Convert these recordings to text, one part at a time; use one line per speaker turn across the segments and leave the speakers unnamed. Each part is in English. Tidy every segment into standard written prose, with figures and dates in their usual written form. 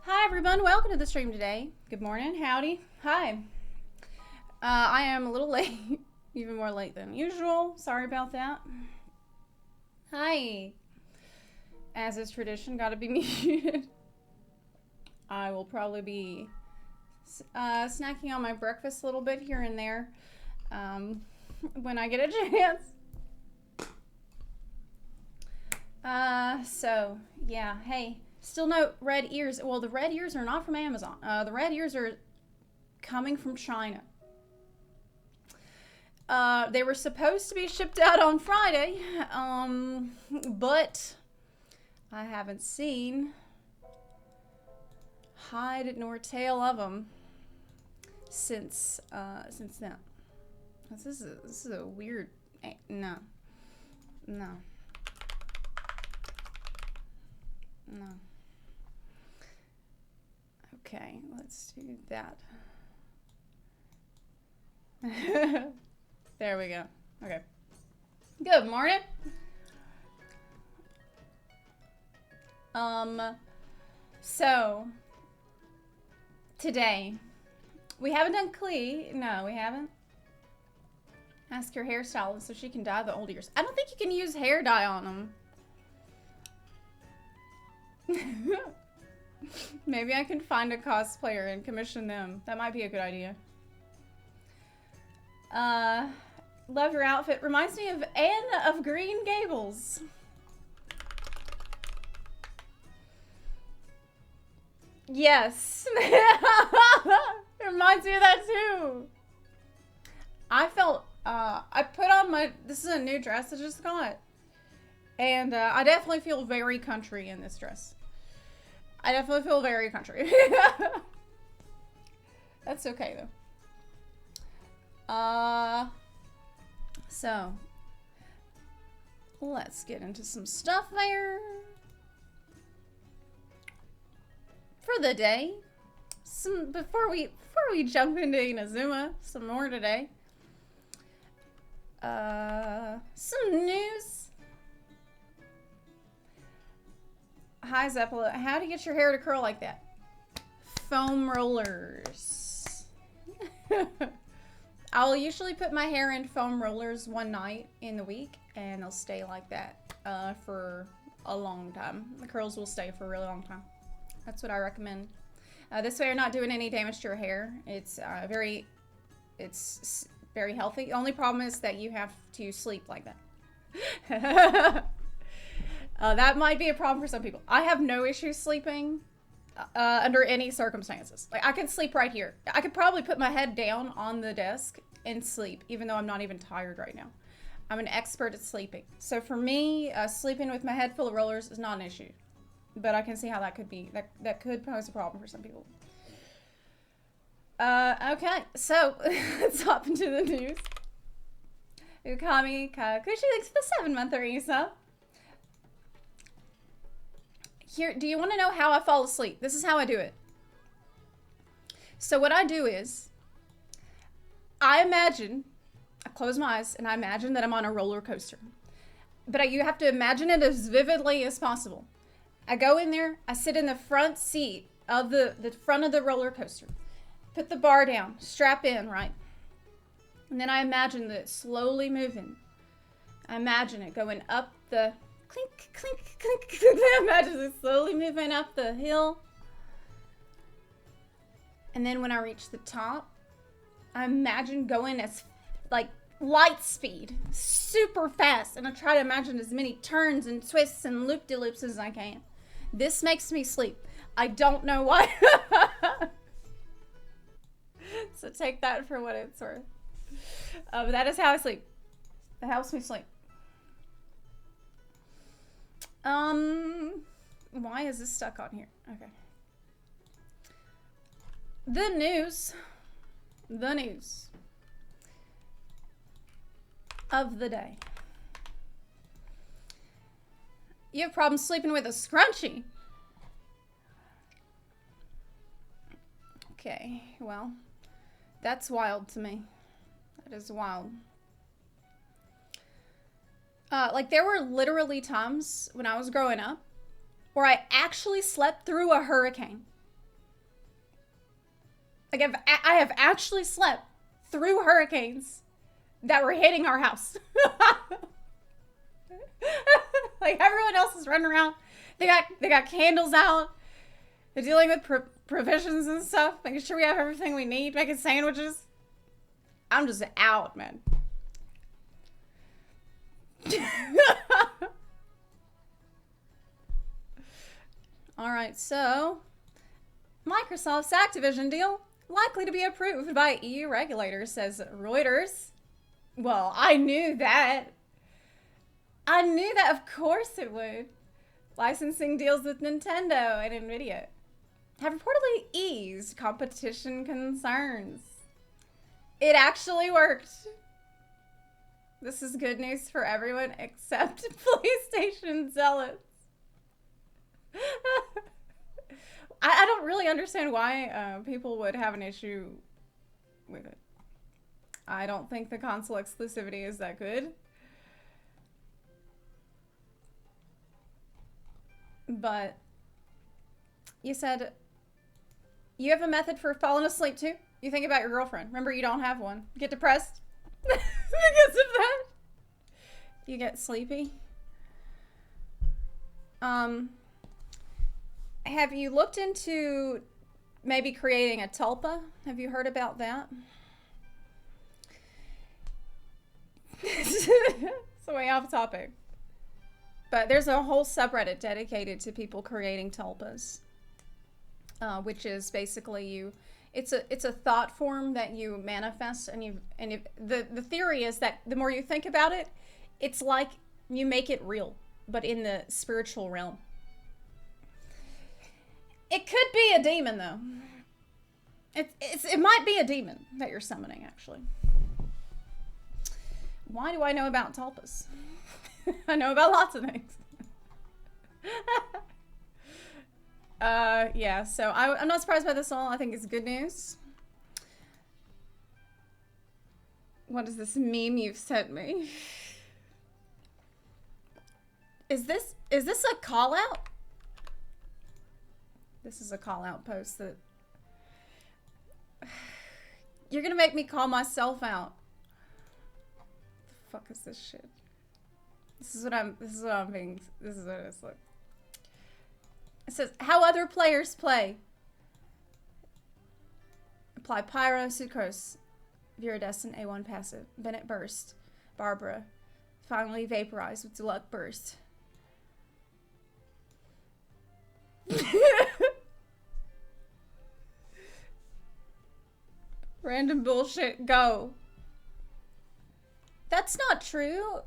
Hi everyone, welcome to the stream today. Good morning, howdy, hi. I am a little late, even more late than usual. Sorry about that. Hi. As is tradition, gotta be muted. I will probably be snacking on my breakfast a little bit here and there when I get a chance. So, yeah, hey. Still no red ears. Well, the red ears are not from Amazon. The red ears are coming from China. They were supposed to be shipped out on Friday, but I haven't seen hide nor tail of them since then. This is a weird. No. Okay, let's do that. There we go. Okay. Good morning. So today we haven't done Klee. No, we haven't. Ask your hairstylist so she can dye the old ears. I don't think you can use hair dye on them. Maybe I can find a cosplayer and commission them. That might be a good idea. Love your outfit. Reminds me of Anne of Green Gables. Yes. It reminds me of that too. I felt, I put on my, this is a new dress I just got. And I definitely feel very country in this dress. I definitely feel very country. That's okay though. So let's get into some stuff there for the day. Before we jump into Inazuma some more today. Some news. Hi Zepla, how to get your hair to curl like that? Foam rollers. I'll usually put my hair in foam rollers one night in the week, and they'll stay like that for a long time. The curls will stay for a really long time. That's what I recommend. This way you're not doing any damage to your hair. It's very healthy. The only problem is that you have to sleep like that. That might be a problem for some people. I have no issue sleeping under any circumstances. Like, I can sleep right here. I could probably put my head down on the desk and sleep, even though I'm not even tired right now. I'm an expert at sleeping. So for me, sleeping with my head full of rollers is not an issue. But I can see how that could be, that could pose a problem for some people. Okay, so let's hop into the news. Ukami Kakushi, thanks for the 7-monther Isa. Here, do you want to know how I fall asleep? This is how I do it. So what I do is, I close my eyes and I imagine that I'm on a roller coaster. But you have to imagine it as vividly as possible. I go in there, I sit in the front seat of the front of the roller coaster. Put the bar down, strap in, right? And then I imagine that it's slowly moving. I imagine it going up the clink, clink, clink, clink. I imagine it slowly moving up the hill. And then when I reach the top, I imagine going as, like, light speed, super fast. And I try to imagine as many turns and twists and loop-de-loops as I can. This makes me sleep. I don't know why. So take that for what it's worth. But that is how I sleep. It helps me sleep. Why is this stuck on here? Okay. The news of the day. You have problems sleeping with a scrunchie. Okay, well, that's wild to me. That is wild. Like, there were literally times when I was growing up where I actually slept through a hurricane. Like, I have actually slept through hurricanes that were hitting our house. Like, everyone else is running around. They got candles out. They're dealing with provisions and stuff, making sure we have everything we need, making sandwiches. I'm just out, man. Alright, so Microsoft's Activision deal likely to be approved by EU regulators, says Reuters. Well, I knew that. I knew that, of course it would. Licensing deals with Nintendo and Nvidia have reportedly eased competition concerns. It actually worked. This is good news for everyone except PlayStation zealots. I don't really understand why people would have an issue with it. I don't think the console exclusivity is that good. But you said you have a method for falling asleep too? You think about your girlfriend. Remember, you don't have one. Get depressed because of that. You get sleepy. Have you looked into maybe creating a tulpa? Have you heard about that? It's way off topic. But there's a whole subreddit dedicated to people creating tulpas, which is basically it's a thought form that you manifest, and the theory is that the more you think about it, it's like you make it real, but in the spiritual realm. It could be a demon though. It might be a demon that you're summoning, actually. Why do I know about tulpas? I know about lots of things. Yeah, so I'm not surprised by this all. I think it's good news. What is this meme you've sent me? Is this a call out? This is a call out post that you're gonna make me call myself out. The fuck is this shit? This is what it is like. It says how other players play. Apply Pyro, Sucrose, Viridescent, A1 passive, Bennett Burst, Barbara. Finally vaporize with Deluxe Burst. Random bullshit, go. That's not true.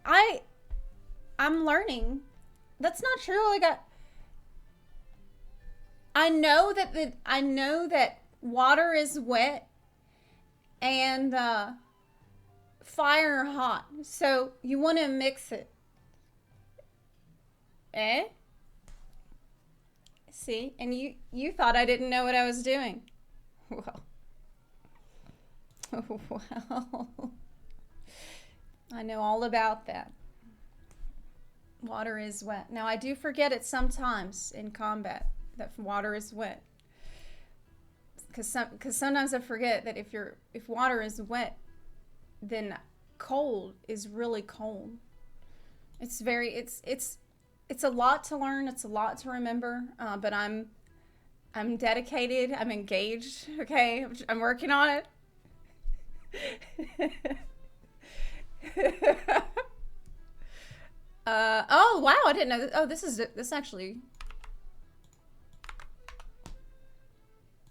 I'm learning. That's not true. I know that water is wet and fire hot. So you want to mix it. Eh? See? And you thought I didn't know what I was doing. Well. Well. I know all about that. Water is wet. Now, I do forget it sometimes in combat that water is wet. Because sometimes I forget that if water is wet, then cold is really cold. It's a lot to learn. It's a lot to remember. But I'm dedicated. I'm engaged. Okay, I'm working on it. Oh wow, I didn't know. Oh, this actually.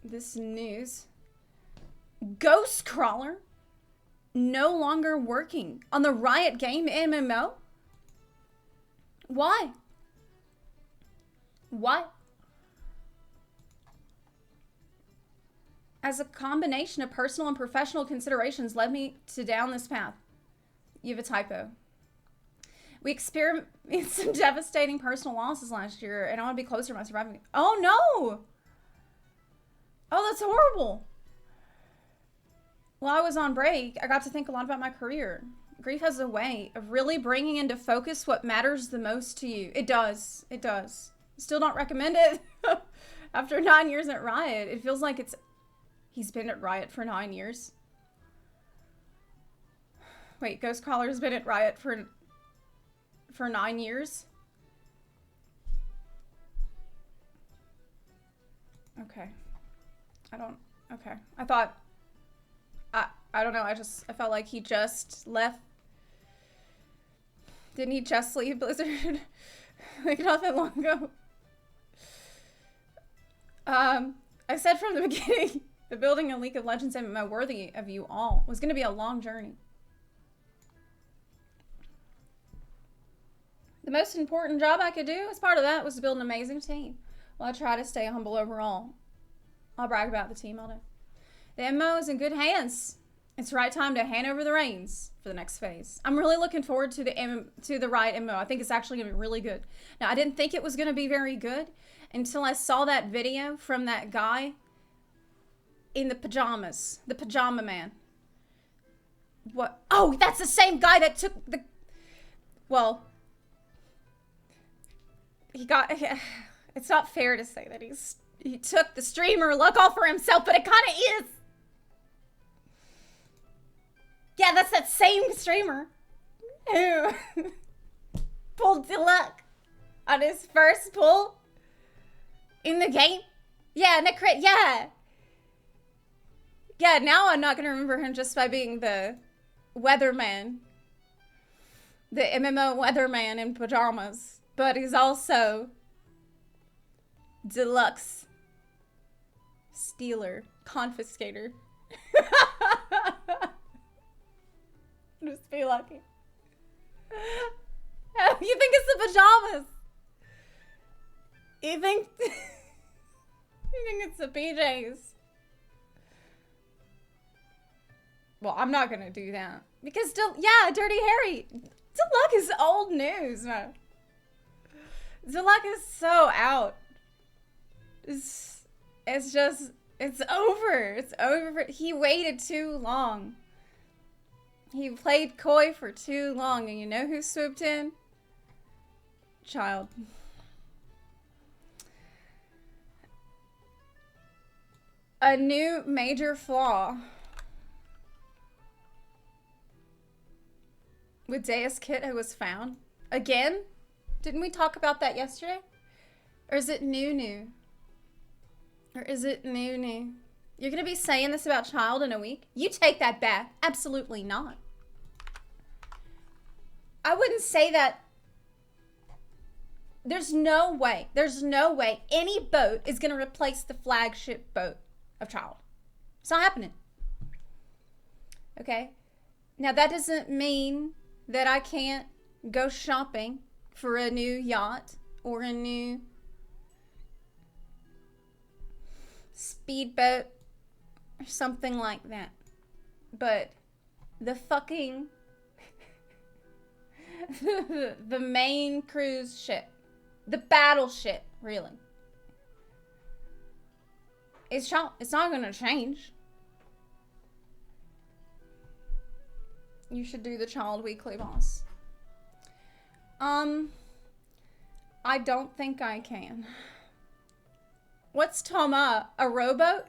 This news. Ghost Crawler no longer working on the Riot game MMO? Why? Why? As a combination of personal and professional considerations led me to down this path. You have a typo. We experienced some devastating personal losses last year, and I want to be closer to my surviving. Oh no! Oh, that's horrible. While I was on break, I got to think a lot about my career. Grief has a way of really bringing into focus what matters the most to you. It does. It does. Still don't recommend it. After 9 years at Riot, it feels like he's been at Riot for 9 years. Wait, Ghost Crawler's been at Riot for 9 years? Okay. Okay. I don't know, I felt like he just left. Didn't he just leave Blizzard? Like not that long ago. I said from the beginning, the building a League of Legends MMO worthy of you all was going to be a long journey. The most important job I could do as part of that was to build an amazing team. Well, I try to stay humble overall. I'll brag about the team all day. The MMO is in good hands. It's the right time to hand over the reins for the next phase. I'm really looking forward to the Riot MMO. I think it's actually going to be really good. Now, I didn't think it was going to be very good until I saw that video from that guy in the pajamas. The pajama man. What? Oh, that's the same guy that took the... Well... It's not fair to say that he took the streamer look all for himself, but it kind of is. Yeah, that's that same streamer who pulled Deluxe on his first pull in the game. Yeah, yeah. Yeah, now I'm not going to remember him just by being the weatherman. The MMO weatherman in pajamas. But he's also Deluxe Stealer, Confiscator. Just be lucky. You think it's the pajamas? You think it's the PJs? Well, I'm not gonna do that. Because, yeah, Dirty Harry. Deluxe is old news, man. Deluxe is so out. It's just, it's over. It's over. He waited too long. He played coy for too long. And you know who swooped in? Child. A new major flaw with Deus Kit who was found. Again? Didn't we talk about that yesterday? Or is it new? Or is it new? You're gonna be saying this about Child in a week? You take that back. Absolutely not. I wouldn't say that. There's no way any boat is gonna replace the flagship boat of Child. It's not happening. Okay? Now that doesn't mean that I can't go shopping for a new yacht or a new speedboat or something like that. But the fucking the main cruise ship, the battleship, really, it's not gonna change. You should do the Child Weekly, boss. I don't think I can. What's Toma? A rowboat?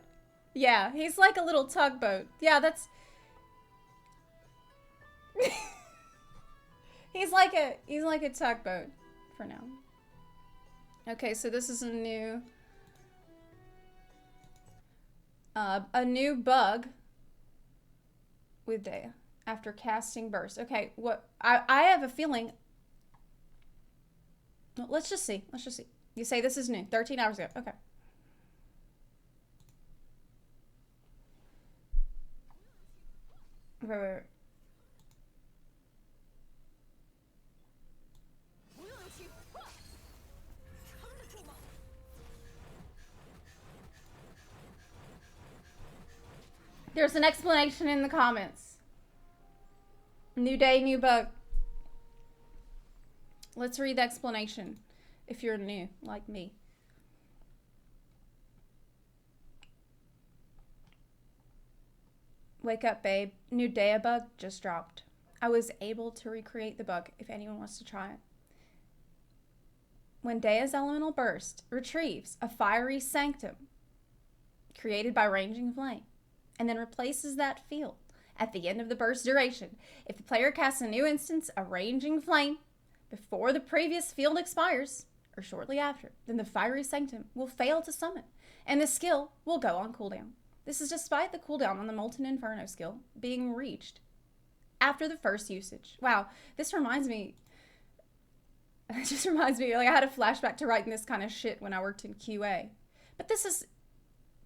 Yeah, he's like a little tugboat. Yeah, that's... he's like a tugboat for now. Okay, so this is a new bug with Dea after casting burst. Okay, what I have a feeling. Let's just see. You say this is new. 13 hours ago. Okay. Wait. There's an explanation in the comments. New day, new bug. Let's read the explanation if you're new, like me. Wake up, babe. New day, a bug just dropped. I was able to recreate the bug if anyone wants to try it. When Dea's elemental burst retrieves a fiery sanctum created by ranging flame and then replaces that field at the end of the burst duration, if the player casts a new instance of ranging flame before the previous field expires or shortly after, then the fiery sanctum will fail to summon and the skill will go on cooldown. This is despite the cooldown on the Molten Inferno skill being reached after the first usage. Wow, this reminds me, like I had a flashback to writing this kind of shit when I worked in QA. But this is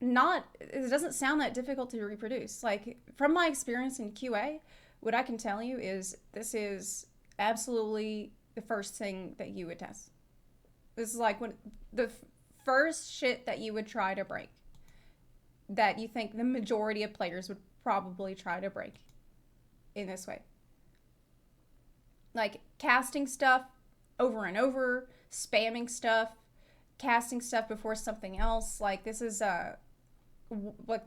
not, it doesn't sound that difficult to reproduce. Like, from my experience in QA, what I can tell you is this is absolutely the first thing that you would test. This is like when the first shit that you would try to break, that you think the majority of players would probably try to break in this way. Like casting stuff over and over, spamming stuff, casting stuff before something else. Like this is like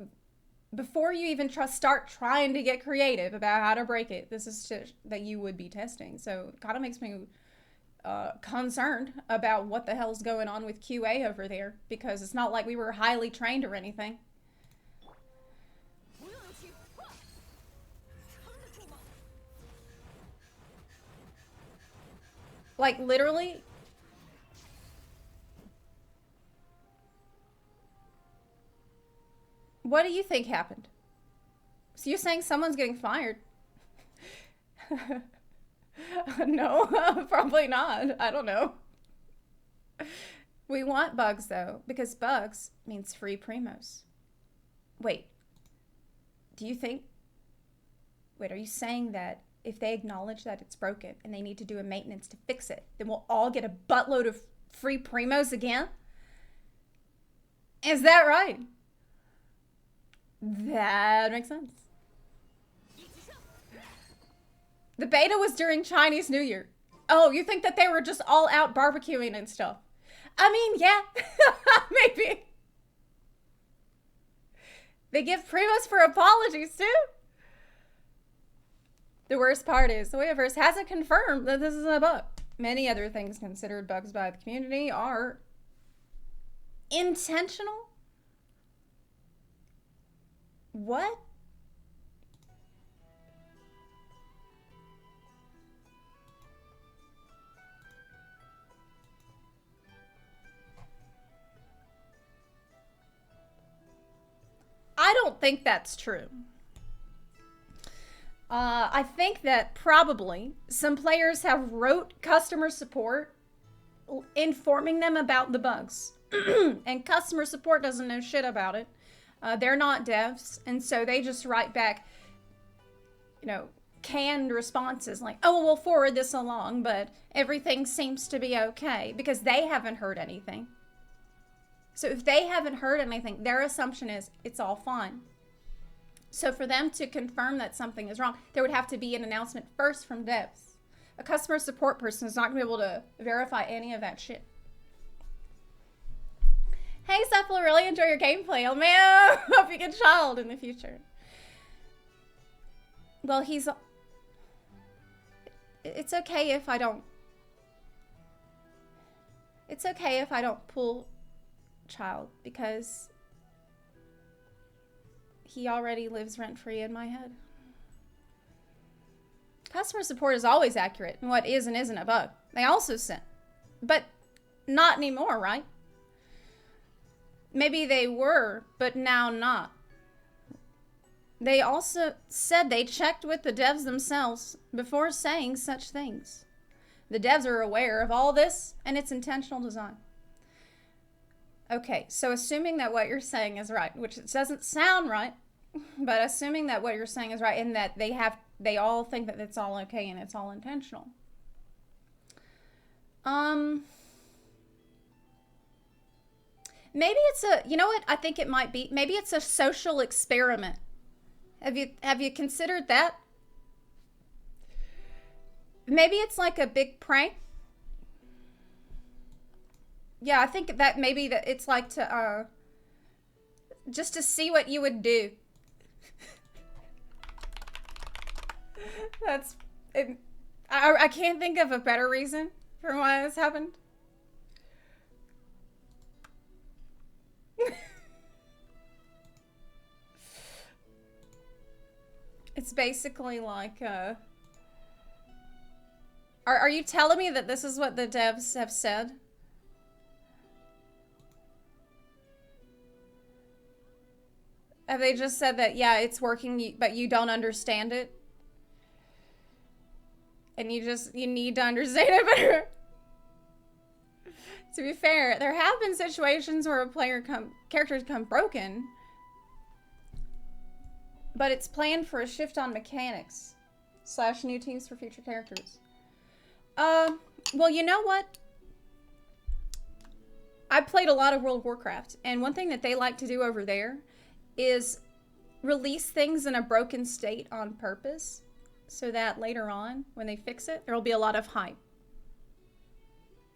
before you even start trying to get creative about how to break it, this is shit that you would be testing. So it kind of makes me concerned about what the hell's going on with QA over there, because it's not like we were highly trained or anything. Like literally, what do you think happened? So you're saying someone's getting fired? No, probably not. I don't know. We want bugs though, because bugs means free primos. Wait, do you think, wait, are you saying that if they acknowledge that it's broken and they need to do a maintenance to fix it, then we'll all get a buttload of free primos again? Is that right? That makes sense. The beta was during Chinese New Year. Oh, you think that they were just all out barbecuing and stuff? I mean, yeah, maybe. They give promos for apologies too. The worst part is the Weaverse hasn't confirmed that this is a bug. Many other things considered bugs by the community are intentional. What? I don't think that's true. I think that probably some players have wrote customer support informing them about the bugs. And customer support doesn't know shit about it. They're not devs, and so they just write back, you know, canned responses like, oh, we'll forward this along, but everything seems to be okay, because they haven't heard anything. So if they haven't heard anything, their assumption is it's all fine. So for them to confirm that something is wrong, there would have to be an announcement first from devs. A customer support person is not going to be able to verify any of that shit. Hey, Zepla, really enjoy your gameplay. Oh, man, hope you get child in the future. Well, it's okay if I don't... It's okay if I don't pull child, because he already lives rent-free in my head. Customer support is always accurate in what is and isn't a bug. They also sent, but not anymore, right? Maybe they were, but now not. They also said they checked with the devs themselves before saying such things. The devs are aware of all this and its intentional design. Okay, so assuming that what you're saying is right, which it doesn't sound right, but assuming that what you're saying is right and that they all think that it's all okay and it's all intentional. Maybe it's you know what I think it might be? Maybe it's a social experiment. Have you considered that? Maybe it's like a big prank. Yeah, I think that maybe that it's like to just to see what you would do. That's it. I can't think of a better reason for why this happened. It's basically like are you telling me that this is what the devs have said? Have they just said that, yeah, it's working, but you don't understand it? And you need to understand it better? To be fair, there have been situations where characters come broken, but it's planned for a shift on mechanics / new teams for future characters. Well, you know what? I played a lot of World of Warcraft, and one thing that they like to do over there is release things in a broken state on purpose so that later on, when they fix it, there will be a lot of hype.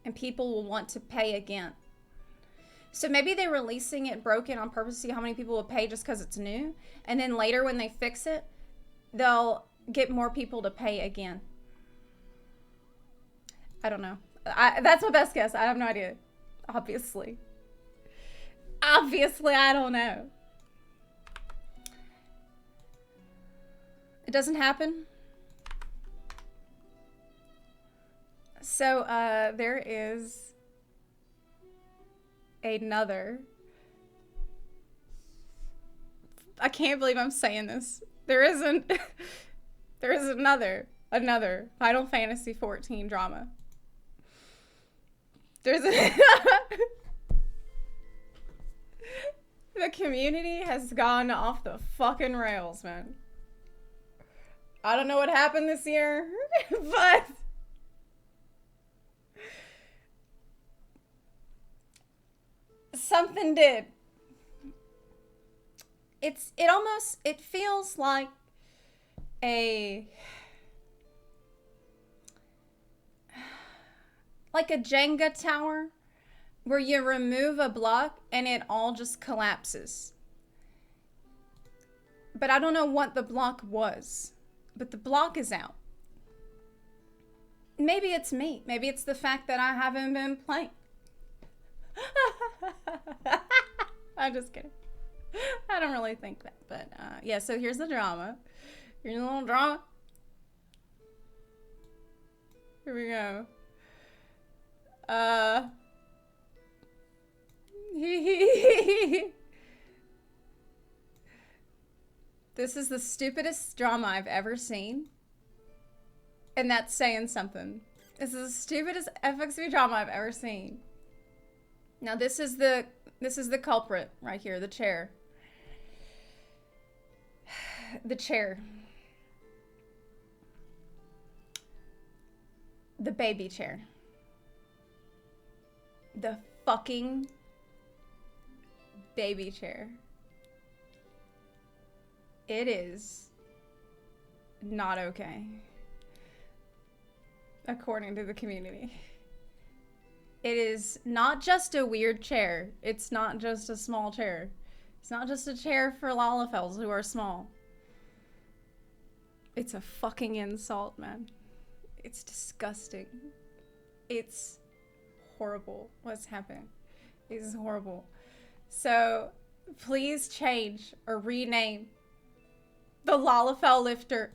And people will want to pay again. So maybe they're releasing it broken on purpose to see how many people will pay just because it's new. And then later when they fix it, they'll get more people to pay again. I don't know. That's my best guess. I have no idea. Obviously. Obviously, I don't know. It doesn't happen. So, there is another. I can't believe I'm saying this. There is another Final Fantasy 14 drama. The community has gone off the fucking rails, man. I don't know what happened this year, but something did. It feels like a like a Jenga tower where you remove a block and it all just collapses. But I don't know what the block was. But the block is out. Maybe it's me. Maybe it's the fact that I haven't been playing. I'm just kidding. I don't really think that. But yeah, so here's the drama. Here's a little drama. Here we go. This is the stupidest drama I've ever seen. And that's saying something. This is the stupidest FXV drama I've ever seen. Now this is the culprit right here, the chair. The chair. The baby chair. The fucking baby chair. It is not okay, according to the community. It is not just a weird chair. It's not just a small chair. It's not just a chair for Lalafels who are small. It's a fucking insult, man. It's disgusting. It's horrible what's happening. It's horrible. So please change or rename the Lalafell lifter.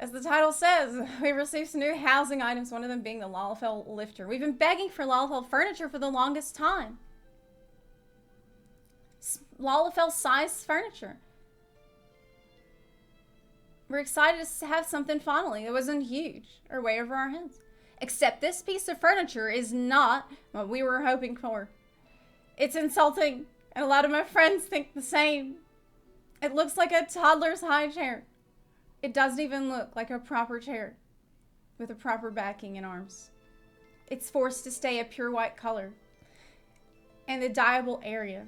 As the title says, we received some new housing items, one of them being the Lalafell lifter. We've been begging for Lalafell furniture for the longest time. Lalafell size furniture. We're excited to have something finally that wasn't huge or way over our heads. Except this piece of furniture is not what we were hoping for. It's insulting, and a lot of my friends think the same. It looks like a toddler's high chair. It doesn't even look like a proper chair with a proper backing and arms. It's forced to stay a pure white color. And the dyeable area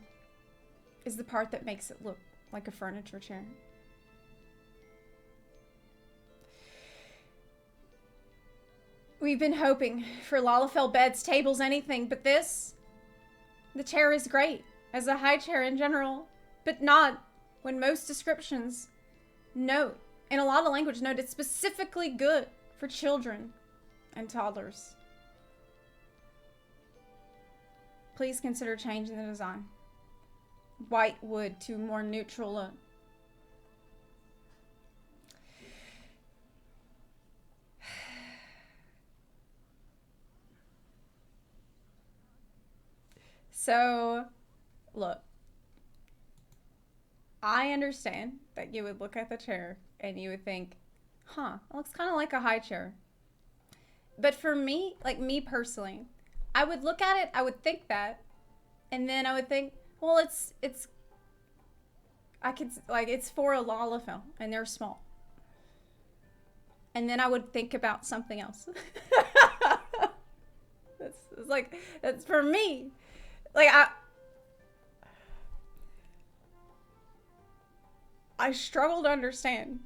is the part that makes it look like a furniture chair. We've been hoping for Lalafell beds, tables, anything, but this, the chair is great as a high chair in general, but not when most descriptions note, in a lot of language, note it's specifically good for children and toddlers. Please consider changing the design. White wood to more neutral look. So, look, I understand that you would look at the chair and you would think, huh, it looks kind of like a high chair. But for me, like me personally, I would look at it, I would think that, and then I would think, well, it's for a Lalafell, and they're small. And then I would think about something else. That's for me. Like, I struggle to understand.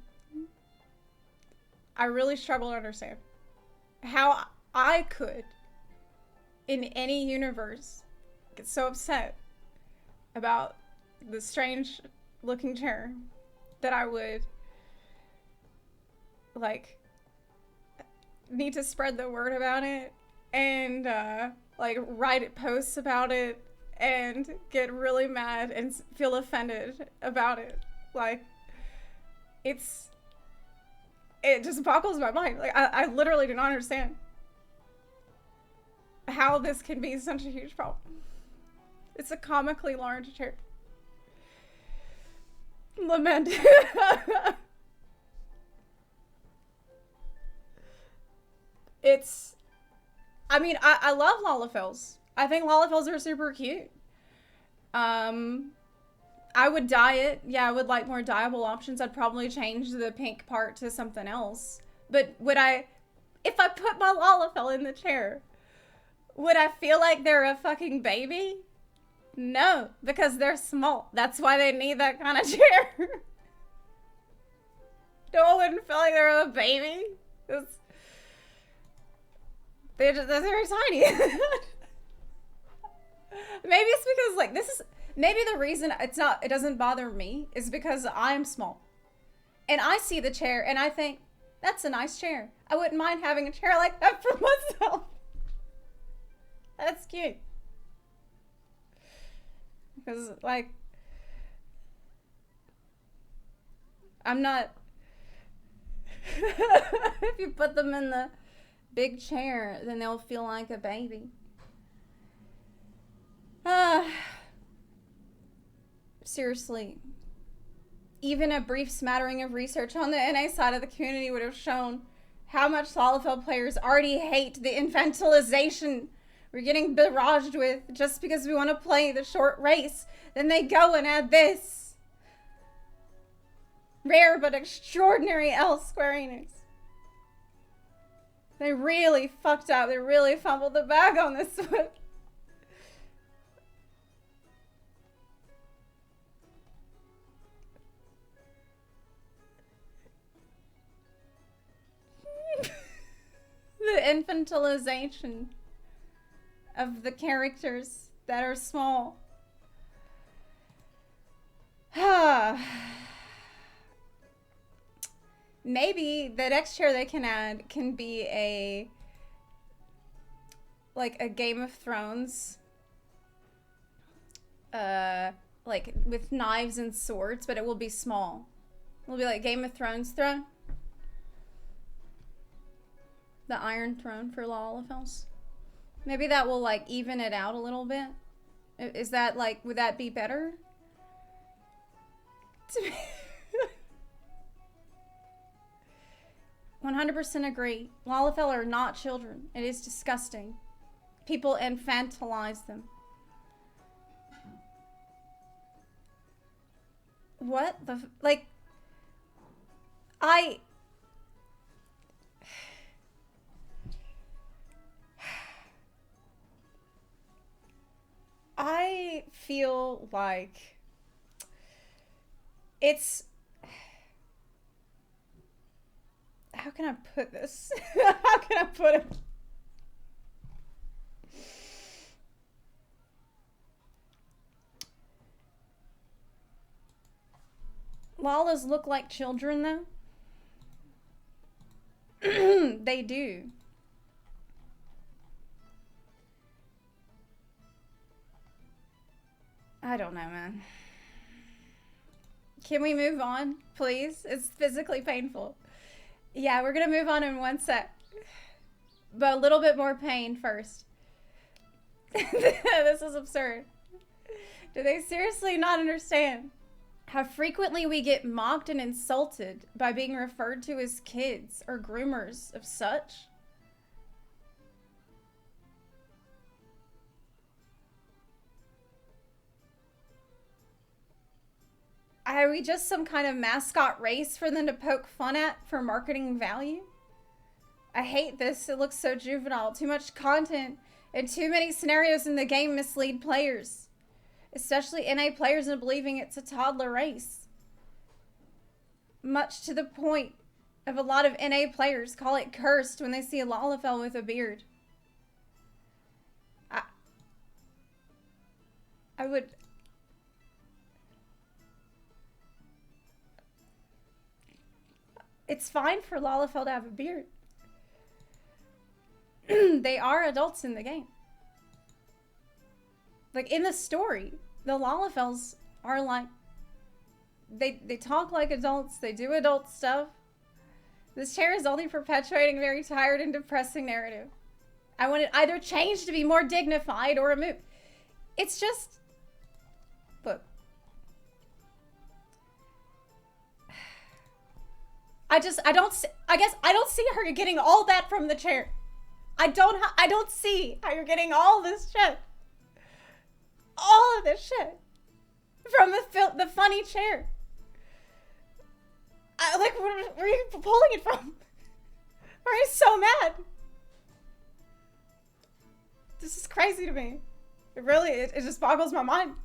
I really struggle to understand how I could, in any universe, get so upset about the strange looking chair that I would, like, need to spread the word about it and, like, write posts about it and get really mad and feel offended about it. Like, it just boggles my mind. Like, I literally do not understand how this can be such a huge problem. It's a comically large chair. Lament. I mean, I love Lalafells. I think Lalafells are super cute. I would dye it. Yeah, I would like more dyeable options. I'd probably change the pink part to something else. But if I put my Lalafell in the chair, would I feel like they're a fucking baby? No, because they're small. That's why they need that kind of chair. No, I wouldn't feel like they're a baby. They're very tiny. Maybe it's because like maybe the reason it doesn't bother me is because I'm small. And I see the chair and I think, that's a nice chair. I wouldn't mind having a chair like that for myself. That's cute. Because like, I'm not, if you put them in the big chair, then they'll feel like a baby. Seriously, even a brief smattering of research on the NA side of the community would have shown how much Lalafell players already hate the infantilization we're getting barraged with just because we want to play the short race. Then they go and add this. Rare but extraordinary else, Square Enix. They really fucked up. They really fumbled the bag on this one. The infantilization of the characters that are small. Maybe the next chair they can add can be like a Game of Thrones, like with knives and swords, but it will be small. It will be like Game of Thrones throne. The Iron Throne for Lalafells. Maybe that will like even it out a little bit. Is that like, would that be better? 100% agree. Lalafell are not children. It is disgusting. People infantilize them. What the like? I feel like it's, how can I put this? How can I put it? Lalas look like children though. They do. I don't know, man. Can we move on, please? It's physically painful. Yeah, we're gonna move on in one sec. But a little bit more pain first. This is absurd. Do they seriously not understand how frequently we get mocked and insulted by being referred to as kids or groomers of such? Are we just some kind of mascot race for them to poke fun at for marketing value? I hate this. It looks so juvenile. Too much content and too many scenarios in the game mislead players. Especially NA players into believing it's a toddler race. Much to the point of a lot of NA players call it cursed when they see a Lalafell with a beard. I would... It's fine for Lalafell to have a beard. They are adults in the game. Like, in the story, the Lalafells are like... They talk like adults. They do adult stuff. This chair is only perpetuating a very tired and depressing narrative. I want it either changed to be more dignified or removed. It's just... Look. I guess I don't see her getting all that from the chair. I don't see how you're getting all this shit. All of this shit. From the funny chair. Like, where are you pulling it from? Why are you so mad? This is crazy to me. It really, it just boggles my mind.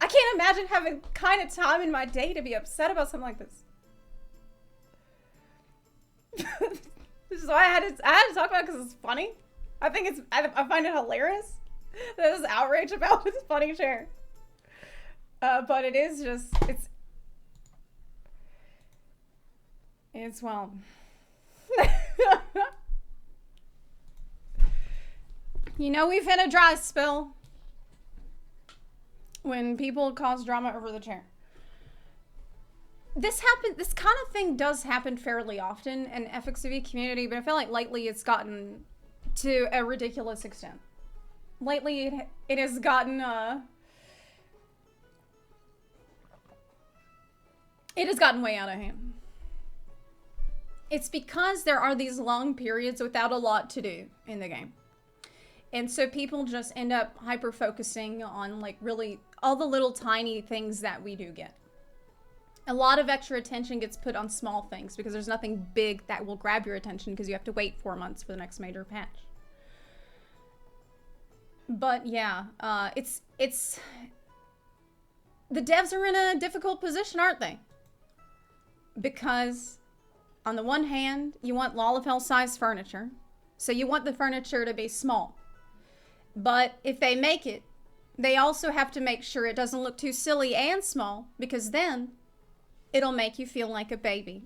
I can't imagine having kind of time in my day to be upset about something like this. This is why I had to talk about it because it's funny. I find it hilarious. There's outrage about this funny chair. But it is just, well. You know we've hit a dry spell when people cause drama over the chair. This kind of thing does happen fairly often in FXV community, but I feel like lately it's gotten to a ridiculous extent. Lately it has gotten way out of hand. It's because there are these long periods without a lot to do in the game. And so people just end up hyper-focusing on, like, really all the little tiny things that we do get. A lot of extra attention gets put on small things because there's nothing big that will grab your attention because you have to wait 4 months for the next major patch. But yeah, it's the devs are in a difficult position, aren't they? Because on the one hand, you want Lalafell-sized furniture, so you want the furniture to be small. But if they make it, they also have to make sure it doesn't look too silly and small, because then it'll make you feel like a baby.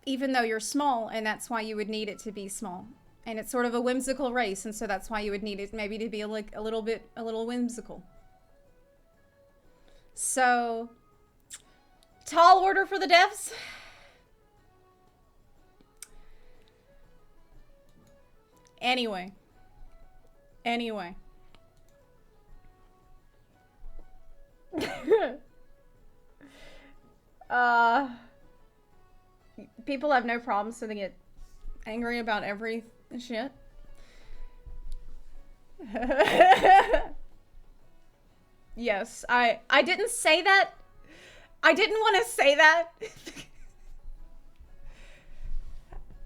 Even though you're small, and that's why you would need it to be small. And it's sort of a whimsical race, and so that's why you would need it maybe to be like a little whimsical. So, tall order for the devs. Anyway. People have no problem, so they get angry about every shit. Yes, I didn't say that. I didn't want to say that.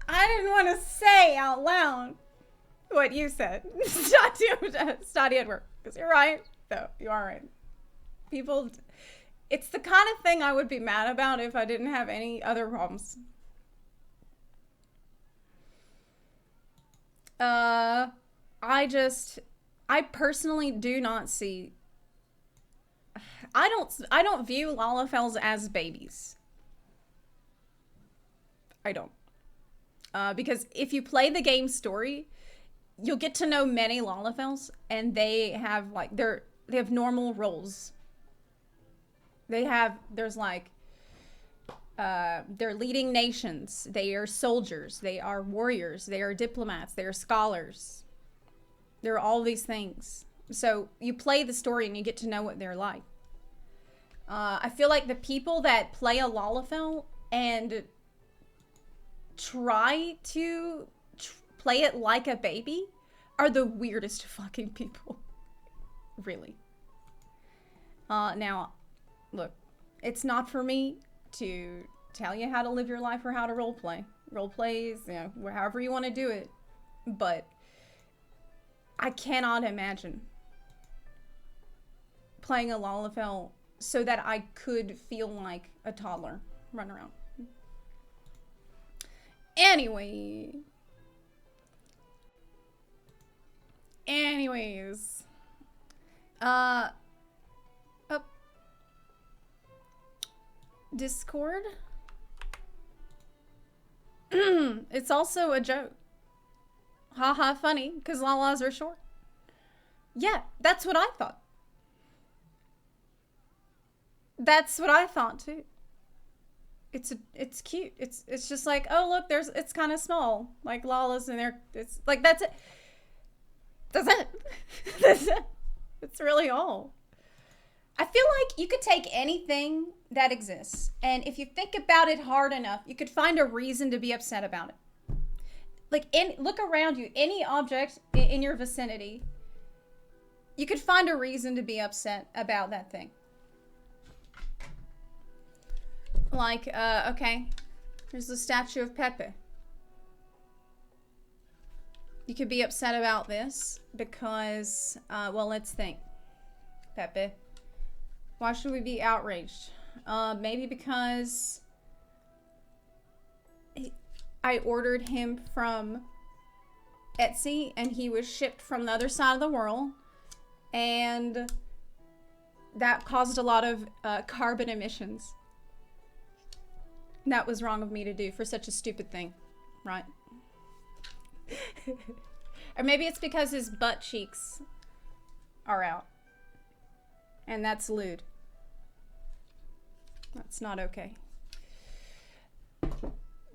I didn't want to say out loud what you said. Study at work. Because you're right. Though, you are right. People, it's the kind of thing I would be mad about if I didn't have any other problems. I personally do not see, I don't view Lalafells as babies. I don't. Because if you play the game story, you'll get to know many Lalafells, and they have like they have normal roles. There's like they're leading nations, they are soldiers, they are warriors, they are diplomats, they are scholars. There are all these things. So you play the story and you get to know what they're like. I feel like the people that play a Lalafell and try to play it like a baby are the weirdest fucking people. Really. Now, look, it's not for me to tell you how to live your life or how to roleplay. Roleplay is, you know, however you want to do it. But I cannot imagine playing a Lalafell so that I could feel like a toddler run around. Anyways. Discord? It's also a joke. Haha, funny, because Lalas are short. Yeah, that's what I thought. That's what I thought too. It's cute. It's just like, oh look, it's kind of small, like Lala's, and it's like that's it. That's it. That's it. That's really all. I feel like you could take anything that exists, and if you think about it hard enough, you could find a reason to be upset about it. Like, look around you, any object in your vicinity, you could find a reason to be upset about that thing. Like, okay, here's the statue of Pepe. You could be upset about this because, well, let's think. Pepe. Why should we be outraged? Maybe because I ordered him from Etsy, and he was shipped from the other side of the world, and that caused a lot of carbon emissions. That was wrong of me to do for such a stupid thing, right? Or maybe it's because his butt cheeks are out, and that's lewd. That's not okay.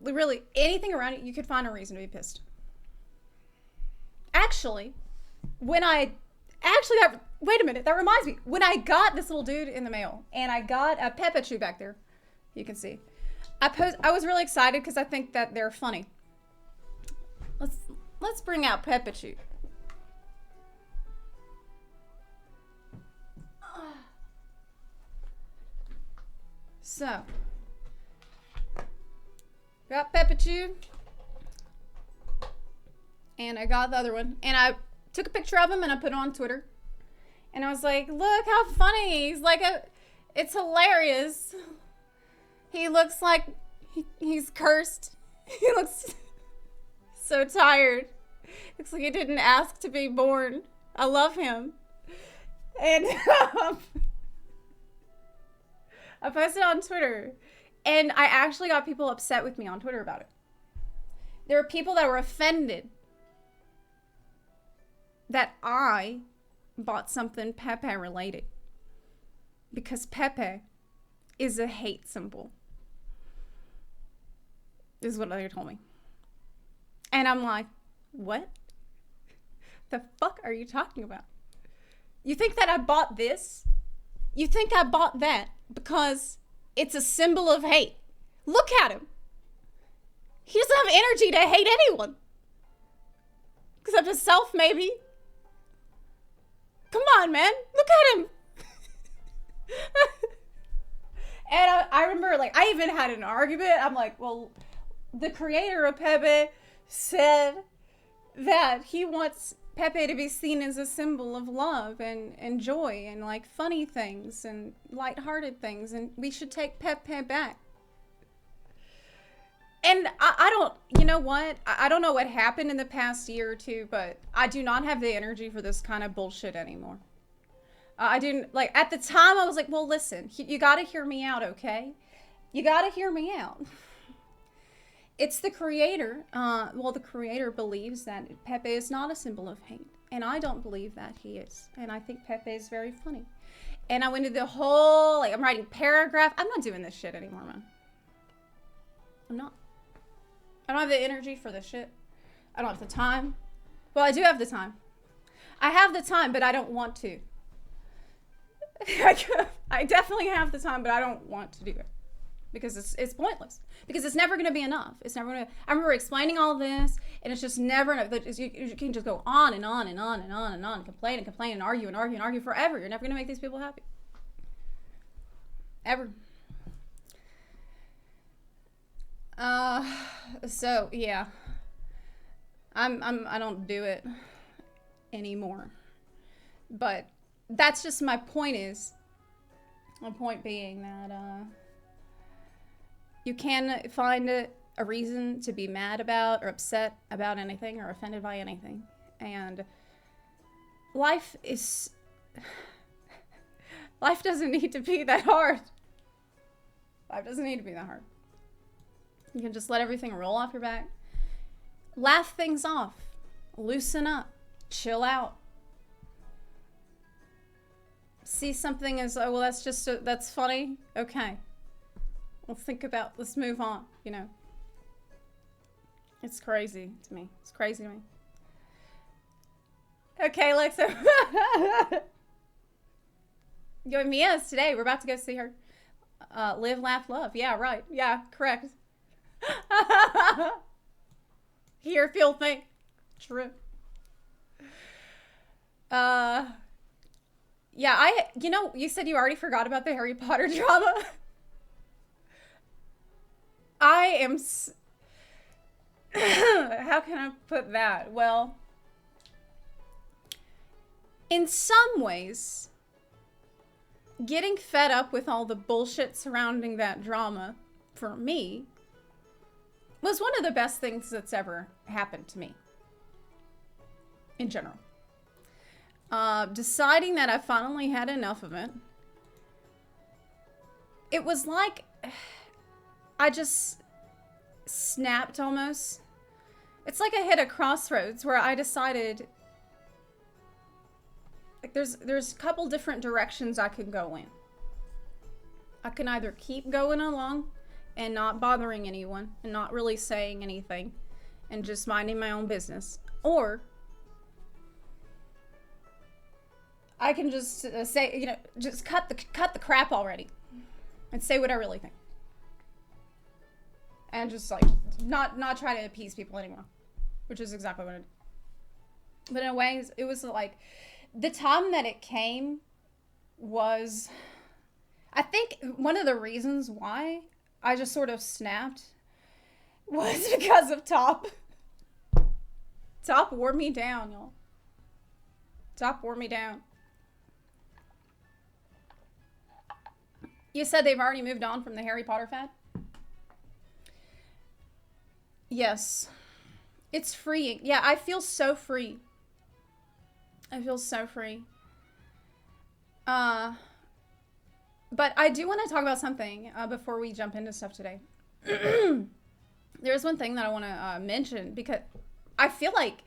Really, anything around it, you could find a reason to be pissed. Actually, wait a minute, that reminds me. When I got this little dude in the mail, and I got a Pepe back there, you can see. I was really excited because I think that they're funny. Let's bring out Pepe. So, got Pepe, and I got the other one, and I took a picture of him and I put it on Twitter, and I was like, look how funny. He's like it's hilarious. He looks like he's cursed. He looks so tired. Looks like he didn't ask to be born. I love him. And I posted on Twitter, and I actually got people upset with me on Twitter about it. There were people that were offended that I bought something Pepe related, because Pepe is a hate symbol. This is what they told me. And I'm like, what? The fuck are you talking about? You think that I bought this? You think I bought that because it's a symbol of hate? Look at him. He doesn't have energy to hate anyone. Except himself, maybe. Come on, man. Look at him. And I remember, like, I even had an argument. I'm like, well, the creator of Pepe said that he wants Pepe to be seen as a symbol of love and joy and, like, funny things and lighthearted things, and we should take Pepe back. And I don't, you know what? I don't know what happened in the past year or two, but I do not have the energy for this kind of bullshit anymore. I didn't, like, at the time I was like, well, listen, you gotta hear me out, okay? You gotta hear me out. It's the creator. Well, the creator believes that Pepe is not a symbol of hate. And I don't believe that he is. And I think Pepe is very funny. And I went into the whole, like, I'm writing paragraph. I'm not doing this shit anymore, man. I'm not. I don't have the energy for this shit. I don't have the time. Well, I do have the time. I have the time, but I don't want to. I definitely have the time, but I don't want to do it. Because it's pointless. Because it's never going to be enough. It's never going to... I remember explaining all this, and it's just never enough. You can just go on and on and on and on and on, complain and complain and argue and argue and argue forever. You're never going to make these people happy. Ever. So, yeah. I don't do it anymore. But that's just my point is... My point being that, you can find a reason to be mad about or upset about anything or offended by anything. And life doesn't need to be that hard. Life doesn't need to be that hard. You can just let everything roll off your back. Laugh things off. Loosen up. Chill out. See something as, oh, well, that's funny. Okay. Let's move on, you know. It's crazy to me. It's crazy to me. Okay, Alexa. Going Mia's today. We're about to go see her. Live, laugh, love. Yeah, right. Yeah, correct. Hear, feel, think. True. Yeah, you said you already forgot about the Harry Potter drama. I am... How can I put that? Well, in some ways, getting fed up with all the bullshit surrounding that drama, for me, was one of the best things that's ever happened to me in general. Deciding that I finally had enough of it. It was like I just snapped almost. It's like I hit a crossroads where I decided, like, there's a couple different directions I could go in. I can either keep going along and not bothering anyone and not really saying anything and just minding my own business, or I can just say, just cut the crap already and say what I really think. And just like not try to appease people anymore, which is exactly what I did. But in a way, it was like the time that it came was, I think one of the reasons why I just sort of snapped was because of Top. Top wore me down, y'all. Top wore me down. You said they've already moved on from the Harry Potter fad? Yes. It's freeing. Yeah, I feel so free. I feel so free. But I do want to talk about something before we jump into stuff today. There's one thing that I want to mention, because I feel like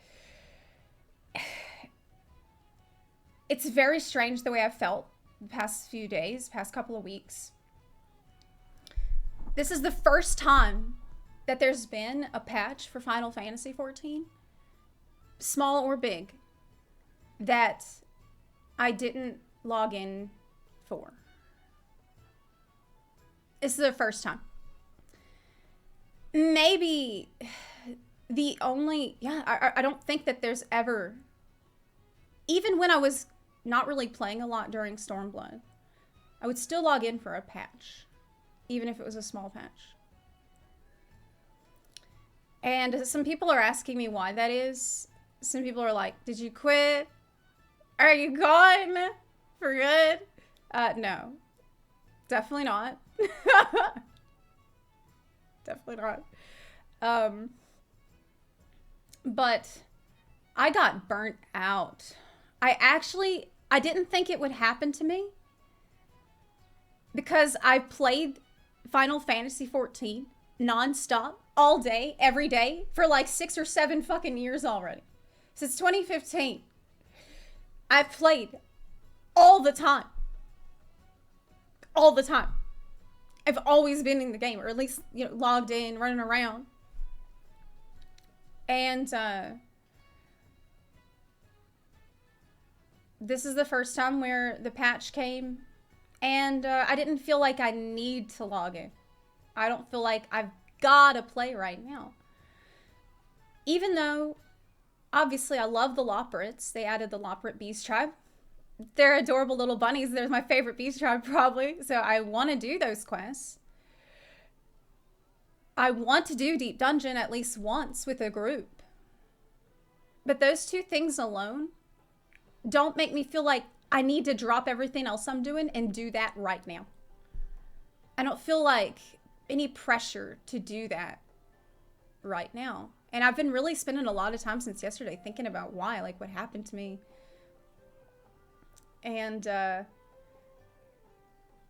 it's very strange the way I've felt the past few days, past couple of weeks. This is the first time that there's been a patch for Final Fantasy XIV, small or big, that I didn't log in for. This is the first time. Maybe the only, I don't think that there's ever, even when I was not really playing a lot during Stormblood, I would still log in for a patch, even if it was a small patch. And some people are asking me why that is. Some people are like, did you quit? Are you gone for good? No. Definitely not. Definitely not. But I got burnt out. I didn't think it would happen to me, because I played Final Fantasy XIV nonstop, all day, every day, for like 6 or 7 fucking years already. Since 2015. I've played all the time. All the time. I've always been in the game, or at least, logged in, running around. And this is the first time where the patch came, and I didn't feel like I need to log in. I don't feel like I've got to play right now. Even though, obviously, I love the Loporrits. They added the Loporrit Beast Tribe. They're adorable little bunnies. They're my favorite Beast Tribe, probably. So I want to do those quests. I want to do Deep Dungeon at least once with a group. But those two things alone don't make me feel like I need to drop everything else I'm doing and do that right now. I don't feel like any pressure to do that right now. And I've been really spending a lot of time since yesterday thinking about why, like what happened to me. And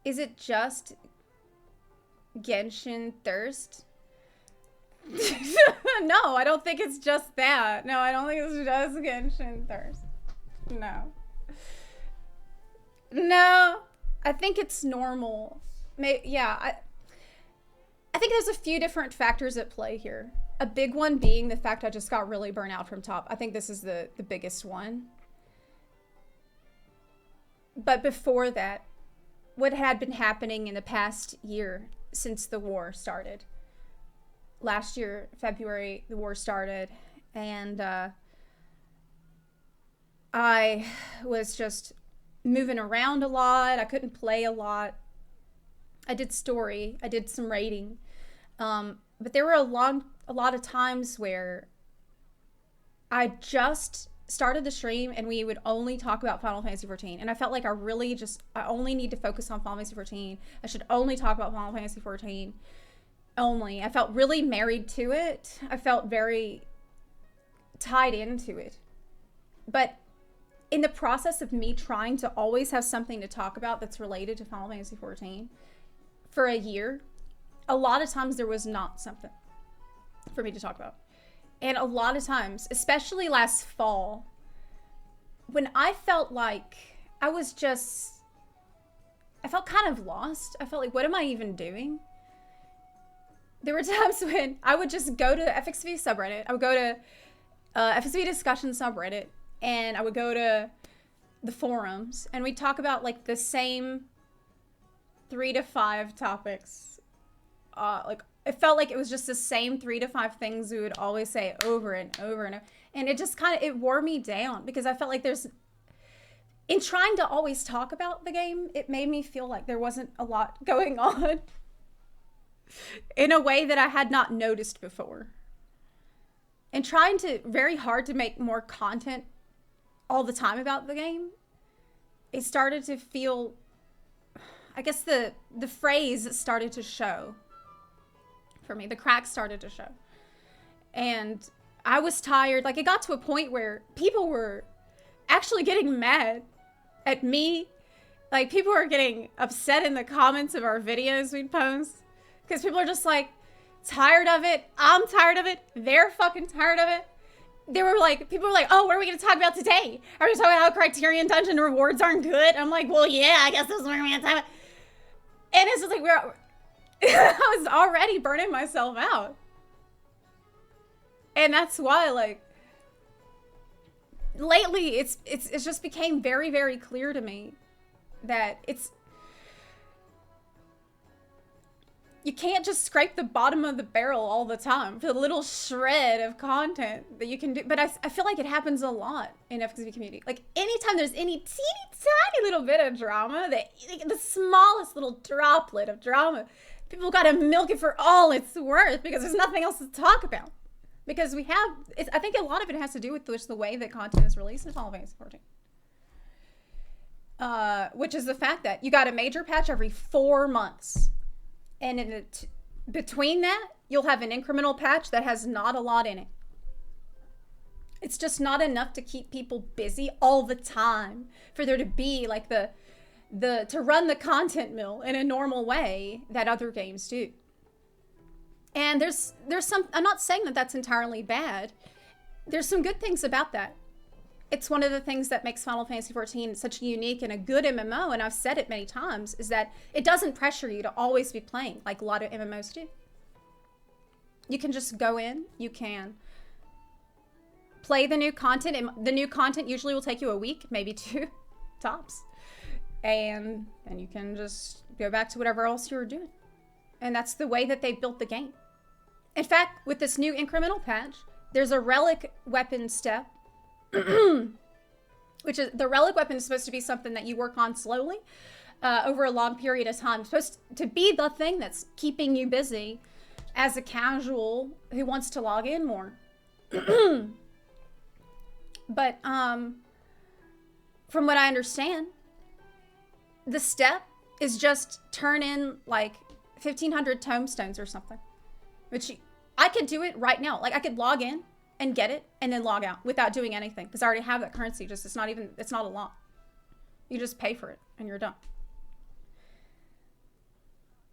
is it just Genshin thirst? No, I don't think it's just that. No, I don't think it's just Genshin thirst. No. No, I think it's normal. I think there's a few different factors at play here. A big one being the fact I just got really burnt out from Top. I think this is the biggest one. But before that, what had been happening in the past year since the war started. Last year, February, the war started, and I was just moving around a lot. I couldn't play a lot. I did story. I did some raiding. But there were a lot of times where I just started the stream and we would only talk about Final Fantasy XIV. And I felt like I only need to focus on Final Fantasy XIV. I should only talk about Final Fantasy XIV. only. I felt really married to it. I felt very tied into it. But in the process of me trying to always have something to talk about that's related to Final Fantasy XIV for a year, a lot of times there was not something for me to talk about. And a lot of times, especially last fall, when I felt like I felt kind of lost. I felt like, what am I even doing? There were times when I would just go to the FXV subreddit. I would go to FXV discussion subreddit, and I would go to the forums, and we'd talk about like the same 3 to 5 topics. Like it felt like it was just the same 3 to 5 things we would always say over and over and over. And it just it wore me down, because I felt like in trying to always talk about the game, it made me feel like there wasn't a lot going on in a way that I had not noticed before. And trying very hard to make more content all the time about the game, it started to feel, I guess the phrase started to show for me. The cracks started to show. And I was tired. Like, it got to a point where people were actually getting mad at me. Like, people were getting upset in the comments of our videos we'd post, because people are just like, tired of it. I'm tired of it. They're fucking tired of it. People were like, oh, what are we going to talk about today? Are we talking about how Criterion Dungeon rewards aren't good? I'm like, well, yeah, I guess that's what we're going to talk about. And it's just like, I was already burning myself out. And that's why, like, lately it's just became very, very clear to me that you can't just scrape the bottom of the barrel all the time for the little shred of content that you can do. But I feel like it happens a lot in FXV community. Like, anytime there's any teeny tiny little bit of drama, the smallest little droplet of drama, people gotta milk it for all it's worth, because there's nothing else to talk about. Because I think a lot of it has to do with just the way that content is released in Final Fantasy XIV. Which is the fact that you got a major patch every 4 months. And between that, you'll have an incremental patch that has not a lot in it. It's just not enough to keep people busy all the time for there to be like to run the content mill in a normal way that other games do. And there's some, I'm not saying that that's entirely bad. There's some good things about that. It's one of the things that makes Final Fantasy XIV such a unique and a good MMO, and I've said it many times, is that it doesn't pressure you to always be playing like a lot of MMOs do. You can just go in, you can play the new content, and the new content usually will take you a week, maybe 2, tops. And you can just go back to whatever else you were doing. And that's the way that they built the game. In fact, with this new incremental patch, there's a relic weapon step, which is, the relic weapon is supposed to be something that you work on slowly over a long period of time. It's supposed to be the thing that's keeping you busy as a casual who wants to log in more. But from what I understand, the step is just turn in like 1,500 tomestones or something, which I could do it right now. Like, I could log in and get it and then log out without doing anything, because I already have that currency. Just it's not a lot. You just pay for it and you're done.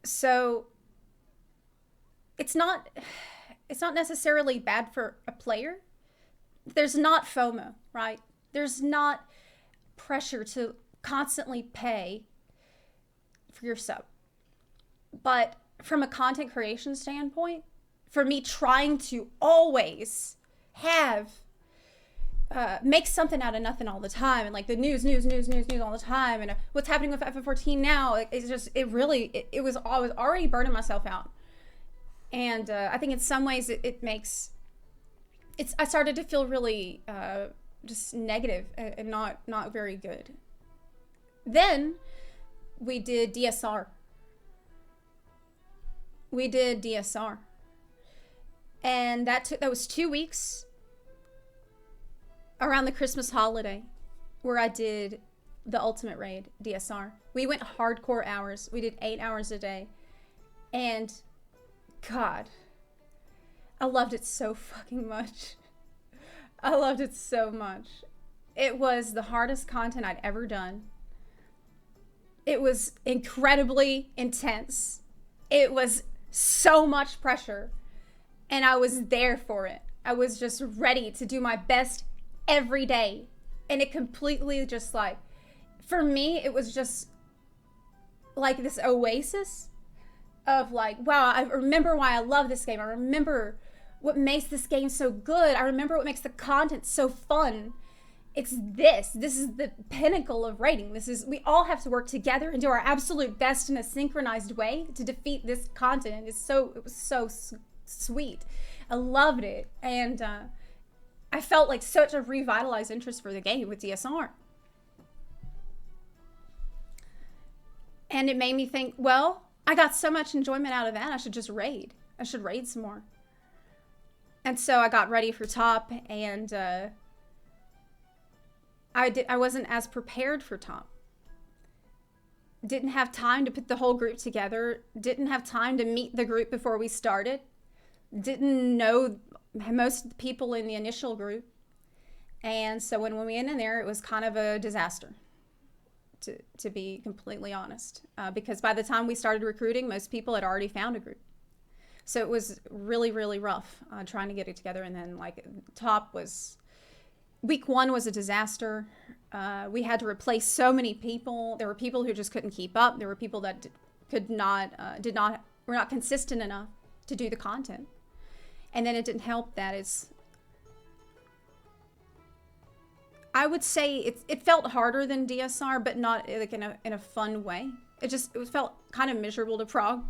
So it's not necessarily bad for a player. There's not FOMO, right? There's not pressure to constantly pay for your sub. But from a content creation standpoint, for me trying to always have make something out of nothing all the time, and like the news all the time, and what's happening with FF14 now, I was already burning myself out. And I think in some ways I started to feel really just negative and not very good. Then we did DSR. And that was 2 weeks around the Christmas holiday where I did the Ultimate Raid DSR. We went hardcore hours. We did 8 hours a day. And God, I loved it so fucking much. I loved it so much. It was the hardest content I'd ever done. It was incredibly intense. It was so much pressure. And I was there for it. I was just ready to do my best every day. And it completely just like, for me, it was just like this oasis of like, wow, I remember why I love this game. I remember what makes this game so good. I remember what makes the content so fun. It's this. This is the pinnacle of raiding. We all have to work together and do our absolute best in a synchronized way to defeat this content. It was so sweet. I loved it. And I felt like such a revitalized interest for the game with DSR. And it made me think, well, I got so much enjoyment out of that, I should just raid. I should raid some more. And so I got ready for top, and I wasn't as prepared for top. Didn't have time to put the whole group together. Didn't have time to meet the group before we started. Didn't know most people in the initial group. And so when we went in there, it was kind of a disaster, to be completely honest. Because by the time we started recruiting, most people had already found a group. So it was really, really rough trying to get it together. And then like top was, week 1 was a disaster. We had to replace so many people. There were people who just couldn't keep up. There were people that were not consistent enough to do the content. And then it didn't help that I would say it felt harder than DSR, but not like in a fun way. It felt kind of miserable to prog.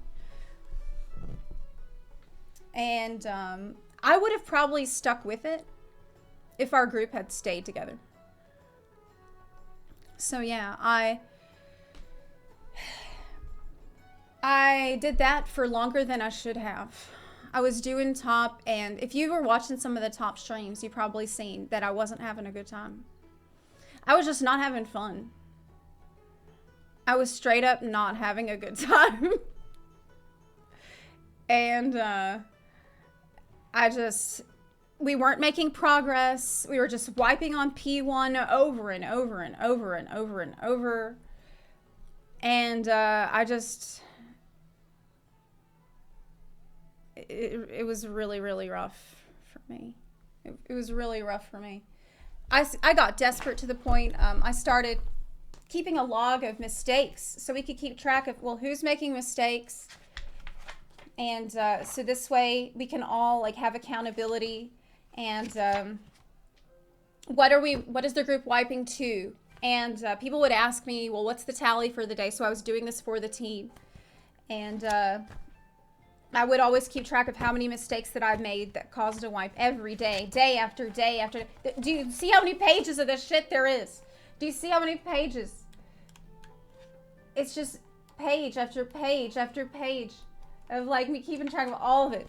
And I would have probably stuck with it if our group had stayed together. So yeah, I did that for longer than I should have. I was doing top, and if you were watching some of the top streams, you probably seen that I wasn't having a good time. I was just not having fun. I was straight up not having a good time. And we weren't making progress. We were just wiping on P1 over and over and over and over and over. And it was really, really rough for me. It was really rough for me. I got desperate to the point, I started keeping a log of mistakes so we could keep track of, well, who's making mistakes. And so this way we can all like have accountability. And what is the group wiping to? And people would ask me, well, what's the tally for the day? So I was doing this for the team. And I would always keep track of how many mistakes that I've made that caused a wipe every day, day after day after. Do you see how many pages of this shit there is? Do you see how many pages? It's just page after page after page of like me keeping track of all of it.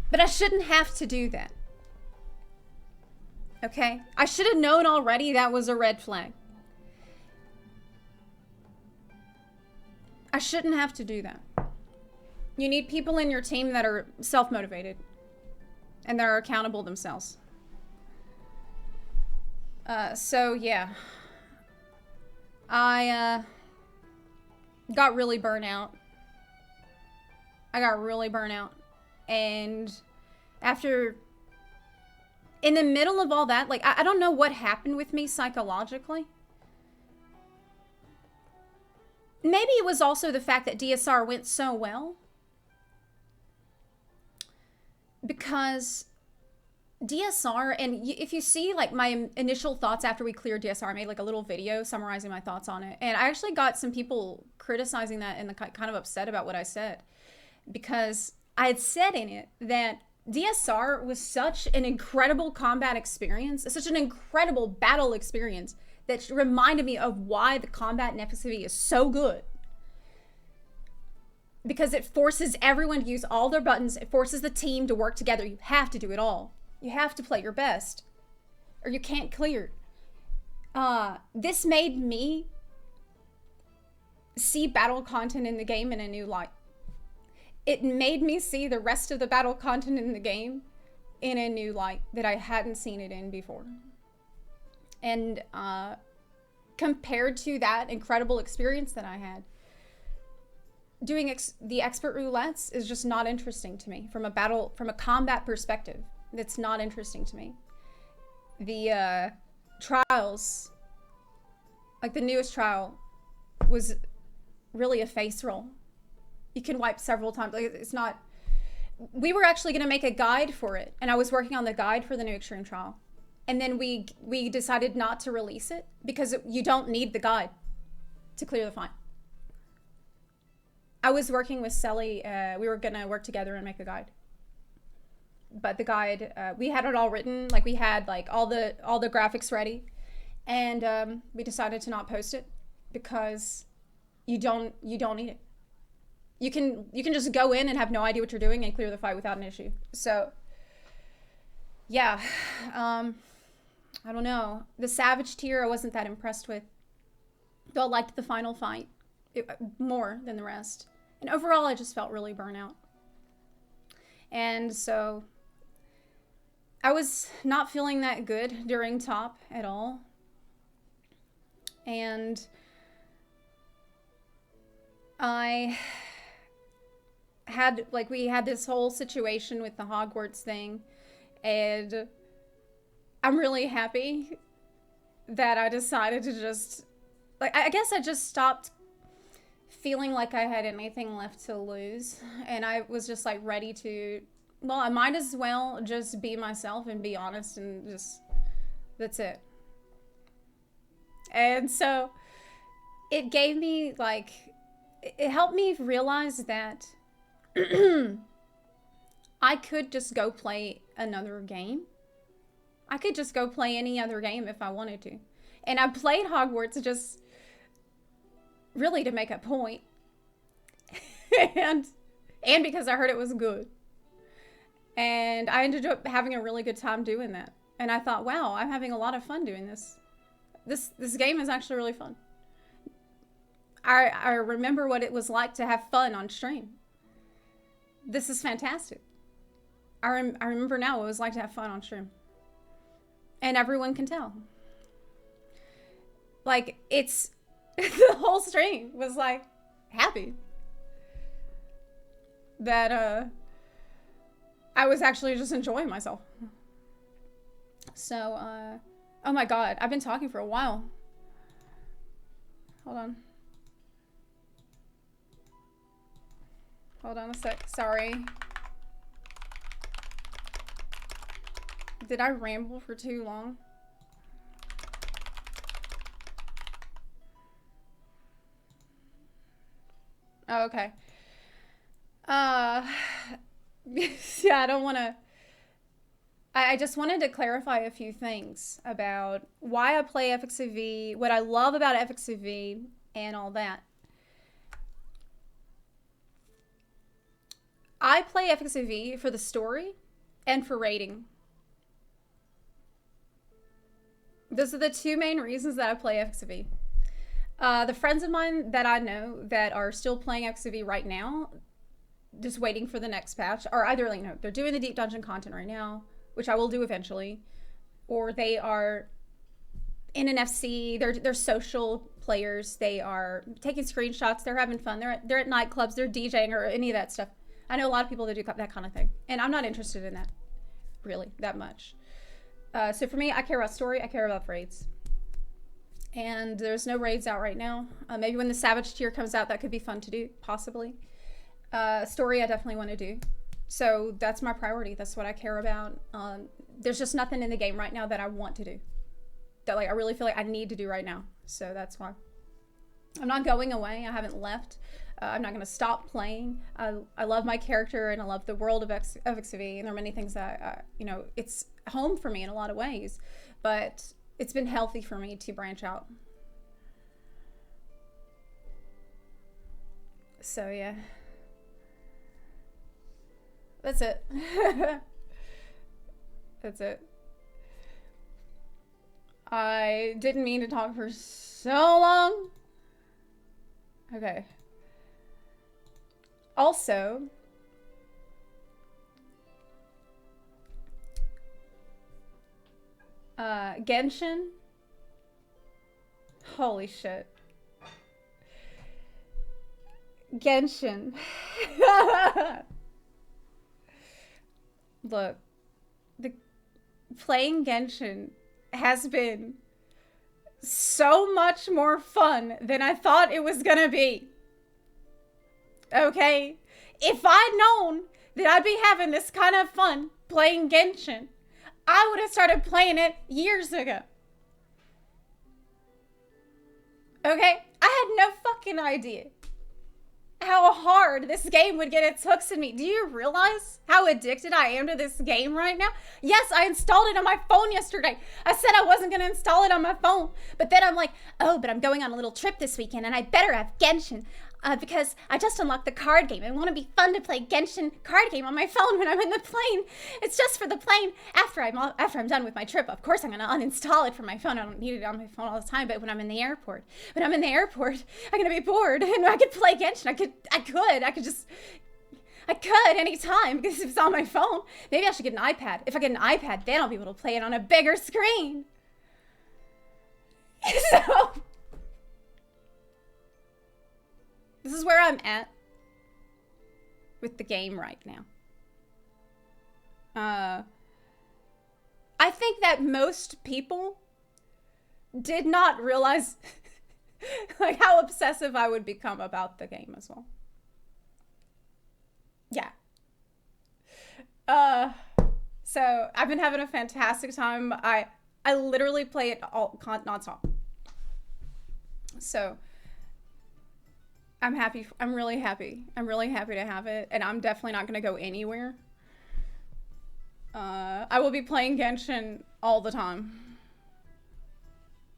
But I shouldn't have to do that. Okay? I should have known already that was a red flag. I shouldn't have to do that. You need people in your team that are self-motivated and that are accountable themselves. So yeah, I got really burnt out. And in the middle of all that, like, I don't know what happened with me psychologically. Maybe it was also the fact that DSR went so well. Because DSR, and if you see like my initial thoughts after we cleared DSR, I made like a little video summarizing my thoughts on it. And I actually got some people criticizing that and kind of upset about what I said. Because I had said in it that DSR was such an incredible combat experience, such an incredible battle experience that reminded me of why the combat in FSV is so good. Because it forces everyone to use all their buttons. It forces the team to work together. You have to do it all. You have to play your best, or you can't clear. This made me see battle content in the game in a new light. it made me see the rest of the battle content in the game in a new light that I hadn't seen it in before. And compared to that incredible experience that I had, doing the expert roulettes is just not interesting to me from a combat perspective. It's not interesting to me. The trials, like the newest trial, was really a face roll. You can wipe several times. Like, it's not. We were actually going to make a guide for it, and I was working on the guide for the new extreme trial, and then we decided not to release it because you don't need the guide to clear the fight. I was working with Selly. We were going to work together and make a guide. But the guide, we had it all written. Like, we had like all the graphics ready, and we decided to not post it because you don't need it. You can just go in and have no idea what you're doing and clear the fight without an issue. So yeah, I don't know. The Savage tier I wasn't that impressed with, though I liked the final fight more than the rest. And overall, I just felt really burnt out. And so I was not feeling that good during top at all. And I had, like, we had this whole situation with the Hogwarts thing, and I'm really happy that I decided to just, like, I guess I just stopped feeling like I had anything left to lose, and I was just like ready to, well, I might as well just be myself and be honest, and just, that's it. And so it gave me, like, it helped me realize that I could just go play another game. I could just go play any other game if I wanted to. And I played Hogwarts just really to make a point. and because I heard it was good. And I ended up having a really good time doing that. And I thought, wow, I'm having a lot of fun doing this. This game is actually really fun. I remember what it was like to have fun on stream. This is fantastic. I remember now what it was like to have fun on stream. And everyone can tell. Like, it's the whole stream was like happy that I was actually just enjoying myself. So oh my god, I've been talking for a while. Hold on a sec. Sorry. Did I ramble for too long? Oh, okay. Yeah, I don't want to. I just wanted to clarify a few things about why I play FXCV, what I love about FXCV, and all that. I play FXCV for the story and for rating. Those are the two main reasons that I play FXCV. The friends of mine that I know that are still playing FXCV right now, just waiting for the next patch, are either like, no, they're doing the deep dungeon content right now, which I will do eventually, or they are in an FC. They're social players. They are taking screenshots. They're having fun. They're at nightclubs. They're DJing or any of that stuff. I know a lot of people that do that kind of thing, and I'm not interested in that really that much. So for me, I care about story. I care about raids. And there's no raids out right now. Maybe when the Savage tier comes out, that could be fun to do, possibly. Story, I definitely want to do. So that's my priority. That's what I care about. There's just nothing in the game right now that I want to do. That, like, I really feel like I need to do right now. So that's why. I'm not going away. I haven't left. I'm not going to stop playing. I love my character, and I love the world of FXV, and there are many things that, you know, it's home for me in a lot of ways. But it's been healthy for me to branch out. So, yeah. That's it. That's it. I didn't mean to talk for so long. Okay. Also, Genshin. Holy shit. Genshin. Look, playing Genshin has been so much more fun than I thought it was gonna be. Okay? If I'd known that I'd be having this kind of fun playing Genshin, I would have started playing it years ago. Okay? I had no fucking idea how hard this game would get its hooks in me. Do you realize how addicted I am to this game right now? Yes, I installed it on my phone yesterday. I said I wasn't going to install it on my phone. But then I'm like, oh, but I'm going on a little trip this weekend and I better have Genshin. Because I just unlocked the card game. I want to be fun to play Genshin card game on my phone when I'm in the plane. It's just for the plane. After I'm done with my trip, of course I'm going to uninstall it from my phone. I don't need it on my phone all the time. But when I'm in the airport, I'm going to be bored and I could play Genshin. I could anytime because it's on my phone. Maybe I should get an iPad. If I get an iPad, then I'll be able to play it on a bigger screen. So this is where I'm at with the game right now. I think that most people did not realize like how obsessive I would become about the game as well. Yeah. So I've been having a fantastic time. I literally play it all nonstop. So I'm happy. I'm really happy. I'm really happy to have it, and I'm definitely not going to go anywhere. I will be playing Genshin all the time.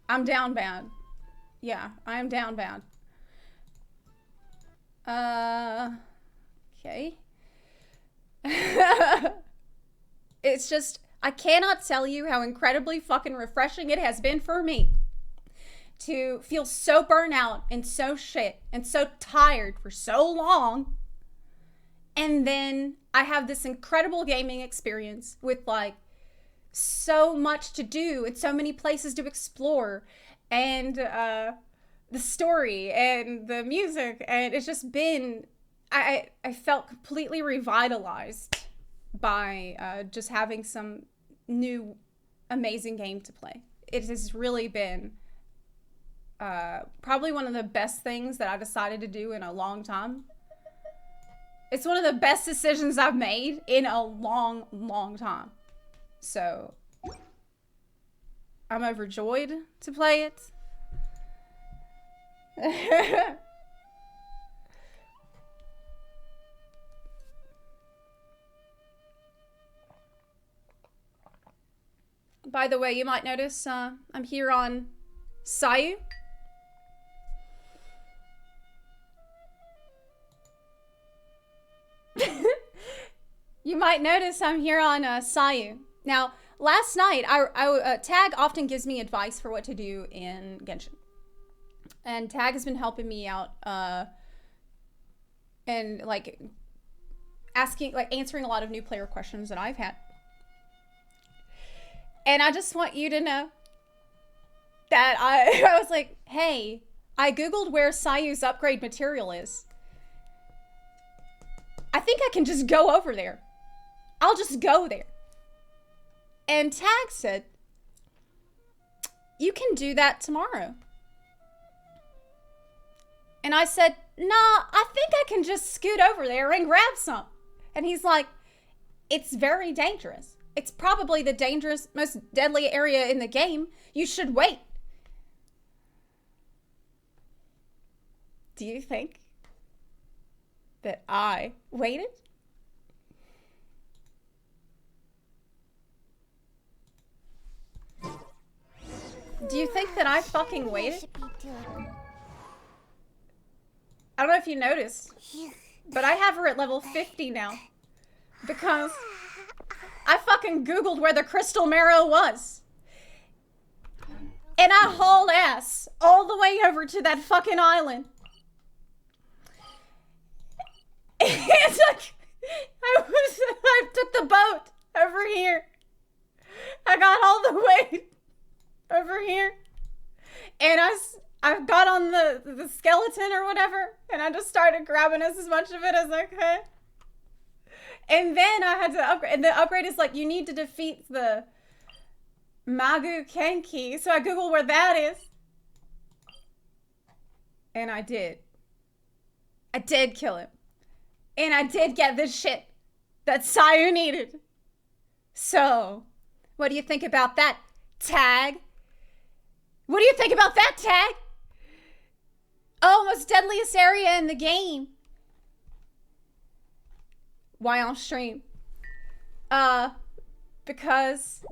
I'm down bad. Yeah, I am down bad. Okay. It's just, I cannot tell you how incredibly fucking refreshing it has been for me to feel so burnt out and so shit and so tired for so long. And then I have this incredible gaming experience with like so much to do and so many places to explore and the story and the music. And it's just been, I felt completely revitalized by just having some new amazing game to play. It has really been probably one of the best things that I decided to do in a long time. It's one of the best decisions I've made in a long, long time. So I'm overjoyed to play it. By the way, you might notice I'm here on Sayu. You might notice I'm here on Sayu. Now, last night, Tag often gives me advice for what to do in Genshin. And Tag has been helping me out and like answering a lot of new player questions that I've had. And I just want you to know that I was like, hey, I Googled where Sayu's upgrade material is. I think I can just go over there. I'll just go there. And Tag said, you can do that tomorrow. And I said, nah, I think I can just scoot over there and grab some. And he's like, it's very dangerous. It's probably the dangerous, most deadly area in the game. You should wait. Do you think that I waited? Do you think that I fucking waited? I don't know if you noticed, but I have her at level 50 now because I fucking Googled where the crystal marrow was. And I hauled ass all the way over to that fucking island. I took the boat over here. I got all the way over here, and I got on the skeleton or whatever, and I just started grabbing as much of it as I could. And then I had to upgrade, and the upgrade is like, you need to defeat the Magu Kenki. So I googled where that is. And I did. I did kill him. And I did get the shit that Sayu needed. So, what do you think about that, Tag? What do you think about that, Tag? Oh, most deadliest area in the game. Why on stream? Because,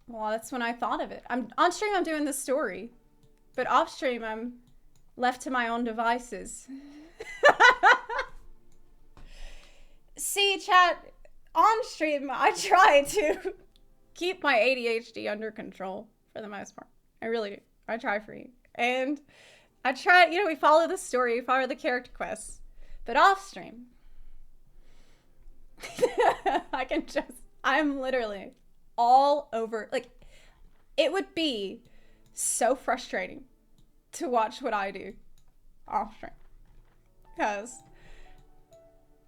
well, that's when I thought of it. I'm on stream, I'm doing the story. But off stream, I'm left to my own devices. See, chat, on stream, I try to keep my ADHD under control for the most part. I really do. I try for you. And I try, you know, we follow the story, we follow the character quests. But off stream, I'm literally all over. Like, it would be so frustrating to watch what I do off stream, because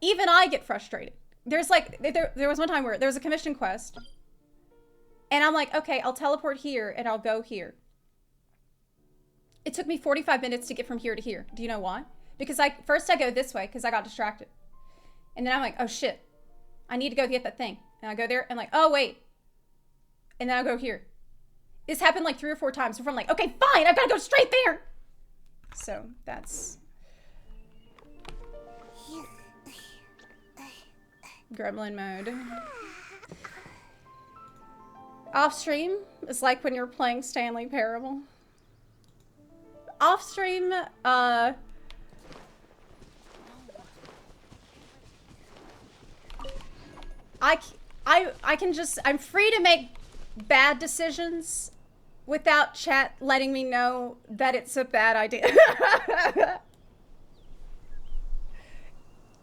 even I get frustrated. There's like, there was one time where there was a commission quest, and I'm like, okay, I'll teleport here and I'll go here. It took me 45 minutes to get from here to here. Do you know why? Because first I go this way because I got distracted, and then I'm like, oh shit, I need to go get that thing, and I go there and like, oh wait, and then I'll go here. This happened like 3 or 4 times before I'm like, okay, fine, I've got to go straight there. So that's gremlin mode. Off stream is like when you're playing Stanley Parable. Off stream, I can just, I'm free to make bad decisions without chat letting me know that it's a bad idea.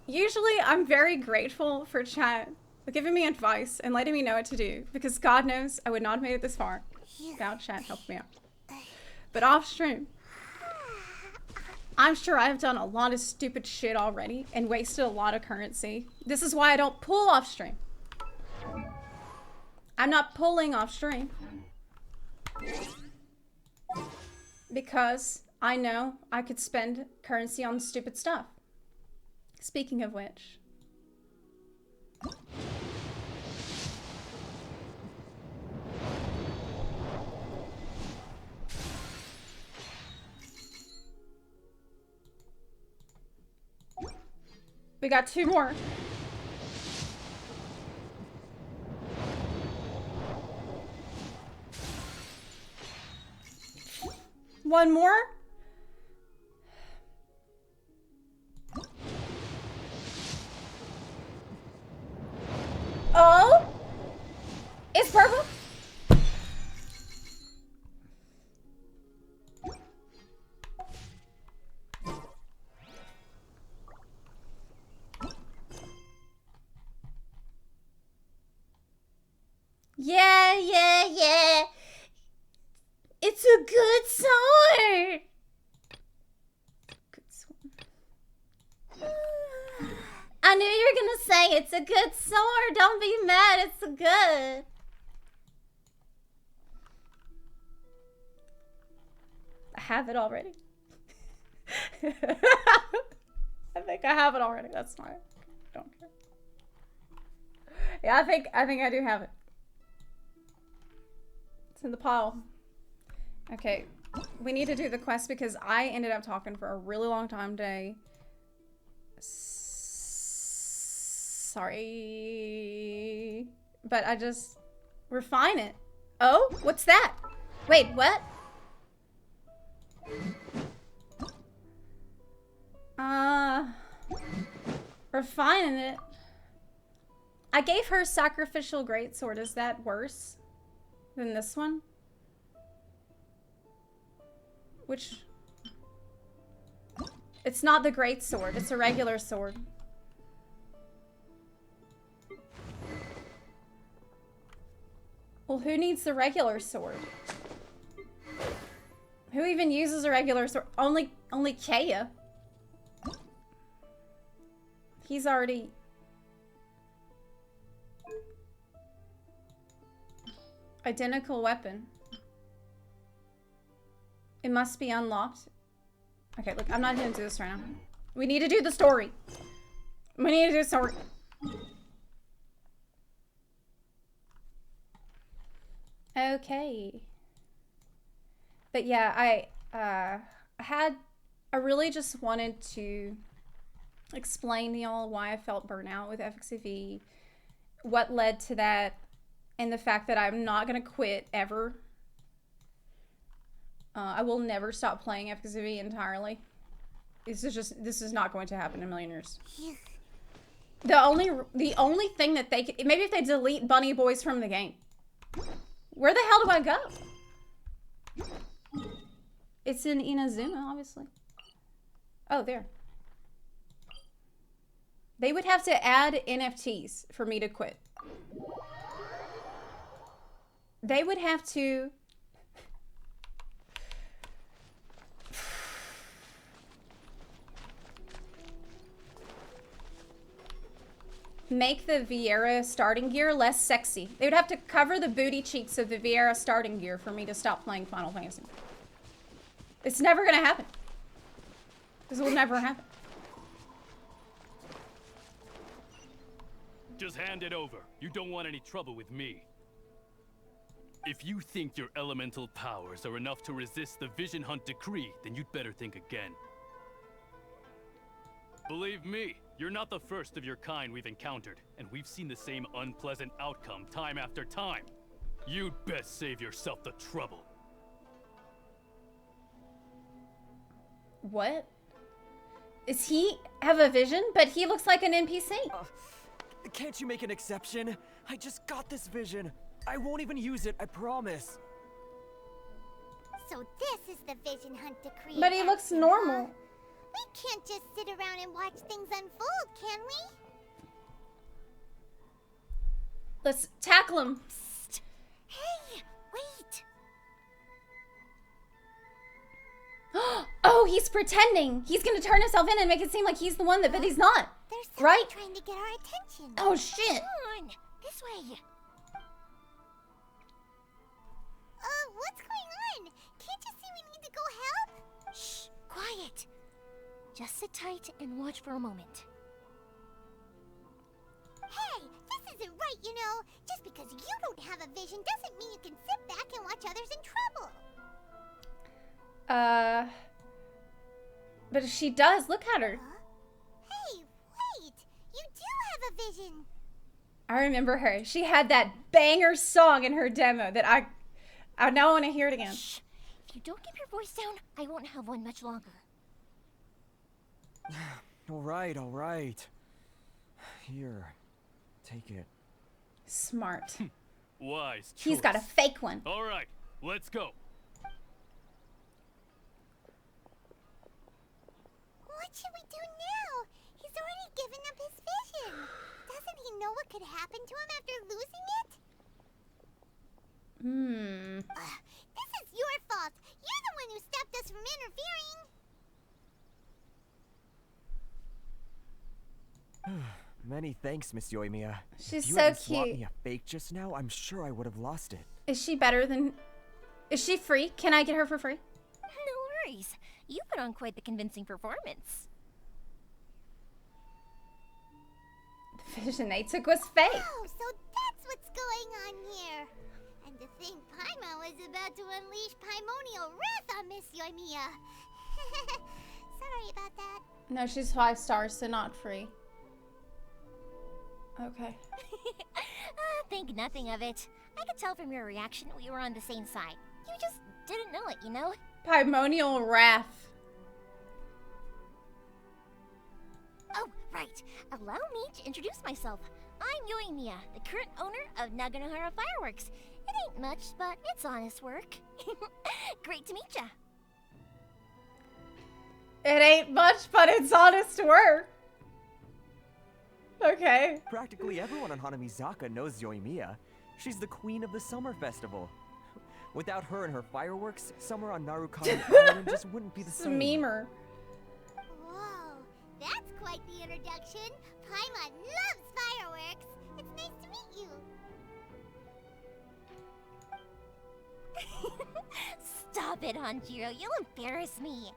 Usually I'm very grateful for chat giving me advice and letting me know what to do, because God knows I would not have made it this far without chat helping me out. But off stream, I'm sure I've done a lot of stupid shit already and wasted a lot of currency. This is why I don't pull off stream. I'm not pulling off stream because I know I could spend currency on stupid stuff. Speaking of which, we got 2 more. One more? Oh? It's purple? Yeah, yeah, yeah. It's a good sword. Good sword. I knew you were gonna say it's a good sword. Don't be mad. It's good. I have it already. I think I have it already. That's fine. Don't care. Yeah, I think I do have it. It's in the pile. Okay, we need to do the quest because I ended up talking for a really long time today. Sorry. But refine it. Oh, what's that? Wait, what? Refining it. I gave her sacrificial greatsword. Is that worse than this one? Which, it's not the great sword, it's a regular sword. Well, who needs the regular sword? Who even uses a regular sword? Only Kaya. He's already... Identical weapon. It must be unlocked. Okay, look, I'm not gonna do this right now. We need to do the story. We need to do the story. Okay. But yeah, I really just wanted to explain to y'all why I felt burnout with FXV, what led to that, and the fact that I'm not gonna quit ever. I will never stop playing FXV entirely. This is not going to happen in a million years. The only thing that they could, maybe if they delete Bunny Boys from the game. Where the hell do I go? It's in Inazuma, obviously. Oh, there. They would have to add NFTs for me to quit. They would have to... make the Vieira starting gear less sexy. They would have to cover the booty cheeks of the Vieira starting gear for me to stop playing Final Fantasy. It's never gonna happen. This will never happen.
Just hand it over. You don't want any trouble with me. If you think your elemental powers are enough to resist the Vision Hunt decree, then you'd better think again. Believe me, you're not the first of your kind we've encountered, and we've seen the same unpleasant outcome time after time. You'd best save yourself the trouble.
What? Does he have a vision? But he looks like an NPC.
Can't you make an exception? I just got this vision. I won't even use it, I promise.
So this is the Vision Hunt decree.
But he looks normal.
We can't just sit around and watch things unfold, can we?
Let's tackle him.
Psst. Hey, wait.
Oh, he's pretending. He's gonna turn himself in and make it seem like he's the one, but he's not.
There's someone
right?
trying to get our attention.
Oh, shit.
Come on, this way. What's going on? Can't you see we need to go help? Shh, quiet. Just sit tight and watch for a moment. Hey, this isn't right, you know. Just because you don't have a vision doesn't mean you can sit back and watch others in trouble.
But if she does, look at her.
Huh? Hey, wait. You do have a vision.
I remember her. She had that banger song in her demo that I now want to hear it again.
Shh. If you don't keep your voice down, I won't have one much longer.
All right. Here, take it.
Smart.
Wise choice.
He's got a fake one.
All right, let's go.
What should we do now? He's already given up his vision. Doesn't he know what could happen to him after losing it? This is your fault. You're the one who stopped us from interfering.
Many thanks, Miss Yoimiya.
She's
if you
so
hadn't swapped
cute.
me a fake just now, I'm sure I would have lost it.
Is she better than... Is she free? Can I get her for free?
No worries. You put on quite the convincing performance.
The vision they took was fake.
Oh, so that's what's going on here. And to think Paimon was about to unleash Paimonial wrath on Miss Yoimiya. Sorry about that.
No, she's 5 stars, so not free. Okay.
Think nothing of it. I could tell from your reaction we were on the same side. You just didn't know it, you know?
Paimonial wrath.
Oh, right. Allow me to introduce myself. I'm Yoimiya, the current owner of Naganohara Fireworks. It ain't much, but it's honest work. Great to meet ya.
It ain't much, but it's honest work. Okay.
Practically everyone on Hanamizaka knows Yoimiya. She's the queen of the summer festival. Without her and her fireworks, summer on Narukami Island just wouldn't be the
It's a
same.
memer.
Whoa, that's quite the introduction. Paimon loves fireworks. It's nice to meet you. Stop it, Hanjiro. You'll embarrass me.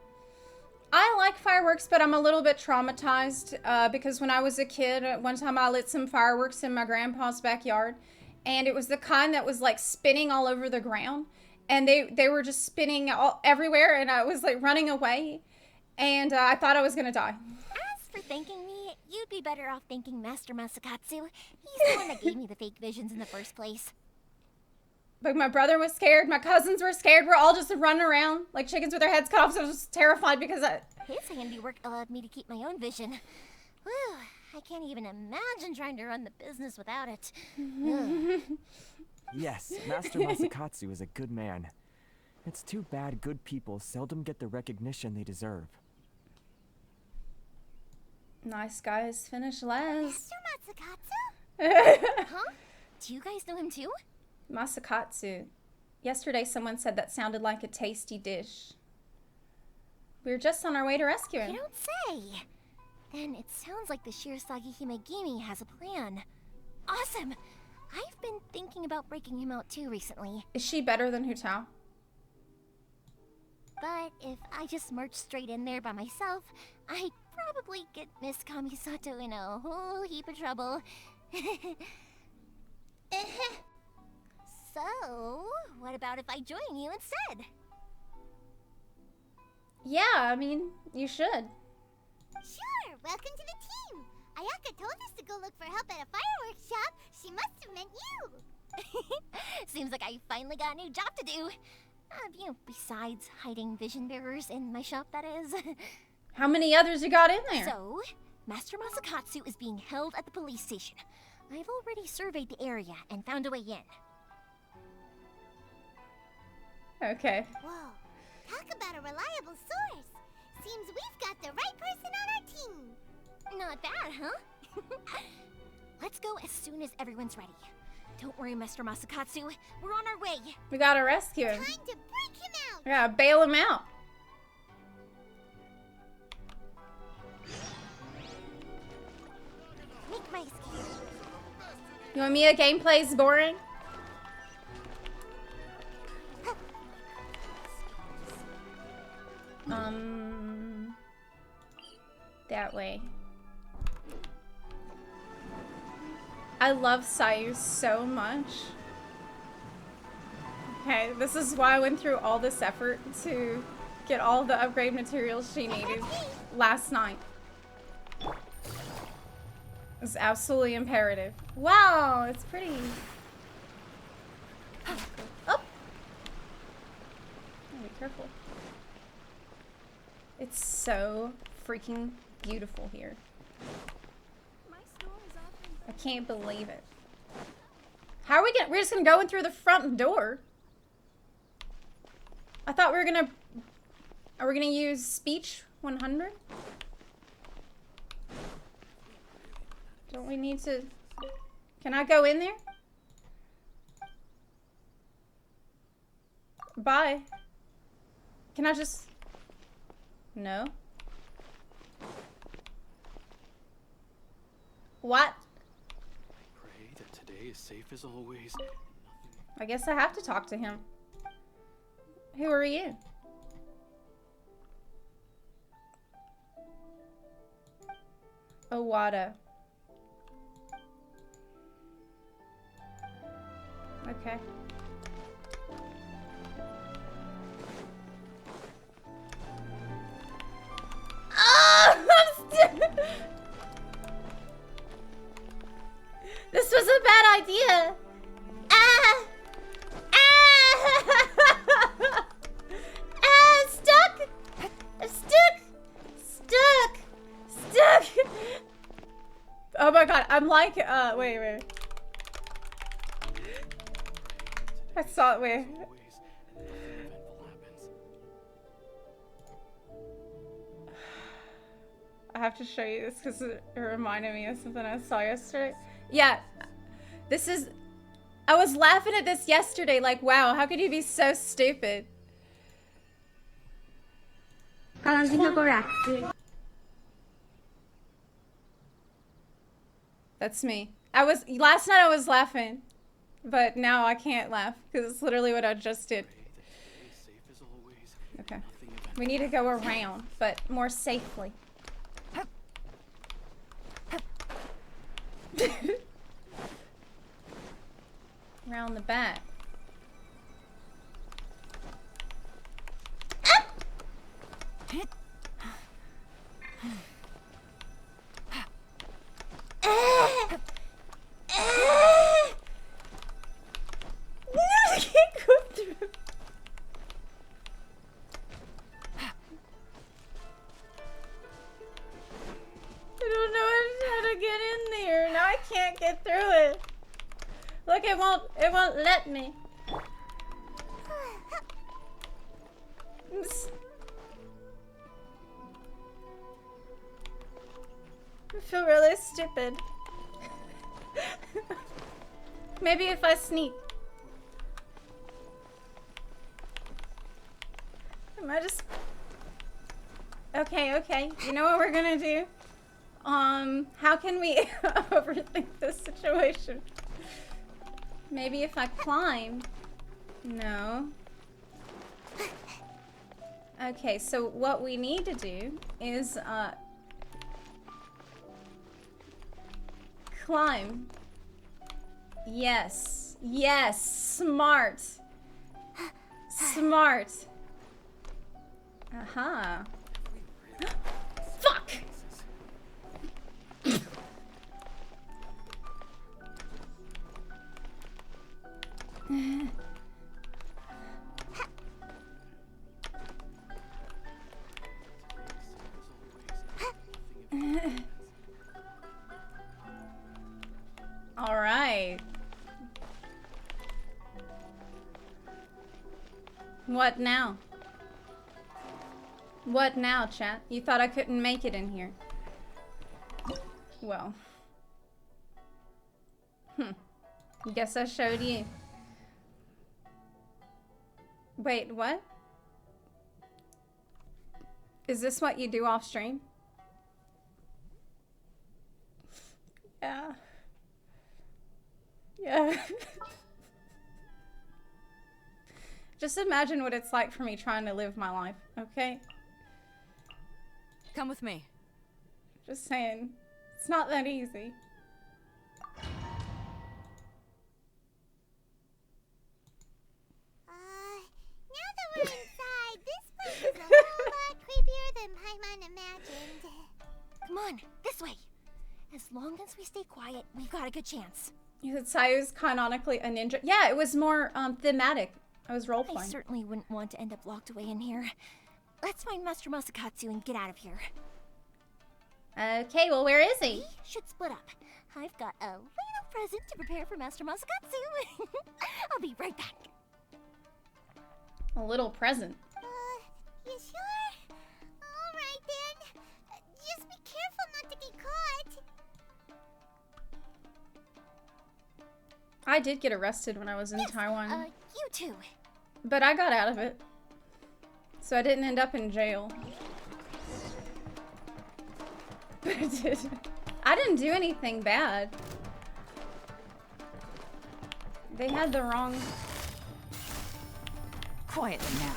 I like fireworks, but I'm a little bit traumatized because when I was a kid, one time I lit some fireworks in my grandpa's backyard, and it was the kind that was like spinning all over the ground, and they were just spinning everywhere, and I was like running away, and I thought I was gonna die.
As for thanking me, you'd be better off thanking Master Masakatsu. He's the one that gave me the fake visions in the first place.
But my brother was scared, my cousins were scared, we're all just running around like chickens with their heads cut off, so I was just terrified because
His handiwork allowed me to keep my own vision. Whew, I can't even imagine trying to run the business without it.
Yes, Master Masakatsu is a good man. It's too bad good people seldom get the recognition they deserve.
Nice guys finish last.
Master Masakatsu? Huh? Do you guys know him too?
Masakatsu. Yesterday someone said that sounded like a tasty dish. We were just on our way to rescue him.
You don't say. Then it sounds like the Shirasagi Himegimi has a plan. Awesome! I've been thinking about breaking him out too recently.
Is she better than Hutao?
But if I just marched straight in there by myself, I'd probably get Miss Kamisato in a whole heap of trouble. So, what about if I join you instead?
Yeah, I mean, you should.
Sure, welcome to the team. Ayaka told us to go look for help at a fireworks shop. She must have meant you. Seems like I finally got a new job to do. Besides hiding vision bearers in my shop, that is.
How many others you got in there?
So, Master Masakatsu is being held at the police station. I've already surveyed the area and found a way in.
Okay.
Whoa, talk about a reliable source. Seems we've got the right person on our team. Not bad, huh? Let's go as soon as everyone's ready. Don't worry, Master Masakatsu. We're on our way.
We gotta rescue him.
Time to break him out.
We gotta bail him out.
Make my escape.
You want me a gameplay's boring? That way. I love Sayu so much. Okay, this is why I went through all this effort to get all the upgrade materials she needed last night. It's absolutely imperative. Wow, it's pretty. Oh! Be careful. It's so freaking beautiful here. I can't believe it. How are we gonna? We're just gonna go in through the front door. I thought we were gonna. Are we gonna use speech 100? Don't we need to? Can I go in there? Bye. Can I just? No. What?
Pray that today is safe as always.
I guess I have to talk to him. Who are you? Owada. Okay. Oh, this was a bad idea. Ah! Ah! Ah! Stuck! I'm stuck! Stuck! Stuck! Oh my god, I'm like, wait. I saw it, wait. I have to show you this because it reminded me of something I saw yesterday. Yeah, this is, I was laughing at this yesterday, like, wow, how could you be so stupid? That's me. Last night I was laughing, but now I can't laugh because it's literally what I just did. Okay. We need to go around, but more safely. Around the back. I can't go through. I don't know how to get in there. Now I can't get through it. Look, it won't let me. I feel really stupid. Maybe if I sneak. Am I just... Okay. You know what we're gonna do? How can we overthink this situation? Maybe if I climb. No. Okay, so what we need to do is, climb. Yes. Smart. Smart. Aha. Fuck! All right. What now? What now, chat? You thought I couldn't make it in here. Well. Guess I showed you. Wait, what? Is this what you do off stream? Yeah. Just imagine what it's like for me trying to live my life, okay?
Come with me.
Just saying. It's not that easy.
Now that we're inside, this place is a whole lot creepier than Paimon imagined. Come on, this way. As long as we stay quiet, we've got a good chance.
You said Sayu's canonically a ninja. Yeah, it was more thematic. I was role playing.
I certainly wouldn't want to end up locked away in here. Let's find Master Masakatsu and get out of here.
Okay, well, where is he?
We should split up. I've got a little present to prepare for Master Masakatsu. I'll be right back.
A little present.
You sure? All right then. Just be careful not to get caught.
I did get arrested when I was in Taiwan.
You too.
But I got out of it. So I didn't end up in jail. But I didn't do anything bad. They had the wrong...
Quietly now.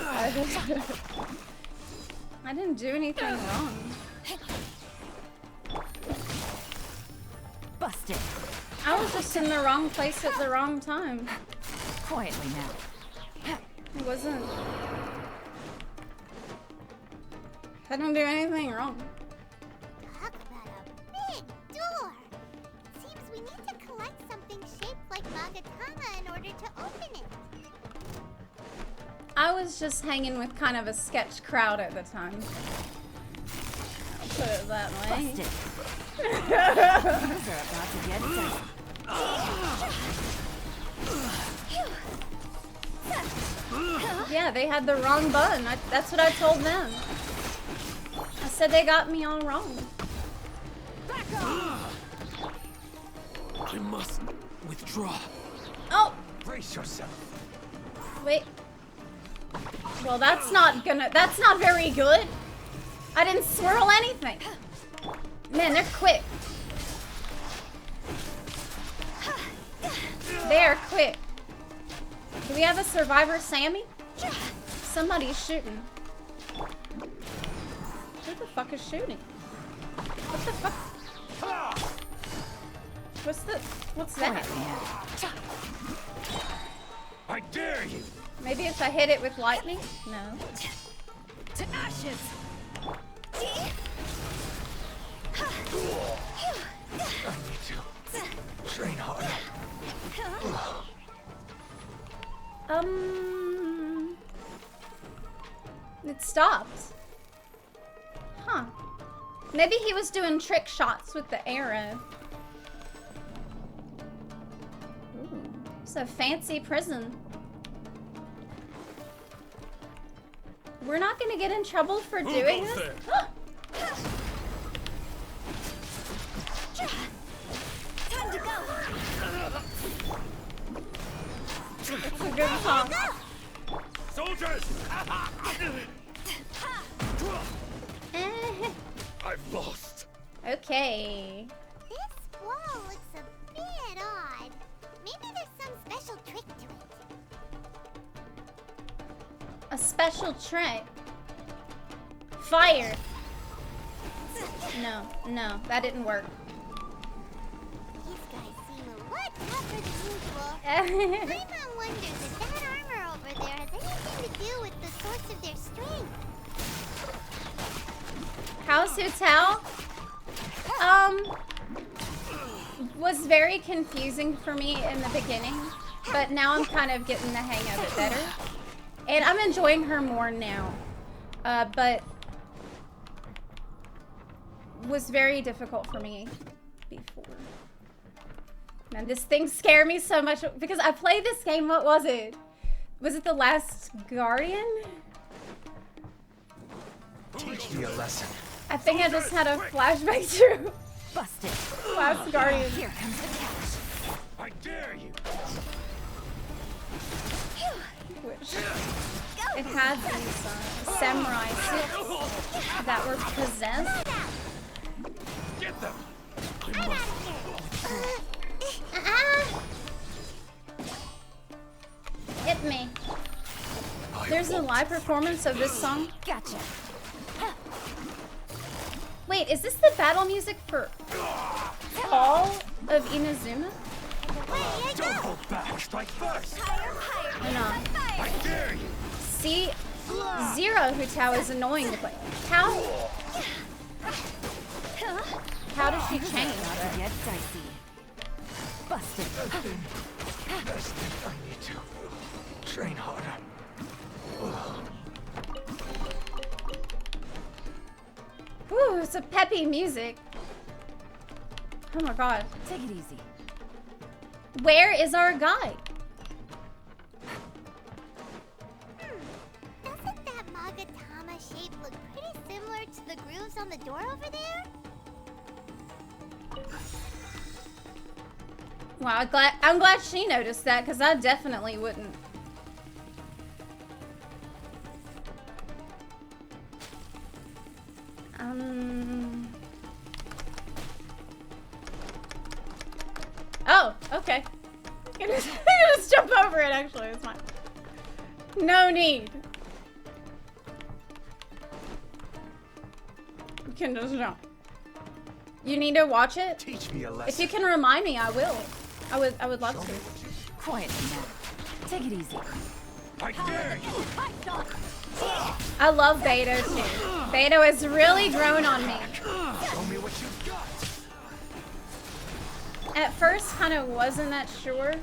I didn't do anything wrong.
Busted.
I was just in the wrong place at the wrong time.
Quietly now.
It wasn't... I didn't do anything wrong.
Talk about a big door. Seems we need to collect something shaped like Magatama in order to open it.
I was just hanging with kind of a sketch crowd at the time. I'll put it that way.
Busted. Those are about to get done.
Yeah, they had the wrong button. That's what I told them. I said they got me all wrong.
I must withdraw.
Oh!
Brace yourself.
Wait. Well, that's not very good. I didn't swirl anything. Man, they're quick. They're quick. Do we have a survivor, Sammy? Somebody's shooting. Who the fuck is shooting? What the fuck? What's that?
I dare you.
Maybe if I hit it with lightning? No.
To ashes.
I need to train harder.
It stopped. Huh. Maybe he was doing trick shots with the arrow. Ooh, it's a fancy prison. We're not gonna get in trouble for doing this.
Time to go.
It's a good song.
Soldiers! I've lost.
Okay.
This wall looks a bit odd. Maybe there's some special trick to it.
A special trick. Fire. No, that didn't work.
These guys seem a lot tougher than usual. Paimon wonders if that armor over there has anything to do with the source of their strength.
How's Hotel? Was very confusing for me in the beginning, but now I'm kind of getting the hang of it better. And I'm enjoying her more now. But was very difficult for me before. Man, this thing scared me so much because I played this game, what was it? Was it The Last Guardian?
Teach me a lesson.
I think I just had a flashback to
Busted.
Last Guardian.
Here comes the catch.
I dare you.
Which it had these samurai suits that were possessed.
Get them.
Hit me. There's a live performance of this song.
Gotcha.
Wait, is this the battle music for all of Inazuma?
Don't hold back. Strike first.
No.
I dare you.
See, Zero Hutao is annoying to play. How does she change?
About to get dicey. Busted.
I need to train harder.
Ooh, it's a peppy music. Oh my god.
Take it easy.
Where is our guy?
Doesn't that Magatama shape look pretty similar to the grooves on the door over there?
Wow, I'm glad she noticed that because I definitely wouldn't. Oh, okay. You can just jump over it, actually. It's fine. No need. You can just jump. You need to watch it?
Teach me a lesson.
If you can remind me, I will. I would love to.
Quietly now. Take it easy.
I dare you.
I love Beto too. Beto has really grown on me.
Show me what you've got.
At first, kind of wasn't that sure.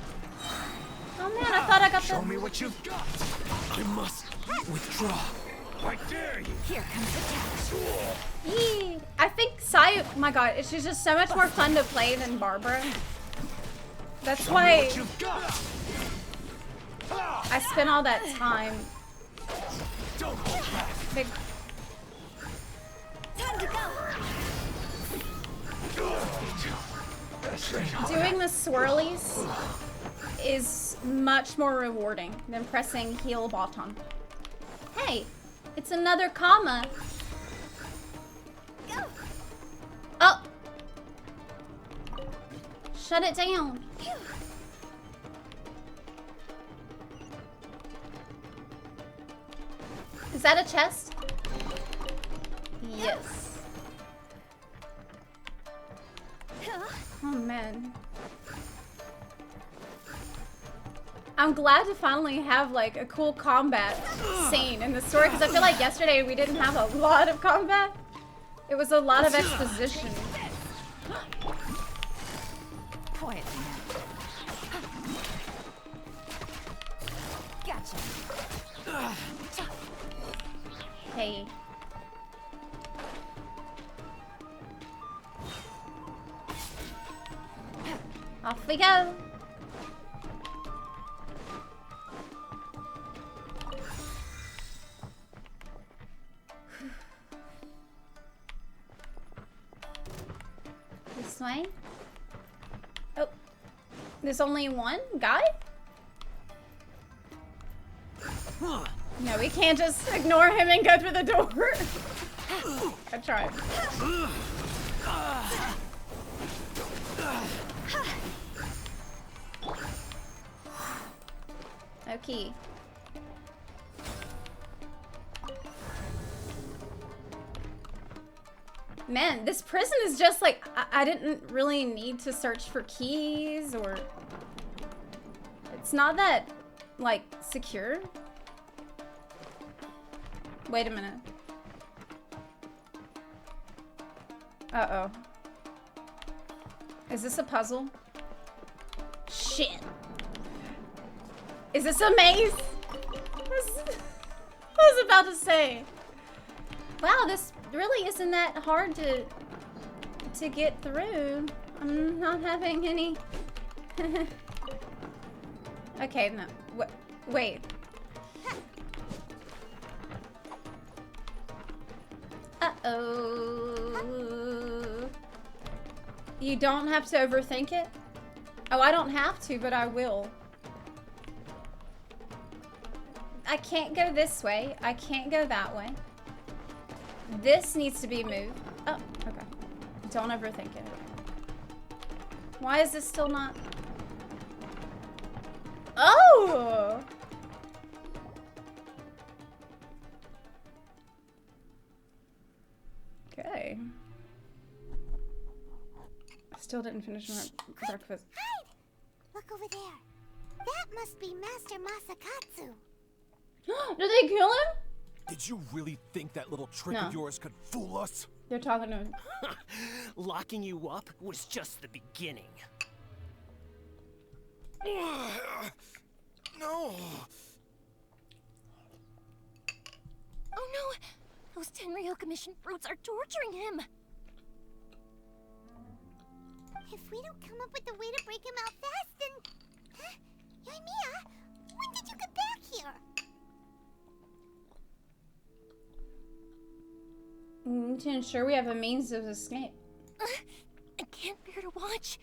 Oh man, I thought I got
Show
the.
me what you've got. I must withdraw. I dare you.
Here comes the catch.
Yee. I think Sayu. Oh my god, she's just so much more fun to play than Barbara. That's
Show me
why
what you've got.
I spent all that time.
Don't hold back.
Big.
Time to go.
Train harder.
Doing the swirlies is much more rewarding than pressing heal button. Hey, it's another comma.
Go.
Oh. Shut it down.
Phew.
Is that a chest? Yes. Oh man. I'm glad to finally have like a cool combat scene in the story because I feel like yesterday we didn't have a lot of combat. It was a lot of exposition.
Quiet now. Gotcha.
Hey. Off we go. This way. Oh, there's only one guy? No, we can't just ignore him and go through the door. I tried. Okay. Man, this prison is just like, I didn't really need to search for keys or... It's not that, like, secure. Wait a minute. Uh-oh. Is this a puzzle? Shit. Is this a maze? I was about to say. Wow, this really isn't that hard to get through. I'm not having any... Okay, no. Wait. Uh-oh. You don't have to overthink it? Oh, I don't have to, but I will. I can't go this way. I can't go that way. This needs to be moved. Oh, okay. Don't overthink it. Why is this still not... Oh! Okay. Still didn't finish my breakfast.
Hide! Look over there. That must be Master Masakatsu.
Did they kill him?
Did you really think that little trick
No.
of yours could fool us?
They're talking to him.
Locking you up was just the beginning.
No.
Oh no! Those Tenryo Commission brutes are torturing him! If we don't come up with a way to break him out fast, then... Huh? Yoimiya, when did you get back here?
To ensure we have a means of escape.
I can't bear to watch.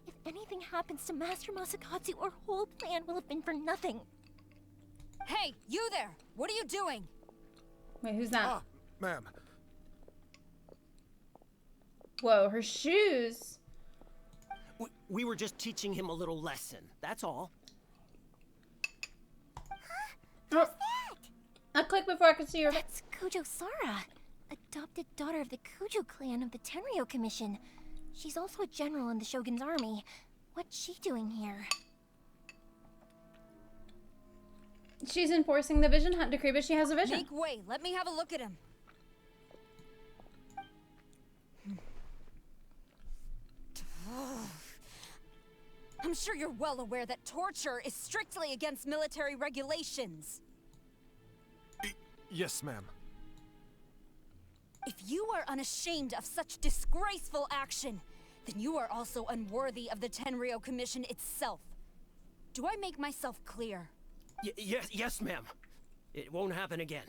If anything happens to Master Masakatsu, our whole plan will have been for nothing.
Hey, you there! What are you doing?
Wait, who's that?
Ah, ma'am.
Whoa, her shoes.
We were just teaching him a little lesson, that's all.
Oh. I clicked before I could see her.
That's Kujo Sara, adopted daughter of the Kujo clan of the Tenryo Commission. She's also a general in the Shogun's army. What's she doing here?
She's enforcing the vision hunt decree, but she has a vision.
Make way. Let me have a look at him. I'm sure you're well aware that torture is strictly against military regulations.
Yes, ma'am.
If you are unashamed of such disgraceful action, then you are also unworthy of the Tenryo Commission itself. Do I make myself clear?
Yes, ma'am. It won't happen again.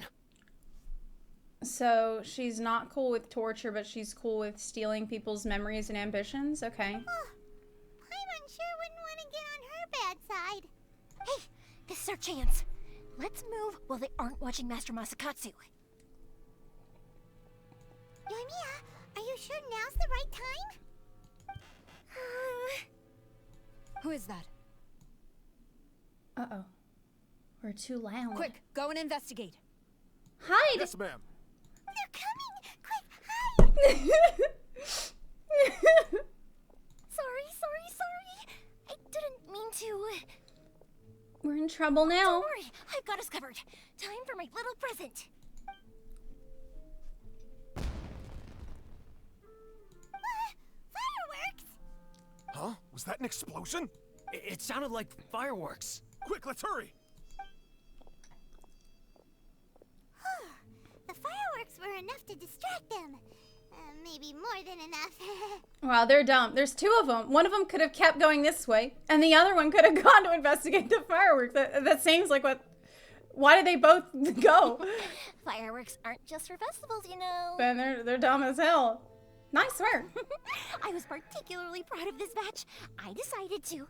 So she's not cool with torture, but she's cool with stealing people's memories and ambitions? Okay.
Paimon sure wouldn't want to get on her bad side. Hey, this is our chance. Let's move while they aren't watching Master Masakatsu. Yoimiya, are you sure now's the right time?
Who is that?
Uh-oh. We're too loud.
Quick, go and investigate.
Hide!
Yes, ma'am.
They're coming! Quick, hide! Sorry. I didn't mean to.
We're in trouble now.
Don't worry, I've got us covered. Time for my little present. Fireworks!
Huh? Was that an explosion?
It sounded like fireworks.
Quick, let's hurry.
The fireworks were enough to distract them. Maybe more than enough.
Wow, they're dumb. There's two of them. One of them could have kept going this way, and the other one could have gone to investigate the fireworks. That seems like what... Why did they both go?
Fireworks aren't just for festivals, you know.
Man, they're dumb as hell. Nice work.
I was particularly proud of this batch. I decided to.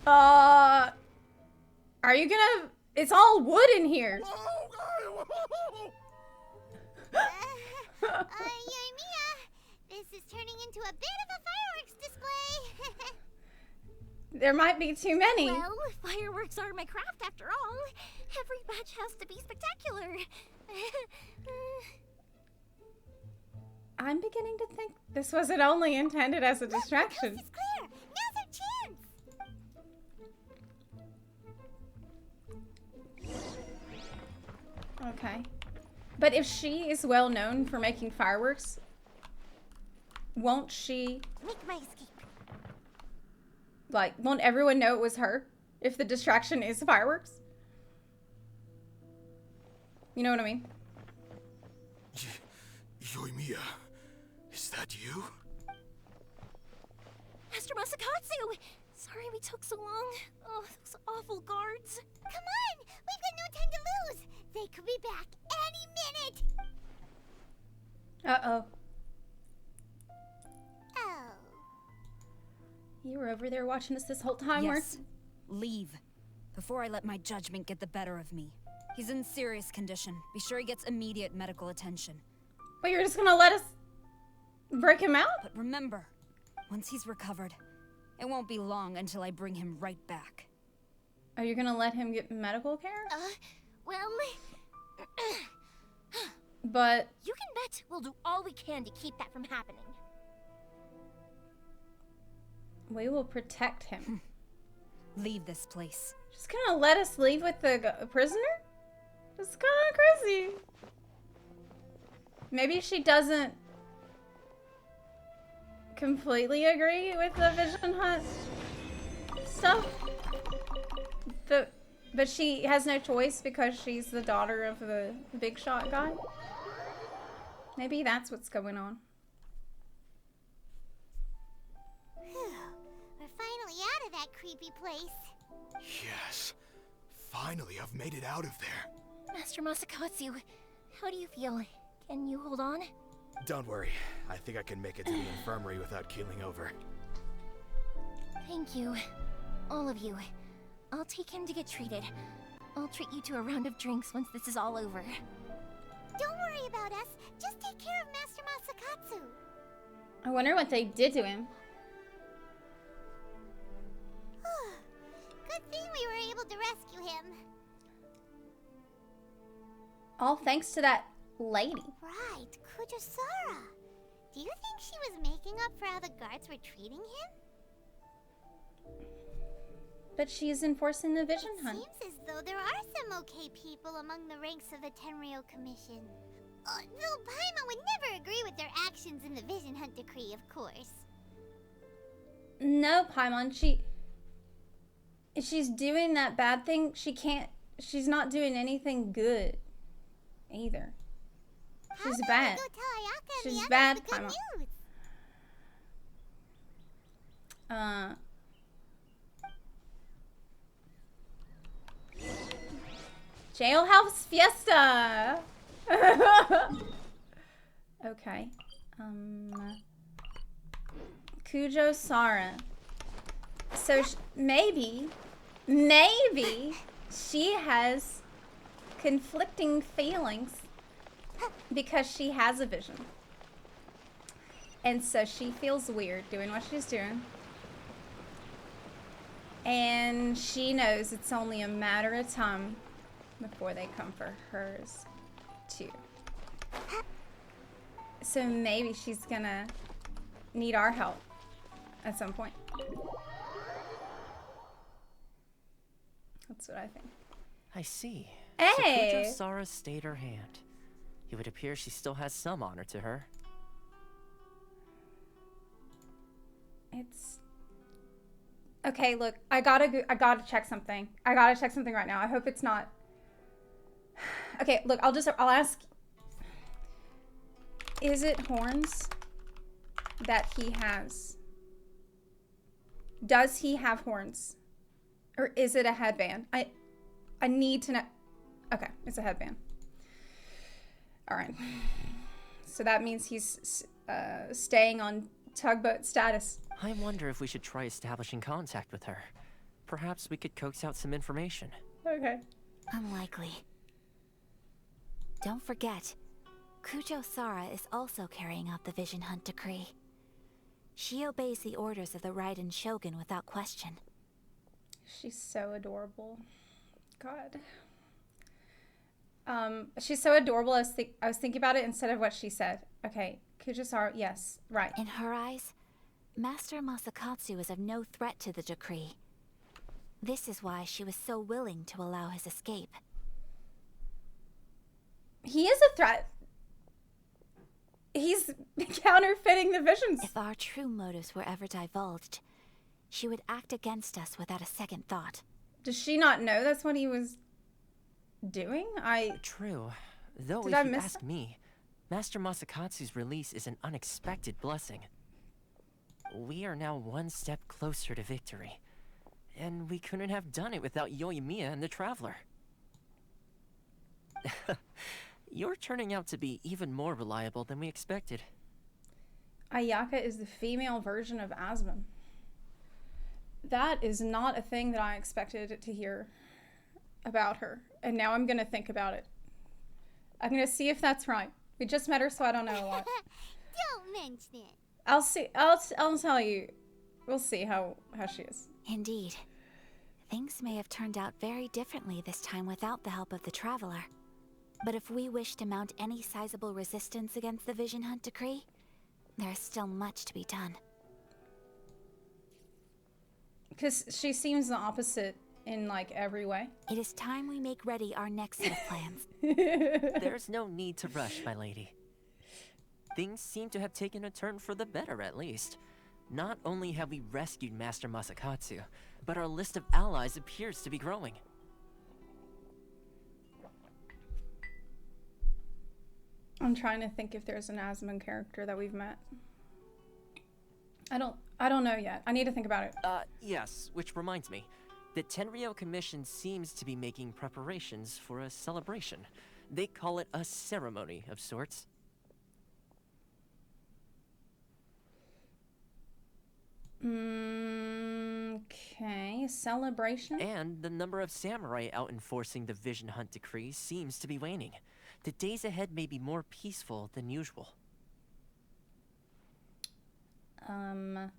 Are you gonna... It's all wood in here.
Yoimiya, this is turning into a bit of a fireworks display.
There might be too many.
Well, fireworks are my craft after all. Every batch has to be spectacular.
I'm beginning to think this wasn't only intended as a distraction.
The coast is clear. Now's our chance.
Okay. But if she is well known for making fireworks, won't she,
Make my escape.
like, won't everyone know it was her if the distraction is fireworks? You know what I mean?
Yoimiya, is that you?
Master Masakatsu! Sorry we took so long. Oh, those awful guards. Come on! We've got no time to lose! They could be back any minute!
Uh-oh.
Oh.
You were over there watching us this whole time,
Yes. Leave. Before I let my judgment get the better of me. He's in serious condition. Be sure he gets immediate medical attention.
But you're just gonna let us break him out?
But remember, once he's recovered, it won't be long until I bring him right back.
Are you gonna let him get medical care?
Well...
But
You can bet we'll do all we can to keep that from happening.
we will protect him.
Leave this place.
Just gonna let us leave with the prisoner? It's kind of crazy. Maybe she doesn't completely agree with the Vision Hunt stuff. But she has no choice because she's the daughter of the big shot guy. Maybe that's what's going on.
We're finally out of that creepy place.
Yes. Finally, I've made it out of there.
Master Masakatsu, how do you feel? Can you hold on?
Don't worry. I think I can make it to the infirmary without keeling over.
Thank you. All of you. I'll take him to get treated. I'll treat you to a round of drinks once this is all over. Don't worry about us. Just take care of Master Masakatsu.
I wonder what they did to him.
Good thing we were able to rescue him.
All thanks to that lady.
Right, Kujasara. Do you think she was making up for how the guards were treating him?
But she's enforcing the Vision Hunt.
Seems as though there are some okay people among the ranks of the Tenryou Commission. Though Paimon would never agree with their actions in the Vision Hunt decree, of course.
No, Paimon, if she's doing that bad thing, she's not doing anything good either. She's bad.
Go tell Ayaka and
She's
the others
bad,
the good
Paimon.
news.
Jailhouse Fiesta! Okay. Kujo Sara. So maybe she has conflicting feelings because she has a vision. And so she feels weird doing what she's doing. And she knows it's only a matter of time before they come for hers too. So maybe she's gonna need our help at some point. That's what I think.
I see.
Hey!
So Sara stayed her hand. It would appear she still has some honor to her.
It's... Okay, look, I gotta check something. I gotta check something right now. I hope it's not... Okay, look, I'll ask... Is it horns that he has? Does he have horns? Or is it a headband? I need to know. Okay, it's a headband. All right. So that means he's staying on tugboat status.
I wonder if we should try establishing contact with her. Perhaps we could coax out some information.
Okay.
Unlikely. Don't forget, Kujo Sara is also carrying out the Vision Hunt decree. She obeys the orders of the Raiden Shogun without question.
She's so adorable. God. She's so adorable. I was thinking about it instead of what she said. Okay, Kujo Sara, yes, right.
In her eyes, Master Masakatsu is of no threat to the decree. This is why she was so willing to allow his escape.
He is a threat. He's counterfeiting the visions.
If our true motives were ever divulged, she would act against us without a second thought.
Does she not know that's what he was doing?
True. Though
Did
if
I
you
miss
ask me, Master Masakatsu's release is an unexpected blessing. We are now one step closer to victory. And we couldn't have done it without Yoimiya and the Traveler. You're turning out to be even more reliable than we expected.
Ayaka is the female version of Asmon. That is not a thing that I expected to hear about her. And now I'm going to think about it. I'm going to see if that's right. We just met her, so I don't know a lot.
Don't mention it.
I'll see. I'll tell you. We'll see how she is.
Indeed. Things may have turned out very differently this time without the help of the Traveler. But if we wish to mount any sizable resistance against the Vision Hunt decree, there is still much to be done.
Because she seems the opposite in, like, every way.
It is time we make ready our next set of plans.
There's no need to rush, my lady. Things seem to have taken a turn for the better, at least. Not only have we rescued Master Masakatsu, but our list of allies appears to be growing.
I'm trying to think if there's an Asmon character that we've met. I don't know yet. I need to think about it.
Yes, which reminds me. The Tenryou Commission seems to be making preparations for a celebration. They call it a ceremony of sorts.
Okay, celebration.
And the number of samurai out enforcing the Vision Hunt decree seems to be waning. The days ahead may be more peaceful than usual.
A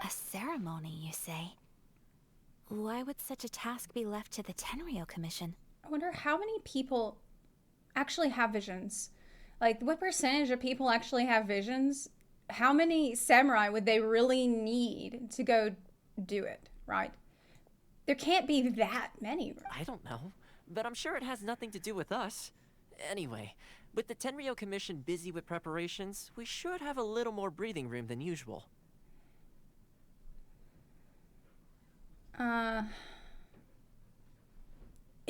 ceremony, you say? Why would such a task be left to the Tenryou Commission?
I wonder how many people actually have visions. Like, what percentage of people actually have visions? How many samurai would they really need to go do it, right? There can't be that many.
I don't know, but I'm sure it has nothing to do with us. Anyway, with the Tenryou Commission busy with preparations, we should have a little more breathing room than usual.
It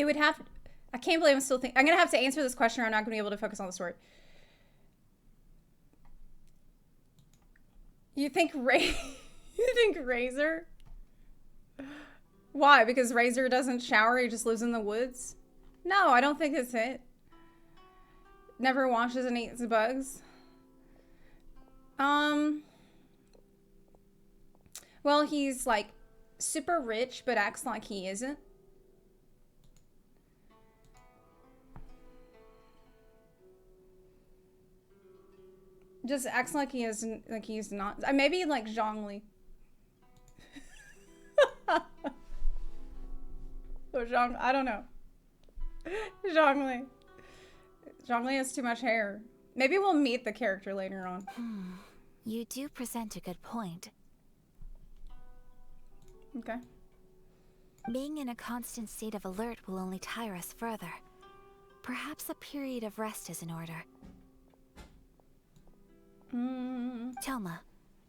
would have... I can't believe I'm still thinking... I'm going to have to answer this question or I'm not going to be able to focus on the story. You think You think Razor? Why? Because Razor doesn't shower, he just lives in the woods? No, I don't think it's it. Never washes and eats bugs. Well, he's like super rich, but acts like he isn't. Just acts like he isn't, like he's not. Maybe like Zhongli. Or Zhong, I don't know. Zhongli. Zhongli has too much hair. Maybe we'll meet the character later on.
You do present a good point.
Okay.
Being in a constant state of alert will only tire us further. Perhaps a period of rest is in order. Toma,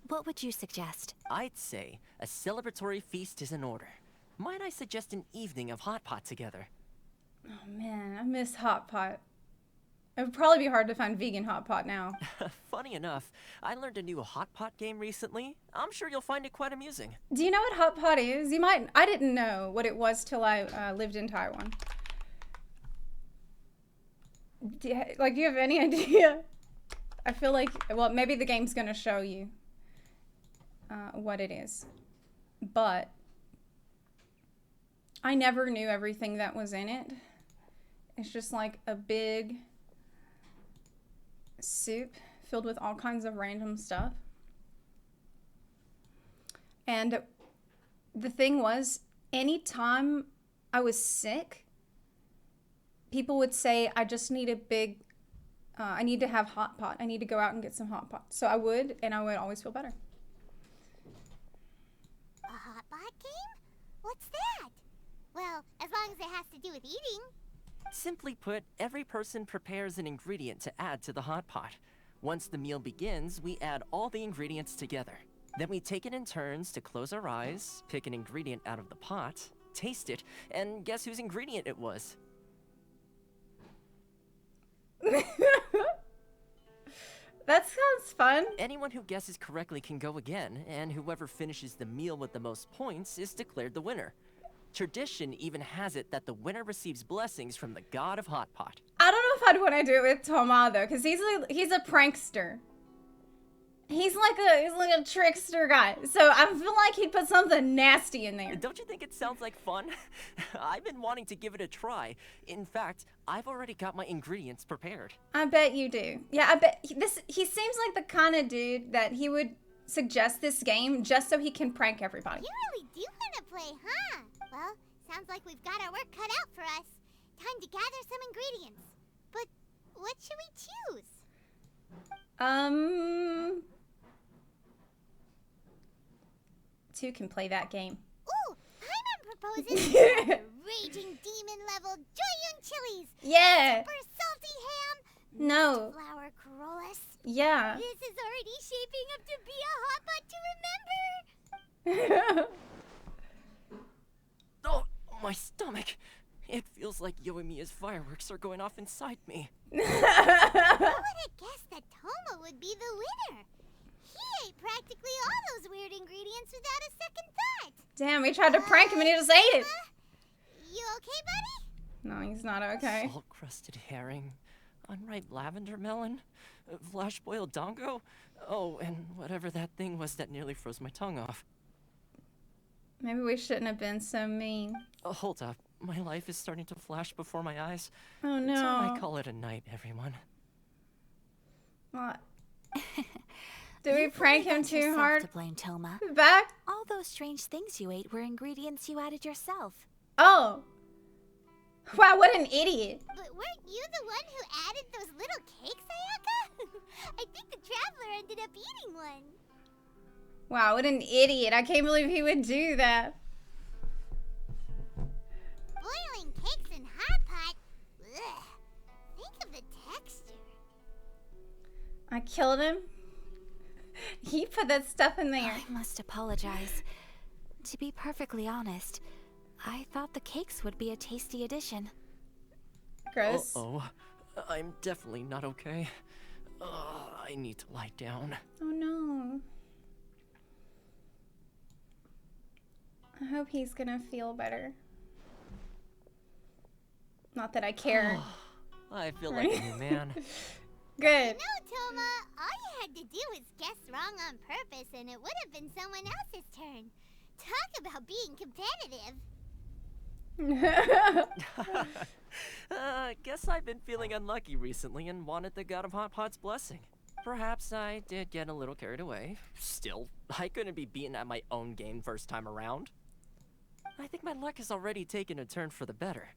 what would you suggest?
I'd say a celebratory feast is in order. Might I suggest an evening of hot pot together?
Oh man, I miss hot pot. It would probably be hard to find vegan hot pot now.
Funny enough, I learned a new hot pot game recently. I'm sure you'll find it quite amusing.
Do you know what hot pot is? You might. I didn't know what it was till I lived in Taiwan. Do you have any idea? I feel like, well, maybe the game's gonna show you what it is, but I never knew everything that was in it. It's just like a big soup filled with all kinds of random stuff. And the thing was, anytime I was sick, people would say, I just need a big, I need to have hot pot. I need to go out and get some hot pot. So I would, and I would always feel better.
A hot pot game? What's that? Well, as long as it has to do with eating.
Simply put, every person prepares an ingredient to add to the hot pot. Once the meal begins, we add all the ingredients together. Then we take it in turns to close our eyes, pick an ingredient out of the pot, taste it, and guess whose ingredient it was.
That sounds fun.
Anyone who guesses correctly can go again, and whoever finishes the meal with the most points is declared the winner. Tradition even has it that the winner receives blessings from the god of hot pot.
I don't know if I'd want to do it with Toma though, because he's a prankster. He's like a trickster guy. So I feel like he'd put something nasty in there.
Don't you think it sounds like fun? I've been wanting to give it a try. In fact, I've already got my ingredients prepared.
I bet you do. Yeah, I bet he seems like the kind of dude that he would suggest this game just so he can prank everybody.
You really do want to play, huh? Well, sounds like we've got our work cut out for us. Time to gather some ingredients. But what should we choose?
Two can play that game.
Ooh, I'm proposing a raging demon-level Joyun chilies.
Yeah.
Super salty ham.
No.
Flour Corollas.
Yeah.
This is already shaping up to be a hot pot to remember.
Oh, my stomach. It feels like Yoimiya's fireworks are going off inside me.
Who would have guessed that Toma would be the winner? He ate practically all those weird ingredients without a second thought.
Damn, we tried to prank him and he just ate it.
You okay, buddy?
No, he's not okay.
Salt-crusted herring, unripe lavender melon, flash-boiled dongo. Oh, and whatever that thing was that nearly froze my tongue off.
Maybe we shouldn't have been so mean.
Oh, hold up. My life is starting to flash before my eyes.
Oh no.
So I call it a night, everyone.
What? Did we prank him too hard?
To blame, Toma.
Back?
All those strange things you ate were ingredients you added yourself.
Oh. Wow, what an idiot.
But weren't you the one who added those little cakes, Ayaka? I think the traveler ended up eating one.
Wow, what an idiot. I can't believe he would do that.
Boiling cakes in hot pot? Ugh. Think of the texture.
I killed him. He put that stuff in there.
I must apologize. To be perfectly honest, I thought the cakes would be a tasty addition.
Gross.
Uh-oh. I'm definitely not okay. I need to lie down.
Oh no. I hope he's gonna feel better. Not that I care.
I feel like a new man.
Good.
No, Toma. All you had
had to do was guess wrong on purpose and it would have been someone else's turn. Talk about being competitive.
Guess I've been feeling unlucky recently and wanted the God of Hot Pot's blessing. Perhaps I did get a little carried away. Still, I couldn't be beaten at my own game first time around. I think my luck has already taken a turn for the better.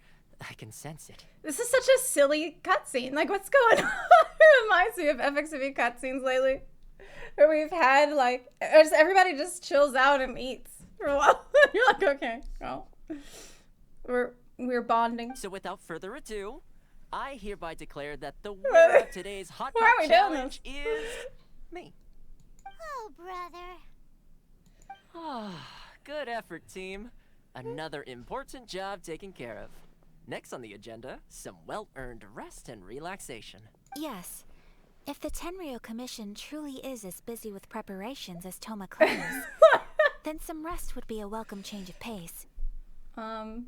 I can sense it.
This is such a silly cutscene. Like, what's going on? It reminds me of FXV cutscenes lately. Where we've had, like, everybody just chills out and eats for a while. You're like, okay, well, we're bonding.
So without further ado, I hereby declare that the winner of today's Hot Pot Challenge is me.
Oh, brother.
Good effort, team. Another important job taken care of. Next on the agenda, some well-earned rest and relaxation.
Yes. If the Tenryo Commission truly is as busy with preparations as Toma claims, then some rest would be a welcome change of pace. And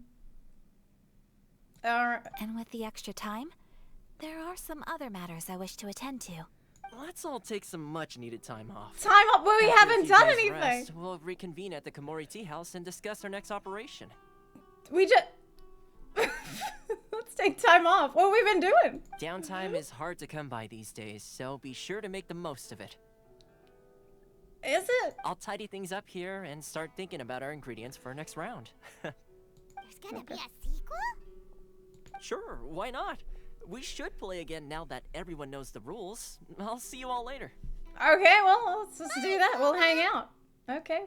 with the extra time, there are some other matters I wish to attend to.
Let's all take some much-needed time off.
Time off? But we
After
haven't
a few
done
days'
anything.
rest, we'll reconvene at the Komori Tea House and discuss our next operation.
We just... Let's take time off. What have we been doing?
Downtime is hard to come by these days, so be sure to make the most of it.
Is it?
I'll tidy things up here and start thinking about our ingredients for our next round.
There's gonna be a sequel?
Sure, why not? We should play again now that everyone knows the rules. I'll see you all later.
Okay, well, let's just do that. We'll hang out. Okay.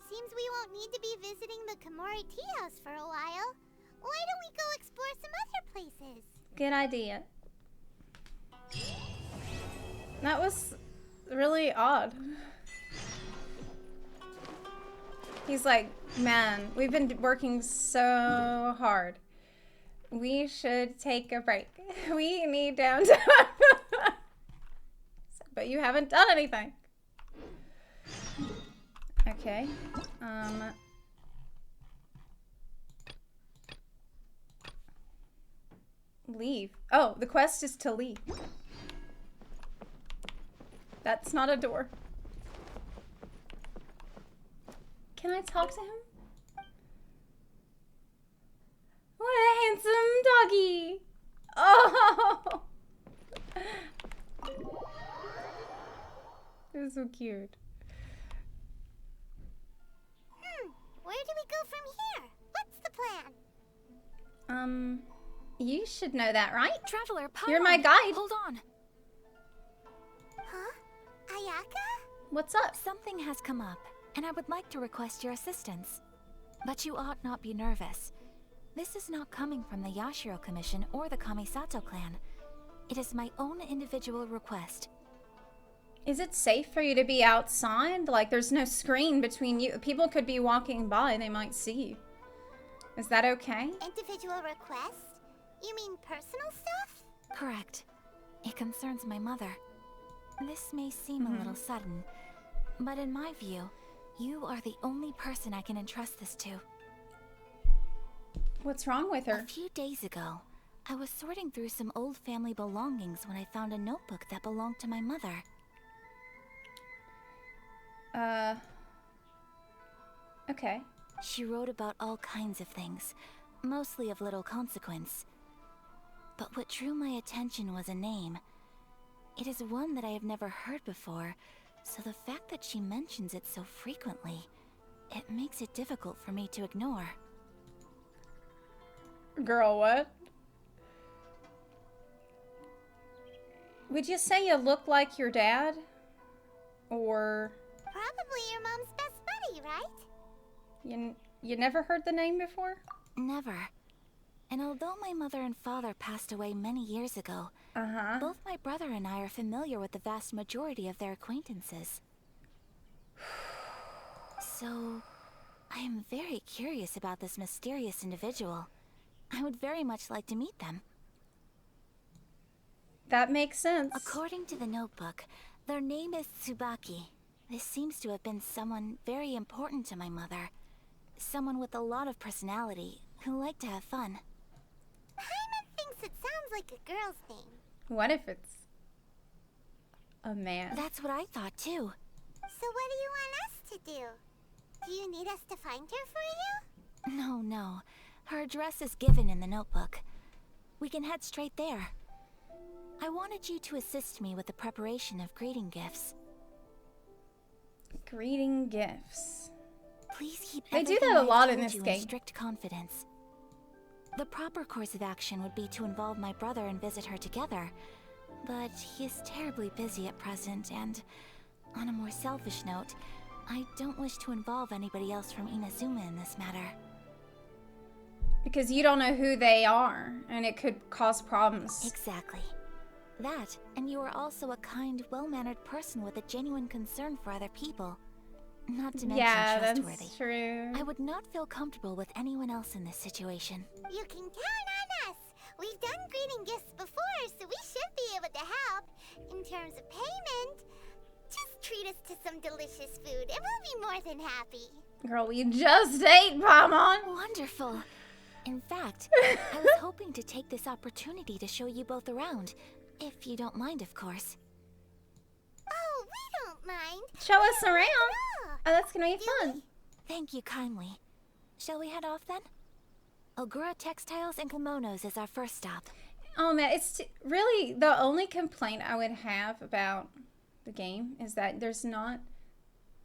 Seems we won't need to be visiting the Komori Tea House for a while. Why don't we go explore some other places?
Good idea. That was really odd. He's like, man, we've been working so hard. We should take a break. We need downtime. But you haven't done anything. Okay. Leave. Oh, the quest is to leave. That's not a door. Can I talk to him? What a handsome doggy. Oh. It was so cute.
Where do we go from here? What's the plan?
You should know that, right?
Traveler,
You're my guide.
Hold on.
Huh? Ayaka?
What's up?
Something has come up, and I would like to request your assistance. But you ought not be nervous. This is not coming from the Yashiro Commission or the Kamisato clan. It is my own individual request.
Is it safe for you to be outside? Like, there's no screen between you. People could be walking by. They might see you. Is that okay?
Individual request? You mean personal stuff?
Correct. It concerns my mother. This may seem a little sudden, but in my view, you are the only person I can entrust this to.
What's wrong with her?
A few days ago, I was sorting through some old family belongings when I found a notebook that belonged to my mother.
Okay.
She wrote about all kinds of things, mostly of little consequence. But what drew my attention was a name. It is one that I have never heard before, so the fact that she mentions it so frequently, it makes it difficult for me to ignore.
Girl, what? Would you say you look like your dad? Or...
Probably your mom's best buddy, right?
You never heard the name before?
Never. And although my mother and father passed away many years ago, both my brother and I are familiar with the vast majority of their acquaintances. So, I am very curious about this mysterious individual. I would very much like to meet them.
That makes sense.
According to the notebook, their name is Tsubaki. This seems to have been someone very important to my mother. Someone with a lot of personality, who liked to have fun.
Paimon thinks it sounds like a girl's name.
What if it's a man.
That's what I thought too.
So what do you want us to do? Do you need us to find her for you?
No. Her address is given in the notebook. We can head straight there. I wanted you to assist me with the preparation of greeting gifts.
Greeting gifts.
Please keep
They do
everything
that a
I've
lot
told
in this
you
game.
strict confidence. The proper course of action would be to involve my brother and visit her together. But he is terribly busy at present, and on a more selfish note, I don't wish to involve anybody else from Inazuma in this matter.
Because you don't know who they are, and it could cause problems.
Exactly. That, and you are also a kind, well-mannered person with a genuine concern for other people. Not to mention trustworthy.
That's true.
I would not feel comfortable with anyone else in this situation.
You can count on us. We've done greeting gifts before, so we should be able to help. In terms of payment, just treat us to some delicious food and we'll be more than happy.
Girl, we just ate, Paimon.
Wonderful. In fact, I was hoping to take this opportunity to show you both around. If you don't mind, of course.
Oh, we don't mind.
Show us around.
Oh,
Oh, that's gonna be fun.
Thank you kindly. Shall we head off then? Ogura Textiles and Kimonos is our first stop.
Oh man, it's really the only complaint I would have about the game is that there's not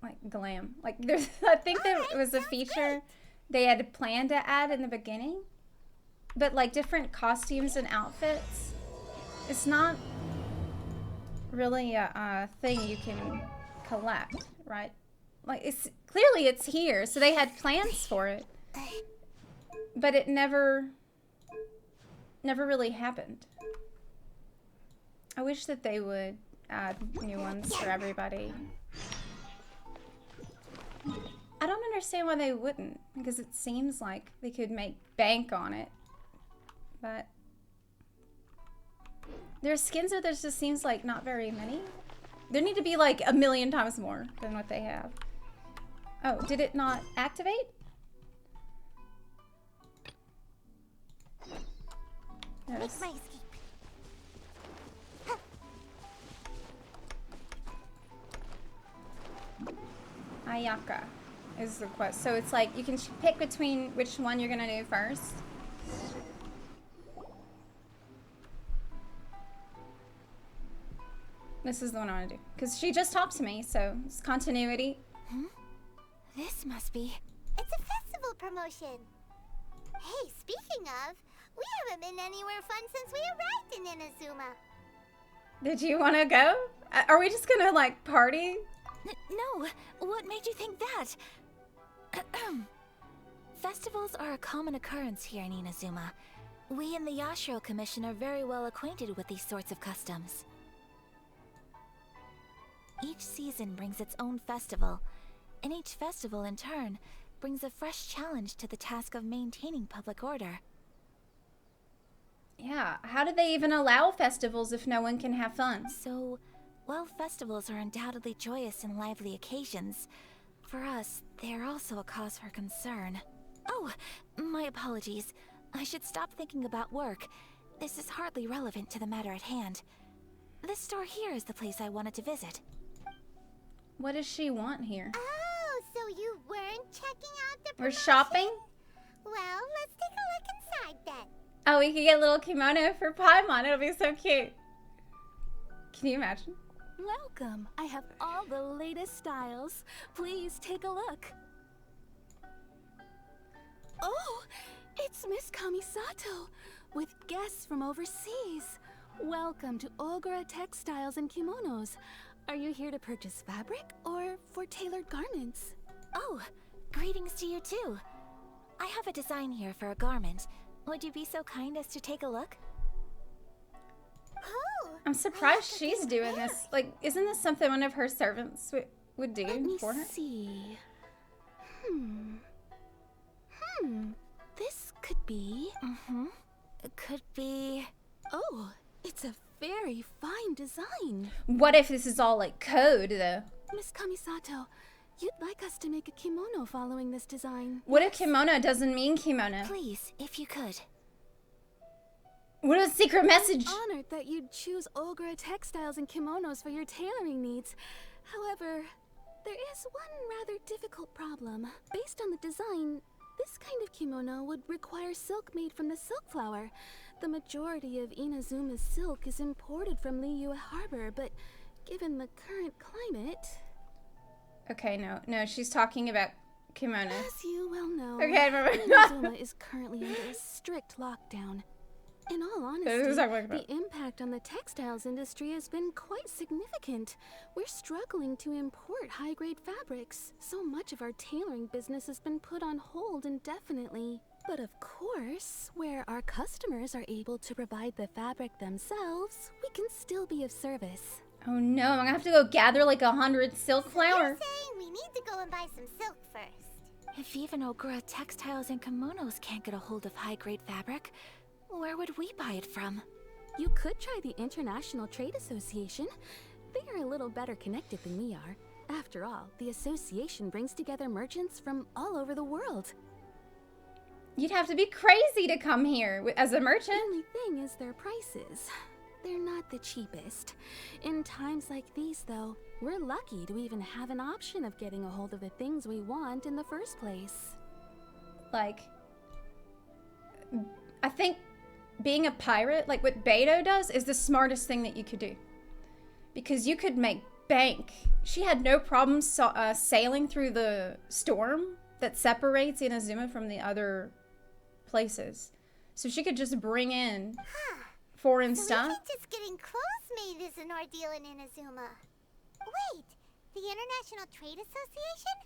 like glam. Like there's, I think there was a feature they had planned to add in the beginning, but like different costumes and outfits. It's not really a thing you can collect, right? Like it's clearly it's here, so they had plans for it, but it never really happened. I wish that they would add new ones for everybody. I don't understand why they wouldn't, because it seems like they could make bank on it, but their skins are there just seems like not very many. There need to be like 1,000,000 times more than what they have. Oh, did it not activate?
make
Yes.
my escape.
Ayaka is the quest. So it's like you can pick between which one you're gonna do first. This is the one I want to do. Because she just talked to me, so it's continuity.
This must be...
It's a festival promotion. Hey, speaking of, we haven't been anywhere fun since we arrived in Inazuma.
Did you want to go? Are we just gonna, like, party?
No, what made you think that? Festivals are a common occurrence here in Inazuma. We in the Yashiro Commission are very well acquainted with these sorts of customs. Each season brings its own festival, and each festival in turn brings a fresh challenge to the task of maintaining public order.
Yeah, how do they even allow festivals if no one can have fun?
So, while festivals are undoubtedly joyous and lively occasions, for us, they are also a cause for concern. Oh, my apologies. I should stop thinking about work. This is hardly relevant to the matter at hand. This store here is the place I wanted to visit.
What does she want here?
Oh, so you weren't checking out the
We're
promotion?
shopping?
Well, let's take a look inside then.
Oh, we could get a little kimono for Paimon. It'll be so cute. Can you imagine?
Welcome. I have all the latest styles. Please take a look. Oh, it's Miss Kamisato with guests from overseas. Welcome to Ogura Textiles and Kimonos. Are you here to purchase fabric or for tailored garments?
Oh, greetings to you too. I have a design here for a garment. Would you be so kind as to take a look?
Oh,
I'm surprised she's doing this. Like, isn't this something one of her servants would do
Let me
for her?
see. This could be...
It could be...
Oh, it's a very fine design.
What if this is all like code, though?
Miss Kamisato, you'd like us to make a kimono following this design.
What if kimono doesn't mean kimono?
Please, if you could.
What a secret message!
I'm honored that you'd choose Olgra textiles and kimonos for your tailoring needs. However, there is one rather difficult problem. Based on the design, this kind of kimono would require silk made from the silk flower. The majority of Inazuma's silk is imported from Liyue Harbor, but given the current climate...
Okay, no, she's talking about kimonos.
As you well know,
Okay, I remember.
Inazuma is currently under a strict lockdown. In all honesty,
This is what I'm talking about.
the impact on the textiles industry has been quite significant. We're struggling to import high-grade fabrics. So much of our tailoring business has been put on hold indefinitely. But of course, where our customers are able to provide the fabric themselves, we can still be of service.
Oh no, I'm gonna have to go gather like 100 silk
You're
flowers.
saying we need to go and buy some silk first.
If even Ogura textiles and kimonos can't get a hold of high-grade fabric, where would we buy it from?
You could try the International Trade Association. They are a little better connected than we are. After all, the association brings together merchants from all over the world.
You'd have to be crazy to come here as a
The
merchant.
only thing is their prices. They're not the cheapest. In times like these, though, we're lucky to even have an option of getting a hold of the things we want in the first place.
Like, I think being a pirate, like what Beto does, is the smartest thing that you could do. Because you could make bank. She had no problem sailing through the storm that separates Inazuma from the other places. So she could just bring in foreign
So
stuff.
even just getting clothes made is an ordeal in Inazuma. Wait, the International Trade Association?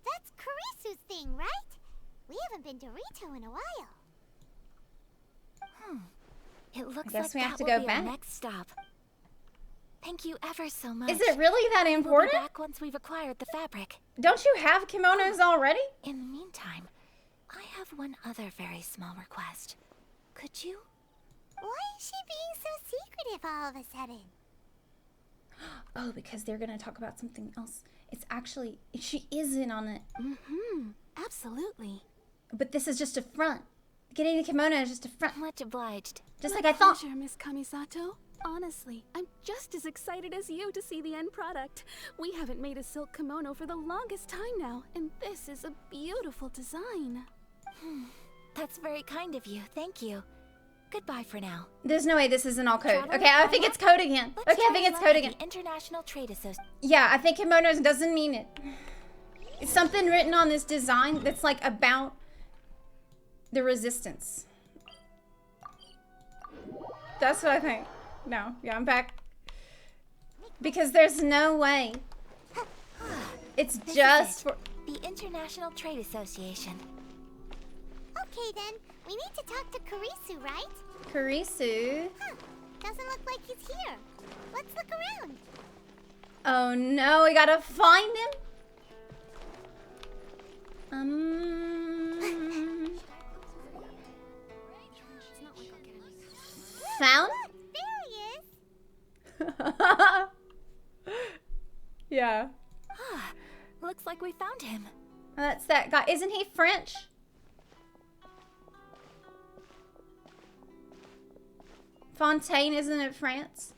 That's Kurisu's thing, right? We haven't been to Rito in a while.
It looks
guess
like
we have
that
to
will
go
be our
back.
next stop. Thank you ever so much.
Is it really that
We'll be
important?
back once we've acquired the fabric.
Don't you have kimonos already?
In the meantime, I have one other very small request. Could you?
Why is she being so secretive all of a sudden?
Oh, because they're gonna talk about something else. It's actually, she is in on it.
Absolutely.
But this is just a front. Getting a kimono is just a front.
Much obliged.
Just
My
like I thought.
pleasure, Miss Kamisato. Honestly, I'm just as excited as you to see the end product. We haven't made a silk kimono for the longest time now, and this is a beautiful design.
That's very kind of you. Thank you. Goodbye for now.
There's no way this isn't all code.
Traveler,
Okay, I think it's code again.
Let's
Okay, I
try
think it's
luck
code
at
again.
the International Trade Association.
Yeah, I think kimonos doesn't mean it. It's something written on this design that's like about the resistance. That's what I think. No, yeah, I'm back. Because there's no way. It's
This is
just
it.
for...
The International Trade Association.
Okay then, we need to talk to Kurisu, right?
Kurisu.
Huh, doesn't look like he's here. Let's look around.
Oh no, we gotta find him. Found?
Look, there he is.
Yeah.
Looks like we found him.
That's that guy. Isn't he French? Fontaine, isn't it France?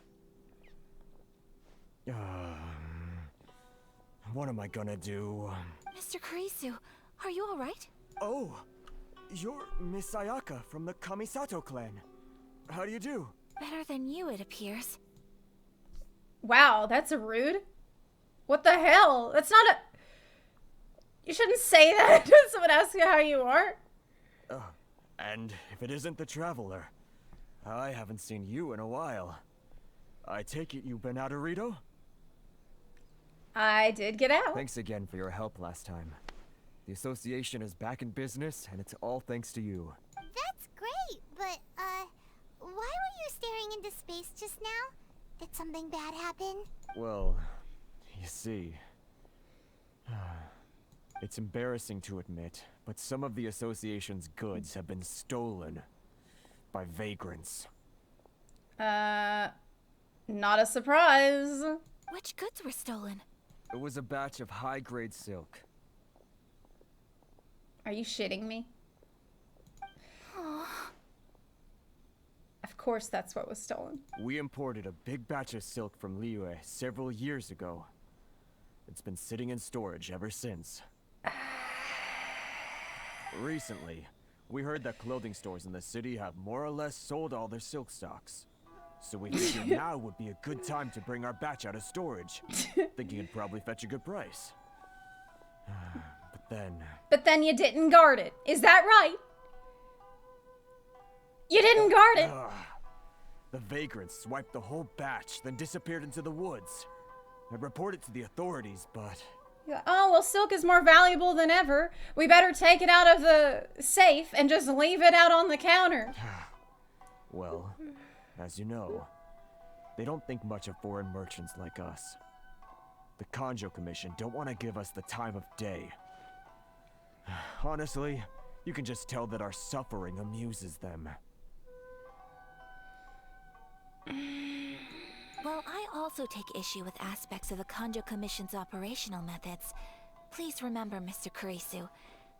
What am I gonna do?
Mr. Kurisu, are you alright?
Oh, you're Miss Sayaka from the Kamisato clan. How do you do?
Better than you, it appears.
Wow, that's rude. What the hell? That's not a... You shouldn't say that to someone asks you how you are.
And if it isn't the Traveler, I haven't seen you in a while. I take it you've been out of Rito?
I did get out.
Thanks again for your help last time. The association is back in business, and it's all thanks to you.
That's great, but, why were you staring into space just now? Did something bad happen?
Well, you see... It's embarrassing to admit, but some of the association's goods have been stolen by vagrants.
Not a surprise.
Which goods were stolen?
It was a batch of high-grade silk.
Are you shitting me? Of course that's what was stolen.
We imported a big batch of silk from Liyue several years ago. It's been sitting in storage ever since. Recently, we heard that clothing stores in the city have more or less sold all their silk stocks. So we figured now would be a good time to bring our batch out of storage, thinking it'd probably fetch a good price.
But then you didn't guard it. Is that right? You didn't guard it.
The vagrants swiped the whole batch, then disappeared into the woods. I reported to the authorities, but...
Oh, well, silk is more valuable than ever. We better take it out of the safe and just leave it out on the counter.
Well, as you know, they don't think much of foreign merchants like us. The Kanjo Commission don't want to give us the time of day. Honestly, you can just tell that our suffering amuses them.
While I also take issue with aspects of the Kanjo Commission's operational methods, please remember, Mr. Kurisu,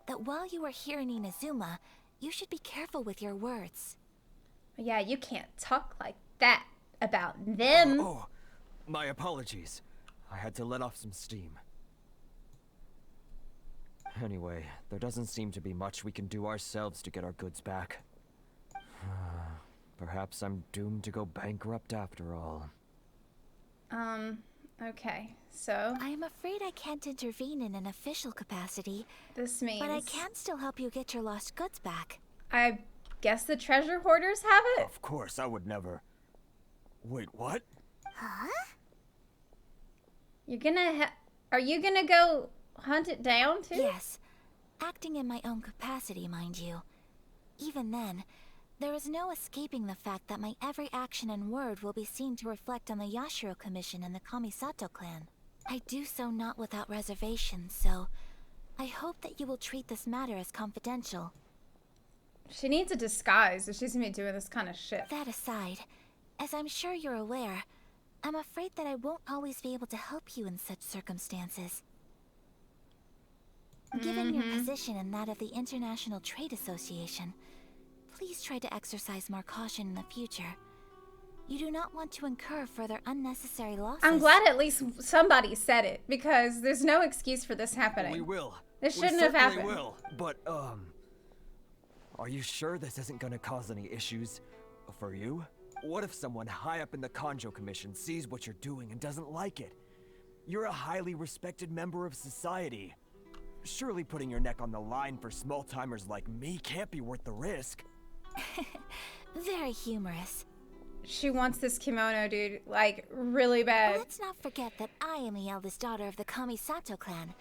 that while you are here in Inazuma, you should be careful with your words.
Yeah, you can't talk like that about them.
Oh, my apologies. I had to let off some steam. Anyway, there doesn't seem to be much we can do ourselves to get our goods back. Perhaps I'm doomed to go bankrupt after all.
Okay, so...
I am afraid I can't intervene in an official capacity.
This means...
But I can still help you get your lost goods back.
I guess the treasure hoarders have it?
Of course, I would never... Wait, what?
Huh?
You're gonna Are you gonna go hunt it down, too?
Yes. Acting in my own capacity, mind you. Even then, there is no escaping the fact that my every action and word will be seen to reflect on the Yashiro Commission and the Kamisato clan. I do so not without reservation, so I hope that you will treat this matter as confidential.
She needs a disguise if she's gonna be doing this kind of shit.
That aside, as I'm sure you're aware, I'm afraid that I won't always be able to help you in such circumstances. Given your position and that of the International Trade Association, please try to exercise more caution in the future. You do not want to incur further unnecessary losses.
I'm glad at least somebody said it, because there's no excuse for this happening.
We will.
This shouldn't have happened.
We will. But, are you sure this isn't gonna cause any issues for you? What if someone high up in the Kanjo Commission sees what you're doing and doesn't like it? You're a highly respected member of society. Surely putting your neck on the line for small-timers like me can't be worth the risk.
Very humorous.
She wants this kimono, dude, like, really bad.
Let's not forget that I am the eldest daughter of the Kamisato clan.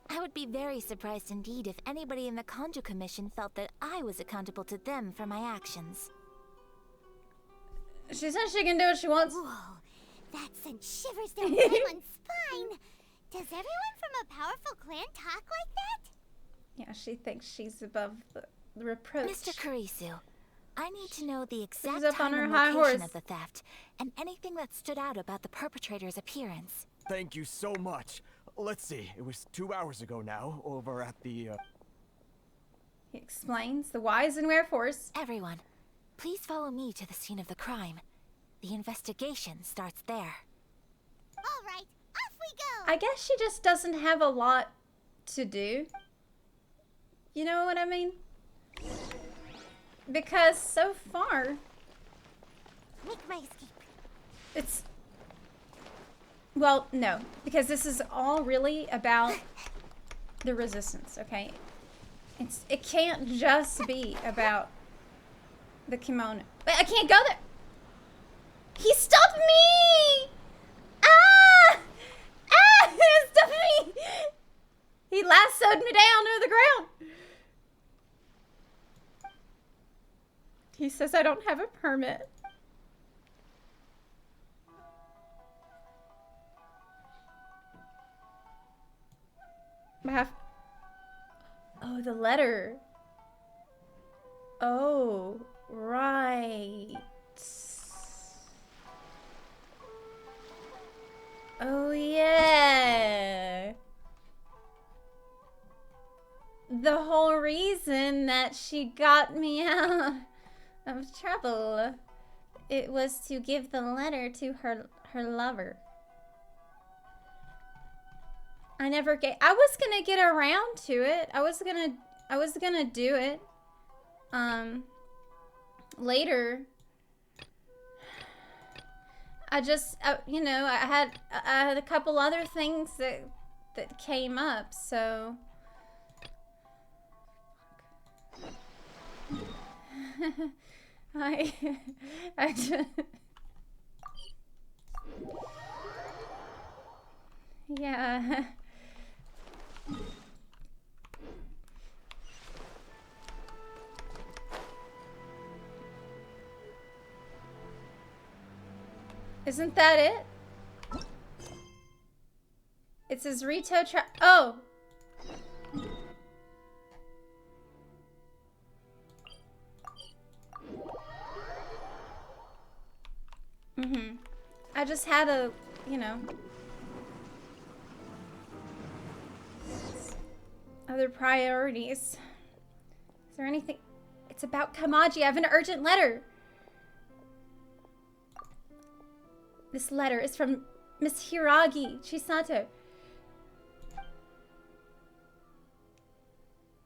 I would be very surprised indeed if anybody in the Kanjo Commission felt that I was accountable to them for my actions.
She says she can do what she wants.
Whoa, that sent shivers down everyone's spine. Does everyone from a powerful clan talk like that?
Yeah, she thinks she's above the reproach.
Mr. Kurisu, I need to know the exact
up
time
on her
and
high
location
horse.
of the theft, and anything that stood out about the perpetrator's appearance.
Thank you so much. Let's see, it was 2 hours ago now, over at the,
He explains the whys and wherefores.
Everyone, please follow me to the scene of the crime. The investigation starts there.
All right, off we go.
I guess she just doesn't have a lot to do. You know what I mean? Because so far,
Make my escape.
it's... Well, no. Because this is all really about the resistance, okay? It can't just be about the kimono. Wait, I can't go there! He stopped me! Ah! Ah! He stopped me! He lassoed me down to the ground. He says I don't have a permit. I have... Oh, the letter. Oh, right. Oh, yeah. The whole reason that she got me out of trouble It was to give the letter to her lover. I never get. I was gonna get around to it. I was gonna do it. Later. I just, you know, I had a couple other things that came up, so. I just. Yeah. Isn't that it? It says Rito oh! I just had a, you know, other priorities. Is there anything? It's about Kamaji. I have an urgent letter. This letter is from Miss Hiragi Chisato.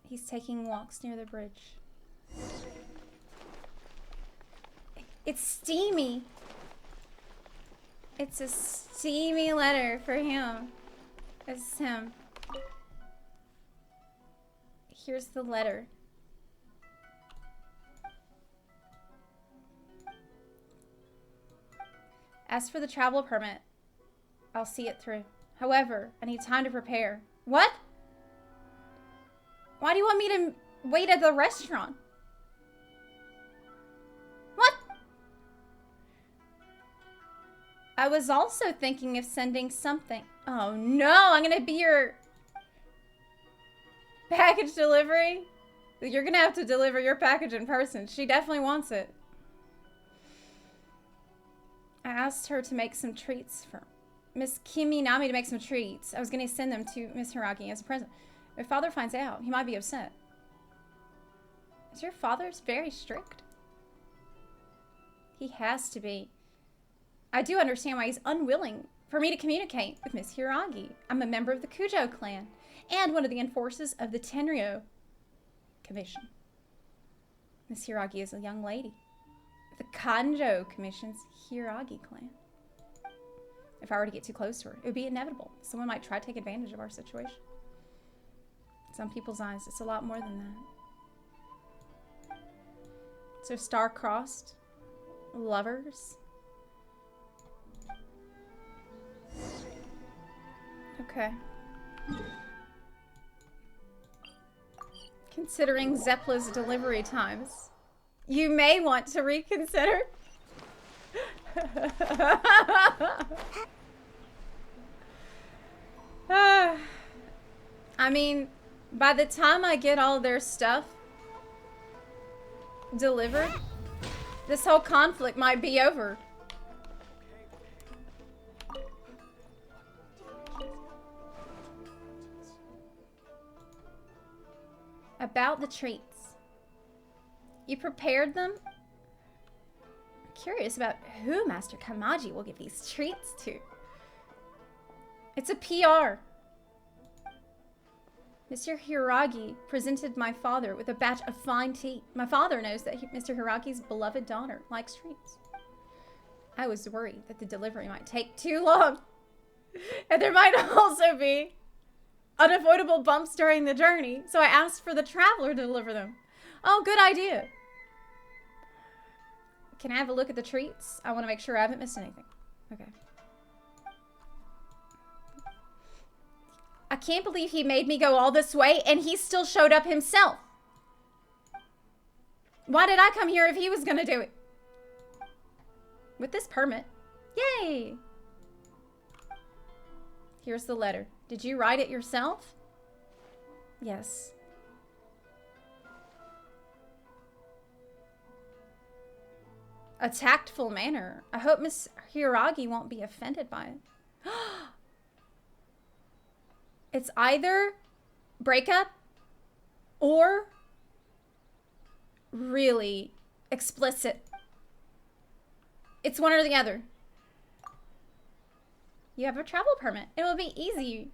He's taking walks near the bridge. It's steamy. It's a steamy letter for him. It's him. Here's the letter. As for the travel permit, I'll see it through. However, I need time to prepare. What? Why do you want me to wait at the restaurant? What? I was also thinking of sending something. Oh no, I'm gonna be your package delivery. You're gonna have to deliver your package in person. She definitely wants it. I asked her to make some treats for Miss Kiminami to make some treats. I was gonna send them to Miss Hiragi as a present. If father finds out, he might be upset. Is your father's very strict? He has to be. I do understand why he's unwilling for me to communicate with Miss Hiragi. I'm a member of the Kujo clan and one of the enforcers of the Tenryo Commission. Miss Hiragi is a young lady. The Kanjo Commission's Hiragi clan. If I were to get too close to her, it would be inevitable. Someone might try to take advantage of our situation. In some people's eyes, it's a lot more than that. So star-crossed lovers. Okay. Considering Zepla's delivery times, you may want to reconsider. I mean, by the time I get all their stuff delivered, this whole conflict might be over. About the treats. You prepared them? I'm curious about who Master Kamaji will give these treats to. It's a PR. Mr. Hiragi presented my father with a batch of fine tea. My father knows that Mr. Hiragi's beloved daughter likes treats. I was worried that the delivery might take too long. And there might also be unavoidable bumps during the journey, so I asked for the traveler to deliver them. Oh, good idea. Can I have a look at the treats? I want to make sure I haven't missed anything. Okay. I can't believe he made me go all this way and he still showed up himself. Why did I come here if he was gonna do it? With this permit. Yay! Here's the letter. Did you write it yourself? Yes. A tactful manner. I hope Miss Hiragi won't be offended by it. It's either breakup or really explicit. It's one or the other. You have a travel permit. It will be easy.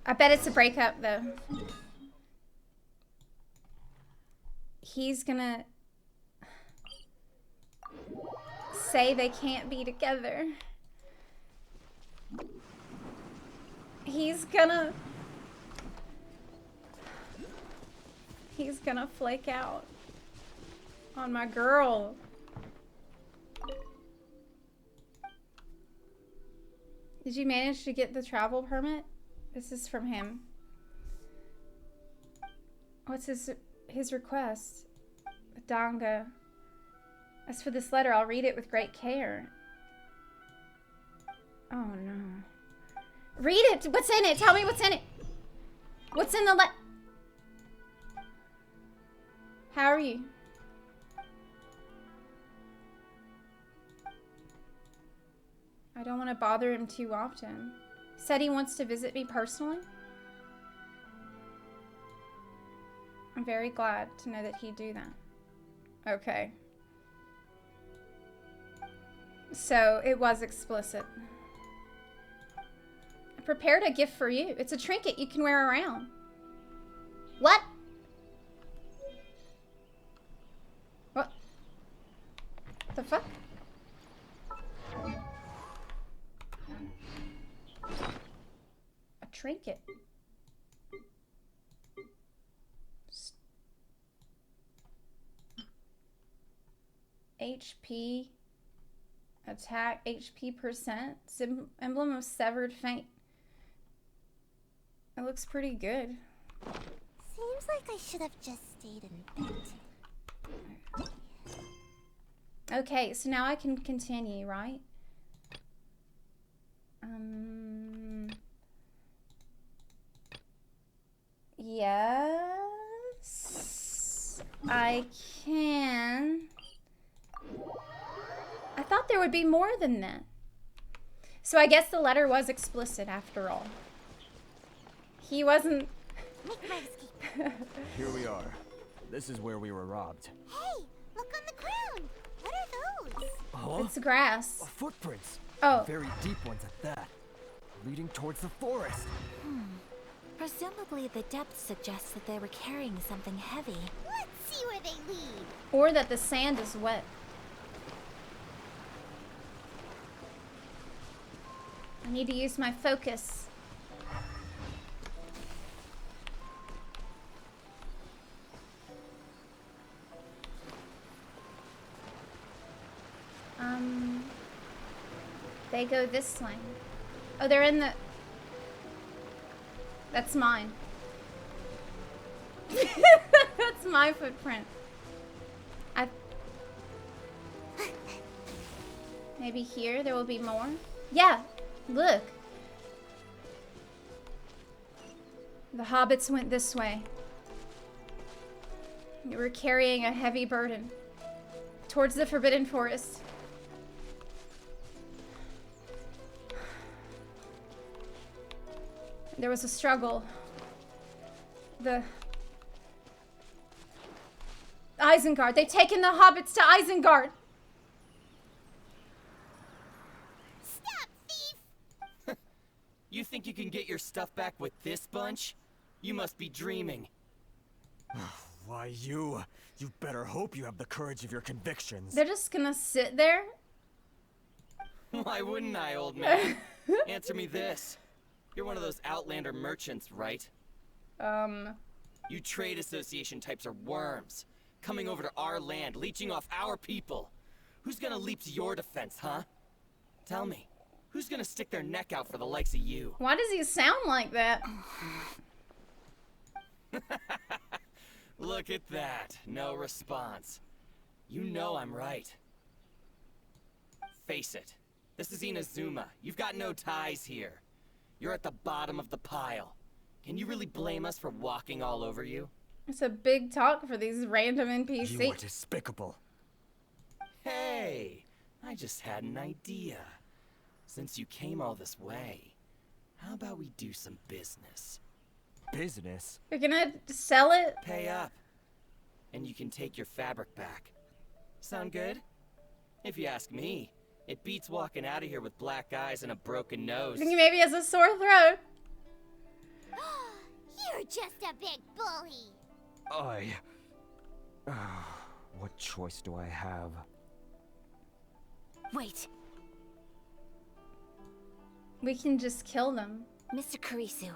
I bet it's a breakup, though. He's gonna say they can't be together. He's gonna flake out on my girl. Did you manage to get the travel permit? This is from him. What's his request? Danga. As for this letter, I'll read it with great care. Oh no. Read it! What's in it? Tell me what's in it! What's in the How are you? I don't want to bother him too often. Said he wants to visit me personally. I'm very glad to know that he'd do that. Okay. So, it was explicit. I prepared a gift for you. It's a trinket you can wear around. What? What? The fuck? A trinket. HP. Attack HP %. Emblem of severed fang. It looks pretty good.
Seems like I should have just stayed in bed.
Okay, so now I can continue, right? Yes, I can. I thought there would be more than that. So I guess the letter was explicit after all. He wasn't...
Here we are. This is where we were robbed.
Hey, look on the ground. What are those?
Huh?
It's grass.
Footprints.
Oh.
Very deep ones at that. Leading towards the forest.
Presumably the depth suggests that they were carrying something heavy.
Let's see where they lead.
Or that the sand is wet. I need to use my focus. They go this way. Oh, they're in the... That's mine. That's my footprint. Maybe here there will be more? Yeah, look. The hobbits went this way. They were carrying a heavy burden towards the Forbidden Forest. There was a struggle. The Isengard. They've taken the hobbits to Isengard.
Stop, thief!
You think you can get your stuff back with this bunch? You must be dreaming.
Why, you better hope you have the courage of your convictions.
They're just gonna sit there?
Why wouldn't I, old man? Answer me this. You're one of those Outlander merchants, right?
You
trade association types are worms. Coming over to our land, leeching off our people. Who's gonna leap to your defense, huh? Tell me, who's gonna stick their neck out for the likes of you?
Why does he sound like that?
Look at that. No response. You know I'm right. Face it. This is Inazuma. You've got no ties here. You're at the bottom of the pile. Can you really blame us for walking all over you?
It's a big talk for these random NPCs.
You are despicable.
Hey, I just had an idea. Since you came all this way, how about we do some business?
Business?
You're gonna sell it?
Pay up. and you can take your fabric back. Sound good? If you ask me, it beats walking out of here with black eyes and a broken nose.
I think maybe he has a sore throat.
You're just a big bully.
What choice do I have?
Wait,
We can just kill them.
Mr. Kurisu,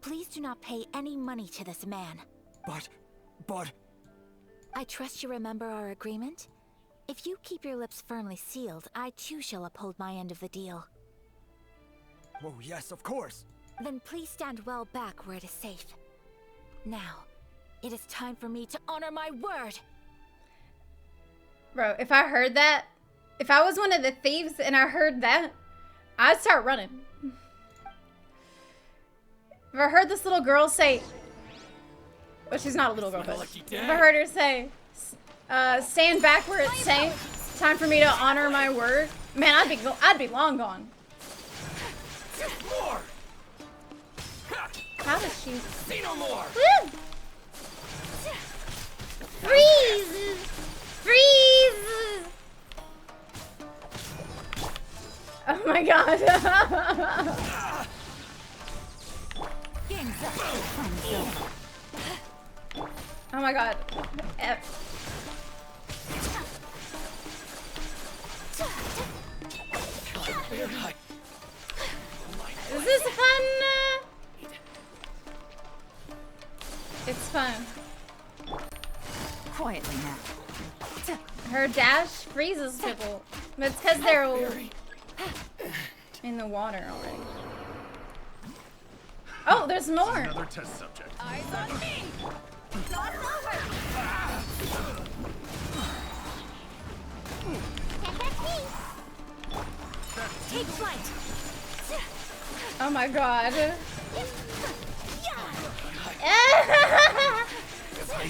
please do not pay any money to this man.
But...
I trust you remember our agreement? If you keep your lips firmly sealed, I too shall uphold my end of the deal.
Oh, yes, of course.
Then please stand well back where it is safe. Now, it is time for me to honor my word!
Bro, if I heard that, if I was one of the thieves and I heard that, I'd start running. If I heard this little girl say, well, she's not a little girl, but if I heard her say, stand back where it's safe, time for me to honor my word, man, I'd be long gone.
More!
How does she?
Say no more!
Woo! Freeze! Freeze! Oh my god. Oh my god. Is this fun? It's fun.
Quietly now.
Her dash freezes people. But it's because they're in the water already. Oh, there's more.
Another test subject.
Eyes on me!
Not over!
Take flight!
Oh my god.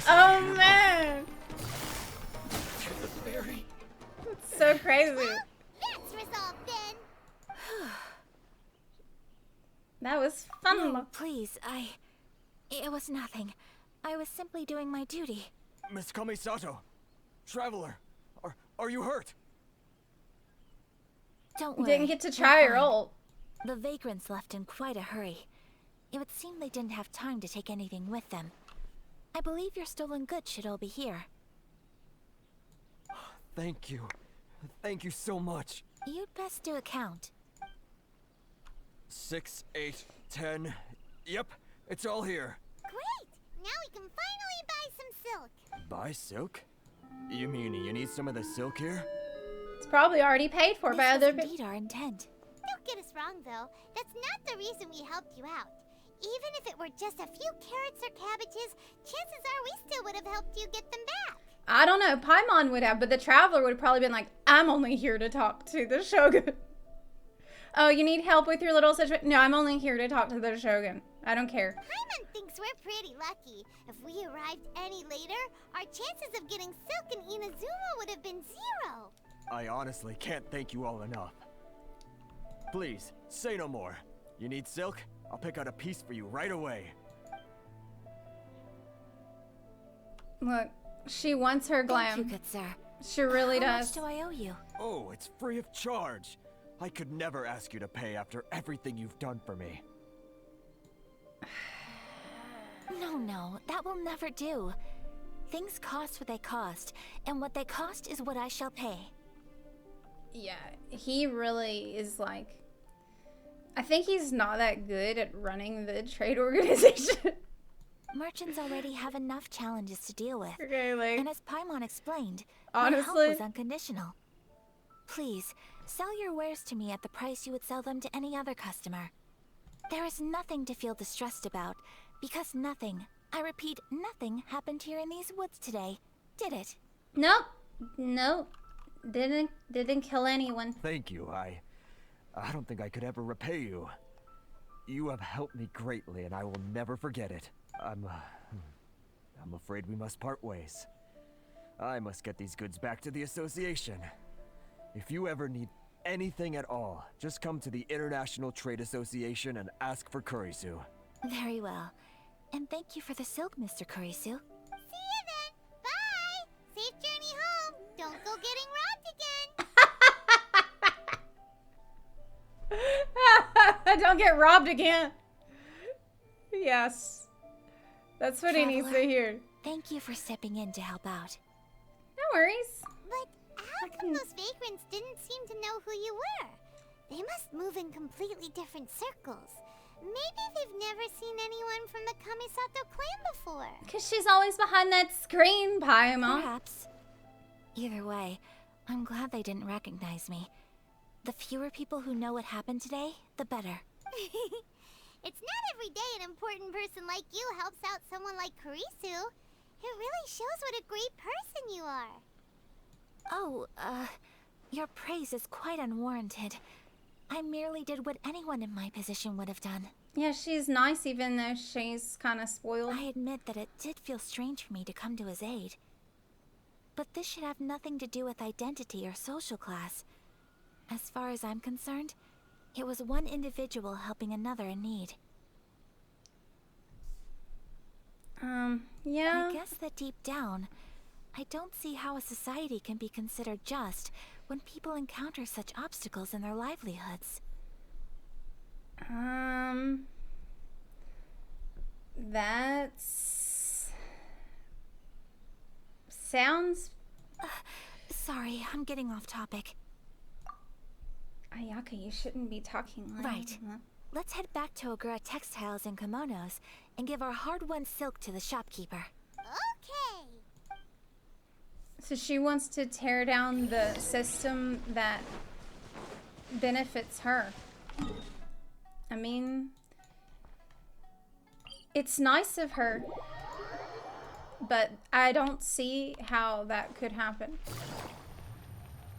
Oh man. It's so crazy.
That's resolved then.
That was fun.
No, please, it was nothing. I was simply doing my duty.
Miss Kamisato, Traveler, are you hurt?
Don't
You
worry.
didn't get to try your ult.
The vagrants left in quite a hurry. It would seem they didn't have time to take anything with them. I believe your stolen goods should all be here.
Thank you. Thank you so much.
You'd best do a count.
6, 8, 10. Yep, it's all here.
Great! Now we can finally buy some silk.
Buy silk? You mean you need some of the silk here?
It's probably already paid for by
This
other
was
people.
indeed our intent.
Don't get us wrong, though. That's not the reason we helped you out. Even if it were just a few carrots or cabbages, chances are we still would have helped you get them back.
I don't know. Paimon would have, but the Traveler would have probably been like, I'm only here to talk to the Shogun. Oh, you need help with your little situation? No, I'm only here to talk to the Shogun. I don't care.
Paimon thinks we're pretty lucky. If we arrived any later, our chances of getting silk in Inazuma would have been 0.
I honestly can't thank you all enough. Please, say no more. You need silk? I'll pick out a piece for you right away.
Look, she wants her glam.
Thank you, good sir.
She really
How
does.
much do I owe you?
Oh, it's free of charge. I could never ask you to pay after everything you've done for me.
No, that will never do. Things cost what they cost, and what they cost is what I shall pay.
Yeah, he really is like... I think he's not that good at running the trade organization.
Merchants already have enough challenges to deal with.
Okay, like...
And as Paimon explained, my
honestly...
help was unconditional. Please, sell your wares to me at the price you would sell them to any other customer. There is nothing to feel distressed about, because nothing, I repeat, nothing happened here in these woods today, did it?
Nope. Nope. Didn't kill anyone.
Thank you. I don't think I could ever repay you. You have helped me greatly, and I will never forget it. I'm afraid we must part ways. I must get these goods back to the association. If you ever need anything at all, just come to the International Trade Association and ask for Kurisu.
Very well. And thank you for the silk, Mr. Kurisu.
See you then. Bye!
Don't get robbed again. Yes. That's what he needs to
Traveler,
hear.
Thank you for stepping in to help out.
No worries.
But how come those vagrants didn't seem to know who you were? They must move in completely different circles. Maybe they've never seen anyone from the Kamisato clan before.
Because she's always behind that screen, Paimon.
Perhaps. Either way, I'm glad they didn't recognize me. The fewer people who know what happened today, the better.
It's not every day an important person like you helps out someone like Kurisu. It really shows what a great person you are.
Oh, your praise is quite unwarranted. I merely did what anyone in my position would have done.
Yeah, she's nice even though she's kind of spoiled.
I admit that it did feel strange for me to come to his aid. But this should have nothing to do with identity or social class. As far as I'm concerned, it was one individual helping another in need.
Yeah.
I guess that deep down, I don't see how a society can be considered just when people encounter such obstacles in their livelihoods.
That's... sounds...
Sorry, I'm getting off topic.
Ayaka, you shouldn't be talking like
Right. Let's head back to Ogura Textiles and Kimonos and give our hard-won silk to the shopkeeper.
Okay.
So she wants to tear down the system that benefits her. I mean, it's nice of her, but I don't see how that could happen.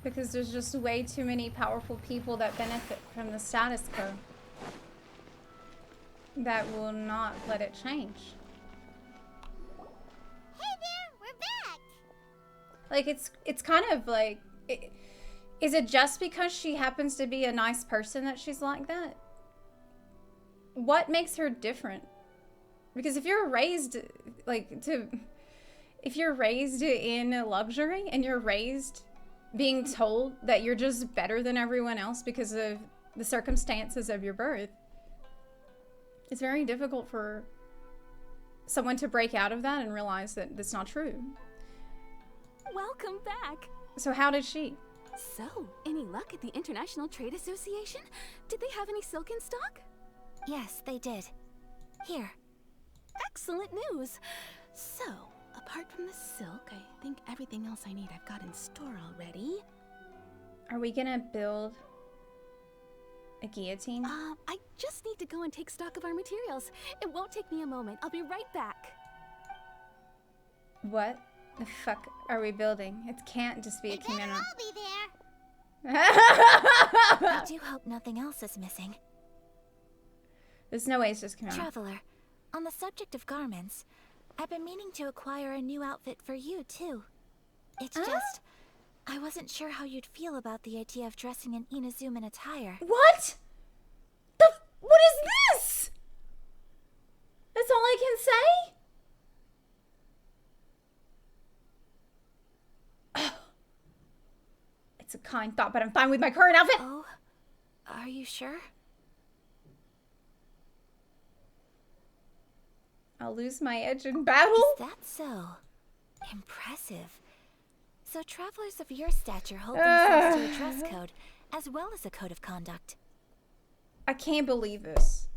Because there's just way too many powerful people that benefit from the status quo that will not let it change.
Hey there, we're back.
Like, it's kind of like, is it just because she happens to be a nice person that she's like that? What makes her different? Because if you're raised, if you're raised in luxury and you're raised being told that you're just better than everyone else because of the circumstances of your birth, it's very difficult for someone to break out of that and realize that that's not true.
Welcome back.
So how did she?
So, any luck at the International Trade Association? Did they have any silk in stock?
Yes, they did. Here.
Excellent news. So, apart from the silk, I think everything else I need I've got in store already.
Are we gonna build a guillotine?
I just need to go and take stock of our materials. It won't take me a moment. I'll be right back.
What the fuck are we building? It can't just be a kimono.
I'll be there.
I do hope nothing else is missing.
There's no way it's just kimono.
Traveler, on the subject of garments, I've been meaning to acquire a new outfit for you, too. It's just, I wasn't sure how you'd feel about the idea of dressing in Inazuman attire.
What? What is this? That's all I can say? It's a kind thought, but I'm fine with my current outfit.
Oh, are you sure?
I'll lose my edge in battle.
Is that so? Impressive. So travelers of your stature hold themselves to a dress code, as well as a code of conduct.
I can't believe this.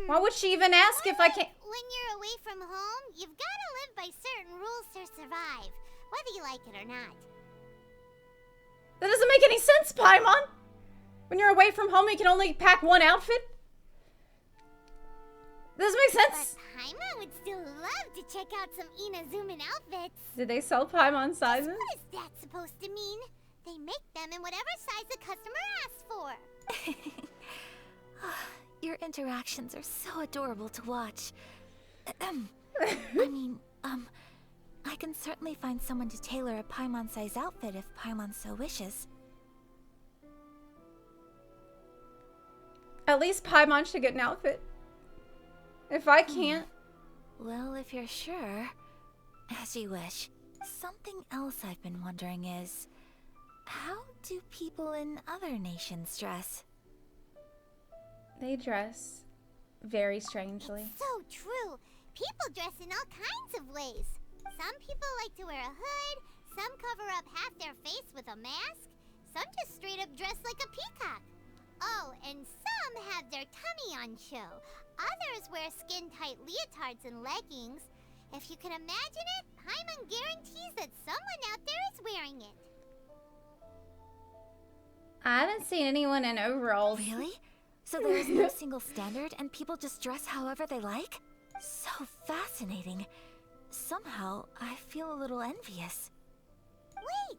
Why would she even ask if I can't?
When you're away from home, you've got to live by certain rules to survive, whether you like it or not.
That doesn't make any sense, Paimon. When you're away from home, you can only pack one outfit. Doesn't make sense.
But Paimon would still love to check out some Inazuman outfits.
Did they sell Paimon sizes?
What is that supposed to mean? They make them in whatever size the customer asks for.
Your interactions are so adorable to watch. I mean, I can certainly find someone to tailor a Paimon-size outfit if Paimon so wishes.
At least Paimon should get an outfit. If I can't...
Well, if you're sure, as you wish. Something else I've been wondering is, how do people in other nations dress?
They dress very strangely.
It's so true. People dress in all kinds of ways. Some people like to wear a hood, some cover up half their face with a mask, some just straight up dress like a peacock. Oh, and some have their tummy on show. Others wear skin-tight leotards and leggings. If you can imagine it, Paimon guarantees that someone out there is wearing it.
I haven't seen anyone in overalls.
Really? So there is no single standard and people just dress however they like? So fascinating. Somehow, I feel a little envious.
Wait,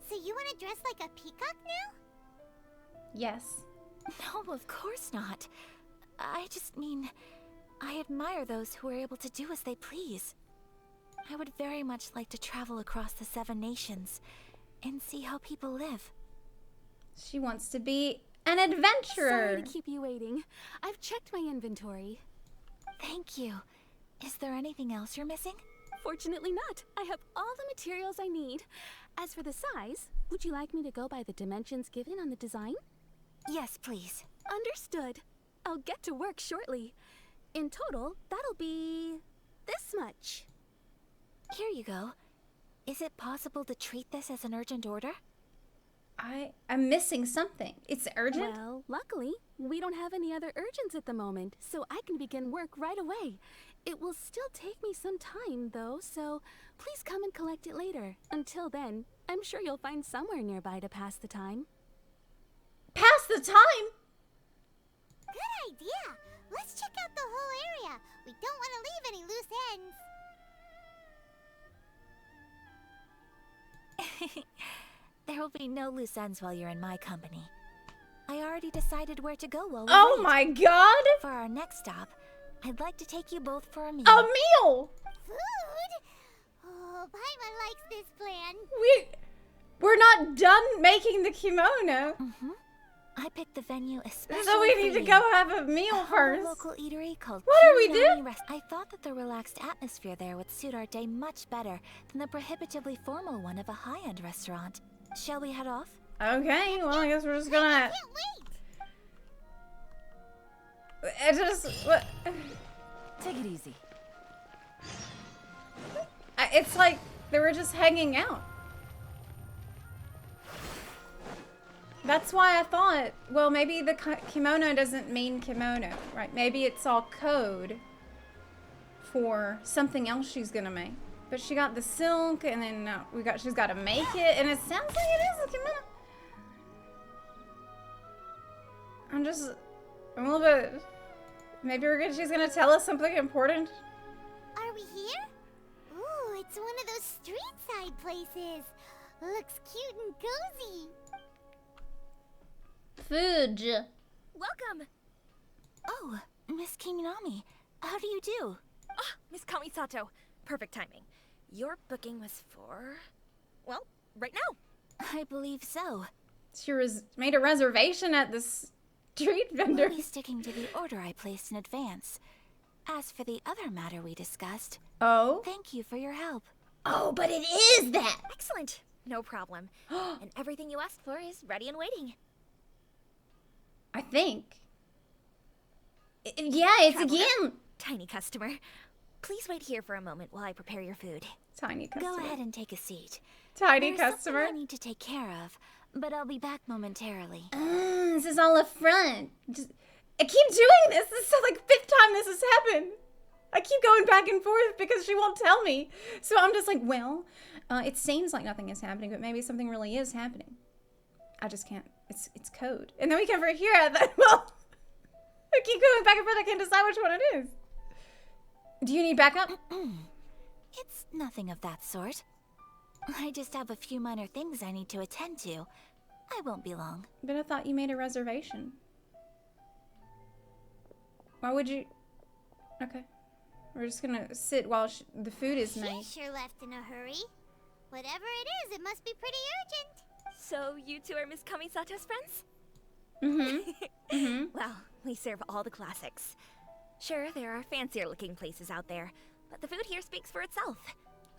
so you want to dress like a peacock now?
Yes.
No, of course not. I just mean, I admire those who are able to do as they please. I would very much like to travel across the 7 nations and see how people live.
She wants to be an adventurer.
Sorry to keep you waiting. I've checked my inventory.
Thank you. Is there anything else you're missing?
Fortunately not. I have all the materials I need. As for the size, would you like me to go by the dimensions given on the design?
Yes, please.
Understood. I'll get to work shortly. In total, that'll be this much.
Here you go. Is it possible to treat this as an urgent order?
I'm missing something. It's urgent?
Well, luckily, we don't have any other urgents at the moment, so I can begin work right away. It will still take me some time, though, so please come and collect it later. Until then, I'm sure you'll find somewhere nearby to pass the time.
Pass the time?
Good idea. Let's check out the whole area. We don't want to leave any loose ends.
There will be no loose ends while you're in my company. I already decided where to go while we
Oh
wait.
my god!
For our next stop, I'd like to take you both for a meal.
A meal!
Food? Oh, Paimon likes this plan.
We're not done making the kimono.
Mm-hmm. I picked the venue especially
So we need
for
to
you.
go have a meal
A
first.
local eatery called
What are we
Kinami
doing?
I thought that the relaxed atmosphere there would suit our day much better than the prohibitively formal one of a high-end restaurant. Shall we head off?
Okay, well I guess we're just gonna...
Can't wait.
What?
Take it easy.
It's like they were just hanging out. That's why I thought, well, maybe the kimono doesn't mean kimono, right? Maybe it's all code for something else she's gonna make. But she got the silk, and then she's got to make it, and it sounds like it is a kimono. I'm a little bit. Maybe she's gonna tell us something important.
Are we here? Ooh, it's one of those street side places. Looks cute and cozy.
Food.
Welcome!
Oh, Miss Kiminami, how do you do?
Ah, Miss Kamisato. Perfect timing. Your booking was for... well, right now.
I believe so.
She made a reservation at the street vendor.
We'll be sticking to the order I placed in advance. As for the other matter we discussed,
Oh?
thank you for your help.
Oh, but it is that!
Excellent. No problem. And everything you asked for is ready and waiting.
I think. Yeah, it's
Traveler.
again!
Tiny customer. Please wait here for a moment while I prepare your food.
Tiny customer.
Go ahead and take a seat.
Tiny
There's
customer.
something I need to take care of, but I'll be back momentarily.
This is all a front. I keep doing this. This is like 5th time this has happened. I keep going back and forth because she won't tell me. So I'm just like, well, it seems like nothing is happening, but maybe something really is happening. I just can't. It's code. And then we come over here at that. Well, I keep going back and forth. I can't decide which one it is. Do you need backup?
It's nothing of that sort. I just have a few minor things I need to attend to. I won't be long.
But I thought you made a reservation. Why would you? Okay. We're just gonna sit while the food is made.
She sure left in a hurry. Whatever it is, it must be pretty urgent.
So you two are Miss Kamisato's friends?
Mm-hmm. Mm-hmm.
Well, we serve all the classics. Sure, there are fancier looking places out there, but the food here speaks for itself.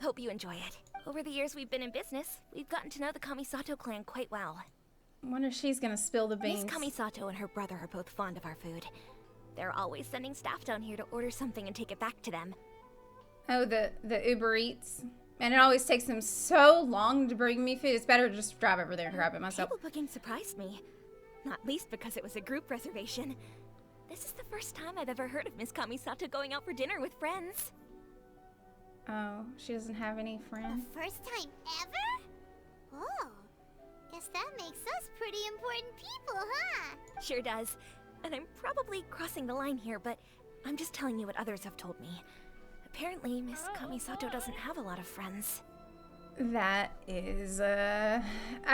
Hope you enjoy it. Over the years we've been in business, we've gotten to know the Kamisato clan quite well.
I wonder if she's gonna spill the
Miss
beans.
Kamisato and her brother are both fond of our food. They're always sending staff down here to order something and take it back to them.
Oh, the Uber Eats. And it always takes them so long to bring me food. It's better to just drive over there and grab it myself.
Table booking surprised me. Not least because it was a group reservation. This is the first time I've ever heard of Miss Kamisato going out for dinner with friends.
Oh, she doesn't have any friends?
The first time ever? Oh, guess that makes us pretty important people, huh?
Sure does. And I'm probably crossing the line here, but I'm just telling you what others have told me. Apparently, Miss Kamisato doesn't have a lot of friends.
That is, I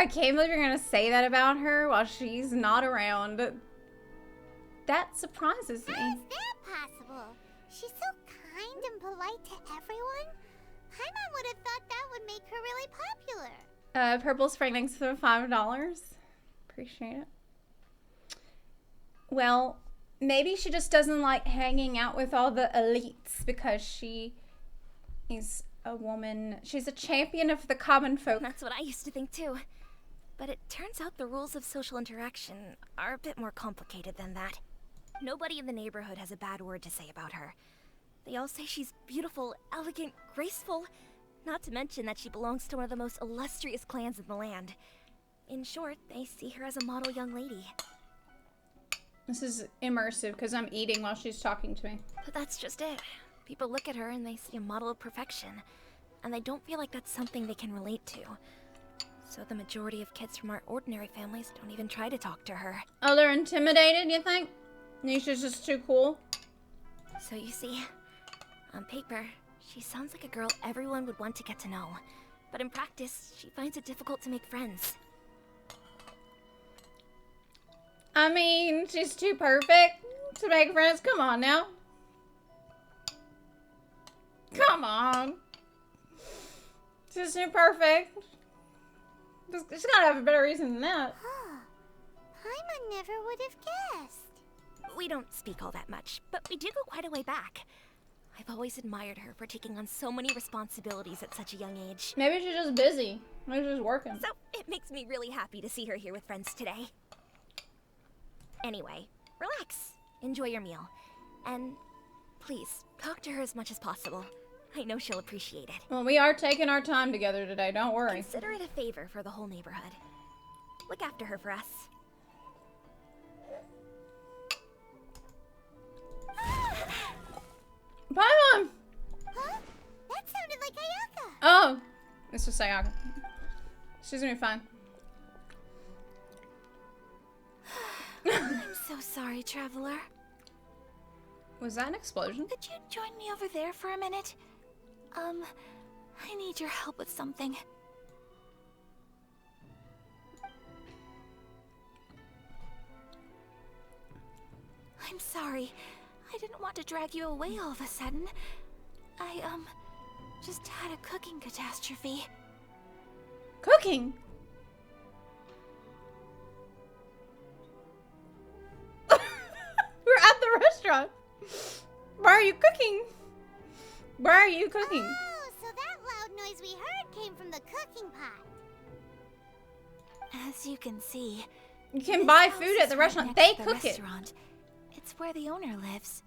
can't believe you're gonna say that about her while she's not around. That surprises me.
How is that possible? She's so kind and polite to everyone. Paimon would have thought that would make her really popular.
Purple Spring, thanks for the $5. Appreciate it. Well, maybe she just doesn't like hanging out with all the elites because she is a woman. She's a champion of the common folk.
That's what I used to think too. But it turns out the rules of social interaction are a bit more complicated than that. Nobody in the neighborhood has a bad word to say about her. They all say she's beautiful, elegant, graceful, not to mention that she belongs to one of the most illustrious clans in the land. In short, they see her as a model young lady.
This is immersive because I'm eating while she's talking to me.
But that's just it. People look at her and they see a model of perfection, and they don't feel like that's something they can relate to. So the majority of kids from our ordinary families don't even try to talk to her.
Oh, they're intimidated, you think? Nisha's just too cool?
So you see, on paper, she sounds like a girl everyone would want to get to know. But in practice, she finds it difficult to make friends.
I mean, she's too perfect to make friends. Come on now. Come on. She's too perfect. She's gotta have a better reason than that.
Huh. Paimon never would have guessed.
We don't speak all that much, but we do go quite a way back. I've always admired her for taking on so many responsibilities at such a young age.
Maybe she's just busy. Maybe she's working.
So it makes me really happy to see her here with friends today. Anyway, relax. Enjoy your meal. And please, talk to her as much as possible. I know she'll appreciate it.
Well, we are taking our time together today, don't worry.
Consider it a favor for the whole neighborhood. Look after her for us.
Paimon!
Huh? That sounded like Ayaka.
Oh, it's just Sayaka. She's gonna be fine.
I'm so sorry, Traveler.
Was that an explosion?
Could you join me over there for a minute? I need your help with something. I'm sorry. I didn't want to drag you away all of a sudden. I, just had a cooking catastrophe.
Cooking? We're at the restaurant. Why are you cooking? Why are you cooking?
Oh, so that loud noise we heard came from the cooking pot.
As you can see,
You can
this
buy
house
food at
is
the
right
restaurant.
next
They
to the
cook it.
restaurant. It's where the owner lives.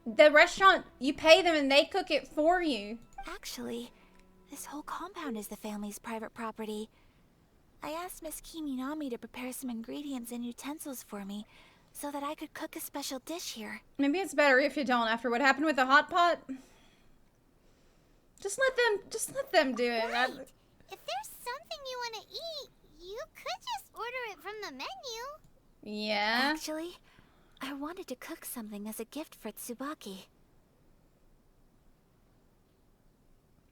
The restaurant, you pay them and they cook it for you.
Actually, this whole compound is the family's private property. I asked Miss Kiminami to prepare some ingredients and utensils for me so that I could cook a special dish here.
Maybe it's better if you don't after what happened with the hot pot. Just let them do it.
Right. If there's something you want to eat, you could just order it from the menu.
Yeah.
Actually, I wanted to cook something as a gift for Tsubaki.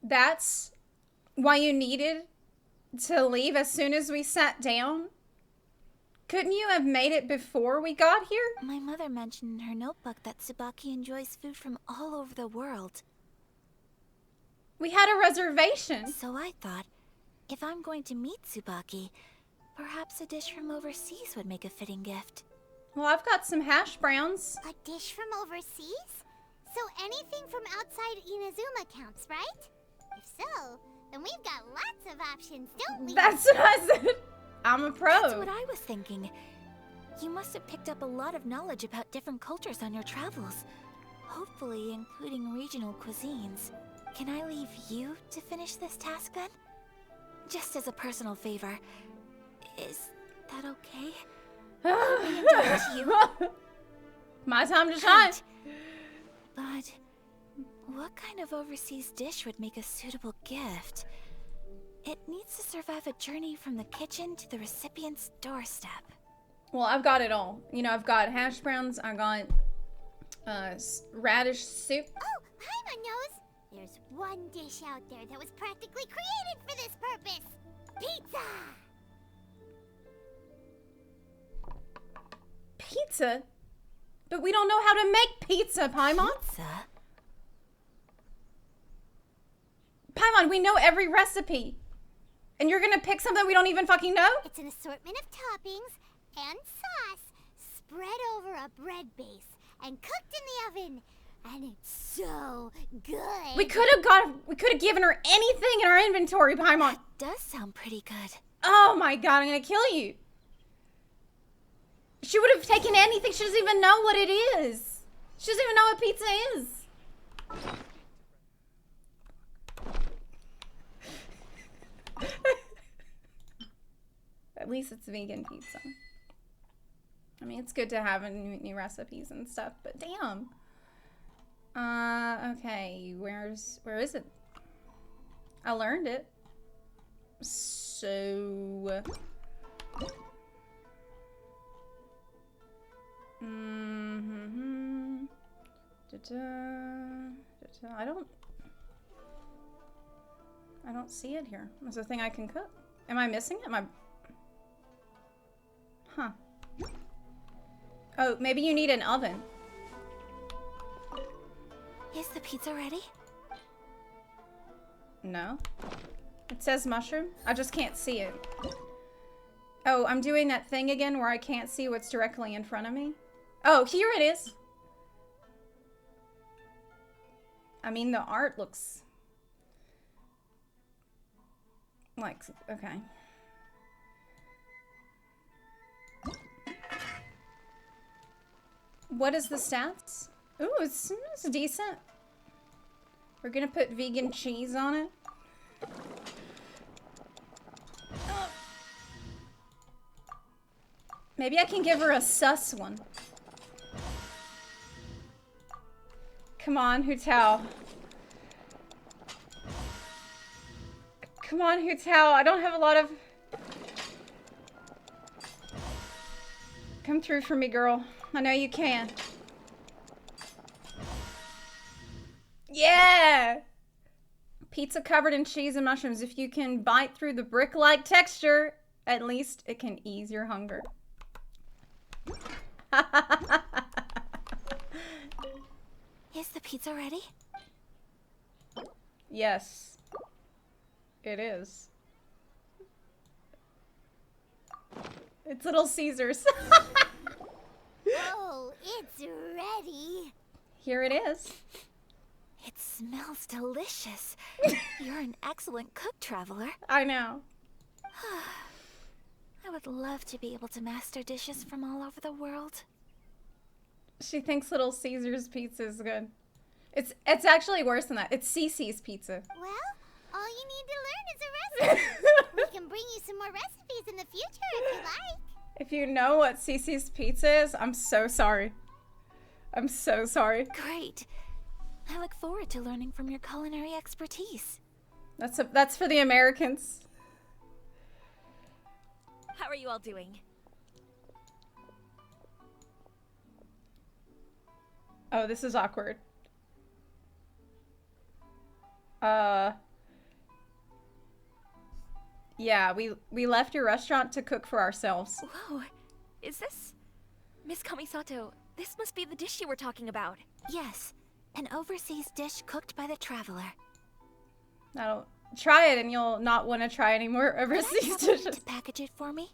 That's why you needed to leave as soon as we sat down? Couldn't you have made it before we got here?
My mother mentioned in her notebook that Tsubaki enjoys food from all over the world.
We had a reservation.
So I thought, if I'm going to meet Tsubaki, perhaps a dish from overseas would make a fitting gift.
Well, I've got some hash browns.
A dish from overseas? So anything from outside Inazuma counts, right? If so, then we've got lots of options, don't we?
That's what I said. I'm a pro.
That's what I was thinking. You must have picked up a lot of knowledge about different cultures on your travels. Hopefully including regional cuisines. Can I leave you to finish this task then? Just as a personal favor. Is that okay? I'll be indebted to you.
My time to shine.
But what kind of overseas dish would make a suitable gift? It needs to survive a journey from the kitchen to the recipient's doorstep.
Well, I've got it all. You know, I've got hash browns, I got radish soup.
Oh, Paimon knows. There's one dish out there that was practically created for this purpose. Pizza!
Pizza? But we don't know how to make pizza, Paimon.
Pizza?
Paimon, we know every recipe. And you're gonna pick something we don't even fucking know?
It's an assortment of toppings and sauce spread over a bread base and cooked in the oven. And it's so good.
We could have given her anything in our inventory, Paimon.
That does sound pretty good.
Oh my god, I'm gonna kill you. She would have taken anything. She doesn't even know what it is. She doesn't even know what pizza is. At least it's vegan pizza. I mean, it's good to have new recipes and stuff, but damn. Okay, where is it? I learned it. So... I don't see it here. Is there a thing I can cook? Am I missing it? Huh. Oh, maybe you need an oven.
Is the pizza ready?
No. It says mushroom. I just can't see it. Oh, I'm doing that thing again where I can't see what's directly in front of me. Oh, here it is. I mean, the art looks like, okay. What is the stats? Ooh, it's decent. We're gonna put vegan cheese on it. Maybe I can give her a sus one. Come on, Hutao. Come on, Hutao. I don't have a lot of... Come through for me, girl. I know you can. Yeah! Pizza covered in cheese and mushrooms. If you can bite through the brick-like texture, at least it can ease your hunger.
Is the pizza ready?
Yes. It is. It's Little Caesars.
Oh, it's ready.
Here it is.
It smells delicious. You're an excellent cook, Traveler.
I know.
I would love to be able to master dishes from all over the world.
She thinks Little Caesars pizza is good. It's actually worse than that. It's Cece's pizza.
Well, all you need to learn is a recipe. We can bring you some more recipes in the future if you like.
If you know what Cece's pizza is, I'm so sorry. I'm so sorry.
Great. I look forward to learning from your culinary expertise.
That's for the Americans.
How are you all doing?
Oh, this is awkward. Yeah, we left your restaurant to cook for ourselves.
Whoa, is this... Miss Kamisato, this must be the dish you were talking about.
Yes, an overseas dish cooked by the Traveler.
Now, try it and you'll not want to try any more overseas
Could I have
dishes.
to package it for me?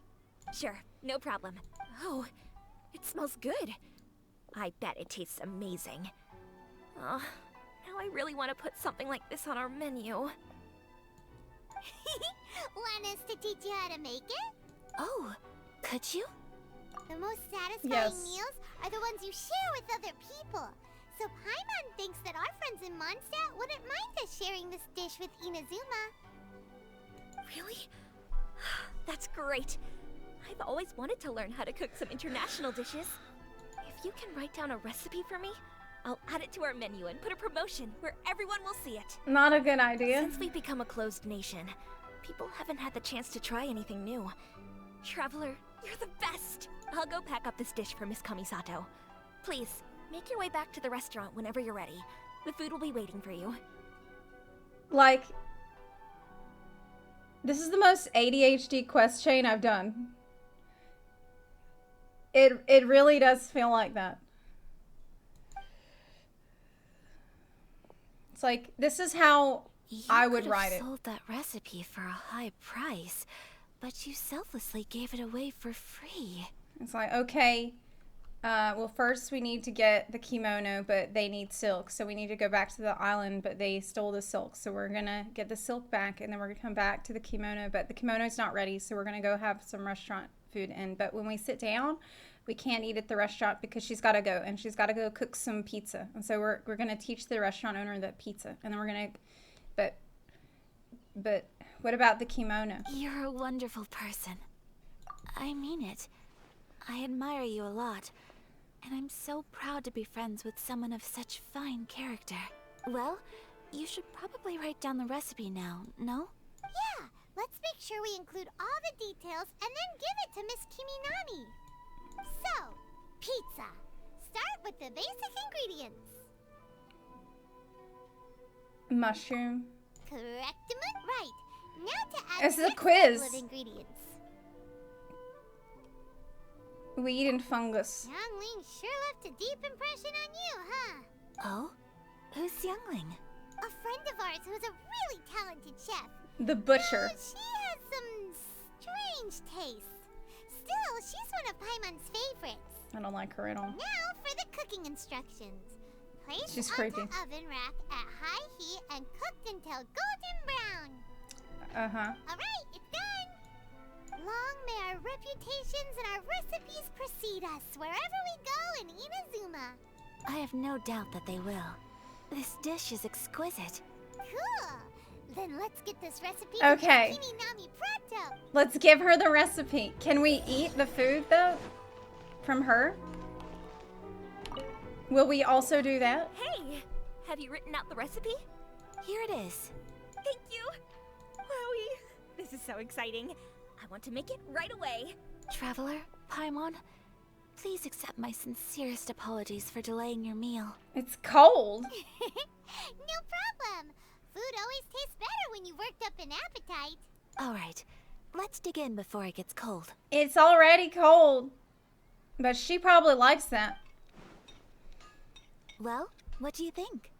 Sure, no problem. Oh, it smells good. I bet it tastes amazing. Now I really want to put something like this on our menu.
Want us to teach you how to make it?
Oh, could you?
The most satisfying
Yes.
meals are the ones you share with other people. So Paimon thinks that our friends in Mondstadt wouldn't mind us sharing this dish with Inazuma.
Really? That's great. I've always wanted to learn how to cook some international dishes. If you can write down a recipe for me, I'll add it to our menu and put a promotion where everyone will see it.
Not a good idea.
Since we've become a closed nation, people haven't had the chance to try anything new. Traveler, you're the best! I'll go pack up this dish for Miss Kamisato. Please, make your way back to the restaurant whenever you're ready. The food will be waiting for you.
Like, this is the most ADHD quest chain I've done. It really does feel like that. It's like, this is how I would write
You
it.
sold that recipe for a high price, but you selflessly gave it away for free.
It's like, okay, well, first we need to get the kimono, but they need silk. So we need to go back to the island, but they stole the silk. So we're going to get the silk back, and then we're going to come back to the kimono. But the kimono's not ready, so we're going to go have some restaurant food. But when we sit down, we can't eat at the restaurant because she's got to go, and she's got to go cook some pizza. And so we're going to teach the restaurant owner that pizza. And then we're going to, but what about the kimono?
You're a wonderful person. I mean it. I admire you a lot, and I'm so proud to be friends with someone of such fine character. Well, you should probably write down the recipe now, no?
Yeah, let's make sure we include all the details and then give it to Miss Kiminami. So, pizza. Start with the basic ingredients.
Mushroom.
Correctement? Right. Now to add
It's
the
the
next
quiz.
couple of ingredients.
Weed and fungus.
Youngling sure left a deep impression on you, huh?
Oh? Who's Youngling?
A friend of ours who's a really talented chef.
The butcher.
Though she has some strange tastes. Still, she's one of Paimon's favorites.
I don't like her at all.
Now for the cooking instructions. Place
She's
on
creepy.
the oven rack at high heat and cooked until golden brown.
Uh-huh.
Alright, it's done. Long may our reputations and our recipes precede us wherever we go in Inazuma.
I have no doubt that they will. This dish is exquisite.
Cool. Then let's get this recipe
Okay.
to Kiminami pronto.
Let's give her the recipe. Can we eat the food, though? From her? Will we also do that?
Hey! Have you written out the recipe?
Here it is.
Thank you! Wowie! This is so exciting. I want to make it right away.
Traveler, Paimon, please accept my sincerest apologies for delaying your meal.
It's cold.
No problem. Food always tastes better when you've worked up an appetite.
All right, let's dig in before it gets cold.
It's already cold. But she probably likes that.
Well, what do you think?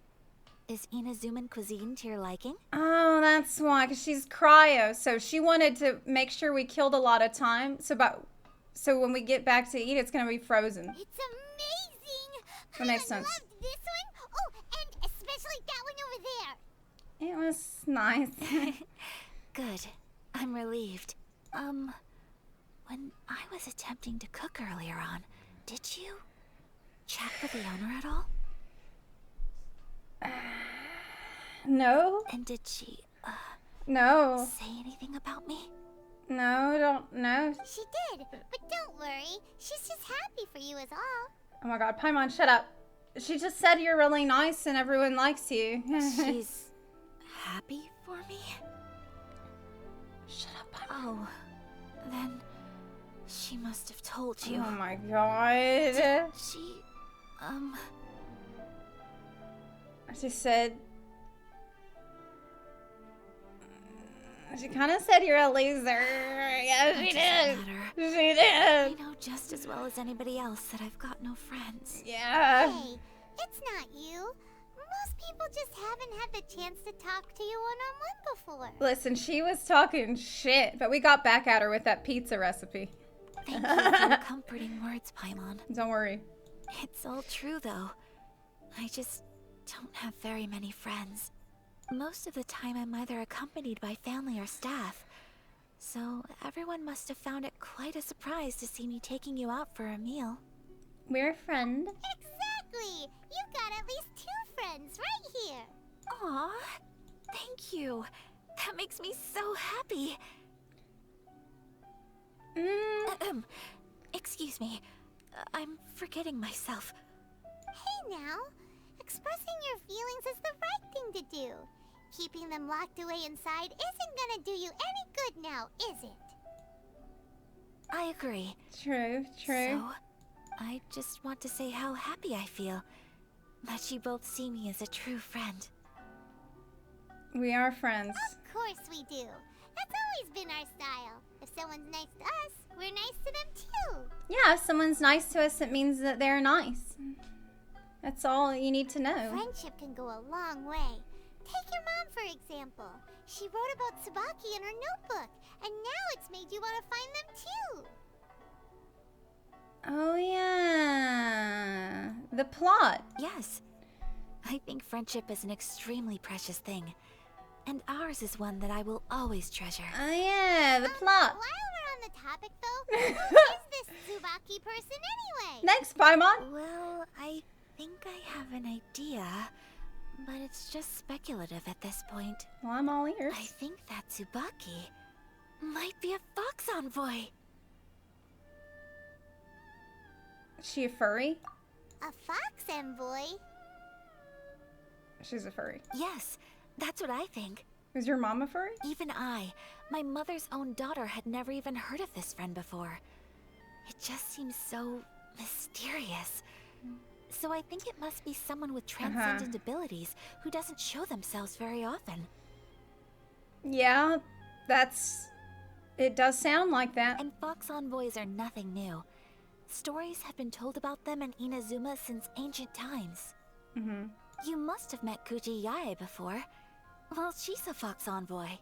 Is Inazuman cuisine to your liking?
Oh, that's why, because she's cryo. So she wanted to make sure we killed a lot of time. So when we get back to eat, it's going to be frozen.
It's amazing.
That makes
I
sense.
loved this one. Oh, and especially that one over there.
It was nice.
Good. I'm relieved. When I was attempting to cook earlier on, did you chat with the owner at all?
No.
And did she,
No.
say anything about me?
No, don't. No.
She did, but don't worry. She's just happy for you is all.
Oh my god, Paimon, shut up. She just said you're really nice and everyone likes you.
She's happy for me?
Shut up, Paimon.
Oh, then she must have told you.
Oh my god.
She,
She said... She kind of said you're a loser. Yeah, she did.
doesn't matter.
She
I
did.
know just as well as anybody else that I've got no friends.
Yeah.
Hey, it's not you. Most people just haven't had the chance to talk to you one-on-one before.
Listen, she was talking shit, but we got back at her with that pizza recipe.
Thank you for your comforting words, Paimon.
Don't worry.
It's all true, though. I just don't have very many friends. Most of the time, I'm either accompanied by family or staff. So everyone must have found it quite a surprise to see me taking you out for a meal.
We're a friend.
Exactly! You've got at least 2 friends right here.
Aw, thank you. That makes me so happy. Excuse me. I'm forgetting myself.
Hey now, expressing your feelings is the right thing to do. Keeping them locked away inside isn't gonna do you any good now, is it?
I agree.
True.
So, I just want to say how happy I feel that you both see me as a true friend.
We are friends.
Of course we do. That's always been our style. If someone's nice to us, we're nice to them too.
Yeah, if someone's nice to us, it means that they're nice. That's all you need to know.
Friendship can go a long way. Take your mom, for example. She wrote about Tsubaki in her notebook, and now it's made you want to find them too.
Oh, yeah. The plot.
Yes. I think friendship is an extremely precious thing. And ours is one that I will always treasure.
Oh, yeah, the plot.
While we're on the topic, though, who is this Tsubaki person anyway?
Thanks, Paimon.
Well, I think I have an idea, but it's just speculative at this point.
Well, I'm all ears.
I think that Tsubaki might be a fox envoy.
Is she a furry?
A fox envoy?
She's a furry.
Yes, that's what I think.
Is your mom a furry?
Even I, my mother's own daughter, had never even heard of this friend before. It just seems so mysterious. So I think it must be someone with transcendent abilities who doesn't show themselves very often.
Yeah, it does sound like that.
And fox envoys are nothing new. Stories have been told about them in Inazuma since ancient times. You must have met Kuji Yae before. Well, she's a fox envoy.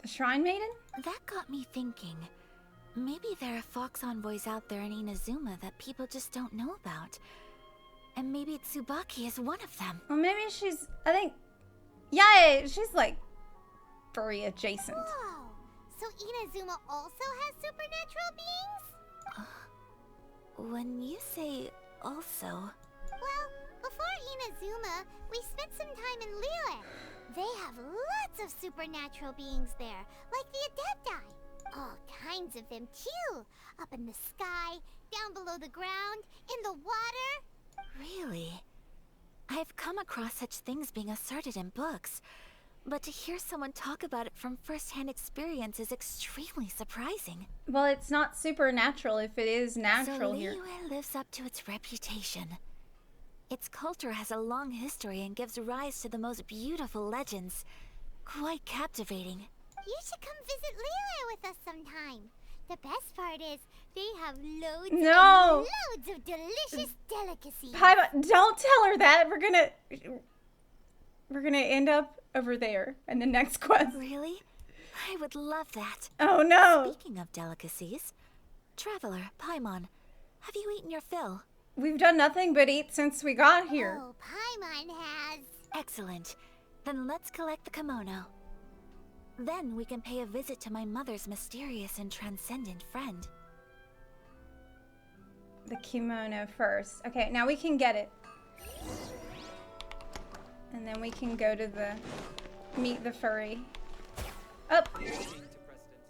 The Shrine Maiden?
That got me thinking. Maybe there are fox envoys out there in Inazuma that people just don't know about. And maybe Tsubaki is one of them.
Well, maybe I think, yeah, she's like furry adjacent.
Whoa! So Inazuma also has supernatural beings?
When you say also...
Well, before Inazuma, we spent some time in Liyue. They have lots of supernatural beings there, like the Adepti. All kinds of them too. Up in the sky, down below the ground, in the water.
Really? I've come across such things being asserted in books, but to hear someone talk about it from first-hand experience is extremely surprising.
Well, it's not supernatural if it is natural
so
here.
Liyue lives up to its reputation. Its culture has a long history and gives rise to the most beautiful legends. Quite captivating.
You should come visit Liyue with us sometime. The best part is, they have loads and loads of delicious delicacies.
Paimon, don't tell her that. We're gonna end up over there in the next quest.
Really? I would love that.
Oh no!
Speaking of delicacies, Traveler, Paimon, have you eaten your fill?
We've done nothing but eat since we got here.
Oh, Paimon has.
Excellent. Then let's collect the kimono. Then we can pay a visit to my mother's mysterious and transcendent friend.
The kimono first. Okay, now we can get it. And then we can go to meet the furry. Oh!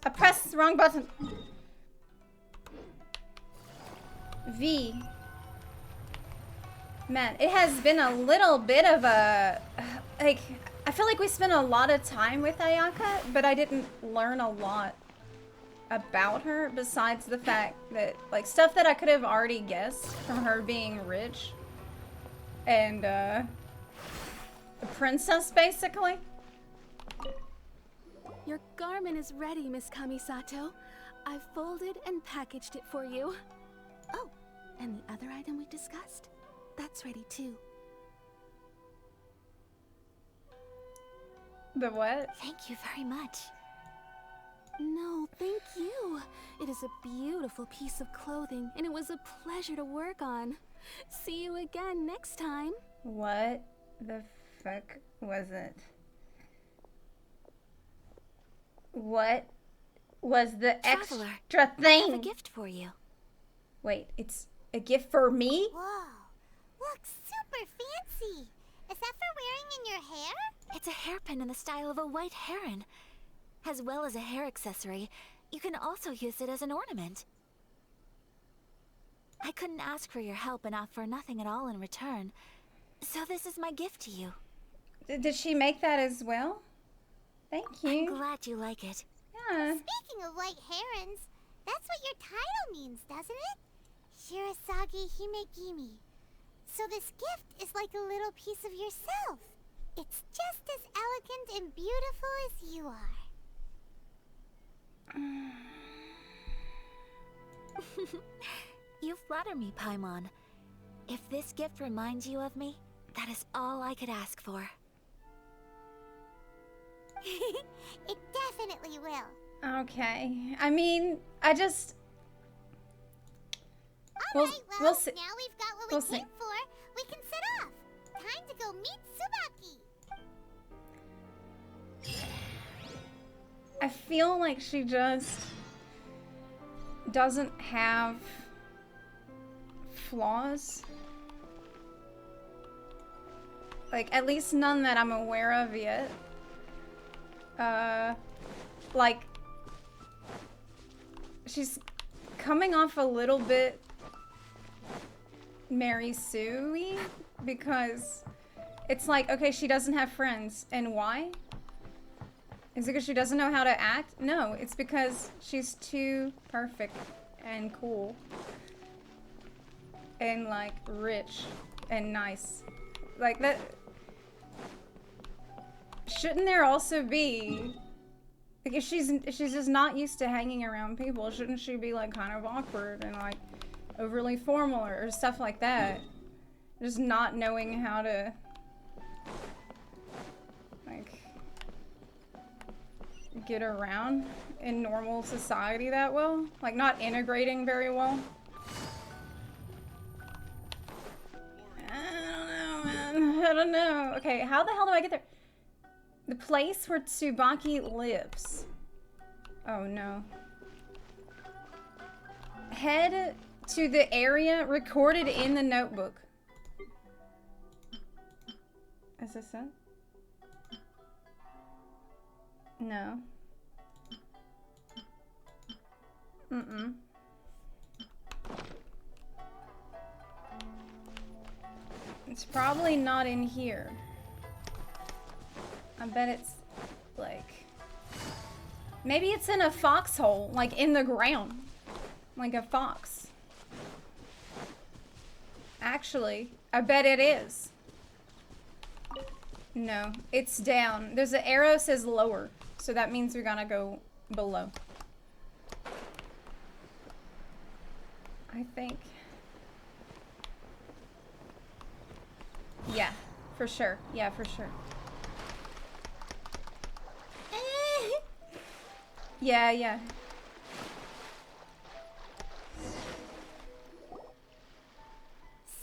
I pressed the wrong button. V. Man, it has been a little bit of a, I feel like we spent a lot of time with Ayaka, but I didn't learn a lot about her besides the fact that, like, stuff that I could have already guessed from her being rich and, a princess, basically.
Your garment is ready, Miss Kamisato. I've folded and packaged it for you. Oh, and the other item we discussed? That's ready too.
The what?
Thank you very much.
No, thank you. It is a beautiful piece of clothing, and it was a pleasure to work on. See you again next time.
What the fuck was it? What was the
Traveler,
extra
I
thing?
have a gift for you.
Wait, it's a gift for me?
Whoa. Look, super fancy. Is that for wearing in your hair?
It's a hairpin in the style of a white heron. As well as a hair accessory, you can also use it as an ornament. I couldn't ask for your help and offer nothing at all in return. So this is my gift to you.
Did she make that as well? Thank you.
I'm glad you like it.
Yeah.
Speaking of white herons, that's what your title means, doesn't it? Shirasagi Himegimi. So this gift is like a little piece of yourself. It's just as elegant and beautiful as you are.
You flatter me, Paimon. If this gift reminds you of me, that is all I could ask for.
It definitely will.
Okay. I mean, I just...
Alright,
we'll see.
now we've got what
We'll
we
see.
came for. We can set off. Time to go meet Tsubaki.
I feel like she just doesn't have flaws. Like, at least none that I'm aware of yet. Like, she's coming off a little bit Mary Sue-y because it's like, okay, she doesn't have friends. And why? Is it because she doesn't know how to act? No, it's because she's too perfect and cool and like rich and nice. Like that. Shouldn't there also be, like, if she's just not used to hanging around people, shouldn't she be like kind of awkward and like overly formal or stuff like that? Just not knowing how to like get around in normal society that well, like not integrating very well. I don't know, man. I don't know. Okay, how the hell do I get there? The place where Tsubaki lives. Oh no. Head to the area recorded in the notebook. Is this it? No. Mm-mm. It's probably not in here. I bet it's like, maybe it's in a foxhole, like in the ground, like a fox. Actually, I bet it is. No, it's down. There's an arrow that says lower, so that means we're gonna go below. I think. Yeah, for sure. Yeah, for sure. Yeah.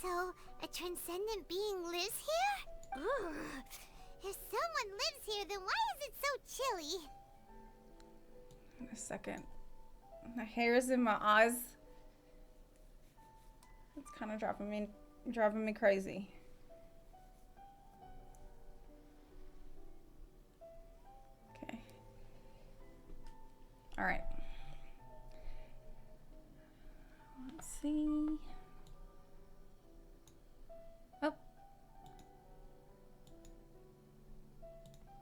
So, a transcendent being lives here? Ugh. If someone lives here, then why is it so chilly?
A second. My hair is in my eyes. It's kind of driving me crazy. Okay. All right. Let's see. Oh. All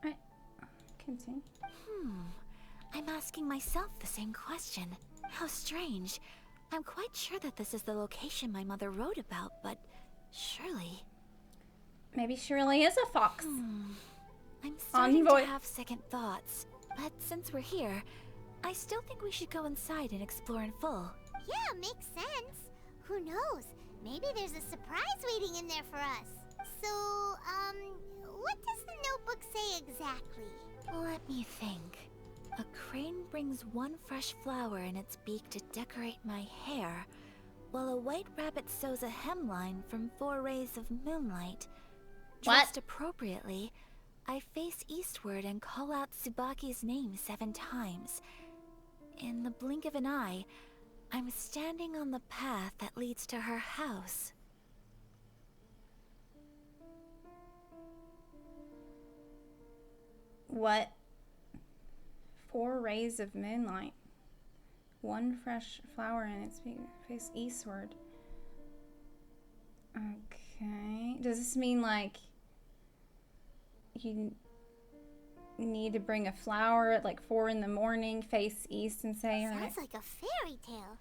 right. Continue.
I'm asking myself the same question. How strange. I'm quite sure that this is the location my mother wrote about, but surely...
Maybe she really is a fox.
I'm starting to
Envoy.
have second thoughts. But since we're here, I still think we should go inside and explore in full.
Yeah, makes sense. Who knows? Maybe there's a surprise waiting in there for us. So, what does the notebook say exactly?
Let me think. A crane brings one fresh flower in its beak to decorate my hair, while a white rabbit sews a hemline from 4 rays of moonlight.
What?
Dressed appropriately, I face eastward and call out Tsubaki's name 7 times. In the blink of an eye, I'm standing on the path that leads to her house.
What? 4 rays of moonlight. 1 fresh flower in its face eastward. Okay. Does this mean like you need to bring a flower at like 4 in the morning, face east, and say, all right?
Sounds like a fairy tale.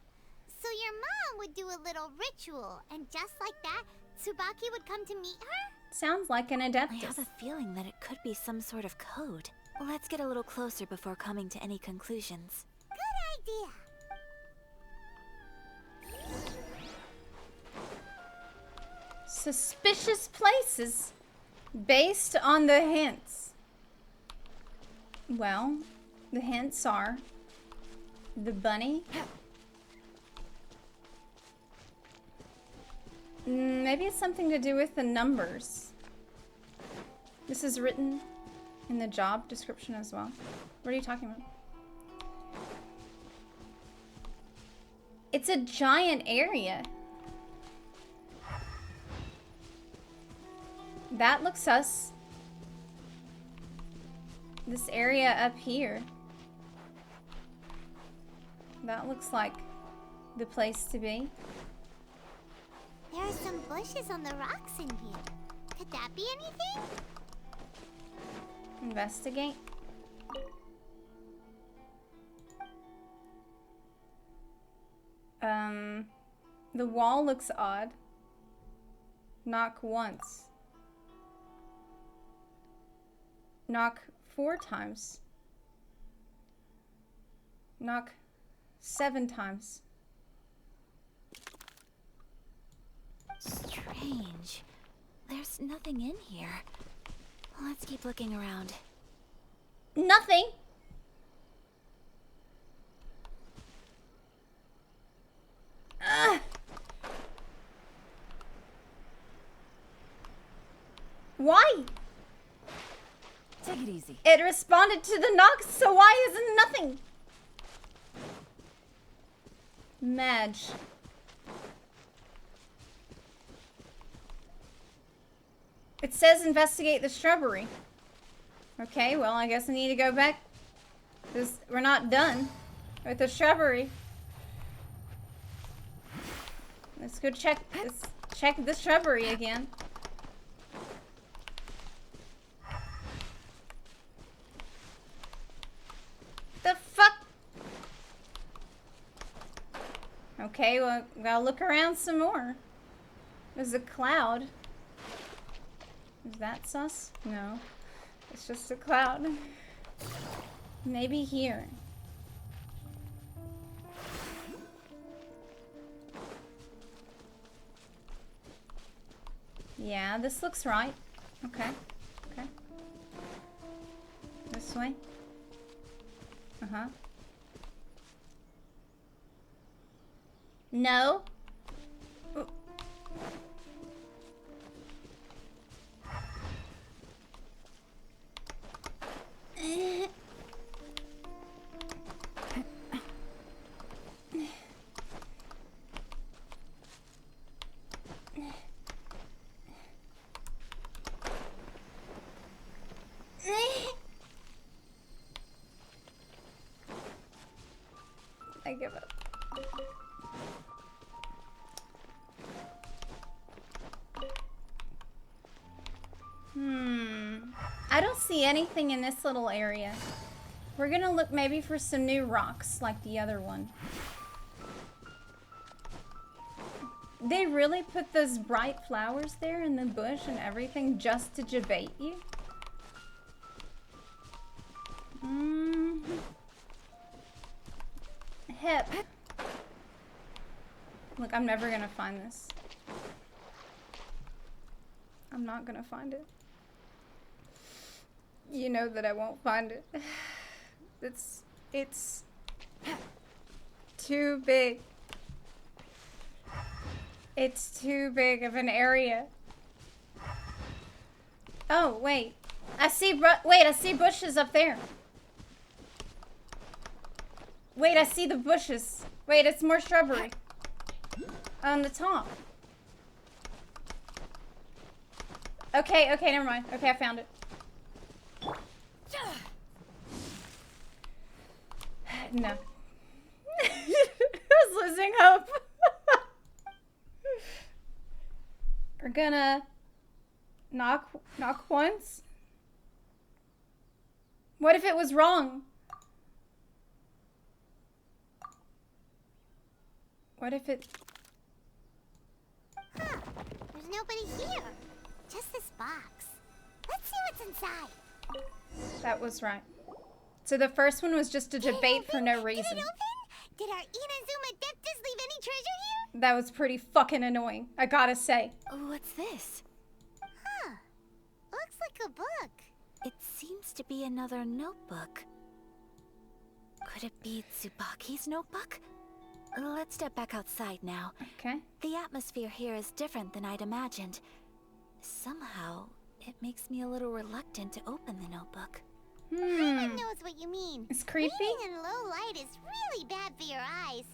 So your mom would do a little ritual, and just like that, Tsubaki would come to meet her?
Sounds like an adeptus.
I have a feeling that it could be some sort of code. Let's get a little closer before coming to any conclusions.
Good idea.
Suspicious places based on the hints. Well, the hints are the bunny. Maybe it's something to do with the numbers. This is written in the job description as well. What are you talking about? It's a giant area. That looks sus. This area up here. That looks like the place to be.
There are some bushes on the rocks in here. Could that be anything?
Investigate. The wall looks odd. Knock once. Knock 4 times. Knock 7 times.
Strange. There's nothing in here. Let's keep looking around.
Nothing. Why?
Take it easy.
It responded to the knocks, so why isn't nothing? Madge. It says investigate the shrubbery. Okay, well, I guess I need to go back. We're not done with the shrubbery. Let's go check the shrubbery again. The fuck? Okay, well, gotta look around some more. There's a cloud. Is that sus? No. It's just a cloud. Maybe here. Yeah, this looks right. Okay. Okay. This way. Uh-huh. No. Ooh. I give up. I don't see anything in this little area. We're gonna look maybe for some new rocks like the other one. They really put those bright flowers there in the bush and everything just to debate you? Hip. Look, I'm never gonna find this. I'm not gonna find it. You know that I won't find it. It's too big. It's too big of an area. Oh, wait. I see, wait, I see bushes up there. Wait, I see the bushes. Wait, it's more shrubbery. On the top. Okay, okay, never mind. Okay, I found it. No. I was losing hope. We're gonna knock once. What if it was wrong? What if it...
Huh. There's nobody here. Just this box. Let's see what's inside.
That was right. So the first one was just a debate for no reason.
Did it open? Did our Inazuma Adeptus leave any treasure here?
That was pretty fucking annoying, I gotta say.
What's this?
Huh. Looks like a book.
It seems to be another notebook. Could it be Tsubaki's notebook? Let's step back outside now.
Okay.
The atmosphere here is different than I'd imagined. Somehow, it makes me a little reluctant to open the notebook.
Paimon knows what you mean.
It's creepy.
Reading in low light is really bad for your eyes.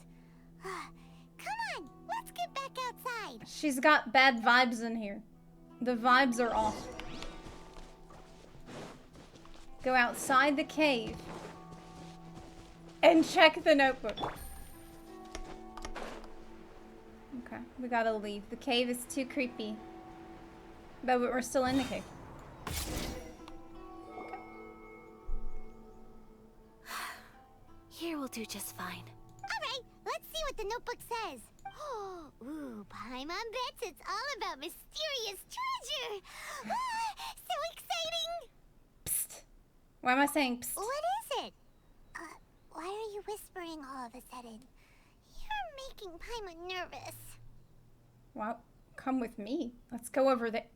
Come on, let's get back outside.
She's got bad vibes in here. The vibes are off. Go outside the cave and check the notebook. Okay, we gotta leave. The cave is too creepy. But we're still in the cave.
Here will do just fine.
Alright, let's see what the notebook says. Ooh, Paimon bets it's all about mysterious treasure. So exciting!
Psst. Why am I saying psst?
What is it? Why are you whispering all of a sudden? You're making Paimon nervous.
Well, come with me. Let's go over there.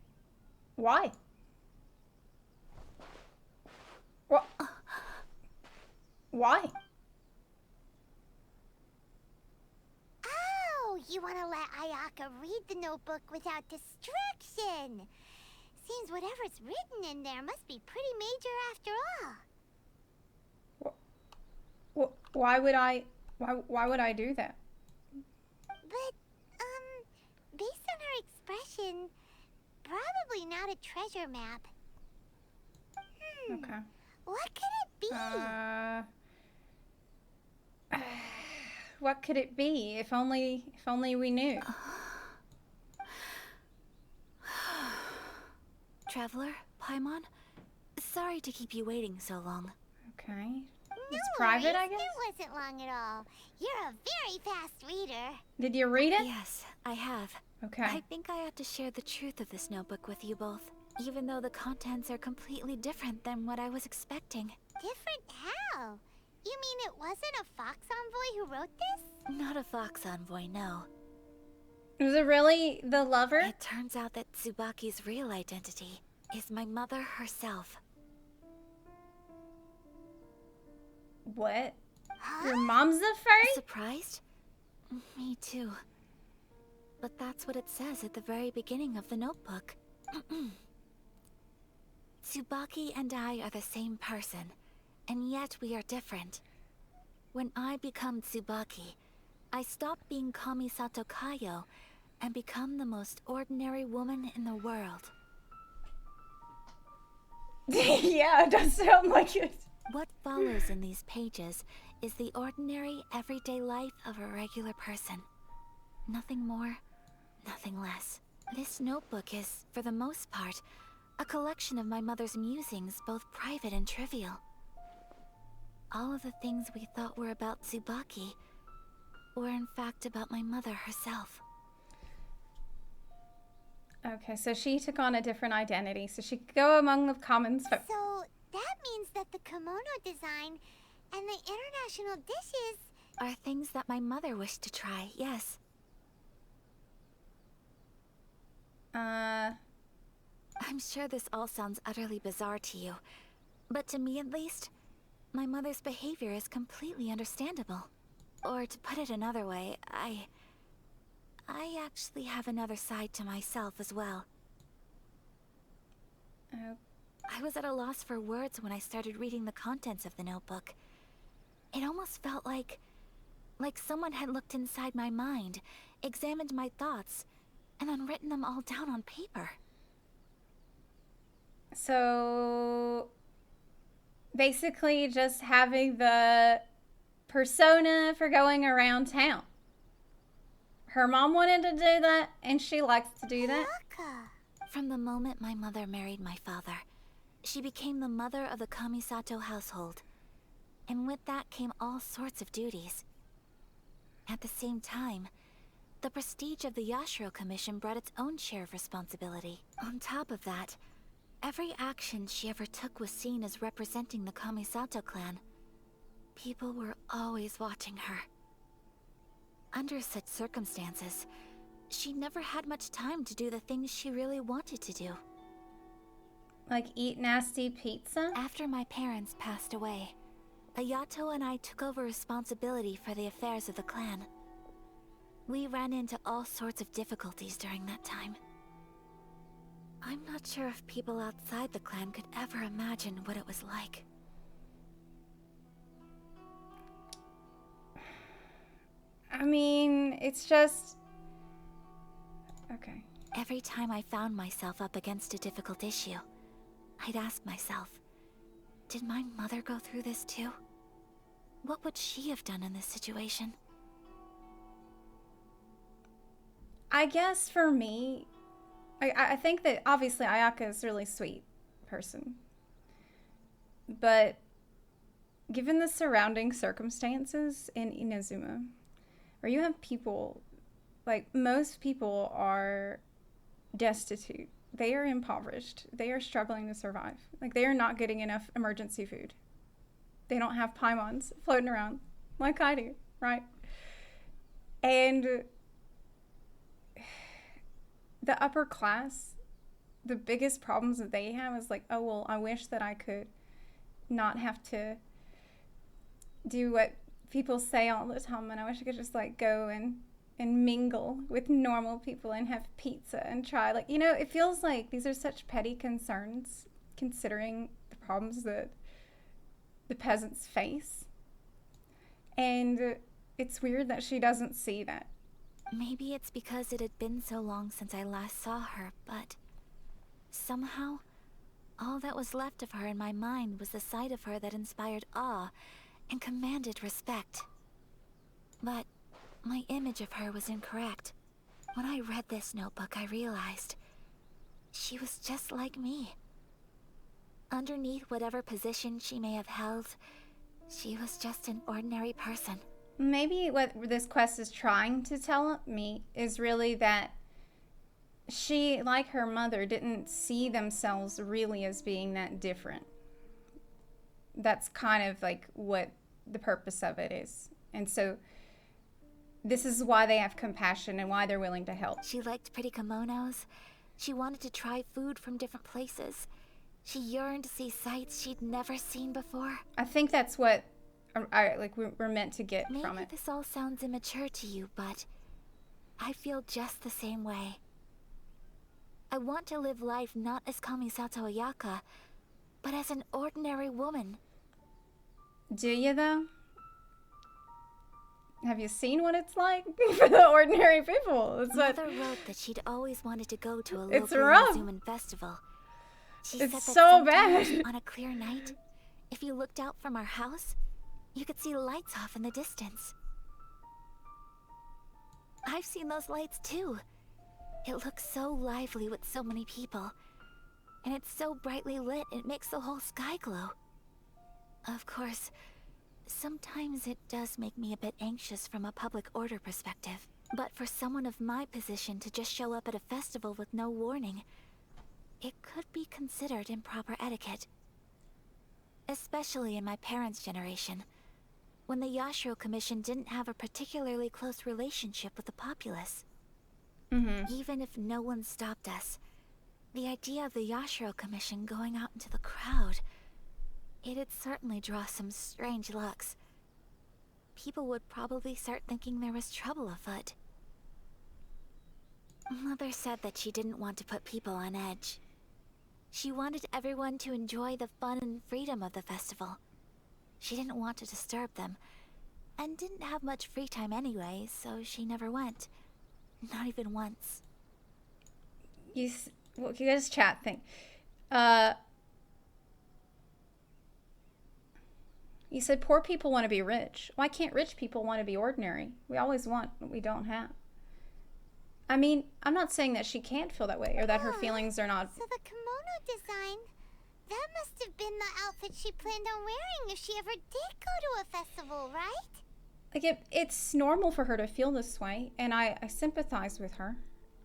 Why? What? Why?
Oh, you want to let Ayaka read the notebook without distraction. Seems whatever's written in there must be pretty major after all.
Why would I do that?
But, based on her expression, probably not a treasure map.
Okay.
What could it be?
What could it be? If only we knew.
Traveler, Paimon, sorry to keep you waiting so long.
Okay.
No
It's private,
worries.
I guess?
It wasn't long at all. You're a very fast reader.
Did you read it?
Yes, I have.
Okay.
I think I ought to share the truth of this notebook with you both, even though the contents are completely different than what I was expecting.
Different how? You mean it wasn't a Fox Envoy who wrote this?
Not a Fox Envoy, no.
Was it really the lover?
It turns out that Tsubaki's real identity is my mother herself.
What?
Huh?
Your mom's a furry?
Surprised? Me too. But that's what it says at the very beginning of the notebook. Tsubaki and I are the same person, and yet we are different. When I become Tsubaki, I stop being Kamisato Kayo and become the most ordinary woman in the world.
Yeah, it does sound like it.
What follows in these pages is the ordinary, everyday life of a regular person. Nothing more, nothing less. This notebook is, for the most part, a collection of my mother's musings, both private and trivial. All of the things we thought were about Tsubaki were in fact about my mother herself.
Okay, so she took on a different identity, so she could go among the commons.
So that means that the kimono design and the international dishes
are things that my mother wished to try, yes. I'm sure this all sounds utterly bizarre to you, but to me at least, my mother's behavior is completely understandable. Or to put it another way, I actually have another side to myself as well. I was at a loss for words when I started reading the contents of the notebook. It almost felt like someone had looked inside my mind, examined my thoughts, and then written them all down on paper.
So basically just having the persona for going around town. Her mom wanted to do that, and she likes to do that.
From the moment my mother married my father, she became the mother of the Kamisato household. And with that came all sorts of duties. At the same time, the prestige of the Yashiro Commission brought its own share of responsibility. On top of that, every action she ever took was seen as representing the Kamisato clan. People were always watching her. Under such circumstances, she never had much time to do the things she really wanted to do.
Like eat nasty pizza?
After my parents passed away, Ayato and I took over responsibility for the affairs of the clan. We ran into all sorts of difficulties during that time. I'm not sure if people outside the clan could ever imagine what it was like.
I mean, it's just... Okay.
Every time I found myself up against a difficult issue, I'd ask myself, did my mother go through this too? What would she have done in this situation?
I guess for me, I think that obviously Ayaka is a really sweet person. But given the surrounding circumstances in Inazuma, where you have people, like most people are destitute. They are impoverished. They are struggling to survive. Like they are not getting enough emergency food. They don't have paimons floating around like I do, right? And the upper class, the biggest problems that they have is like, oh, well, I wish that I could not have to do what people say all the time, and I wish I could just like go and mingle with normal people and have pizza and try, like, you know, it feels like these are such petty concerns considering the problems that the peasants face. And it's weird that she doesn't see that.
Maybe it's because it had been so long since I last saw her, but somehow, all that was left of her in my mind was the side of her that inspired awe and commanded respect. But my image of her was incorrect. When I read this notebook, I realized she was just like me. Underneath whatever position she may have held, she was just an ordinary person.
Maybe what this quest is trying to tell me is really that she, like her mother, didn't see themselves really as being that different. That's kind of like what the purpose of it is. And so this is why they have compassion and why they're willing to help.
She liked pretty kimonos. She wanted to try food from different places. She yearned to see sights she'd never seen before.
I think that's what we're meant to get
Maybe
from it.
This all sounds immature to you, but I feel just the same way. I want to live life not as Kamisato Ayaka, but as an ordinary woman.
Do you, though? Have you seen what it's like for the ordinary people?
Mother wrote that she'd always wanted to go to a
It's
local
rough.
Inuzuman festival. She
It's
said that
so
sometimes
bad.
on a clear night, if you looked out from our house, you could see lights off in the distance. I've seen those lights too. It looks so lively with so many people. And it's so brightly lit, it makes the whole sky glow. Of course, sometimes it does make me a bit anxious from a public order perspective. But for someone of my position to just show up at a festival with no warning, it could be considered improper etiquette. Especially in my parents' generation, when the Yashiro Commission didn't have a particularly close relationship with the populace. Even if no one stopped us, the idea of the Yashiro Commission going out into the crowd, it'd certainly draw some strange looks. People would probably start thinking there was trouble afoot. Mother said that she didn't want to put people on edge. She wanted everyone to enjoy the fun and freedom of the festival. She didn't want to disturb them, and didn't have much free time anyway, so she never went. Not even once.
Well, you guys chat thing. You said poor people want to be rich. Why can't rich people want to be ordinary? We always want what we don't have. I mean, I'm not saying that she can't feel that way or that her feelings are not.
So the kimono design, that must have been the outfit she planned on wearing if she ever did go to a festival, right?
Like, it's normal for her to feel this way, and I sympathize with her.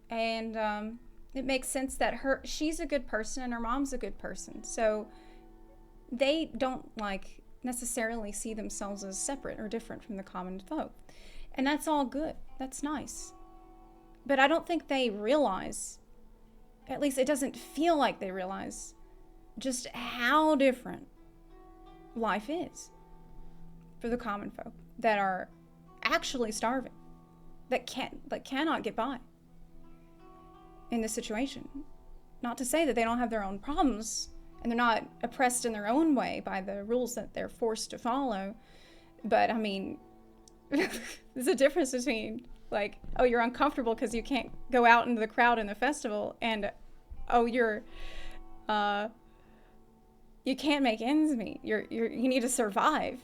And it makes sense that she's a good person and her mom's a good person. So they don't, like, necessarily see themselves as separate or different from the common folk. And that's all good. That's nice. But I don't think they realize, at least it doesn't feel like they realize, just how different life is for the common folk that are actually starving, that cannot get by in this situation. Not to say that they don't have their own problems and they're not oppressed in their own way by the rules that they're forced to follow, but I mean, there's a difference between, like, oh, you're uncomfortable because you can't go out into the crowd in the festival, and oh, you can't make ends meet. You need to survive.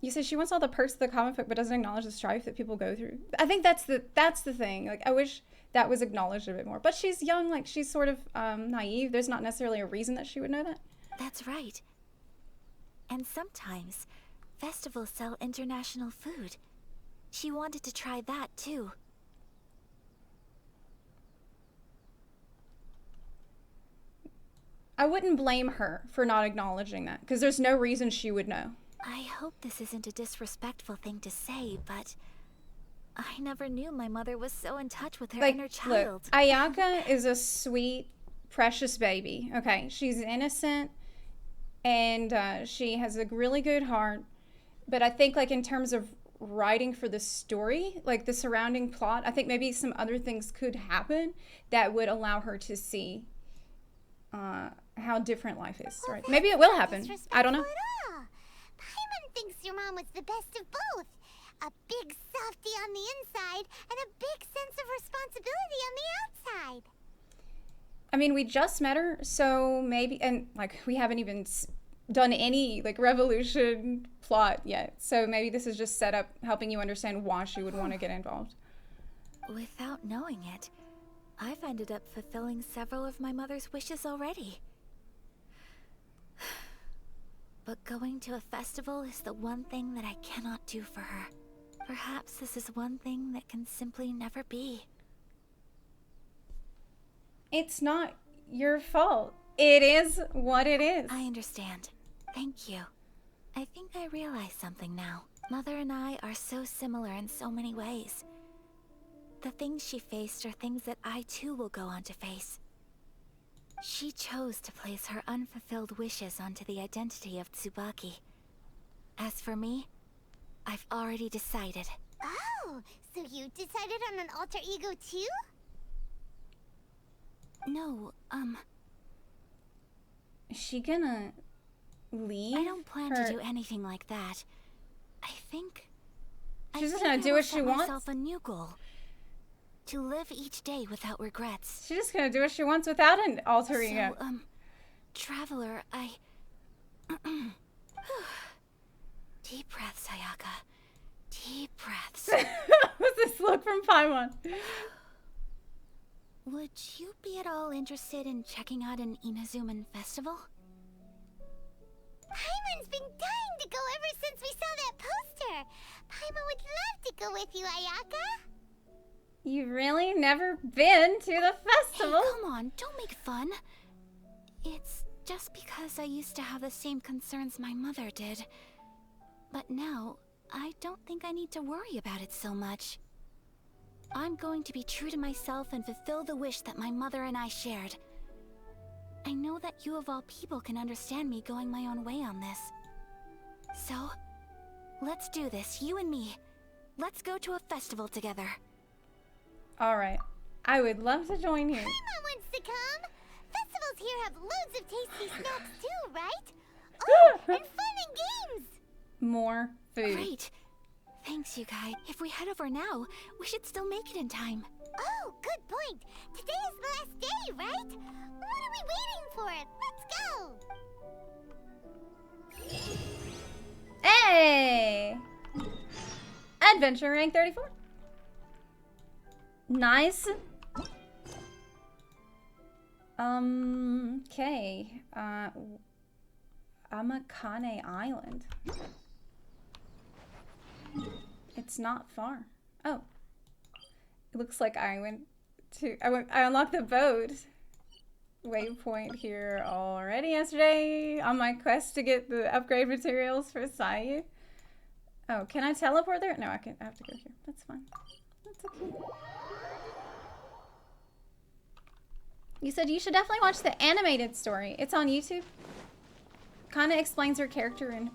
You said she wants all the perks of the common folk, but doesn't acknowledge the strife that people go through. I think that's the thing. Like, I wish that was acknowledged a bit more. But she's young, like, she's sort of naive. There's not necessarily a reason that she would know that.
That's right. And sometimes festivals sell international food. She wanted to try that too.
I wouldn't blame her for not acknowledging that, because there's no reason she would know.
I hope this isn't a disrespectful thing to say, but I never knew my mother was so in touch with her inner child.
Look, Ayaka is a sweet, precious baby. Okay, she's innocent, and she has a really good heart. But I think, like, in terms of writing for the story, like the surrounding plot, I think maybe some other things could happen that would allow her to see how different life is.
Well,
right? Maybe it will happen. I don't know.
Paimon thinks your mom was the best of both. A big softy on the inside and a big sense of responsibility on the outside.
I mean, we just met her, so maybe, and like, we haven't even done any, like, revolution plot yet. So maybe this is just set up helping you understand why she would want to get involved.
Without knowing it, I've ended up fulfilling several of my mother's wishes already. But going to a festival is the one thing that I cannot do for her. Perhaps this is one thing that can simply never be.
It's not your fault. It is what it is.
I understand. Thank you. I think I realize something now. Mother and I are so similar in so many ways. The things she faced are things that I too will go on to face. She chose to place her unfulfilled wishes onto the identity of Tsubaki. As for me, I've already decided.
Oh, so you decided on an alter ego too?
No,
Is she gonna leave?
I don't plan to do anything like that. I think
She's just gonna do what she wants?
myself a new goal. To live each day without regrets.
She's just gonna do what she wants without an alter ego.
So, Traveler, Deep breaths, Ayaka. Deep breaths.
What's this look from Paimon?
Would you be at all interested in checking out an Inazuman festival?
Paimon's been dying to go ever since we saw that poster. Paimon would love to go with you, Ayaka.
You've really never been to the festival?
Hey, come on, don't make fun. It's just because I used to have the same concerns my mother did. But now, I don't think I need to worry about it so much. I'm going to be true to myself and fulfill the wish that my mother and I shared. I know that you of all people can understand me going my own way on this. So, let's do this, you and me. Let's go to a festival together.
Alright. I would love to join you.
Paimon wants to come. Festival's here have loads of tasty snacks too, right? Oh, and fun and games!
More food.
Great. Thanks, you guys. If we head over now, we should still make it in time.
Oh, good point. Today is the last day, right? What are we waiting for? Let's go!
Hey! Adventure rank 34. Nice. Okay. Amakane Island. It's not far. Oh. It looks like I unlocked the boat waypoint here already yesterday on my quest to get the upgrade materials for Sayu. Oh, can I teleport there? No, I have to go here. That's fine. That's okay. You said you should definitely watch the animated story. It's on YouTube. Kind of explains her character in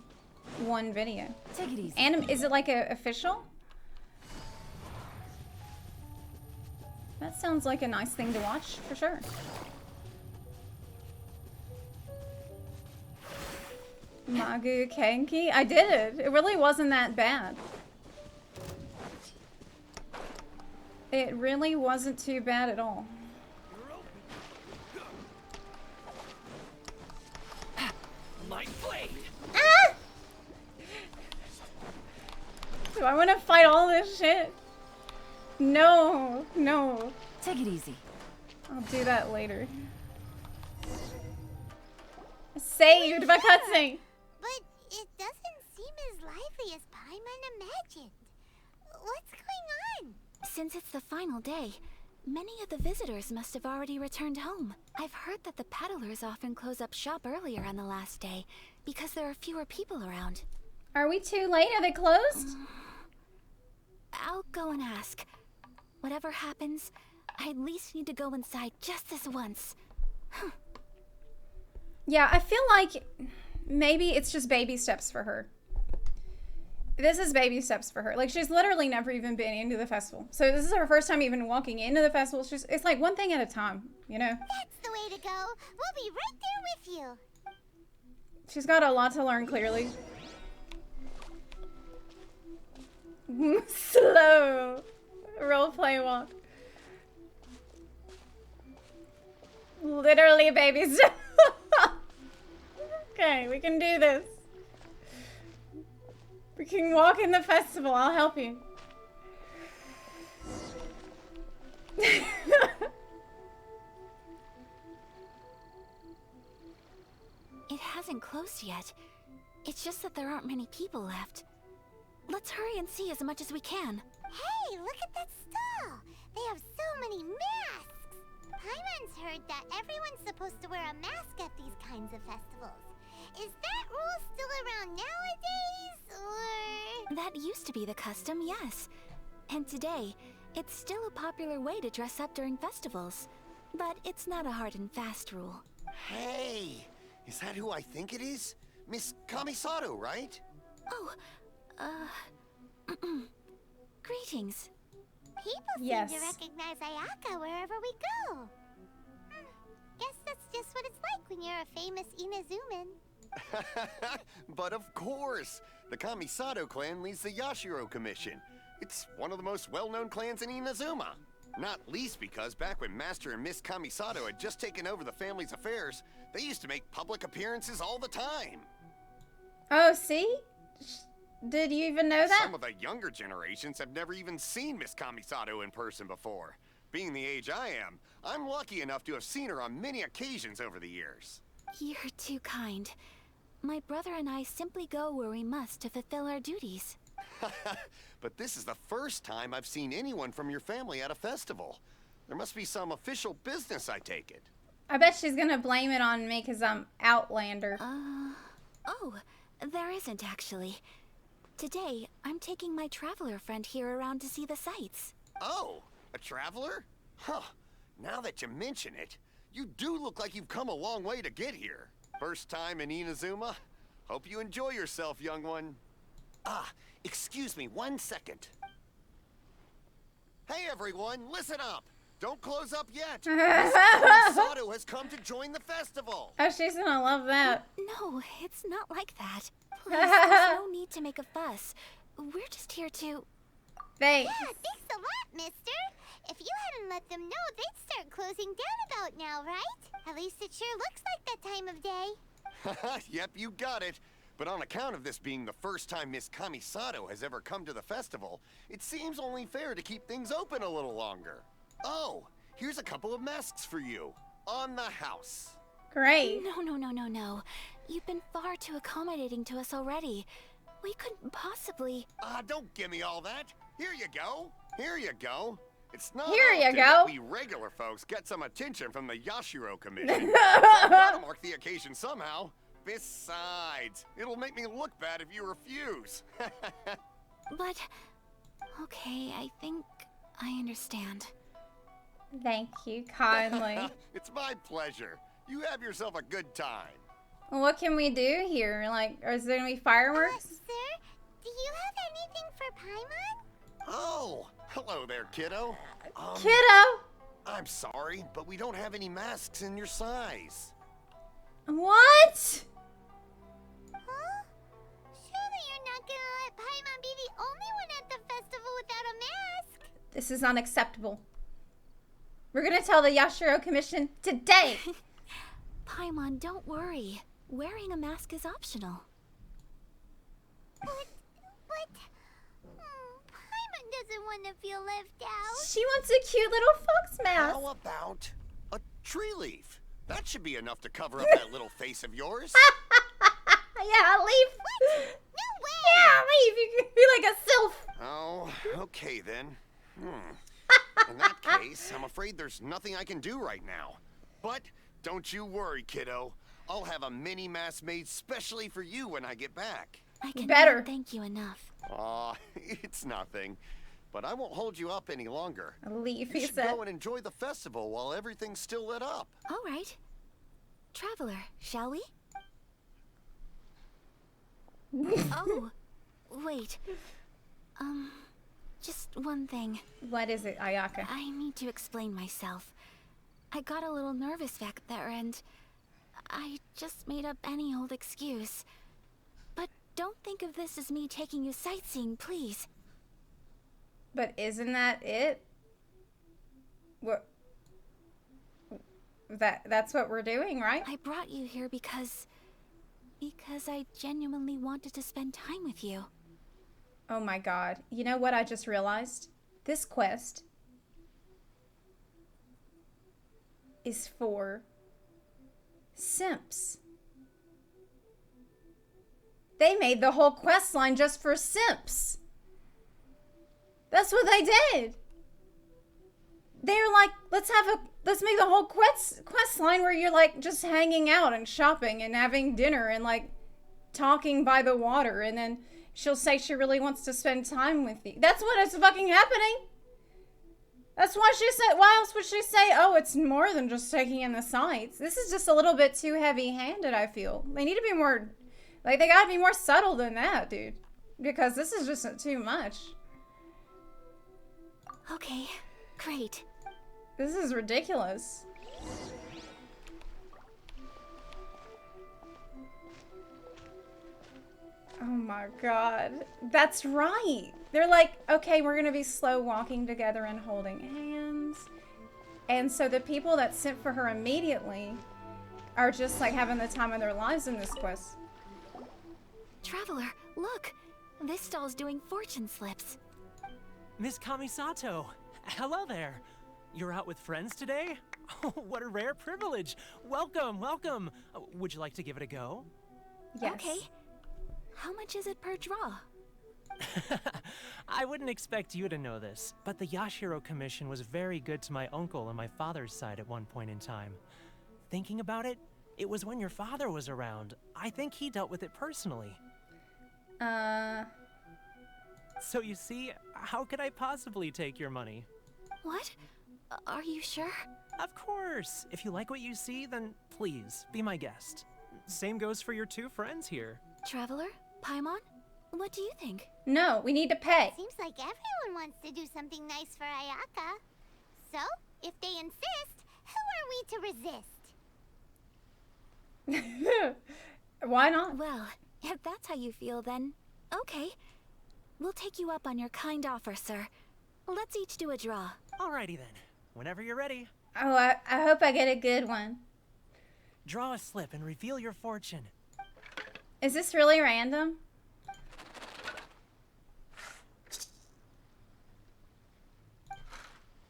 one video.
Take it easy.
Is it like a official? That sounds like a nice thing to watch, for sure. Magu Kenki? I did it. It really wasn't that bad. It really wasn't too bad at all.
My blade!
Ah! Do I want to fight all this shit? No, no.
Take it easy.
I'll do that later. Saved by cutscene.
But it doesn't seem as lively as Paimon imagined. What's going on?
Since it's the final day, many of the visitors must have already returned home. I've heard that the peddlers often close up shop earlier on the last day because there are fewer people around.
Are we too late? Are they closed?
I'll go and ask. Whatever happens, I at least need to go inside just this once.
Yeah, I feel like maybe it's just baby steps for her. This is baby steps for her. Like, she's literally never even been into the festival. So this is her first time even walking into the festival. It's like one thing at a time, you know?
That's the way to go. We'll be right there with you.
She's got a lot to learn, clearly. Slow roleplay walk. Literally baby steps. Okay, we can do this. We can walk in the festival. I'll help you.
It hasn't closed yet. It's just that there aren't many people left. Let's hurry and see as much as we can.
Hey, look at that stall. They have so many masks. Paimon's heard that everyone's supposed to wear a mask at these kinds of festivals. Is that rule still around nowadays, or...?
That used to be the custom, yes. And today, it's still a popular way to dress up during festivals. But it's not a hard and fast rule.
Hey! Is that who I think it is? Miss Kamisato, right?
Oh, greetings.
People seem to recognize Ayaka wherever we go. Guess that's just what it's like when you're a famous Inazuman.
But of course! The Kamisato clan leads the Yashiro Commission. It's one of the most well-known clans in Inazuma. Not least because back when Master and Miss Kamisato had just taken over the family's affairs, they used to make public appearances all the time.
Oh, see? Did you even know that?
Some of the younger generations have never even seen Miss Kamisato in person before. Being the age I am, I'm lucky enough to have seen her on many occasions over the years.
You're too kind. My brother and I simply go where we must to fulfill our duties.
But this is the first time I've seen anyone from your family at a festival. There must be some official business, I take it.
I bet she's gonna blame it on me because I'm Outlander.
Oh, there isn't actually. Today, I'm taking my traveler friend here around to see the sights.
Oh, a traveler? Huh. Now that you mention it, you do look like you've come a long way to get here. First time in Inazuma? Hope you enjoy yourself, young one. Ah, excuse me 1 second. Hey everyone, listen up! Don't close up yet. Miss Kamisato has come to join the festival.
Oh, she's gonna love that.
No, it's not like that. Please, there's no need to make a fuss. We're just here to...
Thanks.
Yeah, thanks a lot, mister. If you hadn't let them know, they'd start closing down about now, right? At least it sure looks like that time of day.
Yep, you got it. But on account of this being the first time Miss Kamisato has ever come to the festival, it seems only fair to keep things open a little longer. Oh, here's a couple of masks for you. On the house.
Great.
No. You've been far too accommodating to us already. We couldn't possibly...
Don't give me all that. Here you go. Here you go. It's not
Here you
often
go.
that we regular folks get some attention from the Yashiro Commission. So I've gotta mark the occasion somehow. Besides, it'll make me look bad if you refuse.
But... Okay, I think I understand.
Thank you kindly.
It's my pleasure. You have yourself a good time.
What can we do here? Like, is there gonna be fireworks?
Sir, do you have anything for Paimon?
Oh, hello there, kiddo.
Kiddo!
I'm sorry, but we don't have any masks in your size.
What?
Huh? Surely you're not gonna let Paimon be the only one at the festival without a mask?
This is unacceptable. We're gonna tell the Yashiro Commission today.
Paimon, don't worry. Wearing a mask is optional.
But... Paimon doesn't want to feel left out.
She wants a cute little fox mask.
How about a tree leaf? That should be enough to cover up that little face of yours.
Yeah, a leaf.
What? No way!
Yeah, a leaf. You could be like a sylph.
Oh, okay then. In that case, I'm afraid there's nothing I can do right now. But don't you worry, kiddo. I'll have a mini mask made specially for you when I get back.
I can
Better.
thank you enough.
Aw, it's nothing. But I won't hold you up any longer.
A leaf,
You
he
should
said.
go and enjoy the festival while everything's still lit up.
All right. Traveler, shall we? Oh, wait. Just one thing.
What is it, Ayaka?
I need to explain myself. I got a little nervous back there and I just made up any old excuse. But don't think of this as me taking you sightseeing, please.
But isn't that it? What? That's what we're doing, right?
I brought you here because I genuinely wanted to spend time with you.
Oh my god. You know what I just realized? This quest is for simps. They made the whole quest line just for simps. That's what they did. They're like, let's make the whole quest line where you're like just hanging out and shopping and having dinner and like talking by the water, and then she'll say she really wants to spend time with you. That's what is fucking happening. That's why she said, why else would she say, oh, it's more than just taking in the sights. This is just a little bit too heavy-handed, I feel. They need to be more, like, they gotta be more subtle than that, dude. Because this is just too much.
Okay, great.
This is ridiculous. Oh my god. That's right. They're like, okay, we're gonna be slow walking together and holding hands. And so the people that sent for her immediately are just like having the time of their lives in this quest.
Traveler, look! This stall's doing fortune slips.
Miss Kamisato, hello there. You're out with friends today? Oh, what a rare privilege. Welcome, welcome. Would you like to give it a go?
Yes.
Okay. How much is it per draw?
I wouldn't expect you to know this, but the Yashiro Commission was very good to my uncle on my father's side at one point in time. Thinking about it, it was when your father was around. I think he dealt with it personally. So you see, how could I possibly take your money?
What? Are you sure?
Of course. If you like what you see, then please, be my guest. Same goes for your two friends here.
Traveler? Paimon? What do you think?
No, we need to pay.
Seems like everyone wants to do something nice for Ayaka. So, If they insist, who are we to resist?
Why not?
Well, if that's how you feel, then okay. We'll take you up on your kind offer, sir. Let's each do a draw.
Alrighty then. Whenever you're ready.
Oh, I hope I get a good one.
Draw a slip and reveal your fortune.
Is this really random?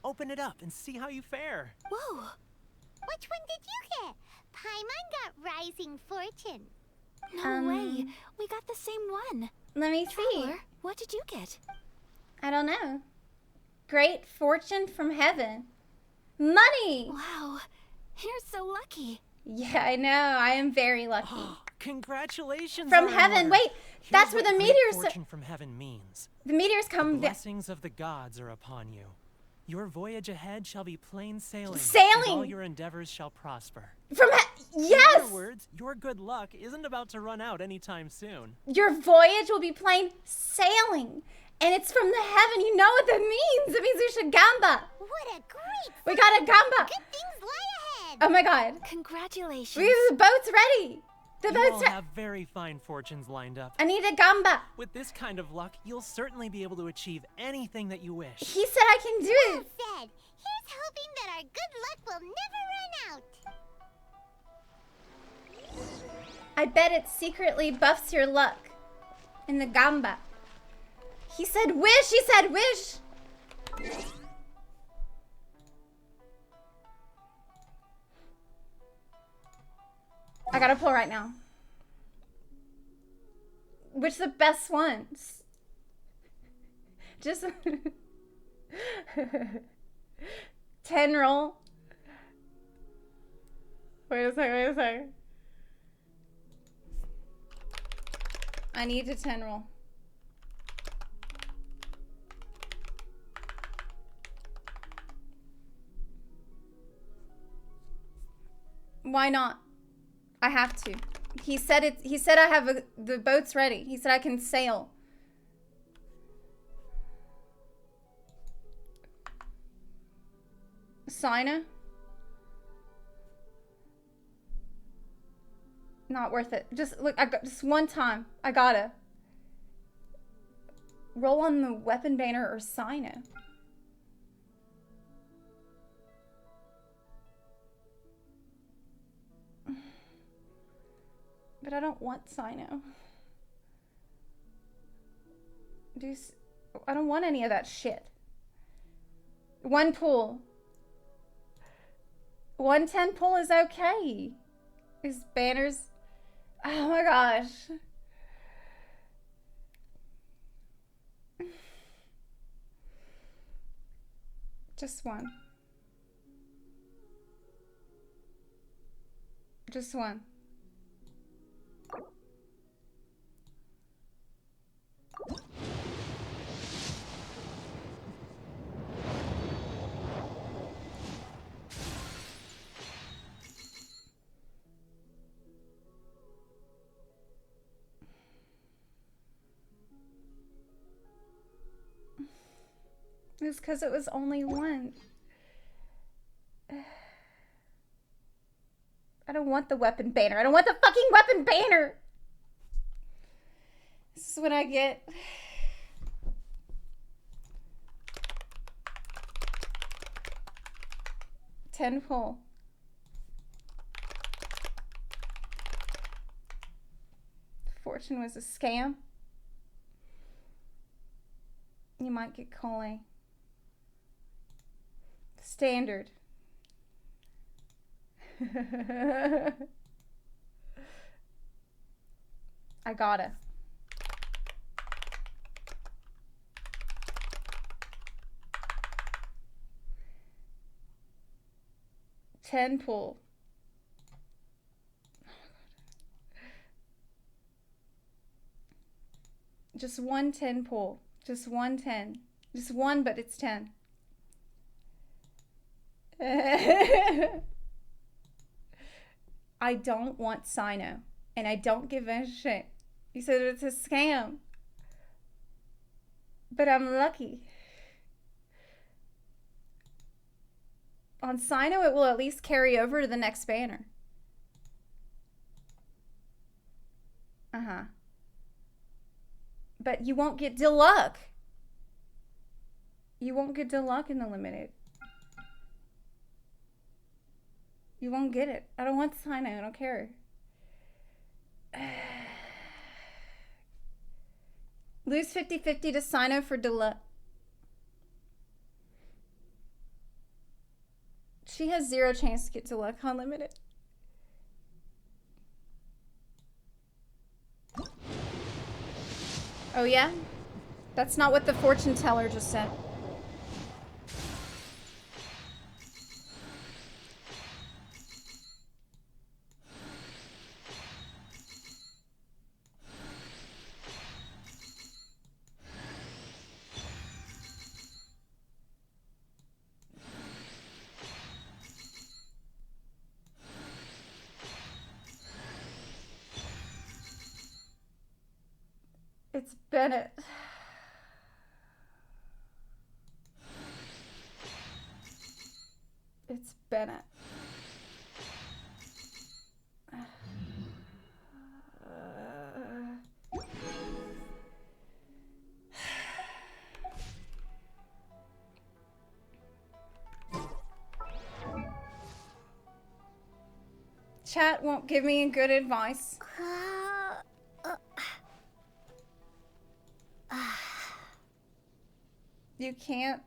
Open it up and see how you fare.
Whoa!
Which one did you get? Paimon got Rising Fortune.
No way. We got the same one.
Let me see.
Traveler, what did you get?
I don't know. Great fortune from heaven. Money!
Wow. You're so lucky.
Yeah, I know. I am very lucky.
Congratulations!
From
are in
heaven.
order.
Wait,
Here's
that's where
what
the
great
meteors.
Fortune from heaven means.
The meteors
The
come down.
blessings of the gods are upon you. Your voyage ahead shall be plain sailing.
Sailing!
And all your endeavors shall prosper.
From yes!
In other words, your good luck isn't about to run out anytime soon.
Your voyage will be plain sailing. And it's from the heaven. You know what that means. It means we should gamba.
What a great
We got a gamba.
Good things lie ahead.
Oh my god.
Congratulations.
We have the boats ready. The
You all
boats ready.
have very fine fortunes lined up.
I need a gamba.
With this kind of luck, you'll certainly be able to achieve anything that you wish.
He said I can do
Well
it.
said. Here's hoping that our good luck will never run out.
I bet it secretly buffs your luck. In the gamba. He said wish. He said wish. I gotta pull right now. Which the best ones? Just 10 roll. Wait a second. I need a 10 roll. Why not? I have to. He said it. He said I have the boat's ready. He said I can sail. Sina? Not worth it. Just look. I got just one time. I gotta roll on the weapon banner or Sina. But I don't want Sino. I don't want any of that shit. One pull. 110 pull is okay. His banners. Oh my gosh. Just one. Just one. It's because it was only one. I don't want the weapon banner. I don't want the fucking weapon banner. This is what I get. Ten pull. Fortune was a scam. You might get Cole. Standard. I gotta. Ten pull. Just one 10 pull. Just one 10. Just one, but it's 10. I don't want Sino. And I don't give a shit. You said it's a scam. But I'm lucky. On Sino, it will at least carry over to the next banner. Uh-huh. But you won't get Diluc. You won't get Diluc in the limited. You won't get it. I don't want Sino. I don't care. Lose 50-50 to Sino for Diluc. She has 0 chance to get Diluc unlimited. Oh yeah? That's not what the fortune teller just said. It's Bennett. It's Bennett. Chat won't give me good advice. You can't.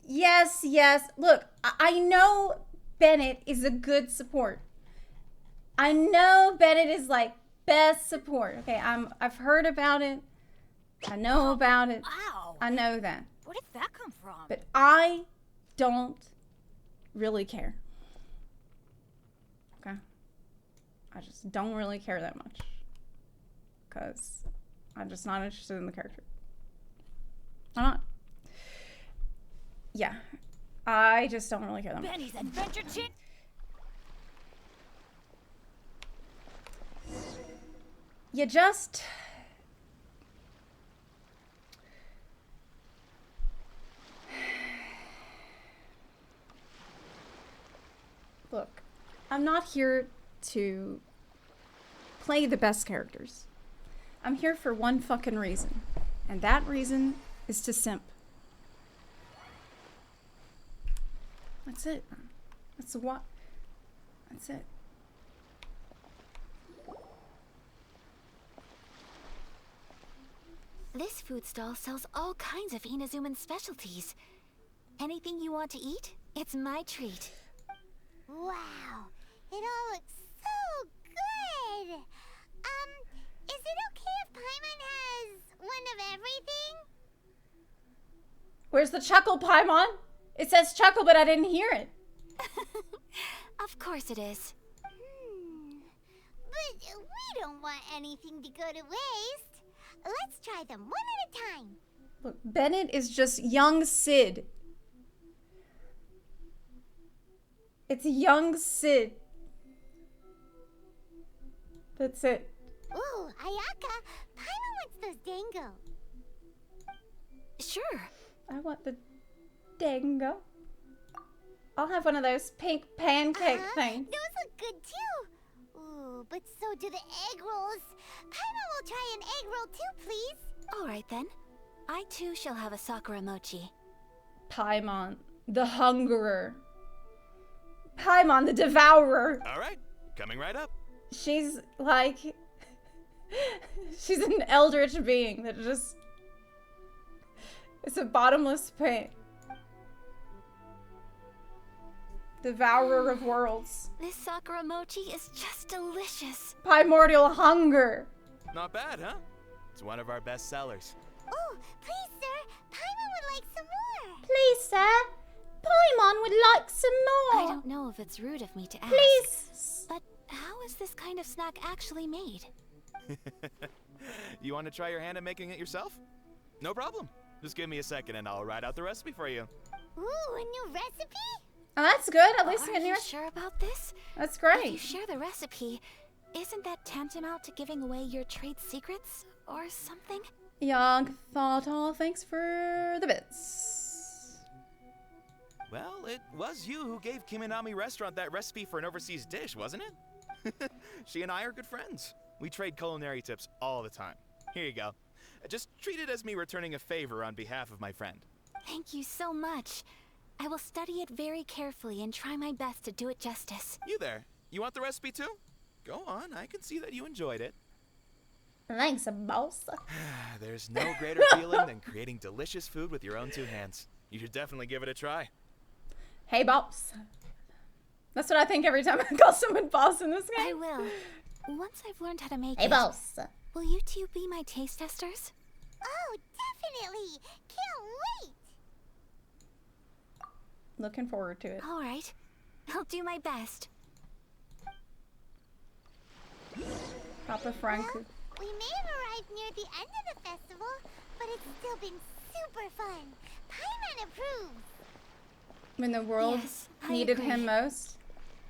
Yes, yes. Look, I know Bennett is a good support. I know Bennett is like best support. Okay, I've heard about it. I know about it.
Wow.
I know that.
Where did that come from?
But I don't really care. Okay? I just don't really care that much. Because I'm just not interested in the character. I'm not. Yeah. I just don't really care that much.
Benny's adventure chick.
You just... Look, I'm not here to play the best characters. I'm here for one fucking reason. And that reason is to simp. That's it. That's what. That's it.
This food stall sells all kinds of Inazuman specialties. Anything you want to eat, it's my treat.
Wow, it all looks so good. Is it okay if Paimon has one of everything?
Where's the chuckle, Paimon? It says chuckle, but I didn't hear it.
Of course it is.
But we don't want anything to go to waste. Let's try them one at a time.
Look, Bennett is just young Sid. It's young Sid. That's it.
Ooh, Ayaka, Paimon wants those dango.
Sure.
I want the dango. I'll have one of those pink pancake things.
Those look good too. Ooh, but so do the egg rolls. Paimon will try an egg roll too, please.
All right then. I too shall have a Sakura mochi.
Paimon, the hungerer. Paimon, the devourer.
All right, coming right up.
She's like... she's an eldritch being that just... It's a bottomless pit. Devourer of worlds.
This Sakura mochi is just delicious.
Primordial hunger.
Not bad, huh? It's one of our best sellers.
Oh, please, sir. Paimon would like some more.
Please, sir. Paimon would like some more.
I don't know if it's rude of me to ask.
Please.
But how is this kind of snack actually made?
You want to try your hand at making it yourself? No problem. Just give me a second and I'll write out the recipe for you.
Ooh, a new recipe?
Oh, that's good. At least
Are you sure about this?
That's
If
great.
you share the recipe, isn't that tantamount to giving away your trade secrets or something?
Young Thought, thanks for the bits.
Well, it was you who gave Kiminami Restaurant that recipe for an overseas dish, wasn't it? She and I are good friends. We trade culinary tips all the time. Here you go. Just treat it as me returning a favor on behalf of my friend.
Thank you so much. I will study it very carefully and try my best to do it justice.
You there. You want the recipe too? Go on, I can see that you enjoyed it.
Thanks, boss.
There's no greater feeling than creating delicious food with your own two hands. You should definitely give it a try.
Hey, boss. That's what I think every time I call someone boss in this game.
I will. Once I've learned how to make
Hey,
it.
boss.
Will you two be my taste testers?
Oh, definitely. Can't wait.
Looking forward to it.
All right. I'll do my best.
Papa Frank.
Well, we may have arrived near the end of the festival, but it's still been super fun. Paimon approves.
When the world
Yes, I
needed
agree.
him most,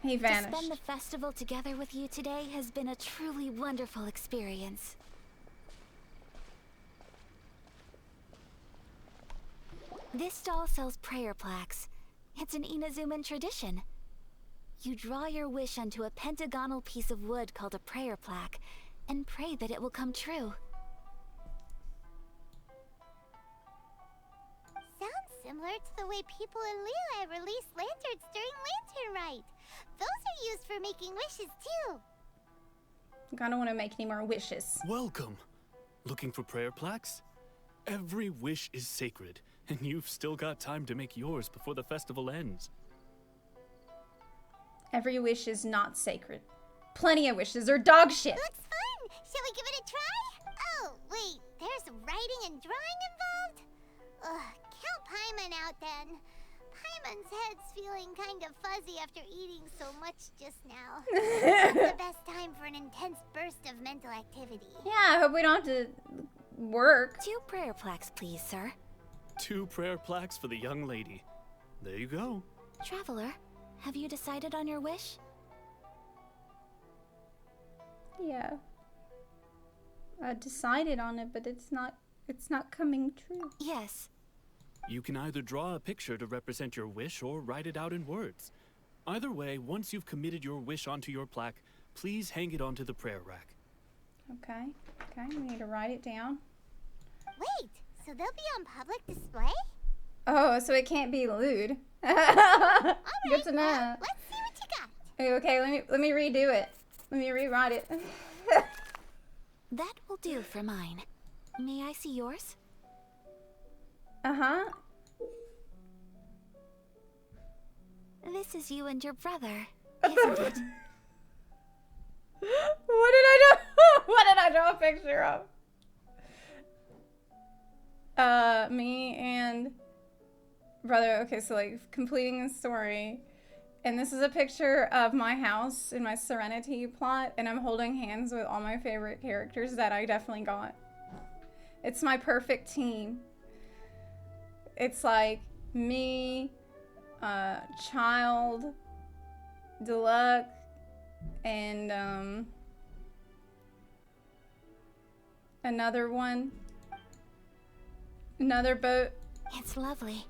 he vanished.
To spend the festival together with you today has been a truly wonderful experience. This stall sells prayer plaques. It's an Inazuman tradition. You draw your wish onto a pentagonal piece of wood called a prayer plaque and pray that it will come true.
Sounds similar to the way people in Liyue release lanterns during Lantern Rite. Those are used for making wishes too.
I don't want to make any more wishes.
Welcome. Looking for prayer plaques? Every wish is sacred, and you've still got time to make yours before the festival ends.
Every wish is not sacred. Plenty of wishes are dog shit.
Looks fun! Shall we give it a try? Oh, wait, there's writing and drawing involved? Ugh, count Paimon out then. Paimon's head's feeling kind of fuzzy after eating so much just now. It's not the best time for an intense burst of mental activity.
Yeah, I hope we don't have to work.
2 prayer plaques, please, sir.
2 prayer plaques for the young lady. There you go.
Traveler, have you decided on your wish?
Yeah. I decided on it, but it's not coming true.
Yes.
You can either draw a picture to represent your wish or write it out in words. Either way, once you've committed your wish onto your plaque, please hang it onto the prayer rack.
Okay. Okay, we need to write it down.
Wait, so they'll be on public display?
Oh, so it can't be lewd.
Alright,
Good to know.
well, let's see what you got.
Okay, let me redo it. Let me rewrite it.
That will do for mine. May I see yours?
Uh-huh.
This is you and your brother, isn't it?
What did I do? What did I draw a picture of? Me and brother. Okay, so like completing the story. And this is a picture of my house in my Serenity plot, and I'm holding hands with all my favorite characters that I definitely got. It's my perfect team. It's like me, Child, Deluxe, and another one. Another boat.
It's lovely.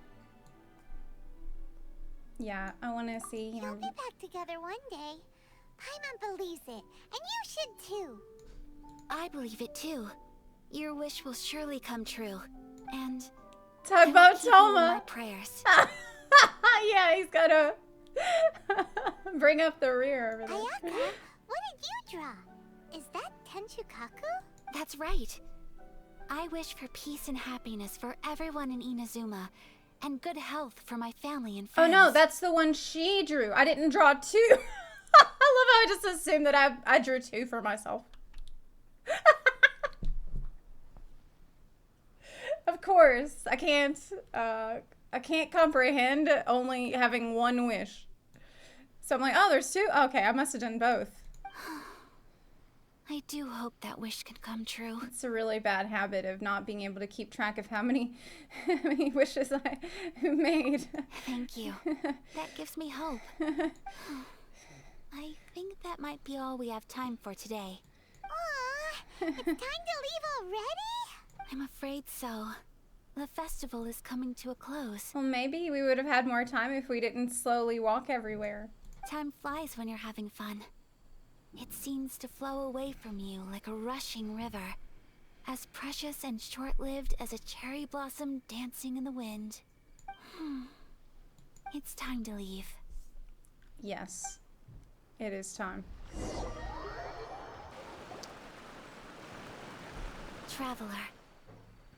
Yeah, I want to see him.
You'll be back together one day. Paimon believes it, and you should too.
I believe it too. Your wish will surely come true. And
Talk about Toma.
my prayers.
Yeah, he's gotta bring up the rear over there.
Ayaka, what did you draw? Is that Tenchukaku?
That's right. I wish for peace and happiness for everyone in Inazuma, and good health for my family and
Oh
friends.
no, that's the one she drew. I didn't draw 2. I love how I just assumed that I drew 2 for myself. Of course, I can't comprehend only having one wish. So I'm like, oh, there's 2? Okay, I must have done both.
I do hope that wish can come true.
It's a really bad habit of not being able to keep track of how many wishes I made.
Thank you. That gives me hope. I think that might be all we have time for today.
Aw, it's time to leave already?
I'm afraid so. The festival is coming to a close.
Well, maybe we would have had more time if we didn't slowly walk everywhere.
Time flies when you're having fun. It seems to flow away from you like a rushing river, as precious and short-lived as a cherry blossom dancing in the wind. It's time to leave.
Yes, it is time.
Traveler,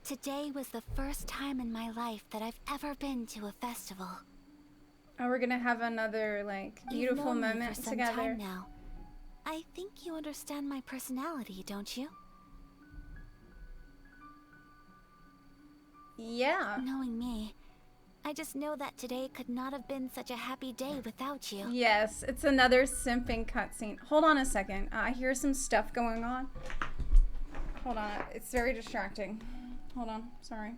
today was the first time in my life that I've ever been to a festival.
Oh, we're gonna have another, like, beautiful
You've known me
moment
for some
together.
time now. I think you understand my personality, don't you?
Yeah.
Knowing me, I just know that today could not have been such a happy day without you.
Yes, it's another simping cutscene. Hold on a second. I hear some stuff going on. Hold on. It's very distracting. Hold on. Sorry.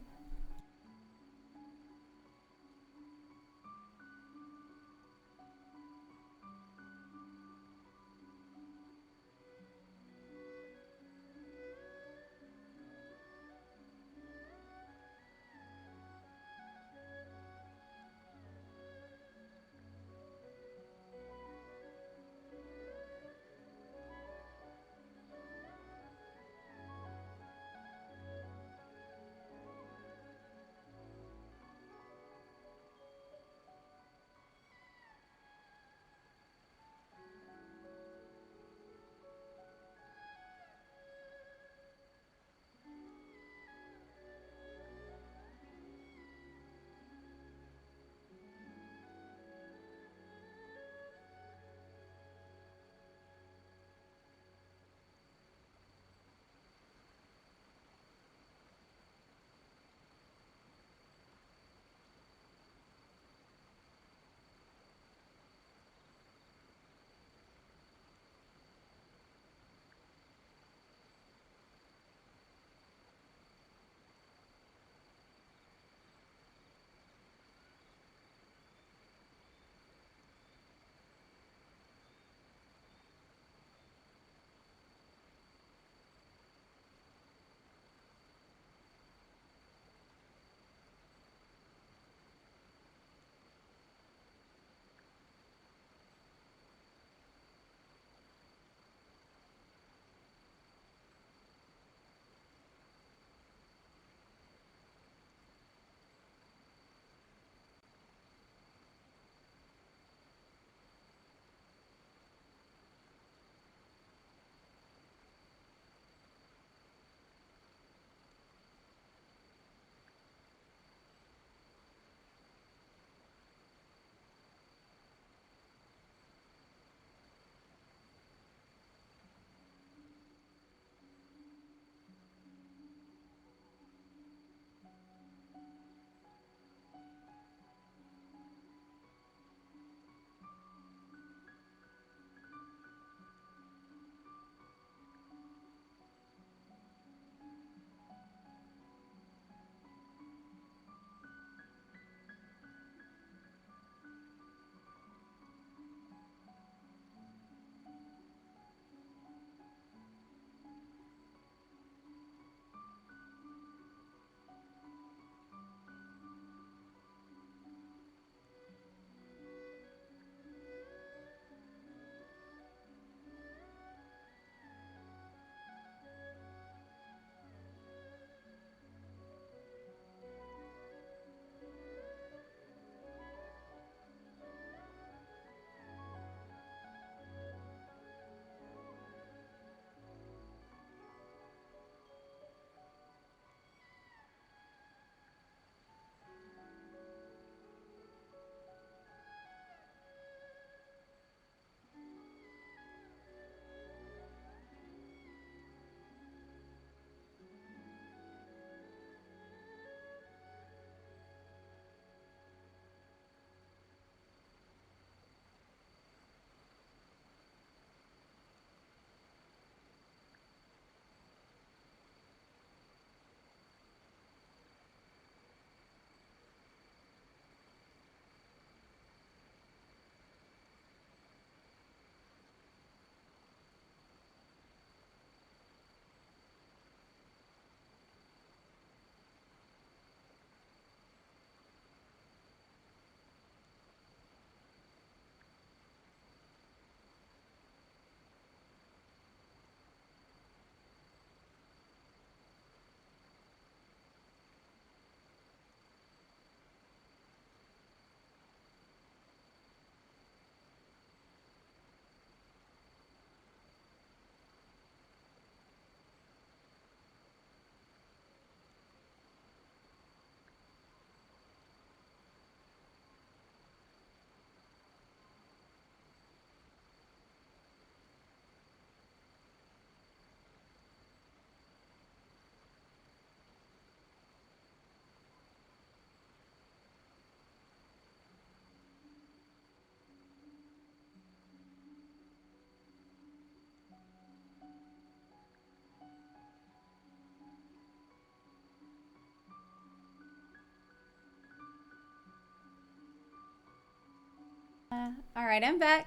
Alright, I'm back.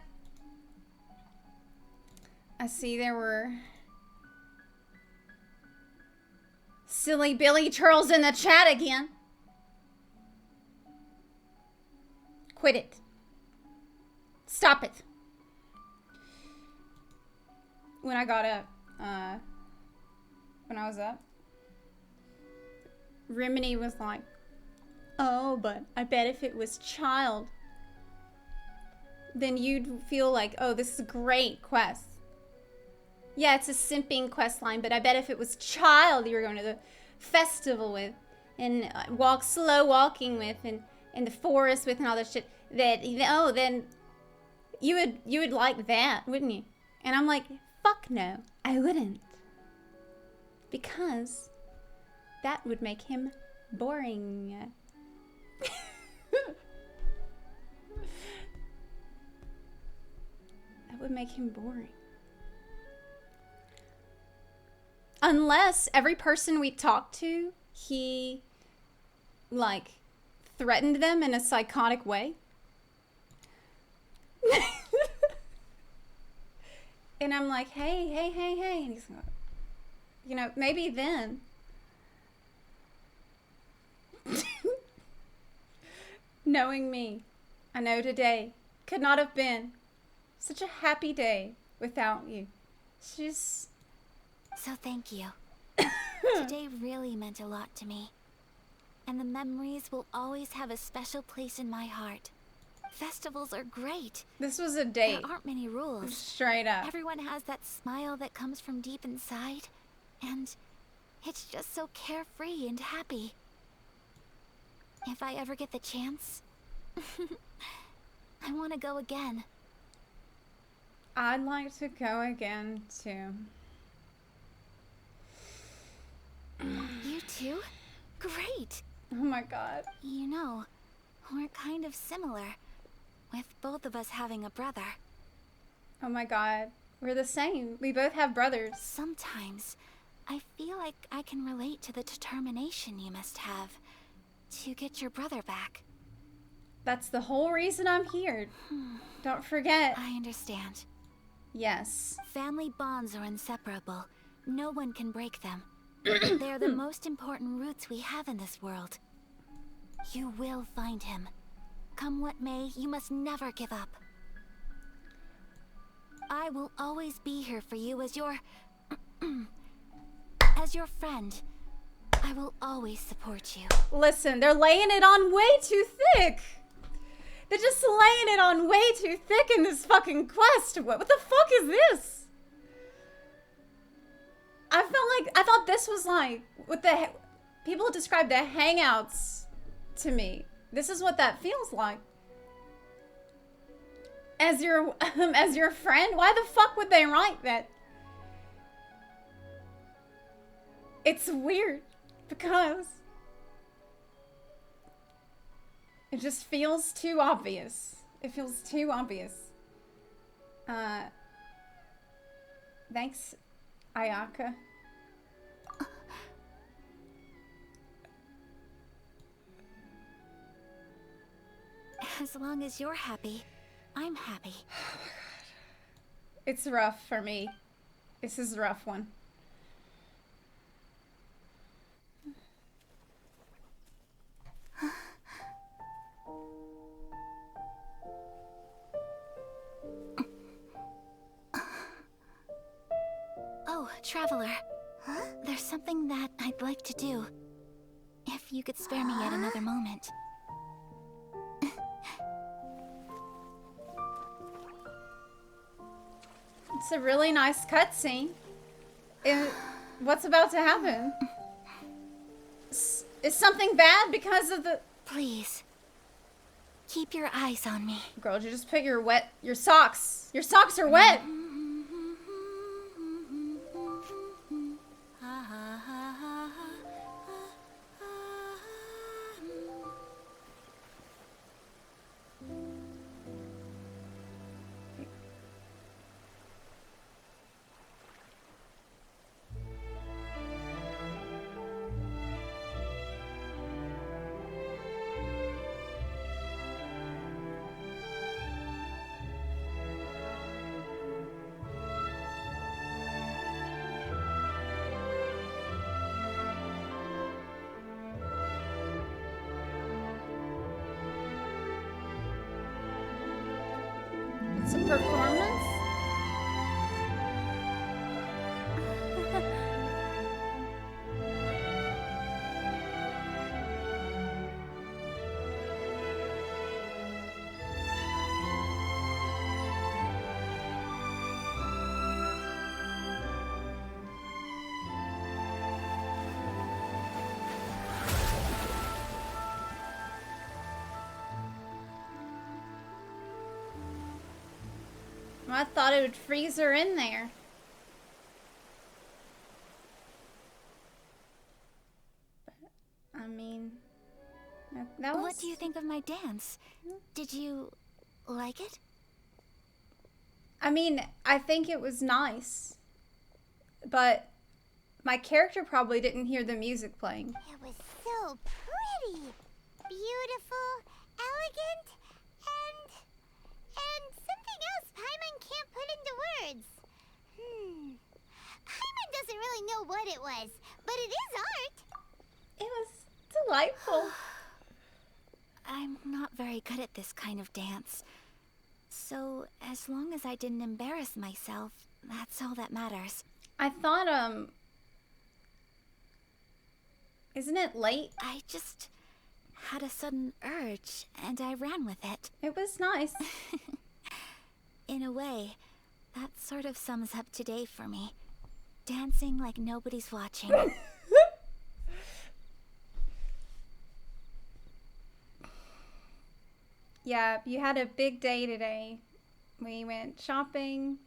I see there were silly Billy Turtles in the chat again. Quit it. Stop it. When I got up, when I was up, Rimini was like, oh, but I bet if it was Child, then you'd feel like, oh, this is a great quest. Yeah, it's a simping quest line, but I bet if it was Child you were going to the festival with, and slow walking with, and in the forest with, and all that shit, that, oh, then you would like that, wouldn't you? And I'm like, fuck no, I wouldn't. Because that would make him boring. That would make him boring. Unless every person we talked to, he, like, threatened them in a psychotic way. And I'm like, hey, hey, hey, hey. And he's like, you know, maybe then. Knowing me, I know today could not have been such a happy day without you. She's...
So thank you. Today really meant a lot to me. And the memories will always have a special place in my heart. Festivals are great.
This was a date.
There aren't many rules.
Straight up.
Everyone has that smile that comes from deep inside. And it's just so carefree and happy. If I ever get the chance, I want to go again.
I'd like to go again, too.
You too? Great!
Oh my god.
You know, we're kind of similar, with both of us having a brother.
Oh my god. We're the same. We both have brothers.
Sometimes, I feel like I can relate to the determination you must have to get your brother back.
That's the whole reason I'm here. Don't forget.
I understand.
Yes.
Family bonds are inseparable. No one can break them. They're the most important roots we have in this world. You will find him. Come what may, you must never give up. I will always be here for you as your... as your friend. I will always support you.
Listen, they're laying it on way too thick. They're just laying it on way too thick in this fucking quest. What the fuck is this? I thought this was like, what the heck? People describe the hangouts to me. This is what that feels like. As your friend? Why the fuck would they write that? It's weird because it just feels too obvious. It feels too obvious. Thanks, Ayaka.
As long as you're happy, I'm happy.
It's rough for me. This is a rough one.
Oh, Traveler. Huh? There's something that I'd like to do. If you could spare me yet another moment.
It's a really nice cutscene. What's about to happen? Is something bad because of the...
Please. Keep your eyes on me.
Girl, did you just put your socks. Your socks are wet. performance? I thought it would freeze her in there. I mean, that was...
What do you think of my dance? Did you like it?
I mean, I think it was nice. But my character probably didn't hear the music playing.
It was so pretty, beautiful, elegant, and something else Paimon can't put into words. Paimon doesn't really know what it was, but it is art.
It was delightful.
I'm not very good at this kind of dance. So, as long as I didn't embarrass myself, that's all that matters.
I thought, isn't it late?
I just had a sudden urge, and I ran with it.
It was nice.
In a way, that sort of sums up today for me. Dancing like nobody's watching.
Yeah, you had a big day today. We went shopping,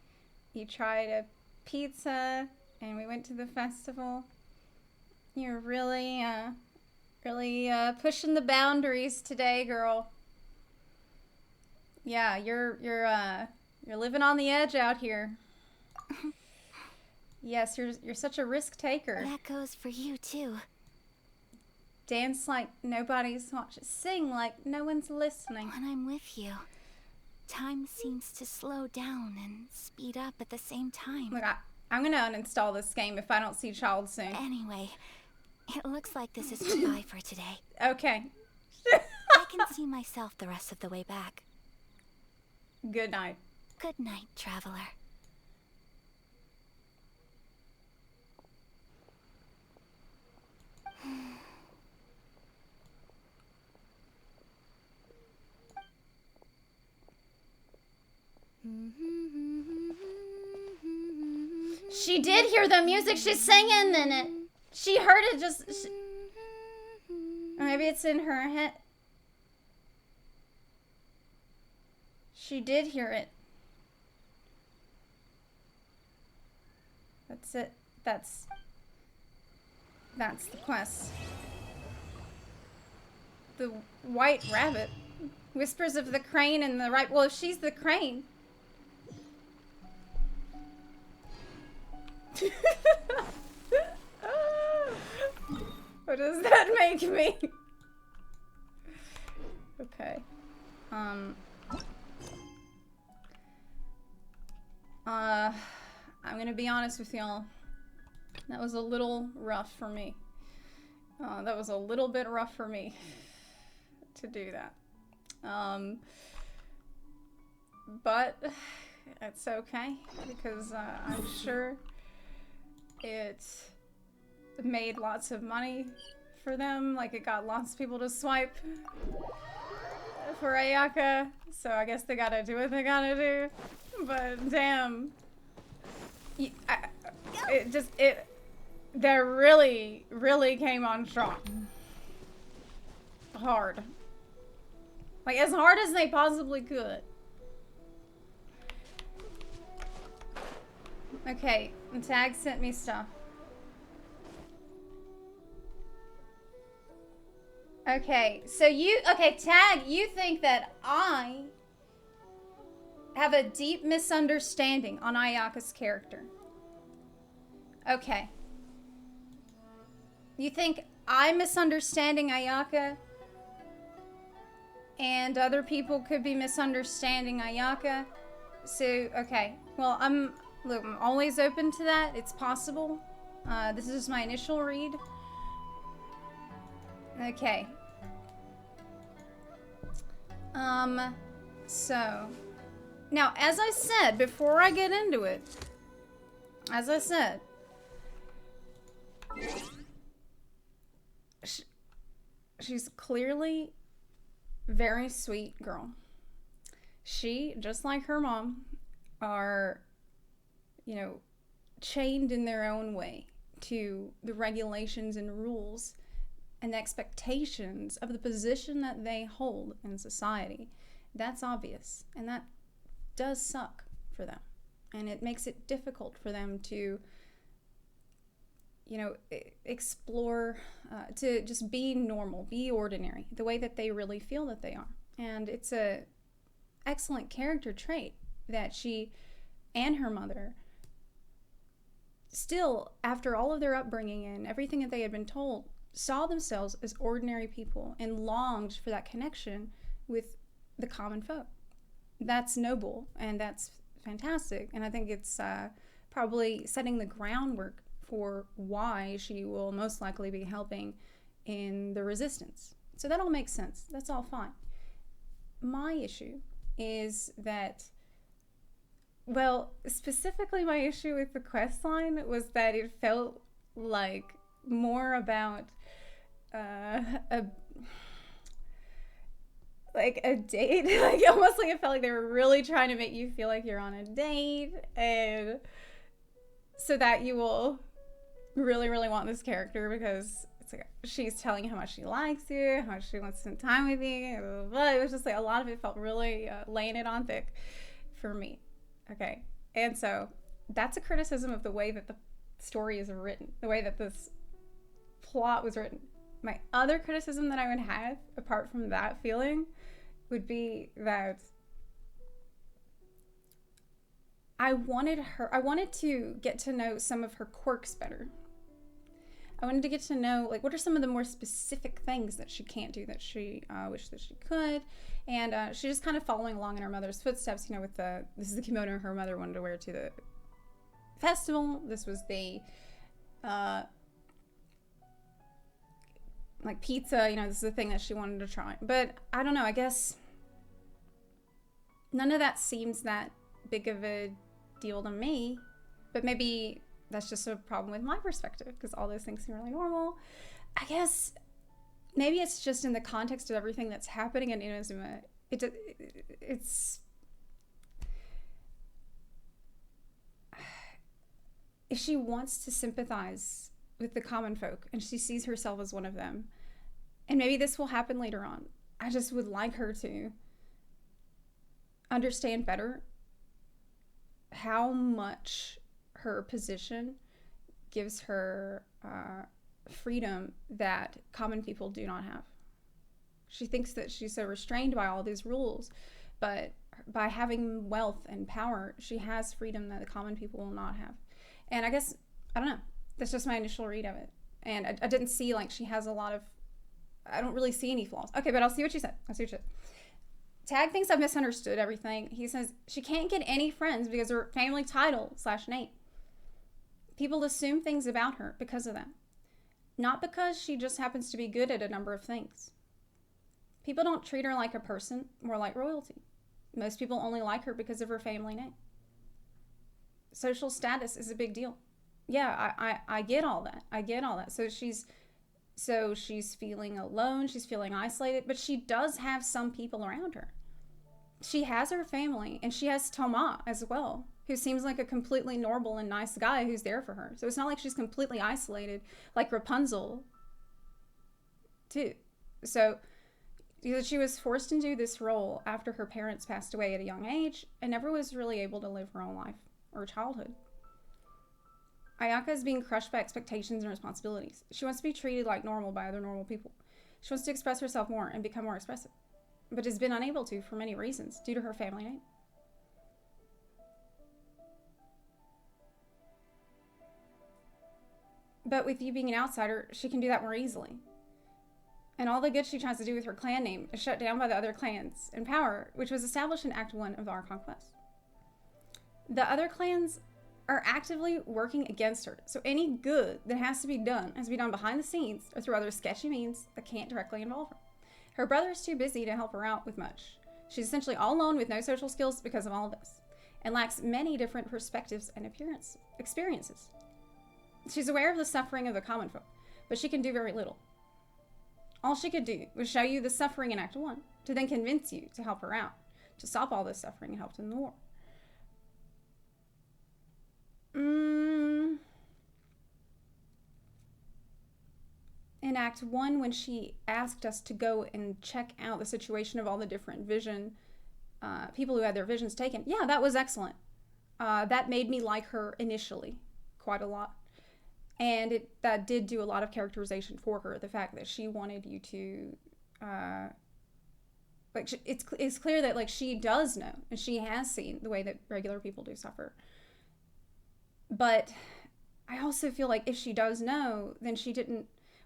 you tried a pizza, and we went to the festival. You're really, really pushing the boundaries today, girl. Yeah, you're living on the edge out here. Yes, you're such a risk taker.
That goes for you too.
Dance like nobody's watching. Sing like no one's listening.
When I'm with you, time seems to slow down and speed up at the same time.
Look, I'm gonna uninstall this game if I don't see Child soon.
Anyway, it looks like this is goodbye for today.
Okay.
I can see myself the rest of the way back.
Good night.
Good night, traveler.
She did hear the music. She's singing in it. She heard it just... Or maybe it's in her head. She did hear it. That's it. That's the quest. The white rabbit. Whispers of the crane and the right... Well, if she's the crane... What does that make me? Okay. I'm gonna be honest with y'all. That was a little rough for me. That was a little bit rough for me to do that. But it's okay because I'm sure it made lots of money for them. Like, it got lots of people to swipe for Ayaka. So I guess they gotta do what they gotta do. But damn. They really, really came on strong. Hard. Like, as hard as they possibly could. Okay, and Tag sent me stuff. Okay, so Tag, you think that I have a deep misunderstanding on Ayaka's character. Okay. You think I'm misunderstanding Ayaka and other people could be misunderstanding Ayaka? So, okay. Well, I'm always open to that. It's possible. This is my initial read. Okay. So, Now, as I said, before I get into it, as I said, she's clearly a very sweet girl. She, just like her mom, are, you know, chained in their own way to the regulations and rules and the expectations of the position that they hold in society. That's obvious, and that does suck for them, and it makes it difficult for them to, you know, explore, to just be normal, be ordinary, the way that they really feel that they are. And it's a excellent character trait that she and her mother still, after all of their upbringing and everything that they had been told, saw themselves as ordinary people and longed for that connection with the common folk. That's noble, and that's fantastic, and I think it's probably setting the groundwork for why she will most likely be helping in the resistance. So that all makes sense. That's all fine. My issue is that, well, specifically my issue with the quest line was that it felt like more about a date. Like, almost like it felt like they were really trying to make you feel like you're on a date, and so that you will really, really want this character, because it's like she's telling you how much she likes you, how much she wants to spend time with you, blah, blah, blah. It was just like a lot of it felt really laying it on thick for me. Okay, and so that's a criticism of the way that the story is written, the way that this plot was written. My other criticism that I would have, apart from that feeling, would be that I wanted to get to know some of her quirks better. I wanted to get to know, like, what are some of the more specific things that she can't do that she wished that she could. And she's just kind of following along in her mother's footsteps, you know, with this is the kimono her mother wanted to wear to the festival. This was the like pizza, you know, this is the thing that she wanted to try. But I don't know, I guess none of that seems that big of a deal to me, but maybe that's just a problem with my perspective, because all those things seem really normal. I guess maybe it's just in the context of everything that's happening in Inazuma. It's if she wants to sympathize with the common folk and she sees herself as one of them, and maybe this will happen later on, I just would like her to understand better how much her position gives her freedom that common people do not have. She thinks that she's so restrained by all these rules, but by having wealth and power, she has freedom that the common people will not have. And I guess, I don't know, that's just my initial read of it. And I didn't see, like, she has a lot of, I don't really see any flaws. Okay, but I'll see what you said. Tag thinks I've misunderstood everything. He says she can't get any friends because of her family title / name. People assume things about her because of that. Not because she just happens to be good at a number of things. People don't treat her like a person, more like royalty. Most people only like her because of her family name. Social status is a big deal. Yeah, I get all that. I get all that. So she's feeling alone, she's feeling isolated, but she does have some people around her. She has her family, and she has Toma as well, who seems like a completely normal and nice guy who's there for her. So it's not like she's completely isolated like Rapunzel too. So she was forced into this role after her parents passed away at a young age and never was really able to live her own life or childhood. Ayaka is being crushed by expectations and responsibilities. She wants to be treated like normal by other normal people. She wants to express herself more and become more expressive, but has been unable to for many reasons due to her family name. But with you being an outsider, she can do that more easily. And all the good she tries to do with her clan name is shut down by the other clans in power, which was established in Act 1 of the Archon Quest. The other clans are actively working against her, so any good that has to be done behind the scenes or through other sketchy means that can't directly involve her. Her brother is too busy to help her out with much, She's essentially all alone with no social skills because of all of this, and lacks many different perspectives and experiences. She's aware of the suffering of the common folk, but she can do very little. All she could do was show you the suffering in Act 1, to then convince you to help her out, to stop all this suffering and help in the war. In Act 1, when she asked us to go and check out the situation of all the different people who had their visions taken, yeah, that was excellent. That made me like her initially quite a lot. And that did do a lot of characterization for her. The fact that she wanted you to, it's clear that like she does know and she has seen the way that regular people do suffer. But I also feel like if she does know, then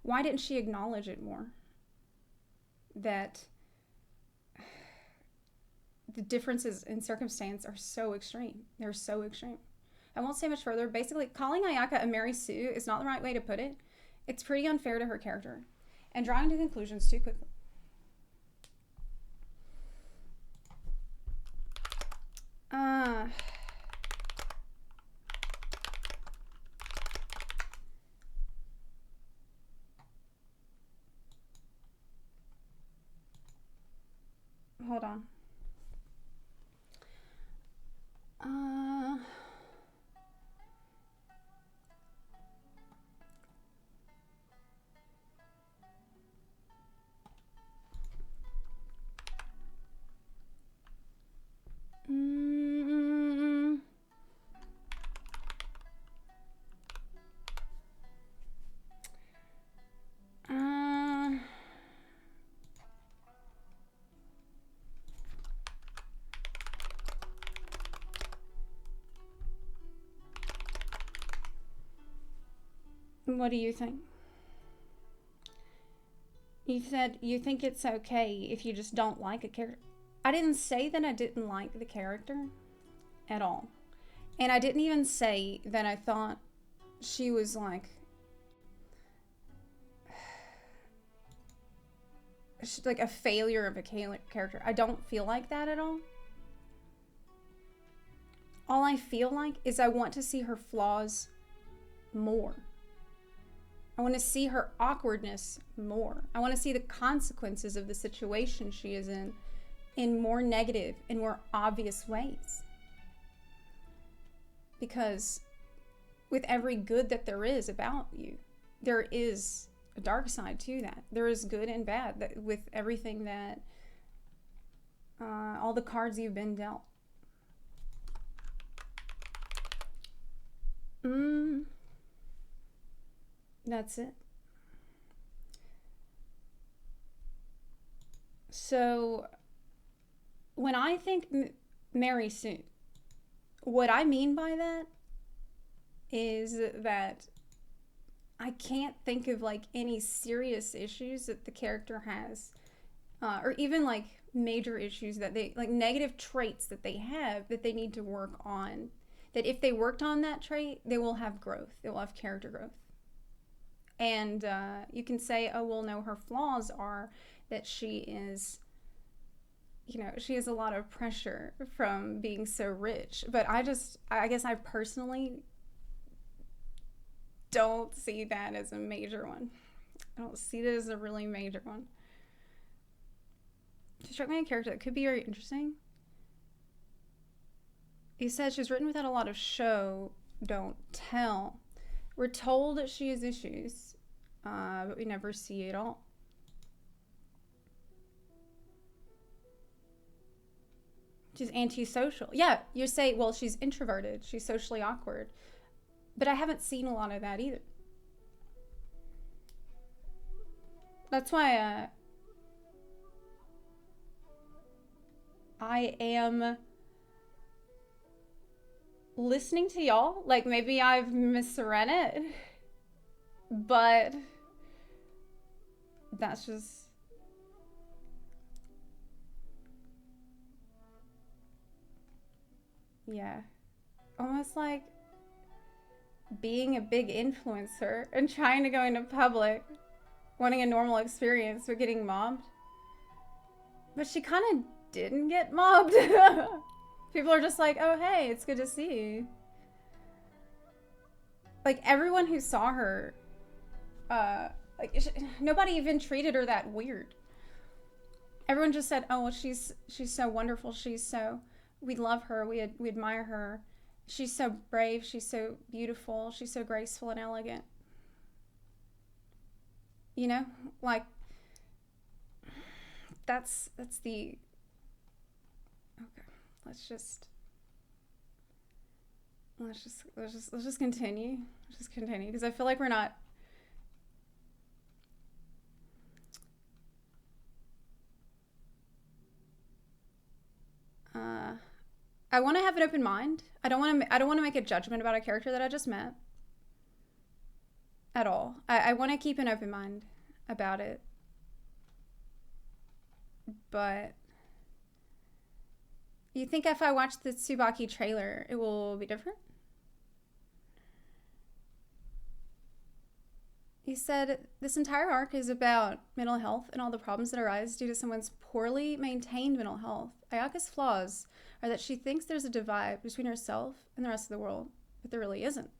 why didn't she acknowledge it more? That the differences in circumstance are so extreme. They're so extreme. I won't say much further. Basically, calling Ayaka a Mary Sue is not the right way to put it. It's pretty unfair to her character and drawing to conclusions too quickly. Hold on. What do you think? You said you think it's okay if you just don't like a character. I didn't say that I didn't like the character at all. And I didn't even say that I thought she was like a failure of a character. I don't feel like that at all. All I feel like is I want to see her flaws more. I want to see her awkwardness more. I want to see the consequences of the situation she is in more negative and more obvious ways. Because with every good that there is about you, there is a dark side to that. There is good and bad with everything that, all the cards you've been dealt. That's it. So, when I think Mary Sue, what I mean by that is that I can't think of like any serious issues that the character has, or even like major issues that they, like negative traits that they have that they need to work on. That if they worked on that trait, they will have growth. They will have character growth. And you can say, oh, well, no, her flaws are that she is, she has a lot of pressure from being so rich. But I guess I personally don't see that as a major one. I don't see that as a really major one. She struck me a character that could be very interesting. He said she's written without a lot of show, don't tell. We're told that she has issues, but we never see it all. She's antisocial. Yeah, you say, well, she's introverted. She's socially awkward. But I haven't seen a lot of that either. That's why I am listening to y'all. Like, maybe I've misread it. But that's just... yeah. Almost like being a big influencer and trying to go into public, wanting a normal experience, but getting mobbed. But she kind of didn't get mobbed. People are just like, oh, hey, it's good to see you. Like, everyone who saw her, nobody even treated her that weird. Everyone just said, oh, well, she's so wonderful. We love her. We admire her. She's so brave. She's so beautiful. She's so graceful and elegant. You know, like, that's the, okay, let's just continue. Let's just continue, because I feel like we're not, I want to have an open mind. I don't want to make a judgment about a character that I just met at all. I want to keep an open mind about it. But you think if I watch the Tsubaki trailer, it will be different? He said, this entire arc is about mental health and all the problems that arise due to someone's poorly maintained mental health. Ayaka's flaws are that she thinks there's a divide between herself and the rest of the world, but there really isn't.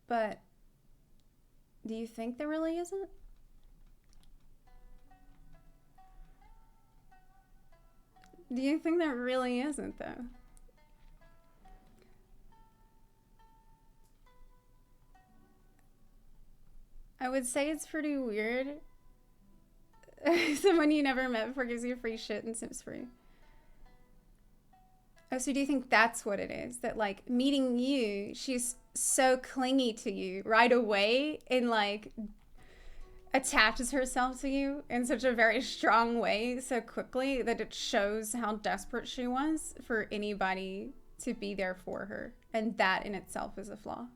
But do you think there really isn't? Do you think there really isn't, though? I would say it's pretty weird. Someone you never met before gives you free shit and Sims free. Oh, so do you think that's what it is? That, like, meeting you, she's so clingy to you right away and, like, attaches herself to you in such a very strong way so quickly that it shows how desperate she was for anybody to be there for her. And that in itself is a flaw.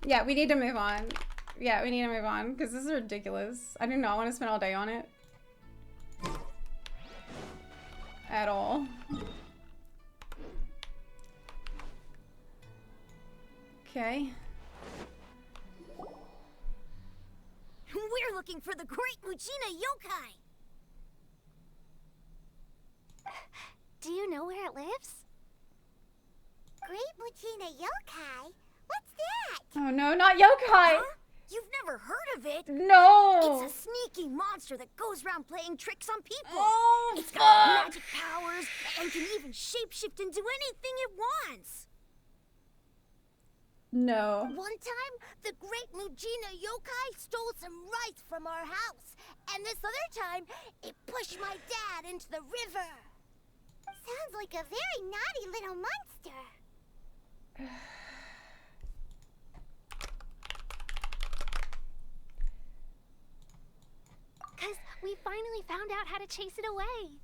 Yeah, we need to move on. Yeah, we need to move on because this is ridiculous. I do not want to spend all day on it. At all. Okay.
We're looking for the Great Mujina Yokai!
Do you know where it lives? Great Mujina Yokai? What's that?
Oh no, not yokai!
Huh? You've never heard of it?
No!
It's a sneaky monster that goes around playing tricks on people.
Oh,
it's got magic powers and can even shapeshift into anything it wants.
No.
One time, the Great Mujina Yokai stole some rice from our house. And this other time, it pushed my dad into the river.
Sounds like a very naughty little monster.
Because we finally found out how to chase it away.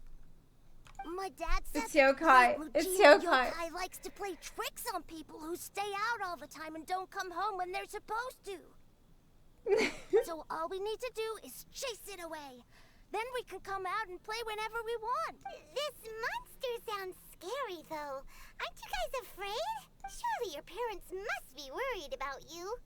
My dad said
it's yokai. It's yokai.
Yokai likes to play tricks on people who stay out all the time and don't come home when they're supposed to. So all we need to do is chase it away. Then we can come out and play whenever we want.
This monster sounds scary, though. Aren't you guys afraid? Surely your parents must be worried about you.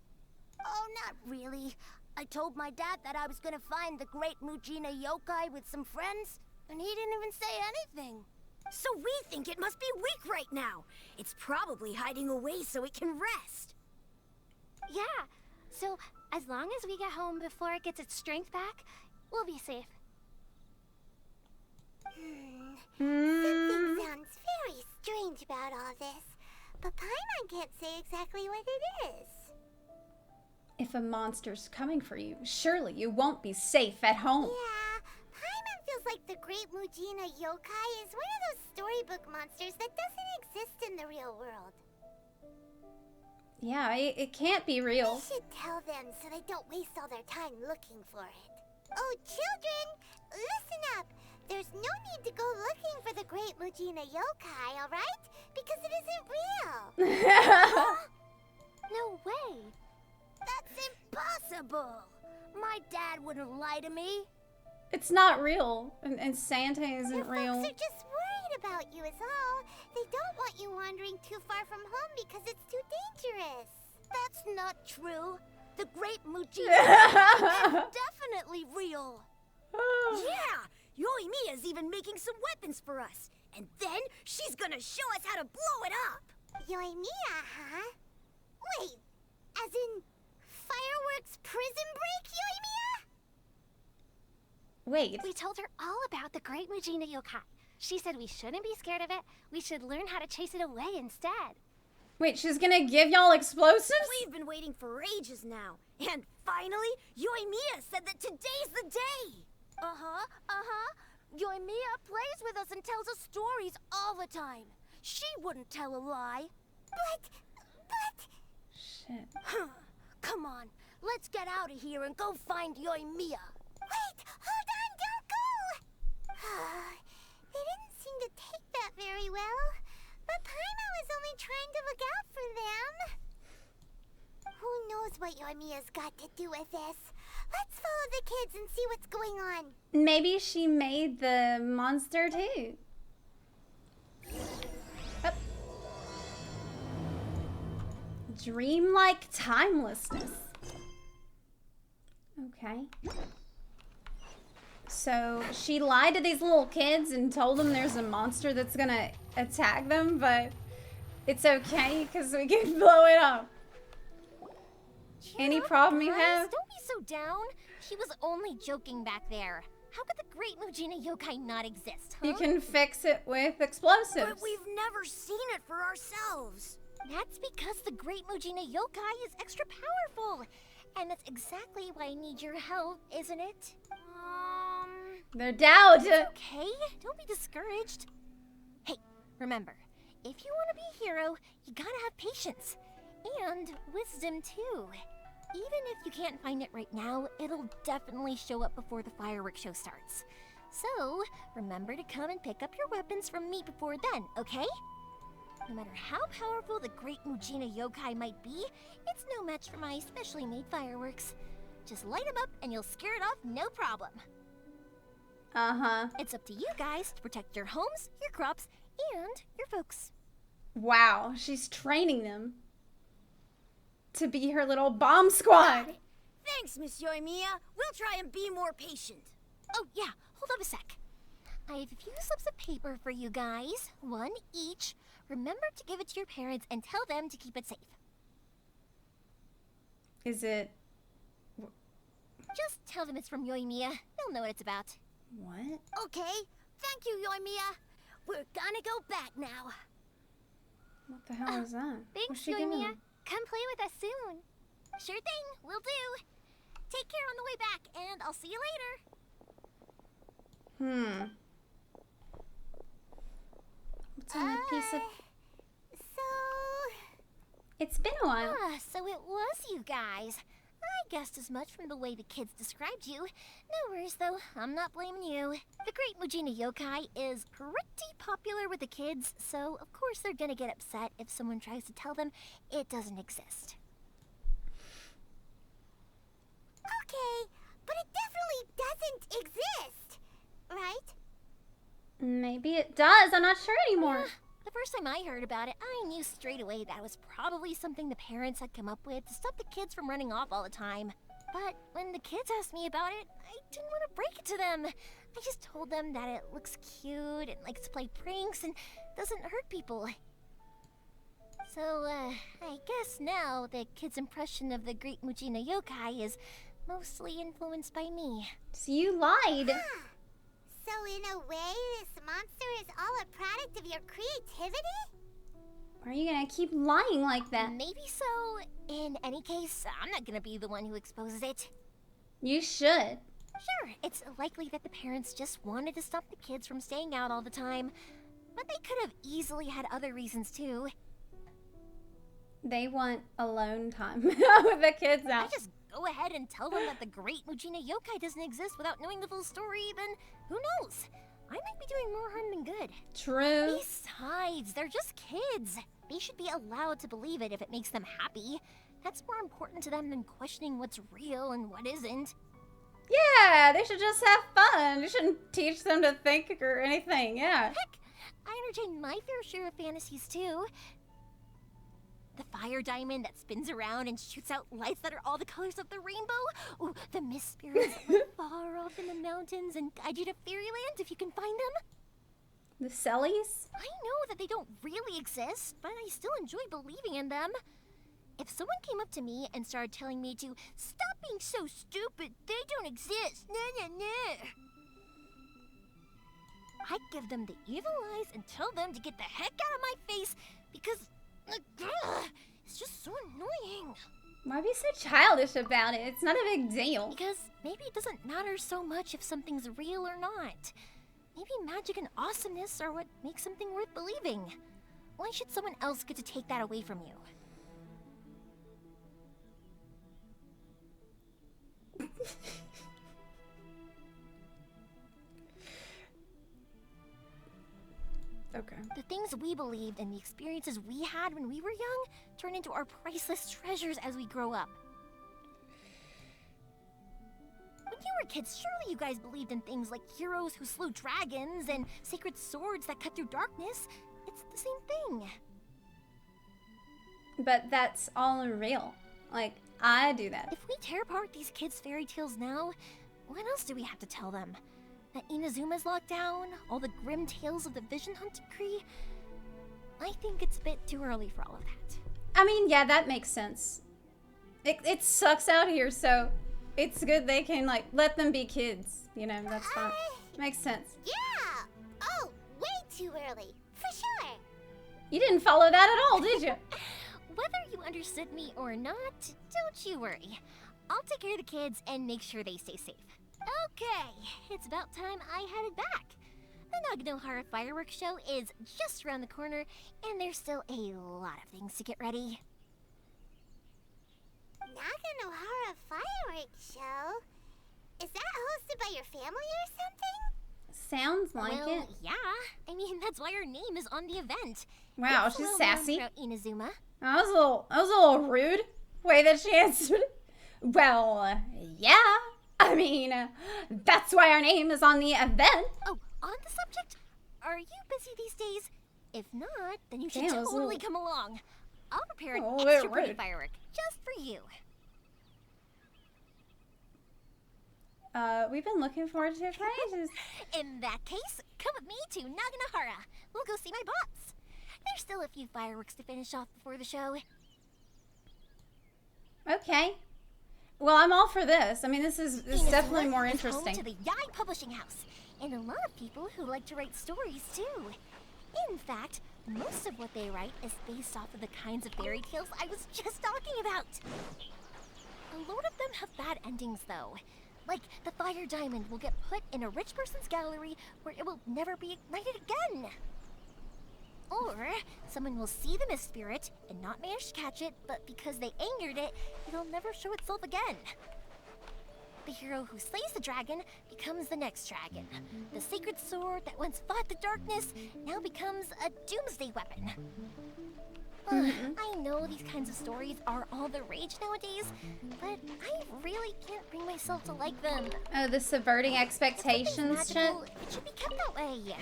Oh, not really. I told my dad that I was gonna find the Great Mujina Yokai with some friends, and he didn't even say anything. So we think it must be weak right now. It's probably hiding away so it can rest.
Yeah, so as long as we get home before it gets its strength back, we'll be safe.
Something sounds very strange about all this, but Paimon can't say exactly what it is.
If a monster's coming for you, surely you won't be safe at home.
Yeah, Paimon feels like the Great Mujina Yokai is one of those storybook monsters that doesn't exist in the real world.
Yeah, it can't be real.
We should tell them so they don't waste all their time looking for it. Oh, children, listen up. There's no need to go looking for the Great Great Mujina Yokai, alright? Because it isn't real.
No way. That's impossible. My dad wouldn't lie to me.
It's not real. And Santa isn't
Your
real.
folks are just worried about you is all. They don't want you wandering too far from home because it's too dangerous.
That's not true. The Great Mujina is definitely real. Yeah, Yoimiya's even making some weapons for us. And then she's gonna show us how to blow it up.
Yoimiya, huh? Wait, as in fireworks prison break, Yoimiya?
Wait.
We told her all about the Great Mujina Yokai. She said we shouldn't be scared of it. We should learn how to chase it away instead.
Wait, she's gonna give y'all explosives?
We've been waiting for ages now. And finally, Yoimiya said that today's the day. Yoimiya plays with us and tells us stories all the time. She wouldn't tell a lie.
But...
Shit.
Come on, let's get out of here and go find Yoimiya.
Wait, hold on, don't go! They didn't seem to take that very well. But Paimon was only trying to look out for them. Who knows what Yoimiya's got to do with this? Let's follow the kids and see what's going on.
Maybe she made the monster too. Up. Dreamlike timelessness. Okay. So she lied to these little kids and told them there's a monster that's gonna attack them, but it's okay because we can blow it up. Any problem you have?
Don't be so down. He was only joking back there. How could the Great Mujina Yokai not exist, huh?
You can fix it with explosives.
But we've never seen it for ourselves.
That's because the Great Mujina Yokai is extra powerful. And that's exactly why I need your help, isn't it?
They're down.
It's okay. Don't be discouraged. Hey, remember, if you want to be a hero, you gotta have patience. And wisdom, too. Even if you can't find it right now, it'll definitely show up before the fireworks show starts. So, remember to come and pick up your weapons from me before then, okay? No matter how powerful the Great Mujina Yokai might be, it's no match for my specially made fireworks. Just light them up and you'll scare it off no problem.
Uh-huh.
It's up to you guys to protect your homes, your crops, and your folks.
Wow, she's training them to be her little bomb squad.
Thanks, Miss Yoimiya. We'll try and be more patient.
Oh, yeah. Hold up a sec. I have a few slips of paper for you guys. One each. Remember to give it to your parents and tell them to keep it safe.
Is it...
Just tell them it's from Yoimiya. They'll know what it's about.
What?
Okay. Thank you, Yoimiya. We're gonna go back now.
What the hell is that?
Thanks,
What's she giving
Yoimiya.
them?
Come play with us soon. Sure thing. Will do. Take care on the way back, and I'll see you later.
What's on that piece of...
So...
It's been a while.
Ah, so it was you guys. I guessed as much from the way the kids described you. No worries, though. I'm not blaming you. The Great Mujina Yokai is pretty popular with the kids, so of course they're gonna get upset if someone tries to tell them it doesn't exist.
Okay, but it definitely doesn't exist, right?
Maybe it does. I'm not sure anymore.
Yeah, the first time I heard about it, I knew straight away that it was probably something the parents had come up with to stop the kids from running off all the time. But when the kids asked me about it, I didn't want to break it to them. I just told them that it looks cute and likes to play pranks and doesn't hurt people. So, I guess now the kids' impression of the Great Mujina Yokai is mostly influenced by me.
So you lied.
So in a way, this monster is all a product of your creativity?
Are you gonna keep lying like that?
Maybe so. In any case, I'm not gonna be the one who exposes it.
You should.
Sure, it's likely that the parents just wanted to stop the kids from staying out all the time. But they could have easily had other reasons too.
They want alone time with the kids out.
I just go ahead and tell them that the Great Mujina Yokai doesn't exist without knowing the full story, then who knows? might be doing more harm than good.
True.
Besides, they're just kids. They should be allowed to believe it if it makes them happy. That's more important to them than questioning what's real and what isn't.
Yeah, they should just have fun. You shouldn't teach them to think or anything, yeah.
Heck, I entertain my fair share of fantasies too. The fire diamond that spins around and shoots out lights that are all the colors of the rainbow. Ooh, the mist spirits that live far off in the mountains and guide you to fairyland if you can find them.
The Sellies?
I know that they don't really exist, but I still enjoy believing in them. If someone came up to me and started telling me to stop being so stupid, they don't exist, nah. I'd give them the evil eyes and tell them to get the heck out of my face because it's just so annoying.
Why be so childish about it? It's not a big deal.
Because maybe it doesn't matter so much if something's real or not. Maybe magic and awesomeness are what makes something worth believing. Why should someone else get to take that away from you?
Okay.
The things we believed and the experiences we had when we were young turn into our priceless treasures as we grow up. When you were kids, surely you guys believed in things like heroes who slew dragons and sacred swords that cut through darkness. It's the same thing.
But that's all real. Like, I do that.
If we tear apart these kids' fairy tales now, what else do we have to tell them? That Inazuma's locked down? All the grim tales of the Vision Hunt decree? I think it's a bit too early for all of that.
I mean, yeah, that makes sense. It sucks out here, so it's good they can, like, let them be kids. You know, that's fine. Makes sense.
Yeah! Oh, way too early. For sure.
You didn't follow that at all, did you?
Whether you understood me or not, don't you worry. I'll take care of the kids and make sure they stay safe. Okay, it's about time I headed back. The Naganohara fireworks show is just around the corner, and there's still a lot of things to get ready.
Naganohara fireworks show? Is that hosted by your family or something?
Sounds like
well,
it.
Yeah. I mean, that's why her name is on the event.
Wow,
It's
she's
well
sassy.
known throughout Inazuma.
That was a little rude. Way that she answered it. Well, yeah. I mean, that's why our name is on the event.
Oh, on the subject, are you busy these days? If not, then you should
Damn,
totally come along. I'll prepare an
Oh,
extra pretty
rude.
firework just for you.
We've been looking forward to it for ages.
In that case, come with me to Naganohara. We'll go see my boss. There's still a few fireworks to finish off before the show.
Okay. Well, I'm all for this. I mean, this is
Inazuma
definitely more
is
interesting.
home to the Yai Publishing House, and a lot of people who like to write stories too. In fact, most of what they write is based off of the kinds of fairy tales I was just talking about. A lot of them have bad endings, though. Like, the fire diamond will get put in a rich person's gallery where it will never be ignited again. Or, someone will see the mist spirit and not manage to catch it, but because they angered it, it'll never show itself again. The hero who slays the dragon becomes the next dragon. The sacred sword that once fought the darkness now becomes a doomsday weapon. I know these kinds of stories are all the rage nowadays, but I really can't bring myself to like them.
Oh, the subverting
If
expectations
something's
shit.
magical, it should be kept that way.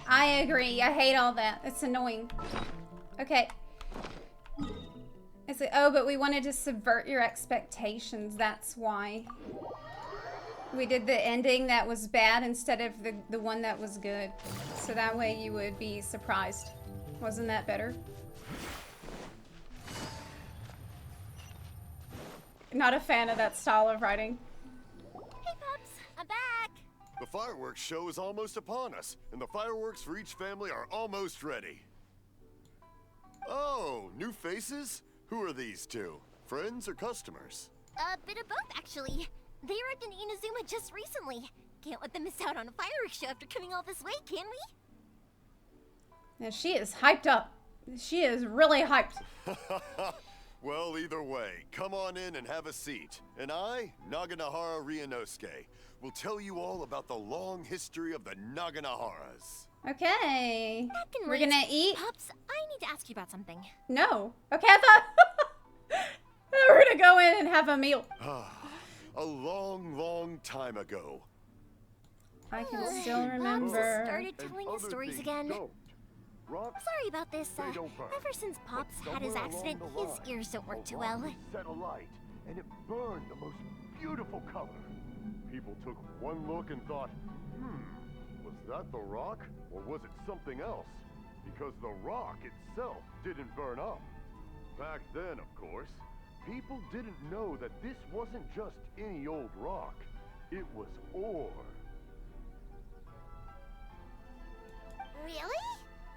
I agree. I hate all that. It's annoying. Okay. It's like, oh, but we wanted to subvert your expectations. That's why. We did the ending that was bad instead of the one that was good. So that way you would be surprised. Wasn't that better? Not a fan of that style of writing.
Hey, Pops, I'm back.
The fireworks show is almost upon us, and the fireworks for each family are almost ready. Oh, new faces? Who are these two? Friends or customers?
A bit of both, actually. They arrived in Inazuma just recently. Can't let them miss out on a fireworks show after coming all this way, can we?
Now she is hyped up. She is really hyped.
Well, either way, come on in and have a seat. And I, Naganahara Ryunosuke, will tell you all about the long history of the Naganaharas.
Okay.
That can
We're
wait.
gonna eat?
Pops, I need to ask you about something.
No. Okay, I thought we're gonna go in and have a meal.
A long, long time ago.
I can still remember.
Pops started telling his stories again. Sorry about this. Ever since Pops had his accident, his ears don't work too well.
Set alight, and it burned the most beautiful color. People took one look and thought, was that the rock, or was it something else? Because the rock itself didn't burn up. Back then, of course, people didn't know that this wasn't just any old rock. It was ore.
Really?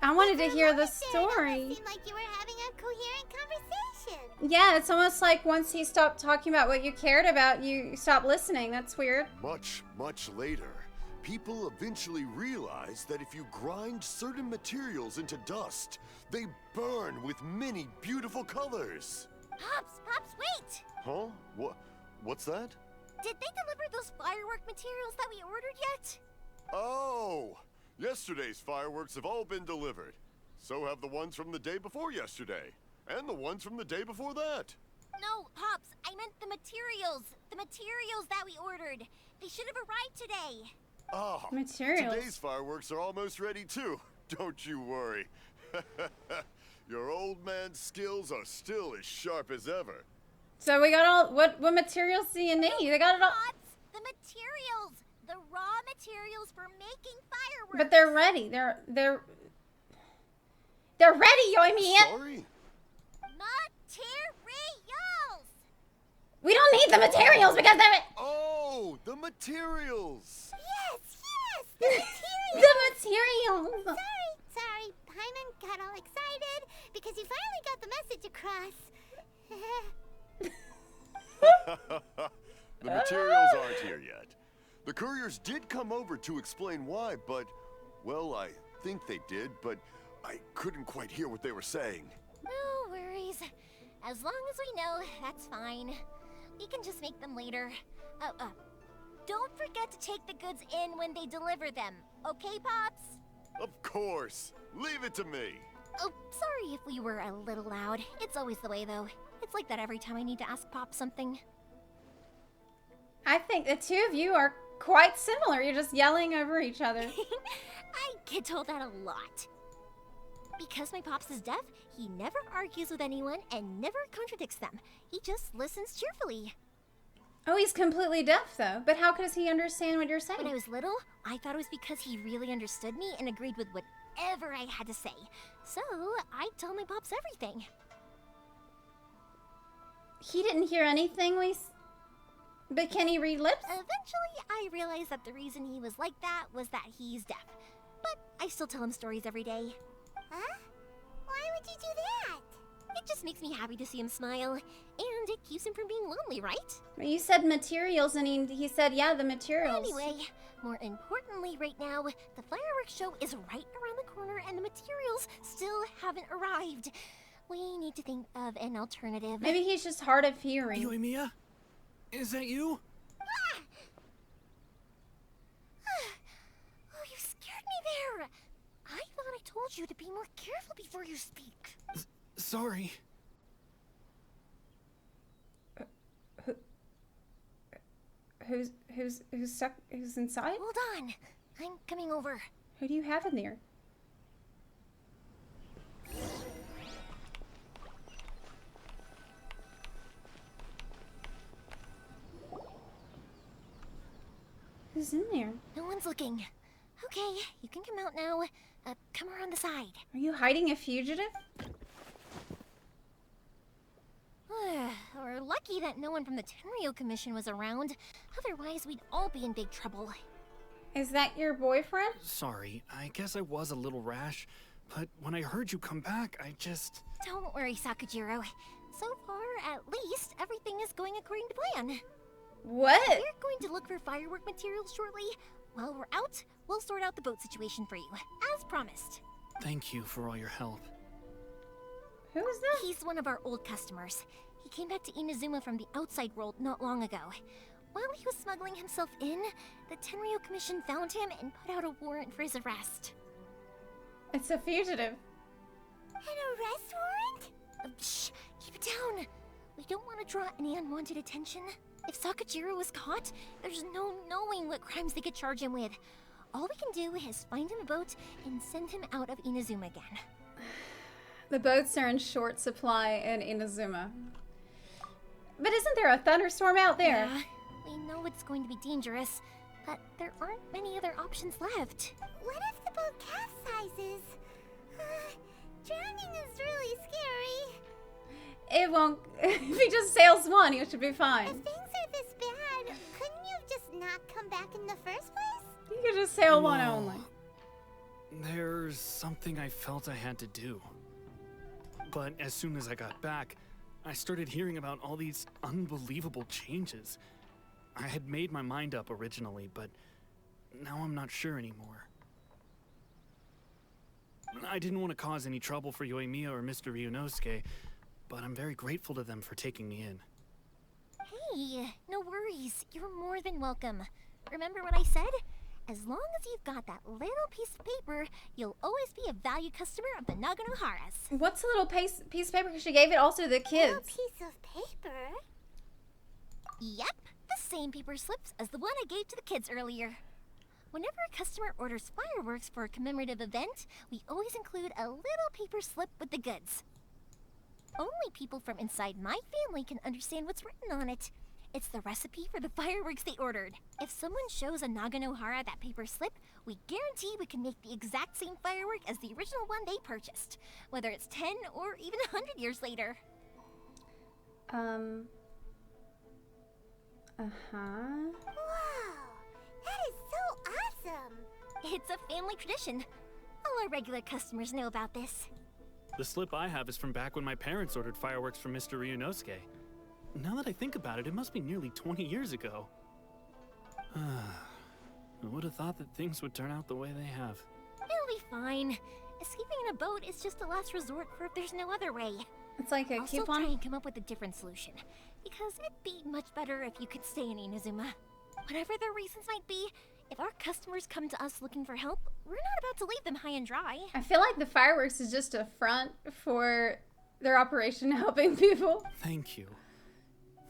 I wanted to hear the story.
It seemed like you were having a coherent conversation.
Yeah, it's almost like once he stopped talking about what you cared about, you stopped listening. That's weird.
Much, much later, people eventually realized that if you grind certain materials into dust, they burn with many beautiful colors.
Pops, wait!
Huh? What's that?
Did they deliver those firework materials that we ordered yet?
Oh! Yesterday's fireworks have all been delivered. So have the ones from the day before yesterday. And the ones from the day before that.
No, Pops, I meant the materials. The materials that we ordered. They should have arrived today.
Ah,
materials.
Today's fireworks are almost ready too. Don't you worry. Your old man's skills are still as sharp as ever.
So we got all, what materials do you need? They got it all.
Pops, the materials. The raw materials for making fireworks.
But they're ready. They're ready, Yoimiya.
Sorry?
Materials!
We don't need the materials because they're...
Oh, the materials!
Yes, the materials!
The materials!
Sorry, Paimon got all excited because you finally got the message across.
The materials aren't here yet. The couriers did come over to explain why, but, well, I think they did, but I couldn't quite hear what they were saying.
No worries. As long as we know, that's fine. We can just make them later. Don't forget to take the goods in when they deliver them. Okay, Pops?
Of course. Leave it to me.
Oh, sorry if we were a little loud. It's always the way, though. It's like that every time I need to ask Pop something.
I think the two of you are quite similar. You're just yelling over each other.
I get told that a lot. Because my Pops is deaf, he never argues with anyone and never contradicts them. He just listens cheerfully.
Oh, he's completely deaf, though. But how does he understand what you're saying?
When I was little, I thought it was because he really understood me and agreed with whatever I had to say. So, I tell my Pops everything.
He didn't hear anything But can he read lips?
Eventually, I realized that the reason he was like that was that he's deaf. But I still tell him stories every day.
Huh? Why would you do that?
It just makes me happy to see him smile. And it keeps him from being lonely, right?
You said materials, and he said, yeah, the materials.
Anyway, more importantly right now, the fireworks show is right around the corner and the materials still haven't arrived. We need to think of an alternative.
Maybe he's just hard of hearing.
Yoimiya? Is that you?
Oh, you scared me there. I thought I told you to be more careful before you speak.
Sorry.
Who's stuck? Who's inside?
Hold on. I'm coming over.
Who do you have in there? Who's in there?
No one's looking. Okay, you can come out now. Come around the side.
Are you hiding a fugitive?
We're lucky that no one from the Tenryo Commission was around. Otherwise, we'd all be in big trouble.
Is that your boyfriend?
Sorry, I guess I was a little rash, but when I heard you come back, I just...
Don't worry, Sakujiro. So far, at least, everything is going according to plan.
What?
We're going to look for firework materials shortly. While we're out, we'll sort out the boat situation for you, as promised.
Thank you for all your help.
Who is that?
He's one of our old customers. He came back to Inazuma from the outside world not long ago. While he was smuggling himself in, the Tenryo Commission found him and put out a warrant for his arrest.
It's a fugitive.
An arrest warrant?
Shh, keep it down. We don't want to draw any unwanted attention. If Sakajiro was caught, there's no knowing what crimes they could charge him with. All we can do is find him a boat and send him out of Inazuma again.
The boats are in short supply in Inazuma. But isn't there a thunderstorm out there?
Yeah, we know it's going to be dangerous, but there aren't many other options left.
What if the boat capsizes? Drowning is really scary.
It won't. If he just sails one, he should be fine.
If things are this bad, couldn't you just not come back in the first place?
You could just sail one only.
There's something I felt I had to do. But as soon as I got back, I started hearing about all these unbelievable changes. I had made my mind up originally, but now I'm not sure anymore. I didn't want to cause any trouble for Yoimiya or Mr. Ryunosuke, but I'm very grateful to them for taking me in.
Hey, no worries. You're more than welcome. Remember what I said? As long as you've got that little piece of paper, you'll always be a valued customer of the Naganoharas.
What's a little piece of paper? Because she gave it also to the kids.
A piece of paper?
Yep, the same paper slips as the one I gave to the kids earlier. Whenever a customer orders fireworks for a commemorative event, we always include a little paper slip with the goods. Only people from inside my family can understand what's written on it. It's the recipe for the fireworks they ordered. If someone shows a Naganohara that paper slip, we guarantee we can make the exact same firework as the original one they purchased, whether it's 10 or even 100 years later.
Wow, that is so awesome.
It's a family tradition. All our regular customers know about this.
The slip I have is from back when my parents ordered fireworks from Mr. Ryunosuke. Now that I think about it, it must be nearly 20 years ago. I would have thought that things would turn out the way they have.
It'll be fine. Escaping in a boat is just a last resort for if there's no other way.
It's like a
I'll
coupon?
still try and come up with a different solution, because it'd be much better if you could stay in Inazuma. Whatever their reasons might be, if our customers come to us looking for help, we're not about to leave them high and dry.
I feel like the fireworks is just a front for their operation helping people.
Thank you.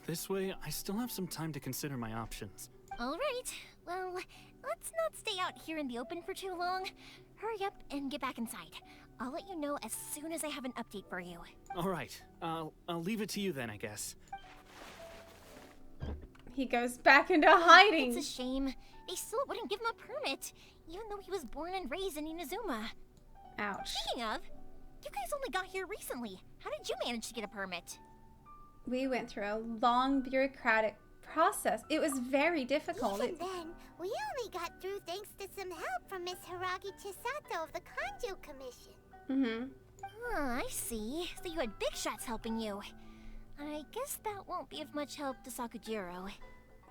This way, I still have some time to consider my options.
All right. Well, let's not stay out here in the open for too long. Hurry up and get back inside. I'll let you know as soon as I have an update for you.
All right. I'll leave it to you then, I guess.
He goes back into hiding.
It's a shame. They still wouldn't give him a permit, even though he was born and raised in Inazuma.
Ouch.
Speaking of, you guys only got here recently. How did you manage to get a permit?
We went through a long bureaucratic process. It was very difficult.
Even then, we only got through thanks to some help from Miss Hiragi Chisato of the Kanjo Commission.
Mm-hmm.
Ah, I see. So you had big shots helping you. I guess that won't be of much help to Sakajiro.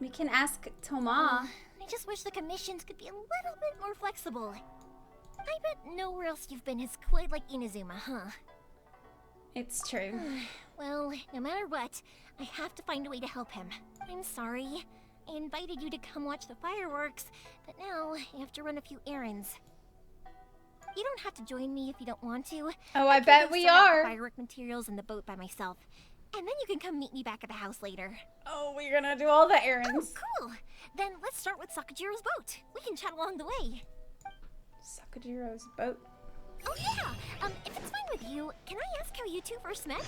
We can ask Toma.
I just wish the commissions could be a little bit more flexible. I bet nowhere else you've been is quite like Inazuma, huh?
It's true.
Well, no matter what, I have to find a way to help him. I'm sorry. I invited you to come watch the fireworks, but now I have to run a few errands. You don't have to join me if you don't want to.
Oh, I bet we are.
Firework materials in the boat by myself. And then you can come meet me back at the house later.
Oh, we're gonna do all the errands.
Oh, cool. Then let's start with Sakajiro's boat. We can chat along the way.
Sakajiro's boat.
Oh yeah. If it's fine with you, can I ask how you two first met?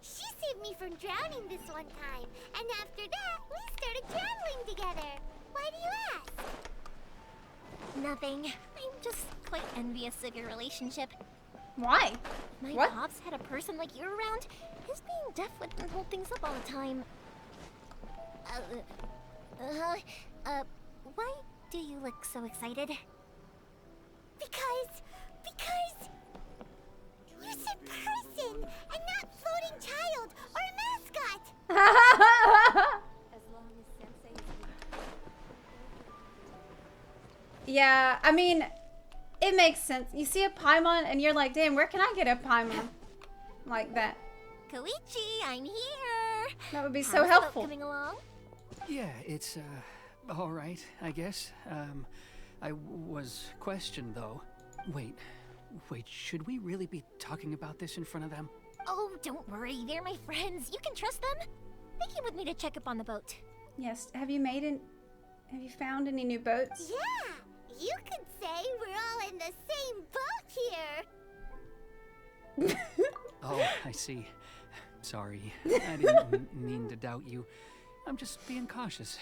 She saved me from drowning this one time, and after that, we started traveling together. Why do you ask?
Nothing. I'm just quite envious of your relationship.
Why?
My
What?
pops had a person like you around. His being deaf wouldn't hold things up all the time. Why do you look so excited?
Because you said person and not floating child or mascot.
Yeah, I mean, it makes sense. You see a Paimon and you're like, damn, where can I get a Paimon? like that.
Koichi, I'm here.
That would be so
How's the boat
helpful.
coming along?
Yeah, it's, all right, I guess. I was questioned, though. Wait, should we really be talking about this in front of them?
Oh, don't worry. They're my friends. You can trust them. They came with me to check up on the boat.
Yes. Have you found any new boats?
Yeah, you could say we're all in the same boat here.
Oh, I see. Sorry, I didn't mean to doubt you. I'm just being cautious.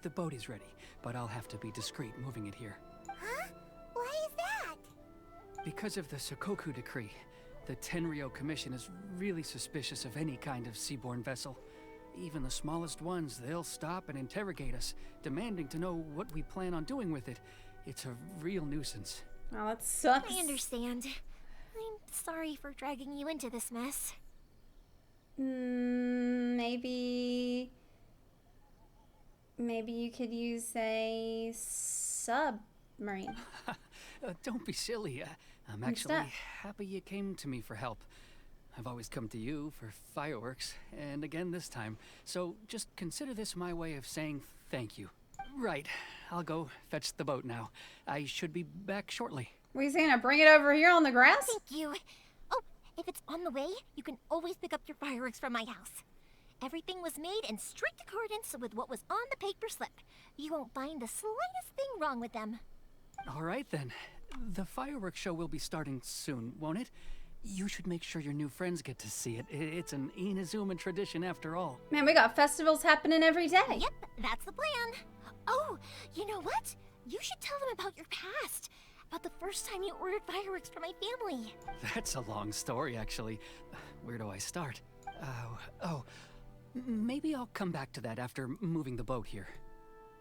The boat is ready, but I'll have to be discreet moving it here.
Huh? Why is that?
Because of the Sokoku decree, the Tenryou Commission is really suspicious of any kind of seaborne vessel. Even the smallest ones, they'll stop and interrogate us, demanding to know what we plan on doing with it. It's a real nuisance.
Oh, that sucks.
I understand. I'm sorry for dragging you into this mess.
Maybe you could use a submarine.
Don't be silly. I'm actually happy you came to me for help. I've always come to you for fireworks, and again this time. So just consider this my way of saying thank you. Right, I'll go fetch the boat now. I should be back shortly.
Were you saying to bring it over here on the grass?
Thank you. Oh, if it's on the way, you can always pick up your fireworks from my house. Everything was made in strict accordance with what was on the paper slip. You won't find the slightest thing wrong with them.
All right then. The fireworks show will be starting soon, won't it? You should make sure your new friends get to see it. It's an Inazuma tradition after all.
Man, we got festivals happening every day.
Yep, that's the plan. Oh, you know what? You should tell them about your past. About the first time you ordered fireworks for my family.
That's a long story, actually. Where do I start? Maybe I'll come back to that after moving the boat here.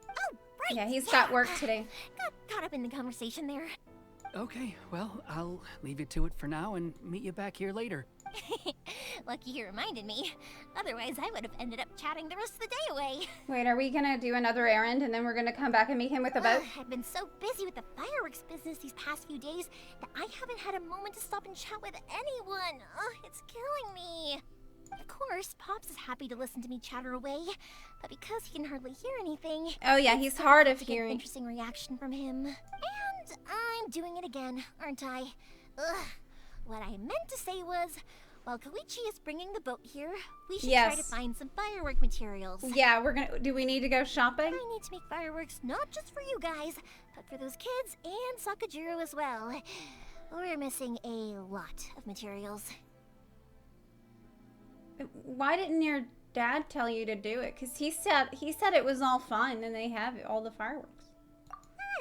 Oh, right.
Yeah, he's got work today.
Got caught up in the conversation there.
Okay, well, I'll leave you to it for now and meet you back here later.
Lucky you reminded me. Otherwise, I would have ended up chatting the rest of the day away.
Wait, are we gonna do another errand and then we're gonna come back and meet him with the boat?
I've been so busy with the fireworks business these past few days that I haven't had a moment to stop and chat with anyone. It's killing me. Of course, Pops is happy to listen to me chatter away, but because he can hardly hear anything...
Oh yeah, he's hard of hearing.
An interesting reaction from him. And I'm doing it again, aren't I? Ugh. What I meant to say was, while Koichi is bringing the boat here, we should try to find some firework materials.
Yeah, do we need to go shopping?
I need to make fireworks not just for you guys, but for those kids and Sakajiro as well. We're missing a lot of materials.
Why didn't your dad tell you to do it? Because he said it was all fun and they have all the fireworks.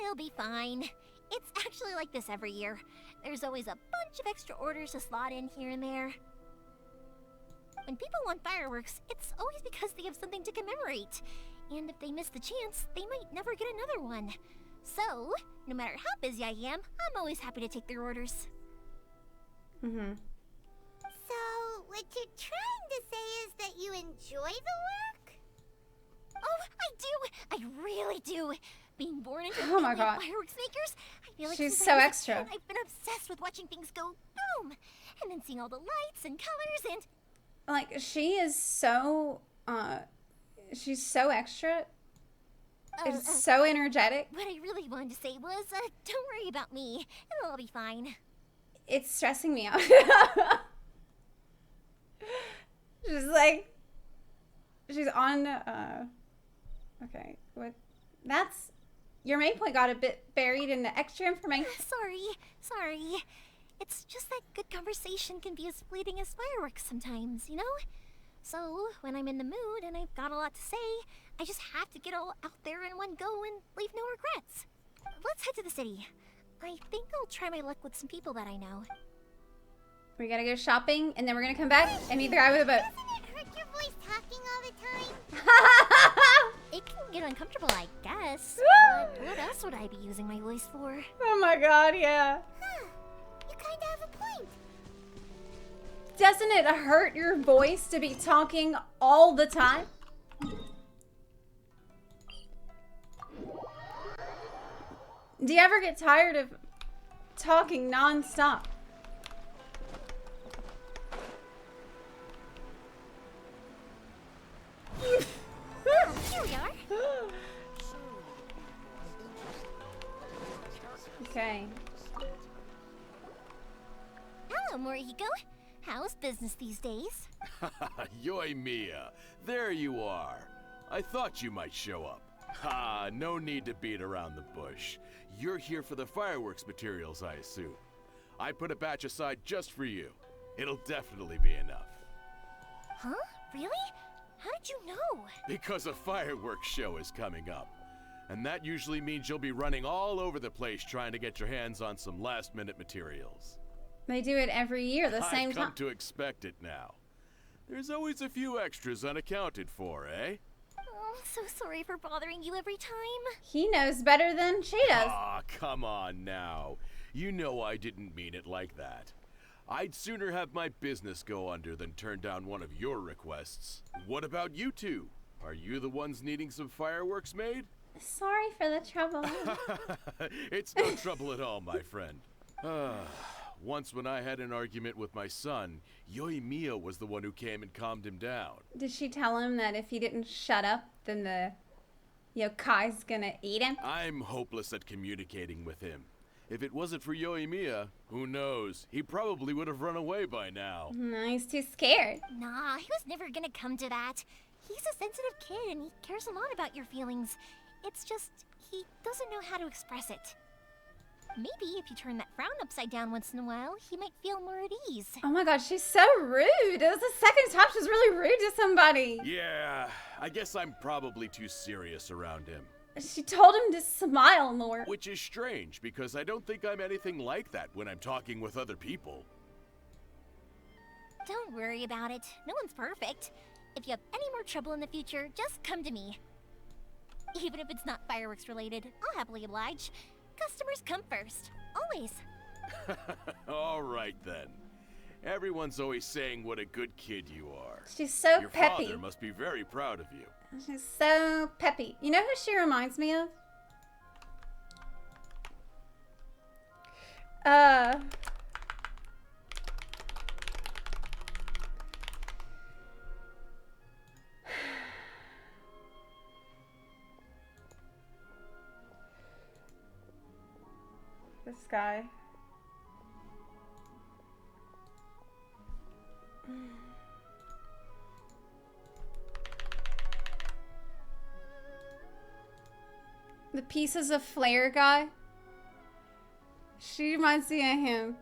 It'll be fine. It's actually like this every year. There's always a bunch of extra orders to slot in here and there. When people want fireworks, it's always because they have something to commemorate. And if they miss the chance, they might never get another one. So, no matter how busy I am, I'm always happy to take their orders.
Mm-hmm.
So, what you're trying to say is that you enjoy the work?
Oh, I do! I really do! Being born into a
Oh my
family of
God.
fireworks makers, I feel like
She's
since
so
I was a
extra.
kid, I've been obsessed with watching things go boom! And then seeing all the lights and colors and...
Like, she is so, she's so extra. It's so energetic.
What I really wanted to say was, don't worry about me. It'll all be fine.
It's stressing me out. She's like, she's on, okay, what, that's, your main point got a bit buried in the extra information.
Sorry. It's just that good conversation can be as fleeting as fireworks sometimes, you know? So, when I'm in the mood and I've got a lot to say, I just have to get all out there in one go and leave no regrets. Let's head to the city. I think I'll try my luck with some people that I know.
We gotta go shopping, and then we're gonna come back and meet the guy with the boat.
Doesn't it hurt your voice talking all the time?
It can get uncomfortable, I guess. But what else would I be using my voice for?
Oh my God, yeah.
Huh. You kinda have a point.
Doesn't it hurt your voice to be talking all the time? Do you ever get tired of talking non-stop? Okay.
Hello, Morihiko. How's business these days?
Yoi Mia, there you are. I thought you might show up. Ha, no need to beat around the bush. You're here for the fireworks materials, I assume. I put a batch aside just for you. It'll definitely be enough.
Huh? Really? How did you know?
Because a fireworks show is coming up. And that usually means you'll be running all over the place trying to get your hands on some last-minute materials.
They do it every year, the same
I've
time.
come to expect it now. There's always a few extras unaccounted for, eh?
Oh, I'm so sorry for bothering you every time.
He knows better than she does.
Ah, come on now. You know I didn't mean it like that. I'd sooner have my business go under than turn down one of your requests. What about you two? Are you the ones needing some fireworks made?
Sorry for the trouble.
It's no trouble at all, my friend. Once when I had an argument with my son, Yoi Mia was the one who came and calmed him down.
Did she tell him that if he didn't shut up, then the yokai's gonna eat him?
I'm hopeless at communicating with him. If it wasn't for Yoi Mia, who knows? He probably would have run away by now.
No, he's too scared.
Nah, he was never gonna come to that. He's a sensitive kid and he cares a lot about your feelings. It's just, he doesn't know how to express it. Maybe if you turn that frown upside down once in a while, he might feel more at ease.
Oh my god, she's so rude. It was the second time she's really rude to somebody.
Yeah, I guess I'm probably too serious around him.
She told him to smile more.
Which is strange, because I don't think I'm anything like that when I'm talking with other people.
Don't worry about it. No one's perfect. If you have any more trouble in the future, just come to me. Even if it's not fireworks related, I'll happily oblige. Customers come first. Always.
All right then. Everyone's always saying what a good kid you are.
She's so
Your
peppy.
father must be very proud of you.
She's so peppy. You know who she reminds me of? This guy. The pieces of flare guy. She reminds me of him.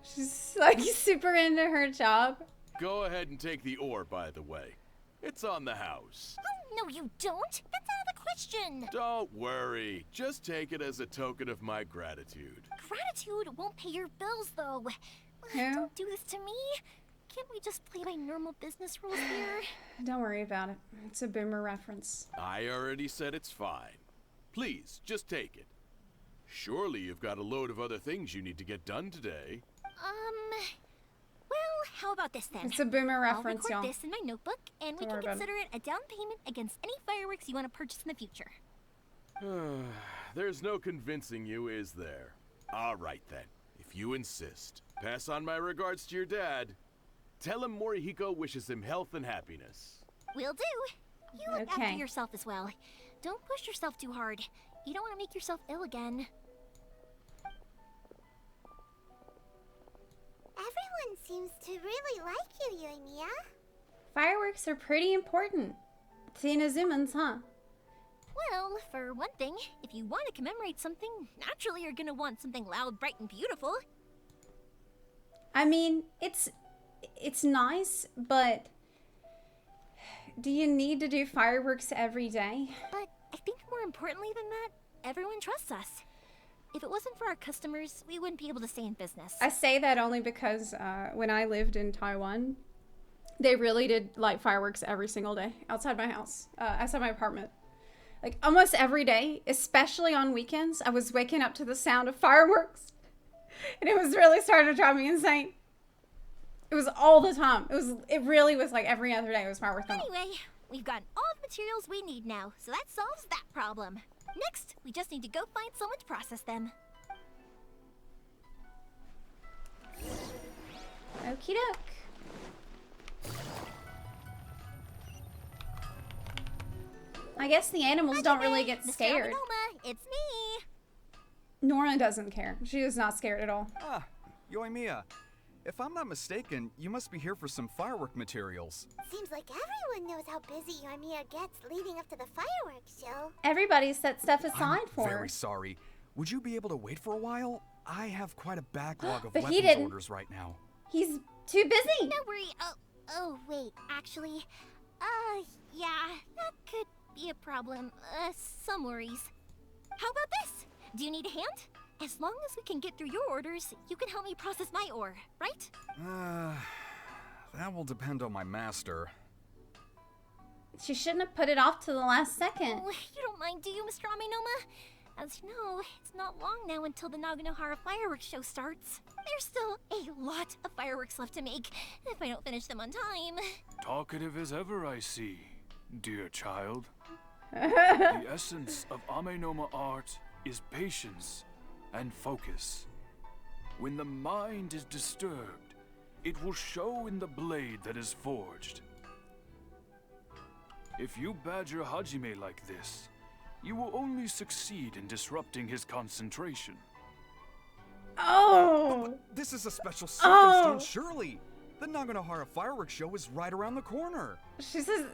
She's like super into her job.
Go ahead and take the ore, by the way. It's on the house.
Oh, no you don't. That's out of the question.
Don't worry. Just take it as a token of my gratitude.
Gratitude won't pay your bills, though.
Yeah.
Don't do this to me. Can't we just play by normal business rules here?
Don't worry about it. It's a boomer reference.
I already said it's fine. Please, just take it. Surely you've got a load of other things you need to get done today.
Well, how about this then?
It's a boomer reference,
I'll
y'all.
record this in my notebook, and we
Don't
can
worry about
consider it a down payment against any fireworks you want to purchase in the future.
There's no convincing you, is there? All right then, if you insist. Pass on my regards to your dad. Tell him Morihiko wishes him health and happiness.
Will do. You look after yourself as well. Don't push yourself too hard. You don't want to make yourself ill again.
Everyone seems to really like you, Yoimiya.
Fireworks are pretty important to Inazumans, huh?
Well, for one thing, if you want to commemorate something, naturally you're gonna want something loud, bright, and beautiful.
I mean, it's nice, but do you need to do fireworks every day?
But I think more importantly than that, everyone trusts us. If it wasn't for our customers, we wouldn't be able to stay in business.
I say that only because when I lived in Taiwan, they really did light fireworks every single day outside my house, outside my apartment. Like almost every day, especially on weekends, I was waking up to the sound of fireworks. And it was really starting to drive me insane. It was all the time. It really was like every other day it was fireworks.
Anyway, we've got all the materials we need now, so that solves that problem. Next, we just need to go find someone to process them.
Okie doke. I guess the animals don't really get scared.
It's me.
Nora doesn't care. She is not scared at all.
Ah, Yoimiya. If I'm not mistaken, you must be here for some firework materials.
Seems like everyone knows how busy Yoimiya gets leading up to the fireworks show.
Everybody set stuff aside
I'm
for her.
very sorry. Would you be able to wait for a while? I have quite a backlog of
But he
weapons
didn't.
orders right now.
He's too busy.
Don't worry. Oh, wait. Actually, yeah, that could be a problem. Some worries.
How about this? Do you need a hand? As long as we can get through your orders, you can help me process my ore, right?
That will depend on my master.
She shouldn't have put it off to the last second.
Oh, you don't mind, do you, Mr. Amenoma? As you know, it's not long now until the Naganohara fireworks show starts. There's still a lot of fireworks left to make, if I don't finish them on time.
Talkative as ever, I see, dear child. The essence of Amenoma art is patience and focus. When the mind is disturbed, it will show in the blade that is forged. If you badger Hajime like this, you will only succeed in disrupting his concentration.
Oh!
But this is a special circumstance, surely. The Naganohara fireworks show is right around the corner.
He says,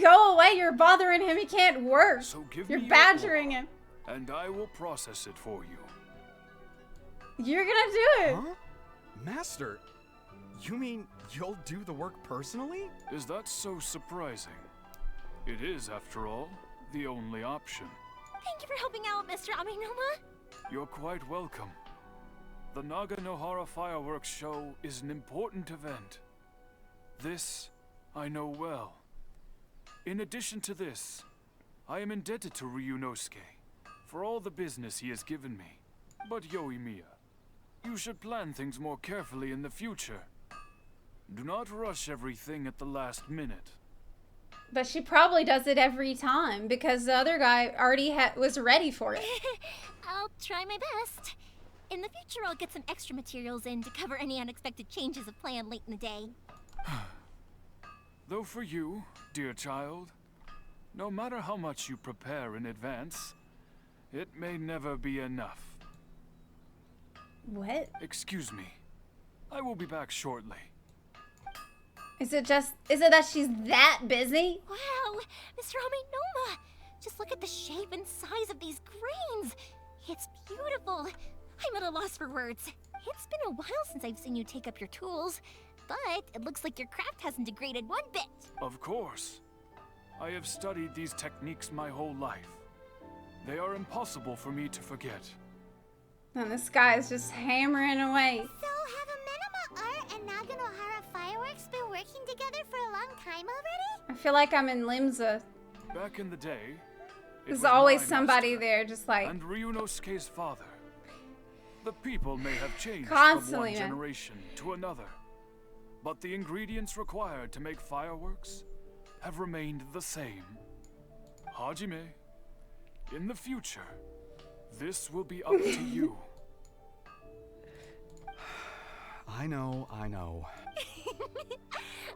go away, you're bothering him, he can't work.
So give
You're
me
badgering
your
him.
and I will process it for you.
You're gonna do it.
Huh? Master, you mean you'll do the work personally?
Is that so surprising? It is, after all, the only option.
Thank you for helping out, Mr. Amenoma.
You're quite welcome. The Naganohara fireworks show is an important event. This I know well. In addition to this, I am indebted to Ryunosuke for all the business he has given me. But Yoimiya, you should plan things more carefully in the future. Do not rush everything at the last minute.
But she probably does it every time because the other guy already was ready for it.
I'll try my best. In the future, I'll get some extra materials in to cover any unexpected changes of plan late in the day.
Though for you, dear child, no matter how much you prepare in advance, it may never be enough.
What?
Excuse me. I will be back shortly.
Is it that she's that busy?
Wow, Mr. Amenoma! Just look at the shape and size of these grains. It's beautiful. I'm at a loss for words. It's been a while since I've seen you take up your tools, but it looks like your craft hasn't degraded one bit.
Of course. I have studied these techniques my whole life. They are impossible for me to forget.
And this guy is just hammering away.
So have Amenoma Art and Naganohara Fireworks been working together for a long time already?
I feel like I'm in Limsa.
Back in the day,
There's always somebody there just like...
and Ryunosuke's father. The people may have changed
Constantly,
from one
man.
generation to another, but the ingredients required to make fireworks have remained the same. Hajime, in the future, this will be up to you.
I know.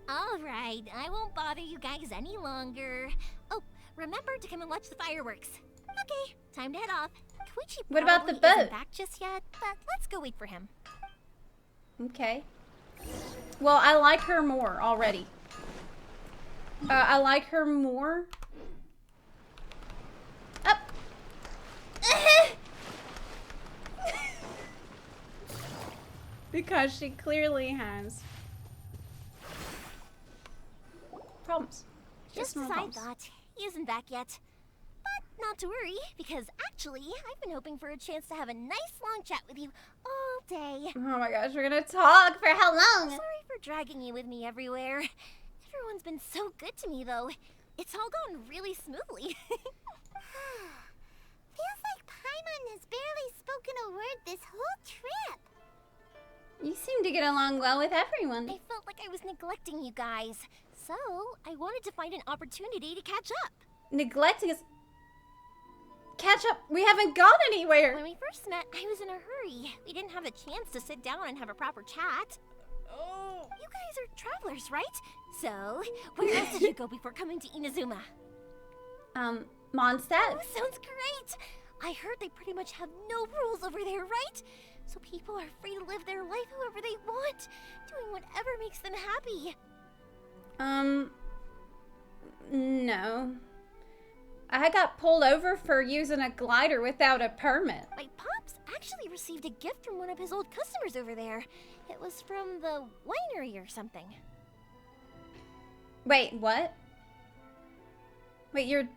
All right, I won't bother you guys any longer. Oh, remember to come and watch the fireworks. Okay, time to head off. Koichi
What about the
probably isn't
boat?
back just yet, but let's go wait for him.
Okay. Well, I like her more already. I like her more. Up. Because she clearly has problems.
Just
more
as I
problems.
thought, he isn't back yet. But not to worry, because actually, I've been hoping for a chance to have a nice long chat with you all day.
Oh my gosh, we're gonna talk for how long?
Sorry for dragging you with me everywhere. Everyone's been so good to me, though. It's all gone really smoothly.
Feels like Paimon has barely spoken a word this whole trip.
You seem to get along well with everyone.
I felt like I was neglecting you guys, so I wanted to find an opportunity to catch up.
Neglecting us. Catch up. We haven't gone anywhere.
When we first met, I was in a hurry. We didn't have a chance to sit down and have a proper chat. Oh. You guys are travelers, right? So, where else did you go before coming to Inazuma?
Mondstadt.
Oh, sounds great. I heard they pretty much have no rules over there, right? So people are free to live their life however they want, doing whatever makes them happy.
No. I got pulled over for using a glider without a permit.
My pops actually received a gift from one of his old customers over there. It was from the winery or something.
Wait, what? Wait, your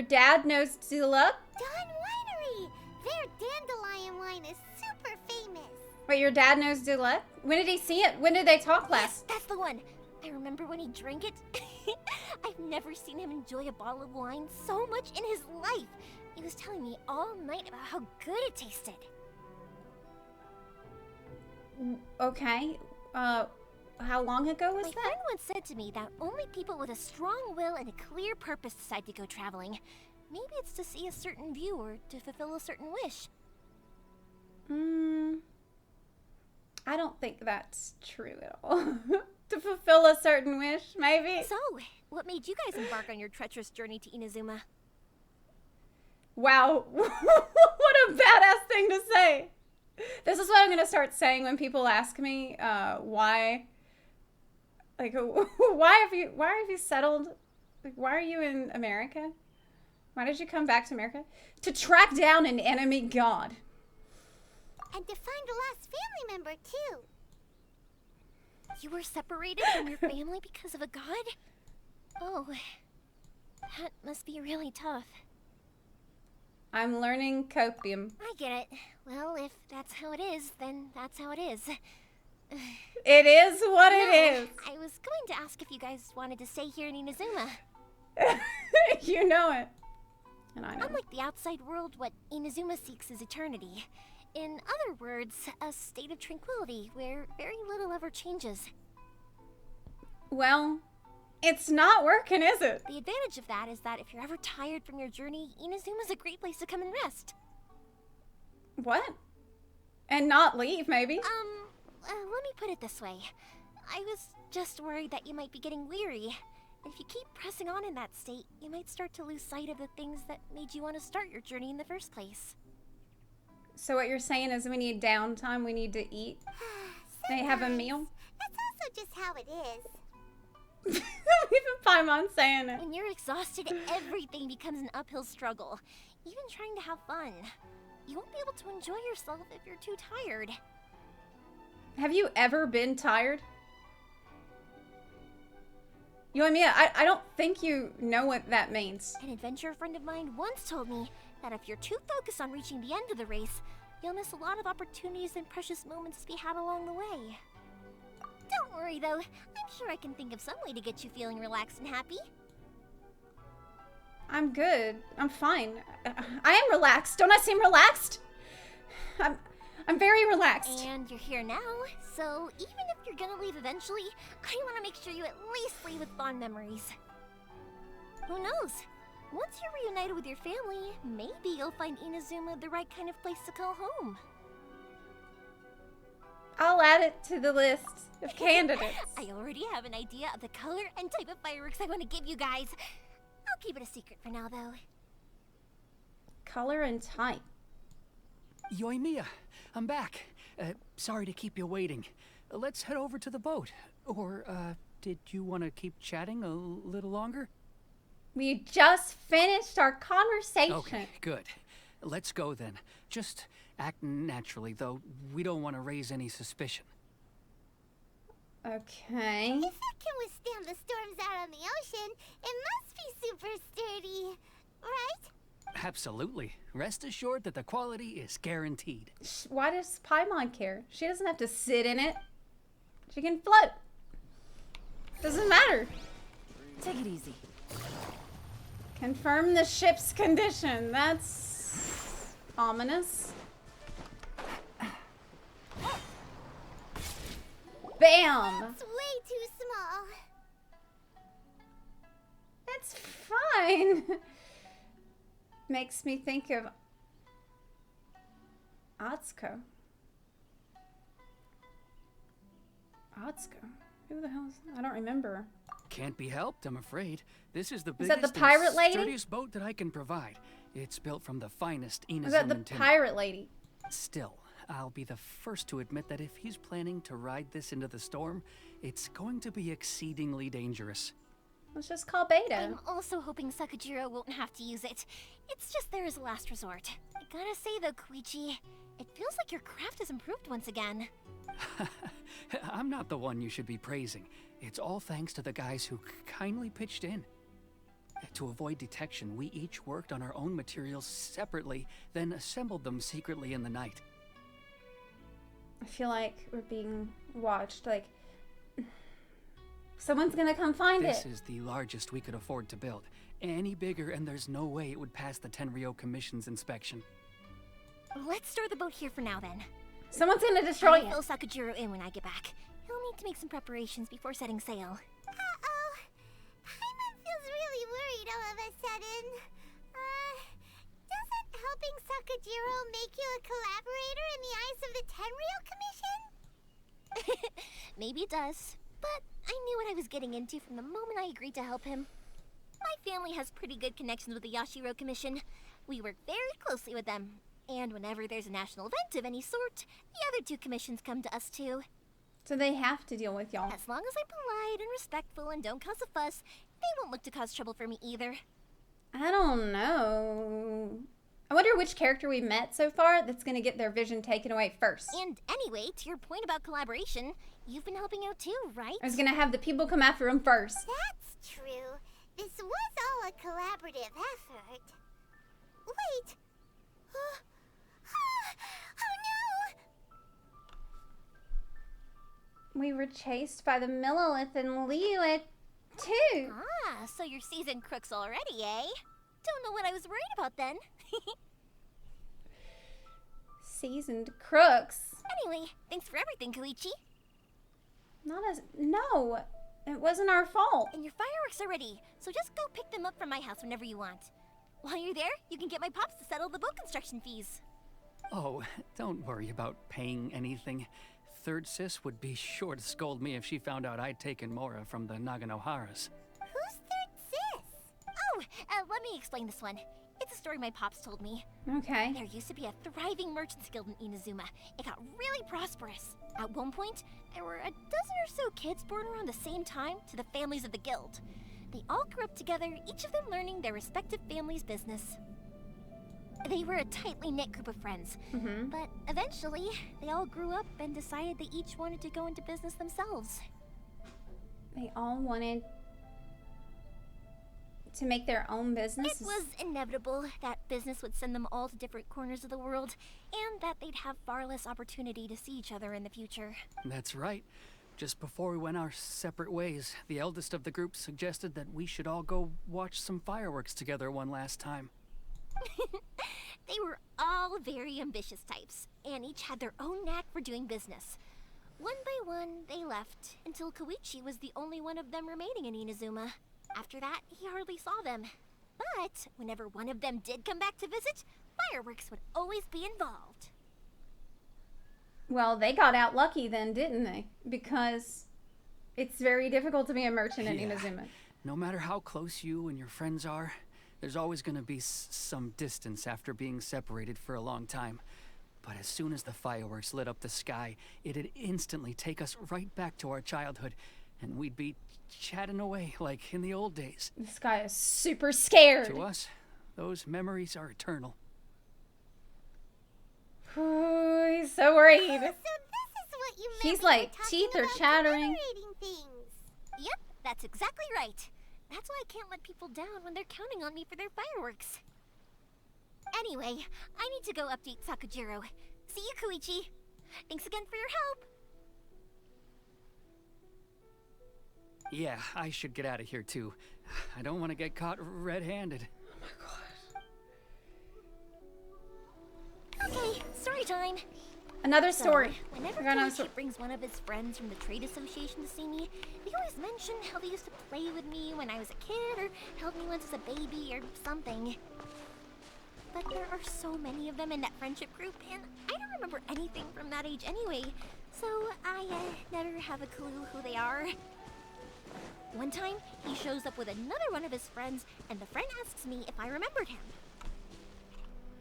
dad knows Zepla?
Dawn Winery! Their dandelion wine is super famous.
Wait, your dad knows Zepla? When did he see it? When did they talk last?
Yes, that's the one. I remember when he drank it. I've never seen him enjoy a bottle of wine so much in his life. He was telling me all night about how good it tasted.
Okay. How long ago was that?
My friend once said to me that only people with a strong will and a clear purpose decide to go traveling. Maybe it's to see a certain view or to fulfill a certain wish.
I don't think that's true at all. To fulfill a certain wish, maybe?
So, what made you guys embark on your treacherous journey to Inazuma?
Wow, what a badass thing to say. This is what I'm gonna start saying when people ask me why, like, why have you settled? Like, why are you in America? Why did you come back to America? To track down an enemy god.
And to find a lost family member, too.
You were separated from your family because of a god? Oh, that must be really tough.
I'm learning copium.
I get it. Well, if that's how it is, then that's how it is.
It is what it is.
I was going to ask if you guys wanted to stay here in Inazuma.
You know it. And I know.
Unlike the outside world, what Inazuma seeks is eternity. In other words, a state of tranquility where very little ever changes.
Well, it's not working, is it?
The advantage of that is that if you're ever tired from your journey, Inazuma's a great place to come and rest.
What? And not leave, maybe?
Let me put it this way. I was just worried that you might be getting weary. And if you keep pressing on in that state, you might start to lose sight of the things that made you want to start your journey in the first place.
So what you're saying is we need downtime, we need to eat? They have a meal?
That's also just how it is.
Even Paimon saying it.
When you're exhausted, everything becomes an uphill struggle. Even trying to have fun. You won't be able to enjoy yourself if you're too tired.
Have you ever been tired? Yoimiya, I don't think you know what that means.
An adventurer friend of mine once told me that if you're too focused on reaching the end of the race, you'll miss a lot of opportunities and precious moments to be had along the way. Don't worry though, I'm sure I can think of some way to get you feeling relaxed and happy.
I'm good. I'm fine. I am relaxed. Don't I seem relaxed? I'm very relaxed.
And you're here now, so even if you're gonna leave eventually, I want to make sure you at least leave with fond memories. Who knows? Once you're reunited with your family, maybe you'll find Inazuma the right kind of place to call home.
I'll add it to the list of candidates.
I already have an idea of the color and type of fireworks I want to give you guys. I'll keep it a secret for now, though.
Color and type.
Yoimiya, I'm back. Sorry to keep you waiting. Let's head over to the boat. Or, did you want to keep chatting a little longer?
We just finished our conversation.
Okay, good. Let's go then. Just act naturally, though. We don't want to raise any suspicion.
Okay.
If it can withstand the storms out on the ocean, it must be super sturdy, right?
Absolutely. Rest assured that the quality is guaranteed.
Why does Paimon care? She doesn't have to sit in it. She can float. Doesn't matter.
Take it easy.
Confirm the ship's condition. That's ominous. Bam!
It's way too small.
That's fine. Makes me think of Atsuko. Atsuko? Who the hell is that? I don't remember.
can't be helped, I'm afraid. This is the
Is that
biggest
the pirate
and
lady?
sturdiest boat that I can provide. It's built from the finest Inazuman
Is that the
timber.
pirate lady?
Still, I'll be the first to admit that if he's planning to ride this into the storm, it's going to be exceedingly dangerous.
Let's just call Beta.
I'm also hoping Sakajiro won't have to use it. It's just there as a last resort. I gotta say though, Koichi, it feels like your craft has improved once again.
I'm not the one you should be praising. It's all thanks to the guys who kindly pitched in. To avoid detection, we each worked on our own materials separately, then assembled them secretly in the night.
I feel like we're being watched. Like, someone's gonna come find it.
This is the largest we could afford to build. Any bigger, and there's no way it would pass the Tenryou Commission's inspection.
Let's store the boat here for now, then.
Someone's gonna destroy
I'll
it.
fill Sakajiro in when I get back. He'll need to make some preparations before setting sail.
Uh-oh. Paimon feels really worried all of a sudden. Doesn't helping Sakajiro make you a collaborator in the eyes of the Tenryou Commission?
Maybe it does, but I knew what I was getting into from the moment I agreed to help him. My family has pretty good connections with the Yashiro Commission. We work very closely with them. And whenever there's a national event of any sort, the other two commissions come to us too.
So they have to deal with y'all.
As long as I'm polite and respectful and don't cause a fuss, they won't look to cause trouble for me either.
I don't know. I wonder which character we met so far that's gonna get their vision taken away first.
And anyway, to your point about collaboration, you've been helping out too, right?
I was gonna have the people come after him first.
That's true. This was all a collaborative effort. Wait. Oh no!
We were chased by the Millilith and Liyue too.
Ah, so you're seasoned crooks already, eh? Don't know what I was worried about then.
Seasoned crooks.
Anyway, thanks for everything, Koichi.
No, it wasn't our fault.
And your fireworks are ready, so just go pick them up from my house whenever you want. While you're there, you can get my pops to settle the boat construction fees.
Oh, don't worry about paying anything. Third Sis would be sure to scold me if she found out I'd taken Mora from the Naganoharas.
Who's Third Sis?
Oh, let me explain this one. It's a story my pops told me.
Okay.
There used to be a thriving merchants guild in Inazuma. It got really prosperous. At one point, there were a dozen or so kids born around the same time to the families of the guild. They all grew up together, each of them learning their respective family's business. They were a tightly knit group of friends, but eventually, they all grew up and decided they each wanted to go into business themselves.
They all wanted to make their own business?
It was inevitable that business would send them all to different corners of the world, and that they'd have far less opportunity to see each other in the future.
That's right. Just before we went our separate ways, the eldest of the group suggested that we should all go watch some fireworks together one last time.
They were all very ambitious types, and each had their own knack for doing business. One by one, they left, until Koichi was the only one of them remaining in Inazuma. After that, he hardly saw them. But whenever one of them did come back to visit, fireworks would always be involved.
Well, they got out lucky then, didn't they? Because it's very difficult to be a merchant in Inazuma.
No matter how close you and your friends are, there's always going to be some distance after being separated for a long time. But as soon as the fireworks lit up the sky, it'd instantly take us right back to our childhood, and we'd be chatting away like in the old days.
This guy is super scared.
To us, those memories are eternal.
Ooh, he's so worried.
So this is what you meant
He's
when you
like,
were talking
teeth are
about
chattering.
collaborating things.
Yep, that's exactly right. That's why I can't let people down when they're counting on me for their fireworks. Anyway, I need to go update Sakajiro. See you, Koichi. Thanks again for your help.
Yeah, I should get out of here too. I don't want to get caught red-handed.
Okay, story time.
Another story.
So, whenever Koichi brings one of his friends from the trade association to see me, they always mention how they used to play with me when I was a kid, or held me once as a baby, or something. But there are so many of them in that friendship group, and I don't remember anything from that age anyway, so I never have a clue who they are.
One time, he shows up with another one of his friends, and the friend asks me if I remembered him.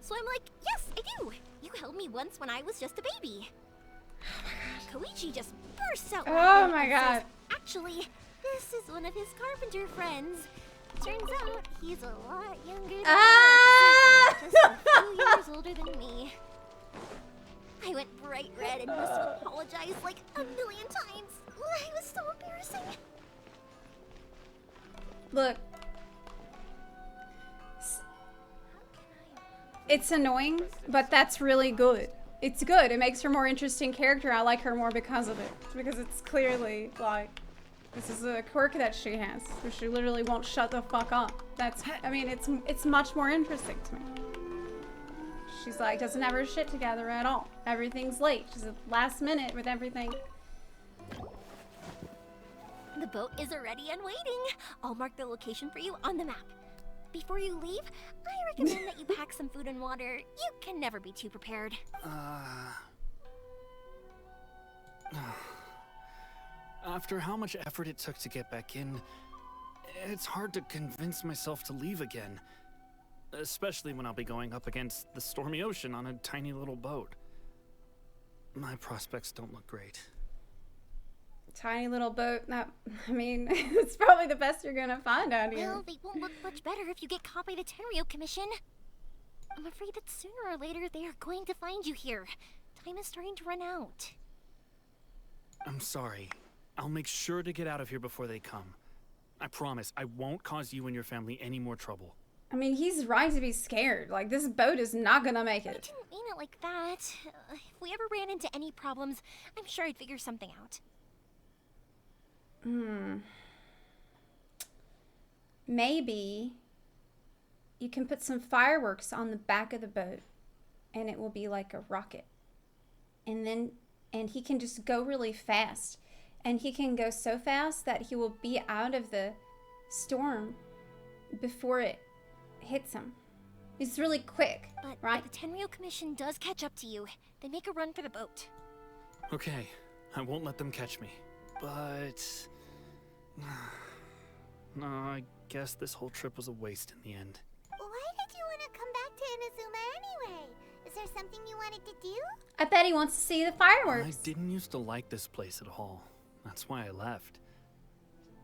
So I'm like, yes, I do. You held me once when I was just a baby. Koichi just bursts out laughing
Oh my
and
god.
says, actually, this is one of his carpenter friends. Turns out he's a lot younger than Alex, just a few years older than me. I went bright red and must have apologized like a million times. It was so embarrassing.
Look. It's annoying, but that's really good. It's good. It makes her a more interesting character. I like her more because of it. Because it's clearly, like, this is a quirk that she has. Where she literally won't shut the fuck up. That's, I mean, it's much more interesting to me. She's like, doesn't have her shit together at all. Everything's late. She's at last minute with everything.
The boat is ready and waiting. I'll mark the location for you on the map. Before you leave, I recommend that you pack some food and water. You can never be too prepared.
After how much effort it took to get back in, it's hard to convince myself to leave again. Especially when I'll be going up against the stormy ocean on a tiny little boat. My prospects don't look great.
Tiny little boat. That, I mean, it's probably the best you're gonna find out here.
Well, they won't look much better if you get caught by the Tenryou Commission. I'm afraid that sooner or later they are going to find you here. Time is starting to run out.
I'm sorry. I'll make sure to get out of here before they come. I promise I won't cause you and your family any more trouble.
I mean, he's right to be scared. Like, this boat is not gonna make it.
I didn't mean it like that. If we ever ran into any problems, I'm sure I'd figure something out.
Maybe you can put some fireworks on the back of the boat and it will be like a rocket. And he can just go really fast. And he can go so fast that he will be out of the storm before it hits him. He's really quick,
but
right?
If the Tenryou Commission does catch up to you, they make a run for the boat.
Okay, I won't let them catch me. But... no, I guess this whole trip was a waste in the end.
Why did you want to come back to Inazuma anyway? Is there something you wanted to do?
I bet he wants to see the fireworks.
I didn't used to like this place at all. That's why I left.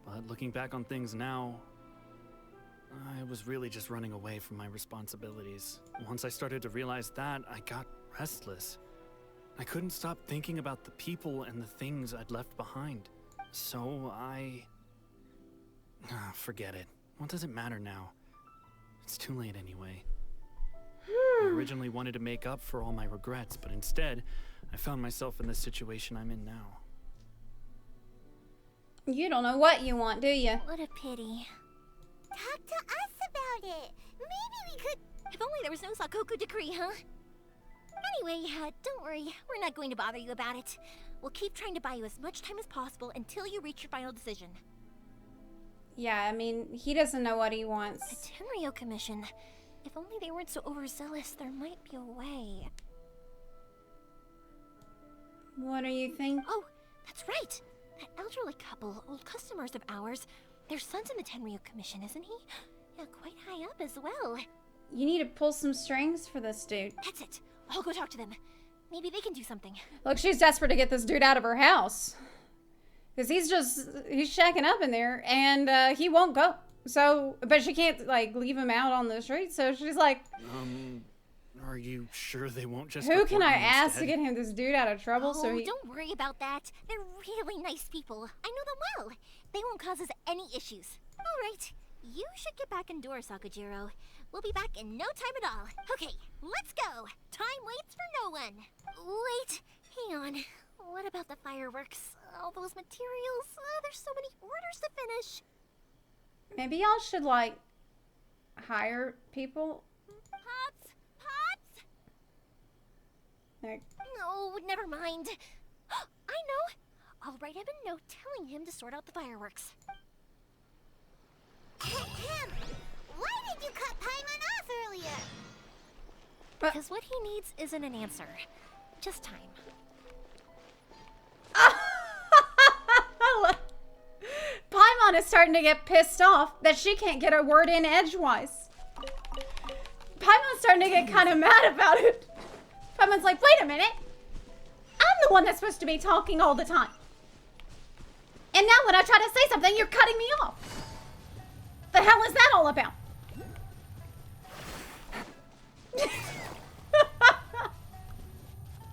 But looking back on things now, I was really just running away from my responsibilities. Once I started to realize that, I got restless. I couldn't stop thinking about the people and the things I'd left behind. So forget it. What does it matter now? It's too late anyway. I originally wanted to make up for all my regrets, but instead, I found myself in the situation I'm in now.
You don't know what you want, do you?
What a pity.
Talk to us about it. Maybe we could...
If only there was no Sakoku decree, huh? Anyway, don't worry. We're not going to bother you about it. We'll keep trying to buy you as much time as possible until you reach your final decision.
Yeah, I mean, he doesn't know what he wants.
The Tenryou Commission. If only they weren't so overzealous, there might be a way.
What do you think?
Oh, that's right. That elderly couple, old customers of ours. Their son's in the Tenryou Commission, isn't he? Yeah, quite high up as well.
You need to pull some strings for this dude.
That's it. I'll go talk to them. Maybe they can do something.
Look, she's desperate to get this dude out of her house. Because he's shacking up in there, and he won't go. So, but she can't, like, leave him out on the street, so she's like...
Are you sure they won't just...
Who can I
report me
ask
instead?
to get him this dude out of trouble so
Oh,
he...
don't worry about that. They're really nice people. I know them well. They won't cause us any issues. All right. You should get back indoors, Sakujiro. We'll be back in no time at all. Okay, let's go. Time waits for no one. Wait, hang on. What about the fireworks? All those materials? There's so many orders to finish.
Maybe y'all should, like, hire people?
Pops? Pops?
Like,
No, never mind. I know. I'll write him a note telling him to sort out the fireworks.
Why did you cut Paimon off earlier?
Because what he needs isn't an answer. Just time.
Paimon Paimon is starting to get pissed off that she can't get a word in edgewise. Paimon's starting to get kind of mad about it. Paimon's like, wait a minute. I'm the one that's supposed to be talking all the time. And now when I try to say something, you're cutting me off. The hell is that all about?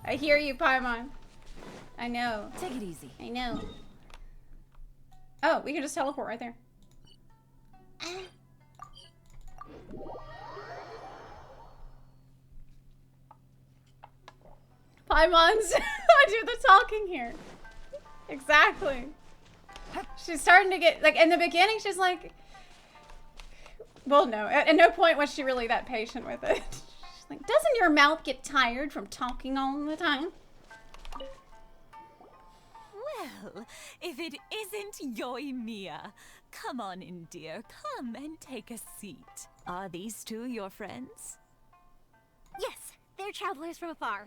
I hear you, Paimon. I know.
Take it easy.
I know. Oh, we can just teleport right there. Paimon's I do the talking here. Exactly. She's starting to get, like, in the beginning, she's like, well, no, at no point was she really that patient with it. She's like, doesn't your mouth get tired from talking all the time?
Well, if it isn't Yoimiya, come on in, dear. Come and take a seat. Are these two your friends?
Yes, they're travelers from afar.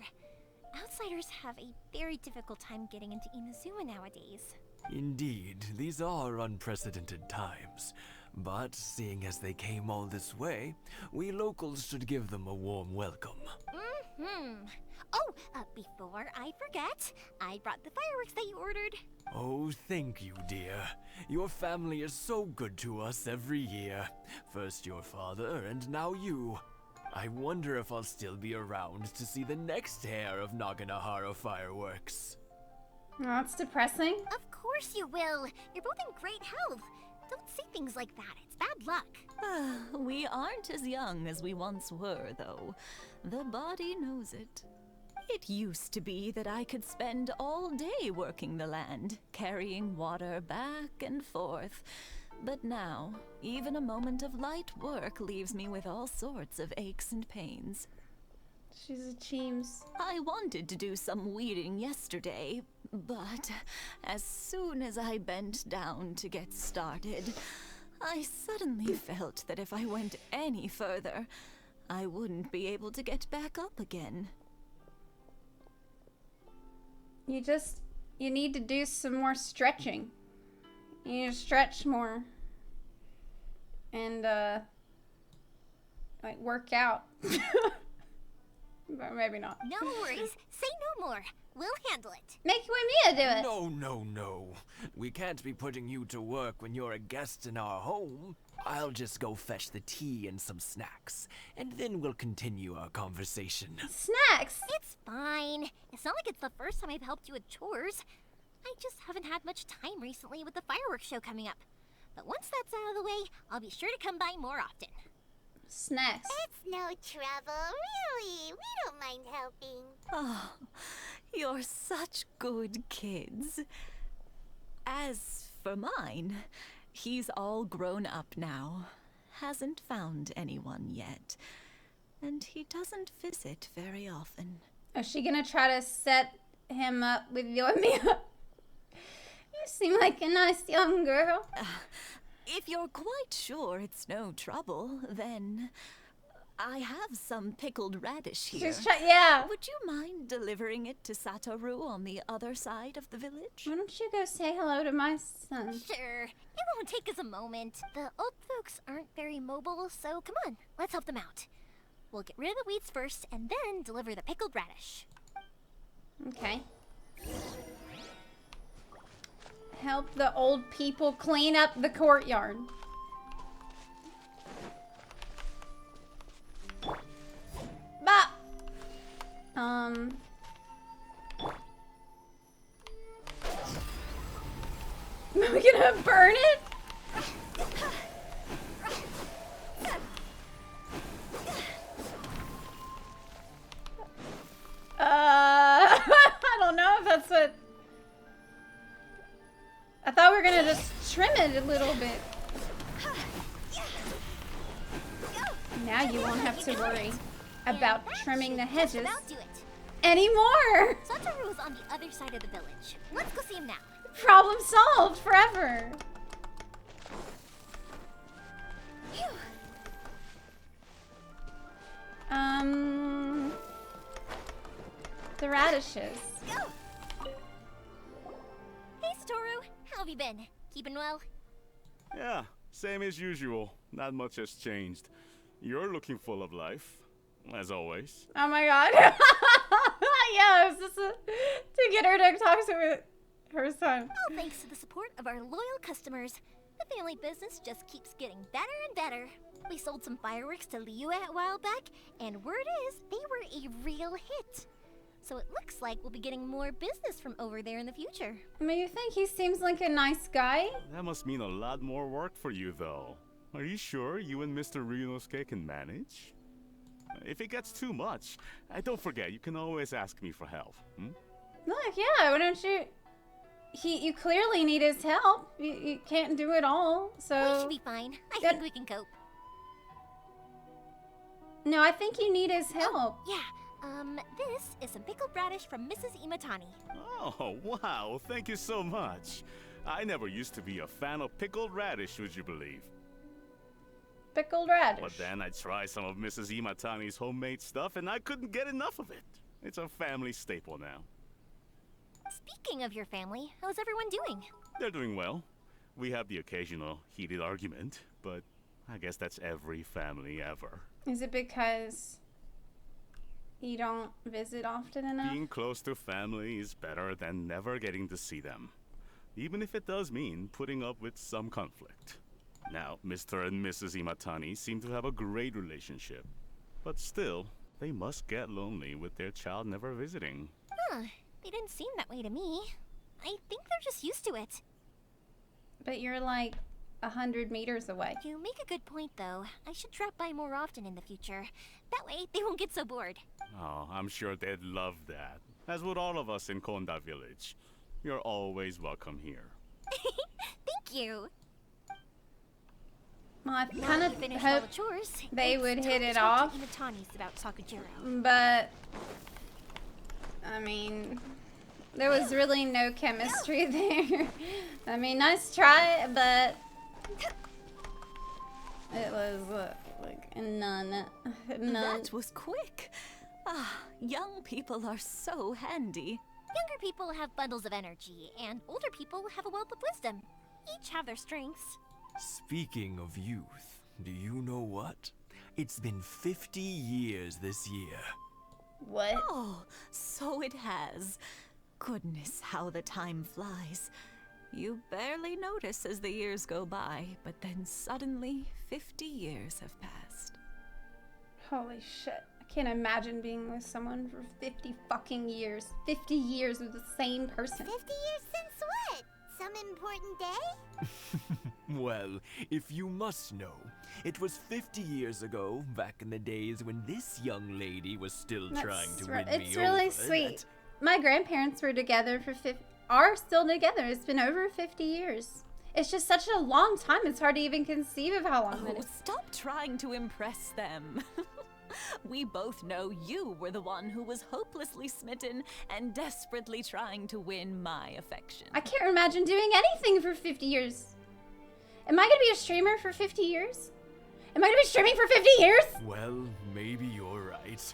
Outsiders have a very difficult time getting into Inazuma nowadays.
Indeed, these are unprecedented times. But seeing as they came all this way, we locals should give them a warm welcome.
Oh, before I forget, I brought the fireworks that you ordered.
Oh, thank you, dear. Your family is so good to us every year. First your father, and now you. I wonder if I'll still be around to see the next hair of Naganohara fireworks.
Oh, that's depressing.
Of course you will. You're both in great health. Don't say things like that. It's bad luck.
We aren't as young as we once were, though. The body knows it. It used to be that I could spend all day working the land, carrying water back and forth. But now, even a moment of light work leaves me with all sorts of aches and pains.
She's a Cheems.
I wanted to do some weeding yesterday, but as soon as I bent down to get started, I suddenly felt that if I went any further, I wouldn't be able to get back up again.
You need to do some more stretching. You need to stretch more. And, like, work out. But maybe not.
No worries. Say no more. We'll handle it.
Make Yoimiya do it.
No. We can't be putting you to work when you're a guest in our home. I'll just go fetch the tea and some snacks, and then we'll continue our conversation.
Snacks?
It's fine. It's not like it's the first time I've helped you with chores. I just haven't had much time recently with the fireworks show coming up. But once that's out of the way, I'll be sure to come by more often.
Snacks.
It's no trouble, really. We don't mind helping.
Oh, you're such good kids. As for mine, he's all grown up now. Hasn't found anyone yet. And he doesn't visit very often.
Is she gonna try to set him up with Yoimiya? You seem like a nice young girl.
If you're quite sure it's no trouble, then I have some pickled radish here.
Yeah.
Would you mind delivering it to Satoru on the other side of the village?
Why don't you go say hello to my son?
Sure. It won't take us a moment. The old folks aren't very mobile, so come on. Let's help them out. We'll get rid of the weeds first, and then deliver the pickled radish.
Okay. Help the old people clean up the courtyard. Bah! We're gonna burn it? I don't know if that's what... I thought we were gonna just trim it a little bit. Now you won't have to worry about trimming the hedges anymore.
Satoru's on the other side of the village. Let's go see him now.
Problem solved forever. The radishes.
Hey, Satoru. How have you been? Keeping well?
Yeah, same as usual. Not much has changed. You're looking full of life, as always.
Oh my god. Yes, this is to get her to talk to her son.
All thanks to the support of our loyal customers. The family business just keeps getting better and better. We sold some fireworks to Liyue a while back, and word is they were a real hit. So it looks like we'll be getting more business from over there in the future.
I mean, you think he seems like a nice guy?
That must mean a lot more work for you, though. Are you sure you and Mr. Ryunosuke can manage? If it gets too much, don't forget, you can always ask me for help.
Look, yeah, why don't you... You clearly need his help. You can't do it all, so...
We should be fine. I think we can cope.
No, I think you need his help.
This is some pickled radish from Mrs. Imatani.
Oh, wow, thank you so much. I never used to be a fan of pickled radish, would you believe?
Pickled radish.
But then I tried some of Mrs. Imatani's homemade stuff and I couldn't get enough of it. It's a family staple now.
Speaking of your family, how's everyone doing?
They're doing well. We have the occasional heated argument, but I guess that's every family ever.
Is it because you don't visit often enough?
Being close to family is better than never getting to see them, even if it does mean putting up with some conflict. Now, Mr. and Mrs. Imatani seem to have a great relationship, but still, they must get lonely with their child never visiting.
Huh, they didn't seem that way to me. I think they're just used to it.
But you're like 100 meters away.
You make a good point, though. I should drop by more often in the future. That way, they won't get so bored.
Oh, I'm sure they'd love that, as would all of us in Konda Village. You're always welcome here.
Thank you.
Well, I kind of hoped they would hit it off,
about Sakujiro.
but I mean, there was really no chemistry there. I mean, nice try, but it was like none.
That was quick. Ah, young people are so handy.
Younger people have bundles of energy, and older people have a wealth of wisdom. Each have their strengths.
Speaking of youth, do you know what? It's been 50 years this year.
What?
Oh, so it has. Goodness, how the time flies. You barely notice as the years go by, but then suddenly 50 years have passed.
Holy shit. I can't imagine being with someone for 50 fucking years. 50 years with the same person.
50 years since what? Some important day?
Well, if you must know, it was 50 years ago, back in the days when this young lady was still trying to win me over.
It's really sweet. My grandparents were together for are still together. It's been over 50 years. It's just such a long time. It's hard to even conceive of how long that is.
Stop trying to impress them. We both know you were the one who was hopelessly smitten and desperately trying to win my affection.
I can't imagine doing anything for 50 years. Am I gonna be a streamer for 50 years? Am I gonna be streaming for 50 years?
Well, maybe you're right.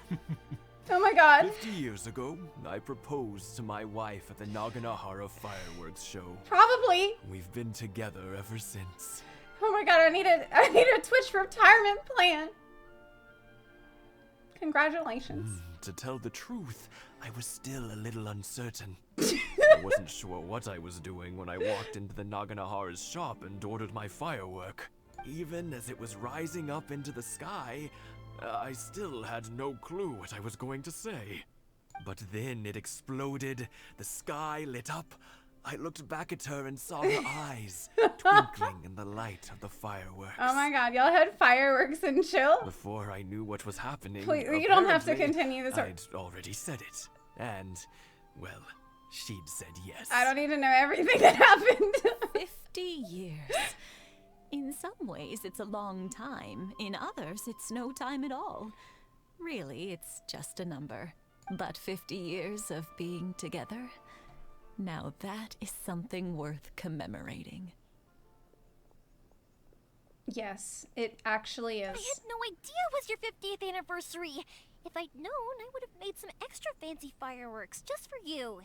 Oh my god.
50 years ago, I proposed to my wife at the Naganohara fireworks show.
Probably.
We've been together ever since.
Oh my god, I need a Twitch retirement plan. Congratulations.
To tell the truth, I was still a little uncertain. I wasn't sure what I was doing when I walked into the Naganohara's shop and ordered my firework. Even as it was rising up into the sky, I still had no clue what I was going to say. But then it exploded, the sky lit up. I looked back at her and saw her eyes twinkling in the light of the fireworks.
Oh my god, y'all had fireworks and chill?
Before I knew what was happening,
Please, you don't have to continue this.
I'd already said it. And, well, she'd said yes.
I don't need to know everything that happened.
50 years. In some ways, it's a long time. In others, it's no time at all. Really, it's just a number. But 50 years of being together, now that is something worth commemorating.
Yes, it actually is.
I had no idea it was your 50th anniversary. If I'd known, I would have made some extra fancy fireworks just for you.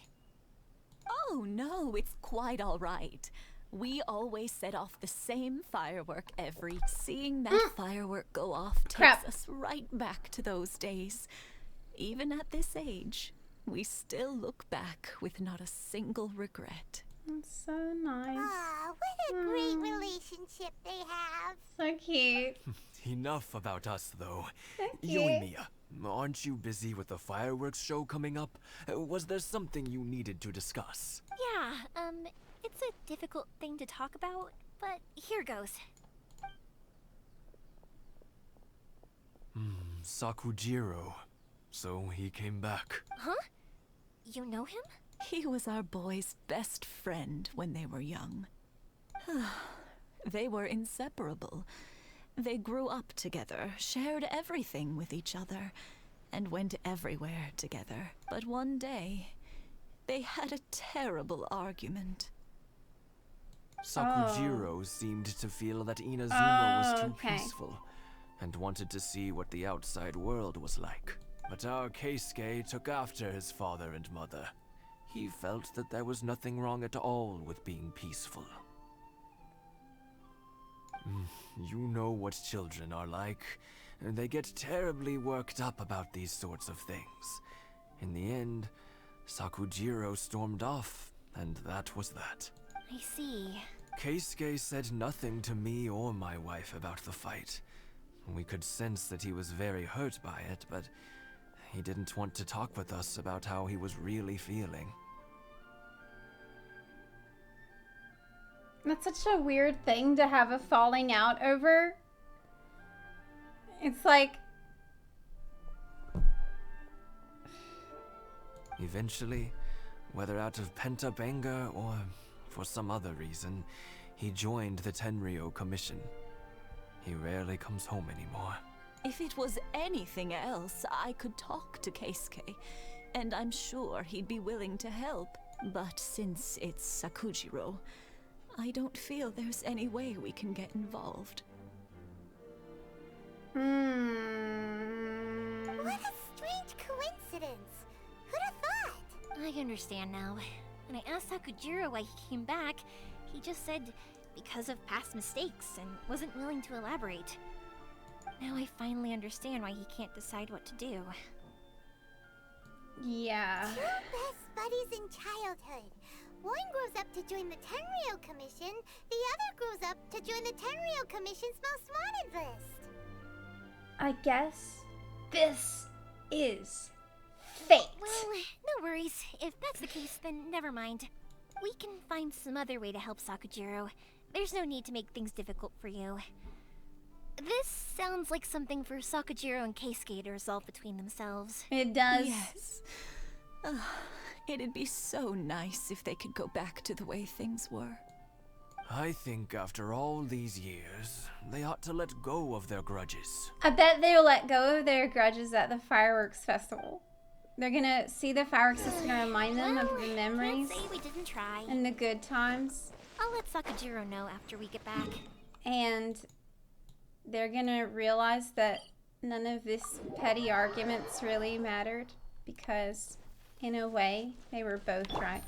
Oh no, it's quite all right. We always set off the same firework every. Seeing that firework go off takes
Crap.
us right back to those days. Even at this age, we still look back with not a single regret.
That's so nice.
Aw, what a great relationship they have.
So cute.
Enough about us, though.
Thank
You and
you.
Mia, aren't you busy with the fireworks show coming up? Was there something you needed to discuss?
Yeah, it's a difficult thing to talk about, but here goes.
Sakujiro. So he came back.
Huh? You know him?
He was our boy's best friend when they were young. They were inseparable. They grew up together, shared everything with each other, and went everywhere together. But one day, they had a terrible argument.
Sakujiro seemed to feel that Inazuma was too
okay.
peaceful, and wanted to see what the outside world was like. But our Keisuke took after his father and mother. He felt that there was nothing wrong at all with being peaceful. You know what children are like. They get terribly worked up about these sorts of things. In the end, Sakujiro stormed off, and that was that.
I see.
Keisuke said nothing to me or my wife about the fight. We could sense that he was very hurt by it, but he didn't want to talk with us about how he was really feeling.
That's such a weird thing to have a falling out over. It's like...
Eventually, whether out of pent-up anger or for some other reason, he joined the Tenryou Commission. He rarely comes home anymore.
If it was anything else, I could talk to Keisuke, and I'm sure he'd be willing to help. But since it's Sakujiro, I don't feel there's any way we can get involved.
What a strange coincidence. Who'd have thought?
I understand now. When I asked Sakujiro why he came back, he just said because of past mistakes and wasn't willing to elaborate. Now I finally understand why he can't decide what to do.
Yeah.
Two best buddies in childhood. One grows up to join the Tenryou Commission, the other grows up to join the Tenryou Commission's most wanted list.
I guess this is fate.
Well, no worries. If that's the case, then never mind. We can find some other way to help Sakujiro. There's no need to make things difficult for you. This sounds like something for Sakujiro and Keisuke to resolve between themselves.
It does.
Yes. It'd be so nice if they could go back to the way things were.
I think after all these years, they ought to let go of their grudges.
I bet they'll let go of their grudges at the fireworks festival. They're gonna see the fireworks, it's gonna remind them of the memories
Can't say we didn't try.
and the good times.
I'll let Sakujiro know after we get back.
And they're gonna realize that none of this petty arguments really mattered because, in a way, they were both right.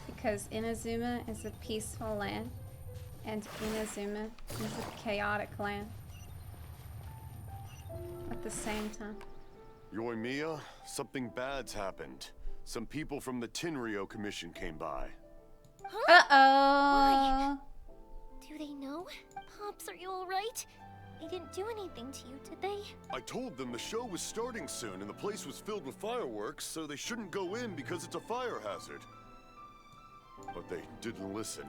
Because Inazuma is a peaceful land, and Inazuma is a chaotic land at the same time.
Yoimiya, something bad's happened. Some people from the Tenryou Commission came by.
Uh-oh.
Do they know? Pops, are you alright? They didn't do anything to you, did they?
I told them the show was starting soon and the place was filled with fireworks, so they shouldn't go in because it's a fire hazard. But they didn't listen.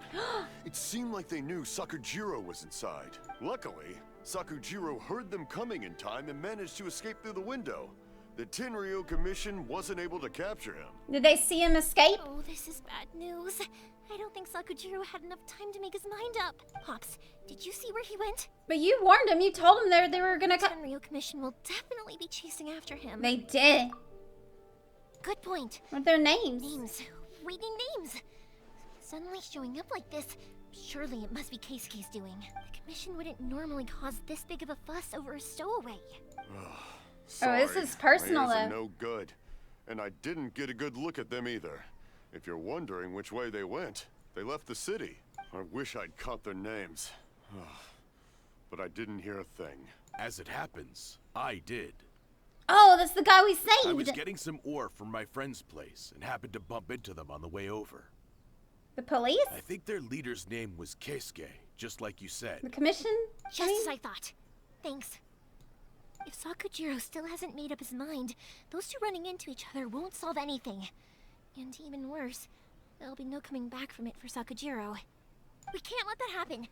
It seemed like they knew Sakujiro was inside. Luckily, Sakujiro heard them coming in time and managed to escape through the window. The Tenryou Commission wasn't able to capture him.
Did they see him escape?
Oh, this is bad news. I don't think Sakujiro had enough time to make his mind up. Pops, did you see where he went?
But you warned him. You told him they were gonna come.
The Tenryou Commission will definitely be chasing after him.
They did.
Good point.
What are their names?
Names. We need names. Suddenly showing up like this, surely it must be Keisuke's doing. The Commission wouldn't normally cause this big of a fuss over a stowaway.
Sorry,
this is personal,
my ears are
though.
no good. And I didn't get a good look at them either. If you're wondering which way they went, they left the city. I wish I'd caught their names. But I didn't hear a thing.
As it happens, I did.
Oh, that's the guy we saved!
I was getting some ore from my friend's place and happened to bump into them on the way over.
The police?
I think their leader's name was Keisuke, just like you said.
The commission?
Just as I thought. Thanks. If Sakujiro still hasn't made up his mind, those two running into each other won't solve anything. And even worse, there'll be no coming back from it for Sakujiro. We can't let that happen.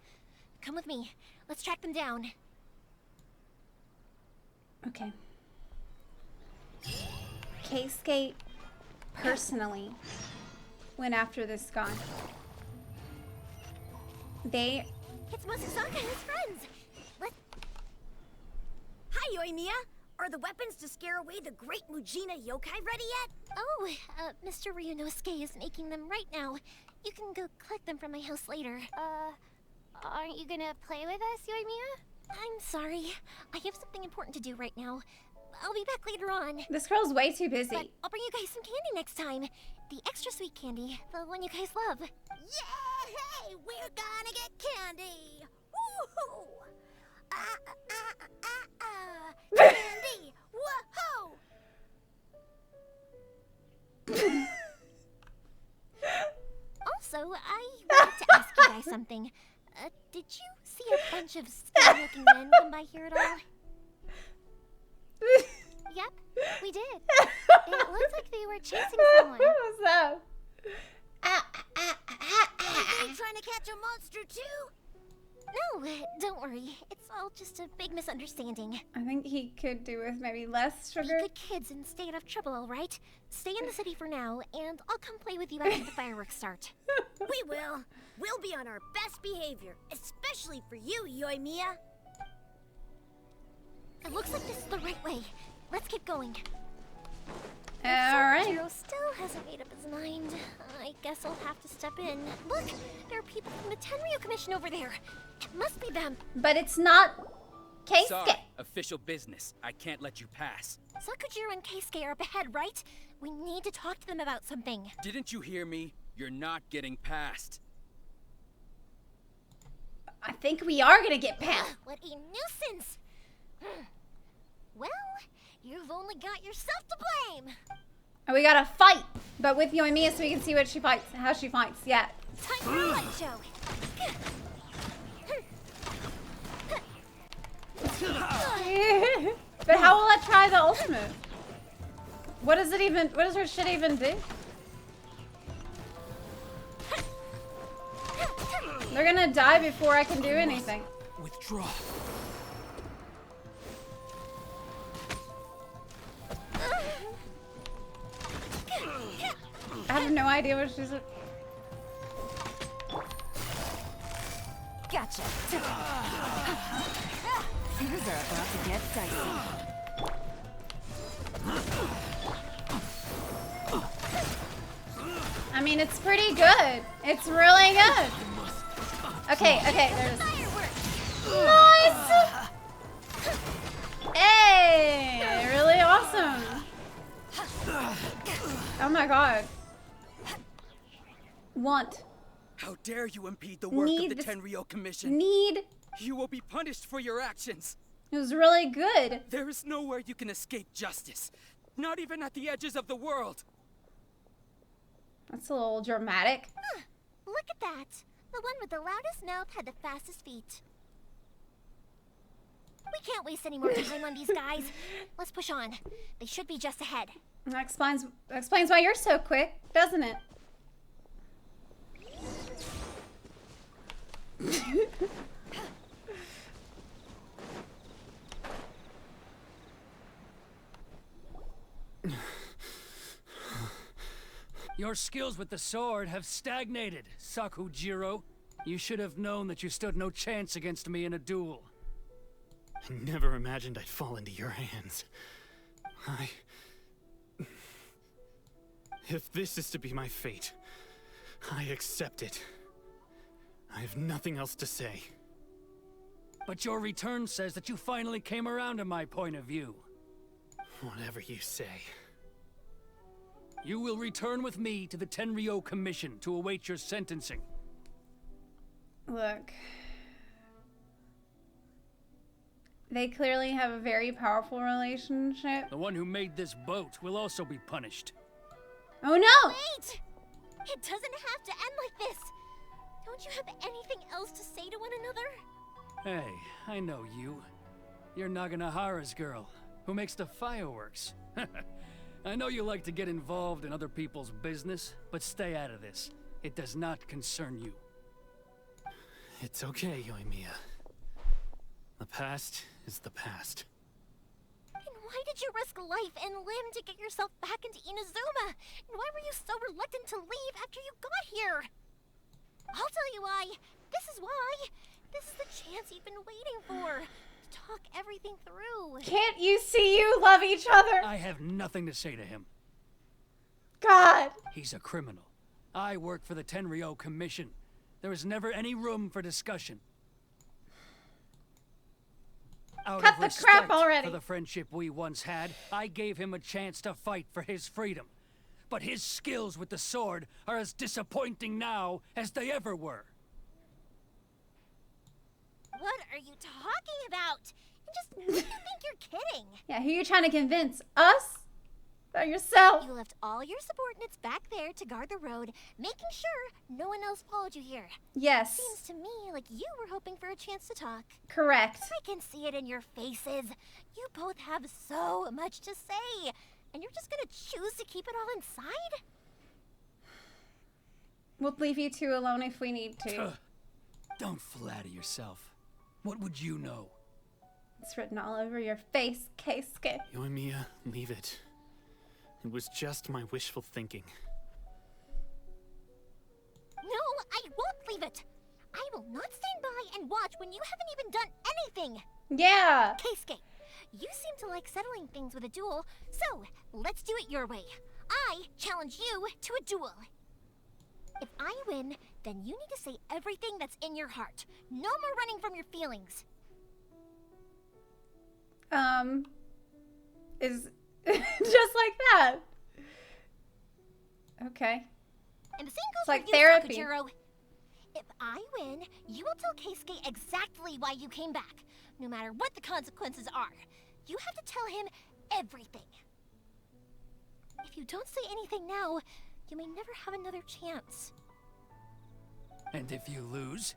Come with me. Let's track them down.
Okay. Keisuke personally went after this guy.
It's Masusaka and his friends!
Hi, Yoimiya! Are the weapons to scare away the great Mujina yokai ready yet?
Oh, Mr. Ryunosuke is making them right now. You can go collect them from my house later.
Aren't you gonna play with us, Yoimiya?
I'm sorry. I have something important to do right now. I'll be back later on.
This girl's way too busy.
But I'll bring you guys some candy next time. The extra sweet candy, the one you guys love.
Yay! We're gonna get candy! Woohoo! Candy! Woohoo!
Also, I wanted to ask you guys something. Did you see a bunch of scary-looking men come by here at all? Yep, we did. It looked like they were chasing someone.
What was that?
Are you trying to catch a monster too?
No, don't worry. It's all just a big misunderstanding.
I think he could do with maybe less sugar.
Be good kids and stay out of trouble, all right? Stay in the city for now, and I'll come play with you after the fireworks start.
We will. We'll be on our best behavior, especially for you, Yoimiya.
It looks like this is the right way. Let's keep going.
Alright.
Sakujiro still hasn't made up his mind. I guess I'll have to step in. Look, there are people from the Tenryu Commission over there. It must be them.
But it's not Keisuke.
Sorry, official business. I can't let you pass.
Sakujiro and Keisuke are up ahead, right? We need to talk to them about something.
Didn't you hear me? You're not getting past.
I think we are gonna get past.
What a nuisance! Well, you've only got yourself to blame.
And we gotta fight, but with Yoimiya so we can see what she fights, how she fights. Yeah.
Time for a light show.
But how will I try the ultimate? What does it even? What does her shit even do? They're gonna die before I can do anything.
Withdraw.
I have no idea what she's.
Gotcha. Things are about to get dicey.
I mean, it's pretty good. It's really good. Okay, okay, there's. Nice! Hey! Really awesome. Oh my god. Want.
How dare you impede the work
Need
of the
this-
Tenryo Commission?
Need.
You will be punished for your actions.
It was really good.
There is nowhere you can escape justice. Not even at the edges of the world.
That's a little dramatic.
Look at that. The one with the loudest mouth had the fastest feet. We can't waste any more time on these guys. Let's push on. They should be just ahead.
That explains why you're so quick, doesn't it?
Your skills with the sword have stagnated, Sakujiro. You should have known that you stood no chance against me in a duel.
I never imagined I'd fall into your hands. If this is to be my fate, I accept it. I have nothing else to say.
But your return says that you finally came around to my point of view.
Whatever you say.
You will return with me to the Tenryo Commission to await your sentencing.
Look. They clearly have a very powerful relationship.
The one who made this boat will also be punished.
Oh no!
Wait! It doesn't have to end like this. Don't you have anything else to say to one another?
Hey, I know you. You're Naganohara's girl, who makes the fireworks. I know you like to get involved in other people's business, but stay out of this. It does not concern you.
It's okay, Yoimiya. The past is the past.
And why did you risk life and limb to get yourself back into Inazuma? And why were you so reluctant to leave after you got here? I'll tell you why. This is why. This is the chance you've been waiting for. To talk everything through.
Can't you see you love each other?
I have nothing to say to him.
God!
He's a criminal. I work for the Tenryou Commission. There is never any room for discussion. Out
Cut
of
the
respect
crap already.
for the friendship we once had, I gave him a chance to fight for his freedom. But his skills with the sword are as disappointing now as they ever were.
What are you talking about? Just who do you think you're kidding?
Yeah, who are you trying to convince? Us? Or yourself?
You left all your subordinates back there to guard the road, making sure no one else followed you here.
Yes.
Seems to me like you were hoping for a chance to talk.
Correct.
I can see it in your faces. You both have so much to say, and you're just gonna choose to keep it all inside?
We'll leave you two alone if we need to.
Don't flatter yourself. What would you know?
It's written all over your face, Keisuke.
Yoimiya, leave it. It was just my wishful thinking.
No, I won't leave it. I will not stand by and watch when you haven't even done anything.
Yeah.
Keisuke, you seem to like settling things with a duel, so let's do it your way. I challenge you to a duel. If I win, then you need to say everything that's in your heart. No more running from your feelings.
Is just like that. Okay.
And the same goes
It's like
for you,
therapy.
Sakujiro. If I win, you will tell Keisuke exactly why you came back, no matter what the consequences are. You have to tell him everything. If you don't say anything now, you may never have another chance.
And if you lose?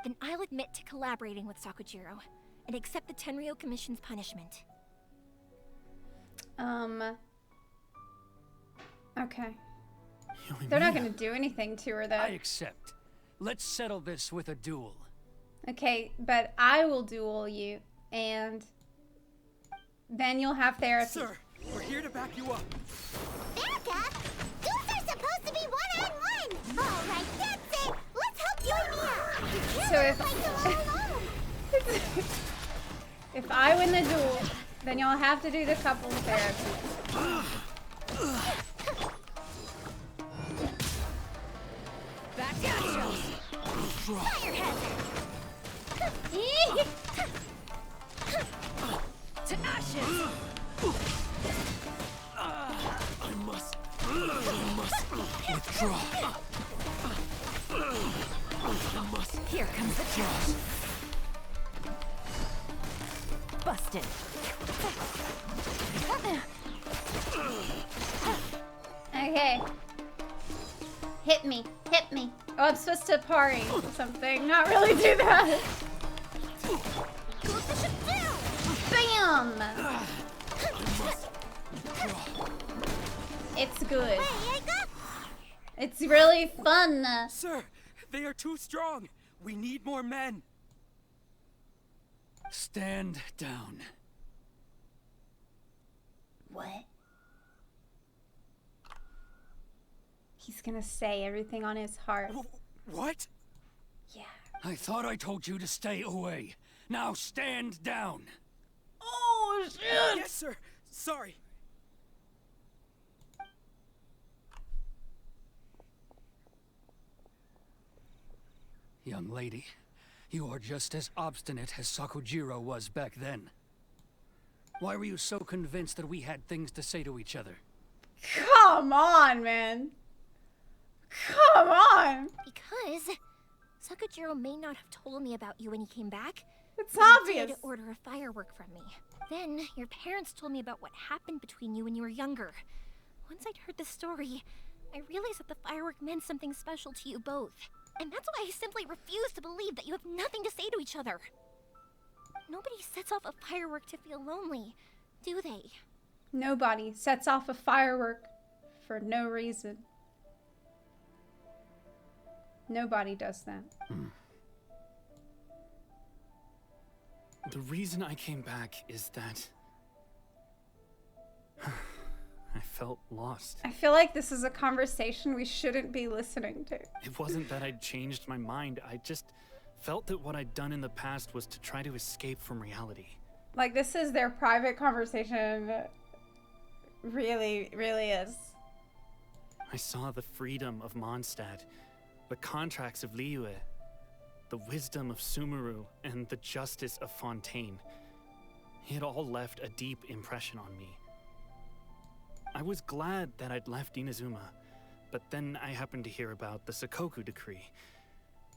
Then I'll admit to collaborating with Sakujiro and accept the Tenryou Commission's punishment.
Okay.
Yoimiya.
They're not gonna do anything to her, though.
I accept. Let's settle this with a duel.
Okay, but I will duel you, and then you'll have therapy.
Sir, we're here to back you up.
Back up? Duels are supposed to be one-on-one! Alright, that's it! Let's help you and Mia!
So if I win the duel, then you'll have to do the couples therapy.
Back at you.
Fire hazard!
To ashes.
I must withdraw. I must.
Here comes the challenge. Busted.
Okay. Hit me. Hit me. Oh, I'm supposed to parry or something. Not really do that. Bam! It's good. It's really fun.
Sir, they are too strong. We need more men.
Stand down.
What? He's gonna say everything on his heart.
What?
Yeah.
I thought I told you to stay away. Now stand down.
Oh, shit!
Yes, sir. Sorry.
Young lady, you are just as obstinate as Sakujiro was back then. Why were you so convinced that we had things to say to each other?
Come on, man. Come on.
Because Sakujiro may not have told me about you when he came back.
It's
but he
obvious.
did order a firework from me. Then, your parents told me about what happened between you when you were younger. Once I'd heard the story, I realized that the firework meant something special to you both. And that's why I simply refuse to believe that you have nothing to say to each other. Nobody sets off a firework to feel lonely, do they?
Nobody sets off a firework for no reason. Nobody does that.
The reason I came back is that I felt lost.
I feel like this is a conversation we shouldn't be listening to.
It wasn't that I'd changed my mind. I just felt that what I'd done in the past was to try to escape from reality.
Like, this is their private conversation. Really, really is.
I saw the freedom of Mondstadt, the contracts of Liyue, the wisdom of Sumeru, and the justice of Fontaine. It all left a deep impression on me. I was glad that I'd left Inazuma, but then I happened to hear about the Sakoku decree.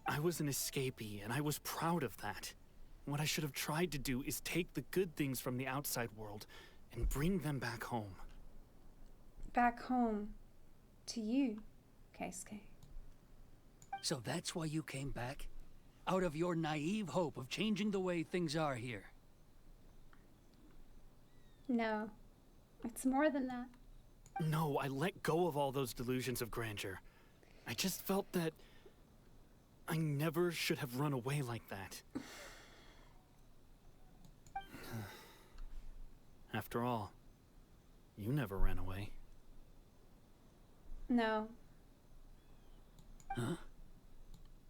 I was an escapee, and I was proud of that. What I should have tried to do is take the good things from the outside world and bring them back home.
Back home. To you, Keisuke.
So that's why you came back? Out of your naive hope of changing the way things are here?
No. It's more than that.
No, I let go of all those delusions of grandeur. I just felt that I never should have run away like that. After all, you never ran away.
No.
Huh?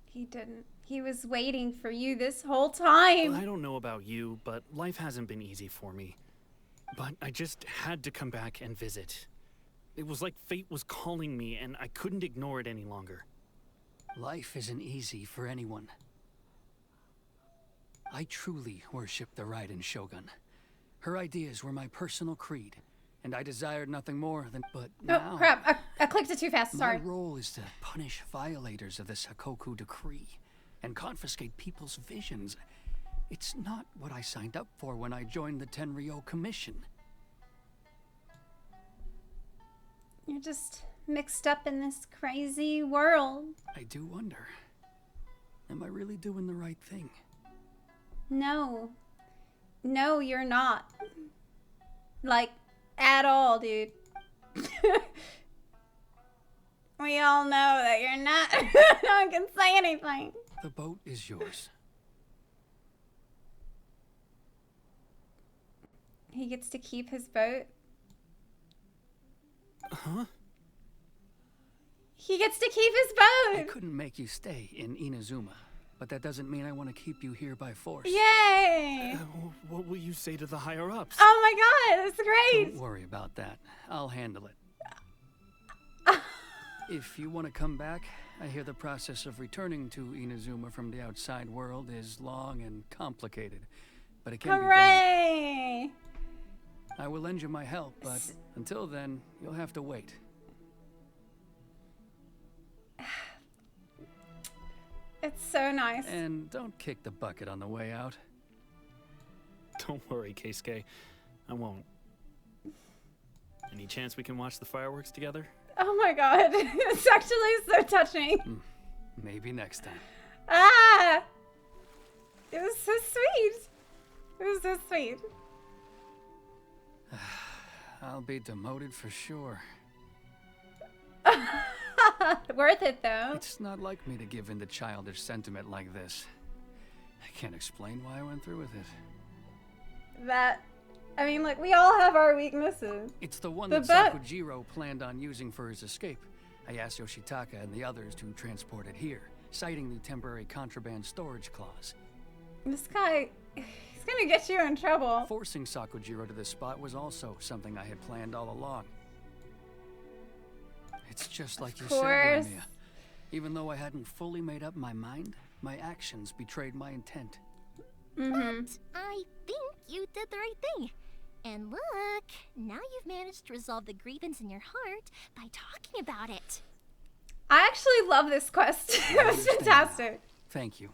He didn't. He was waiting for you this whole time.
Well, I don't know about you, but life hasn't been easy for me. But I just had to come back and visit. It was like fate was calling me, and I couldn't ignore it any longer.
Life isn't easy for anyone. I truly worship the Raiden Shogun. Her ideas were my personal creed, and I desired nothing more than... But now...
Oh, crap. I clicked it too fast. Sorry.
My role is to punish violators of the Sakoku decree and confiscate people's visions. It's not what I signed up for when I joined the Tenryou Commission.
You're just mixed up in this crazy world.
I do wonder, am I really doing the right thing?
No. No, you're not. Like, at all, dude. We all know that you're not. No one can say anything.
The boat is yours.
He gets to keep his boat.
Huh?
He gets to keep his boat!
I couldn't make you stay in Inazuma, but that doesn't mean I want to keep you here by force.
Yay!
What will you say to the higher-ups?
Oh my god, that's great!
Don't worry about that. I'll handle it. If you want to come back, I hear the process of returning to Inazuma from the outside world is long and complicated, but it can
Hooray!
be done. I will lend you my help, but until then, you'll have to wait.
It's so nice.
And don't kick the bucket on the way out.
Don't worry, Keisuke. I won't. Any chance we can watch the fireworks together?
Oh my god, it's actually so touching.
Maybe next time.
Ah! It was so sweet. It was so sweet.
I'll be demoted for sure.
Worth it, though.
It's not like me to give in to childish sentiment like this. I can't explain why I went through with it.
I mean, like, we all have our weaknesses.
It's the one that Sakujiro planned on using for his escape. I asked Yoshitaka and the others to transport it here, citing the temporary contraband storage clause.
This guy, he's gonna get you in trouble.
Forcing Sakujiro to this spot was also something I had planned all along. It's just like you said, Yoimiya. Even though I hadn't fully made up my mind, my actions betrayed my intent.
But I think you did the right thing. And look, now you've managed to resolve the grievance in your heart by talking about it.
I actually love this quest. It was fantastic.
thank you.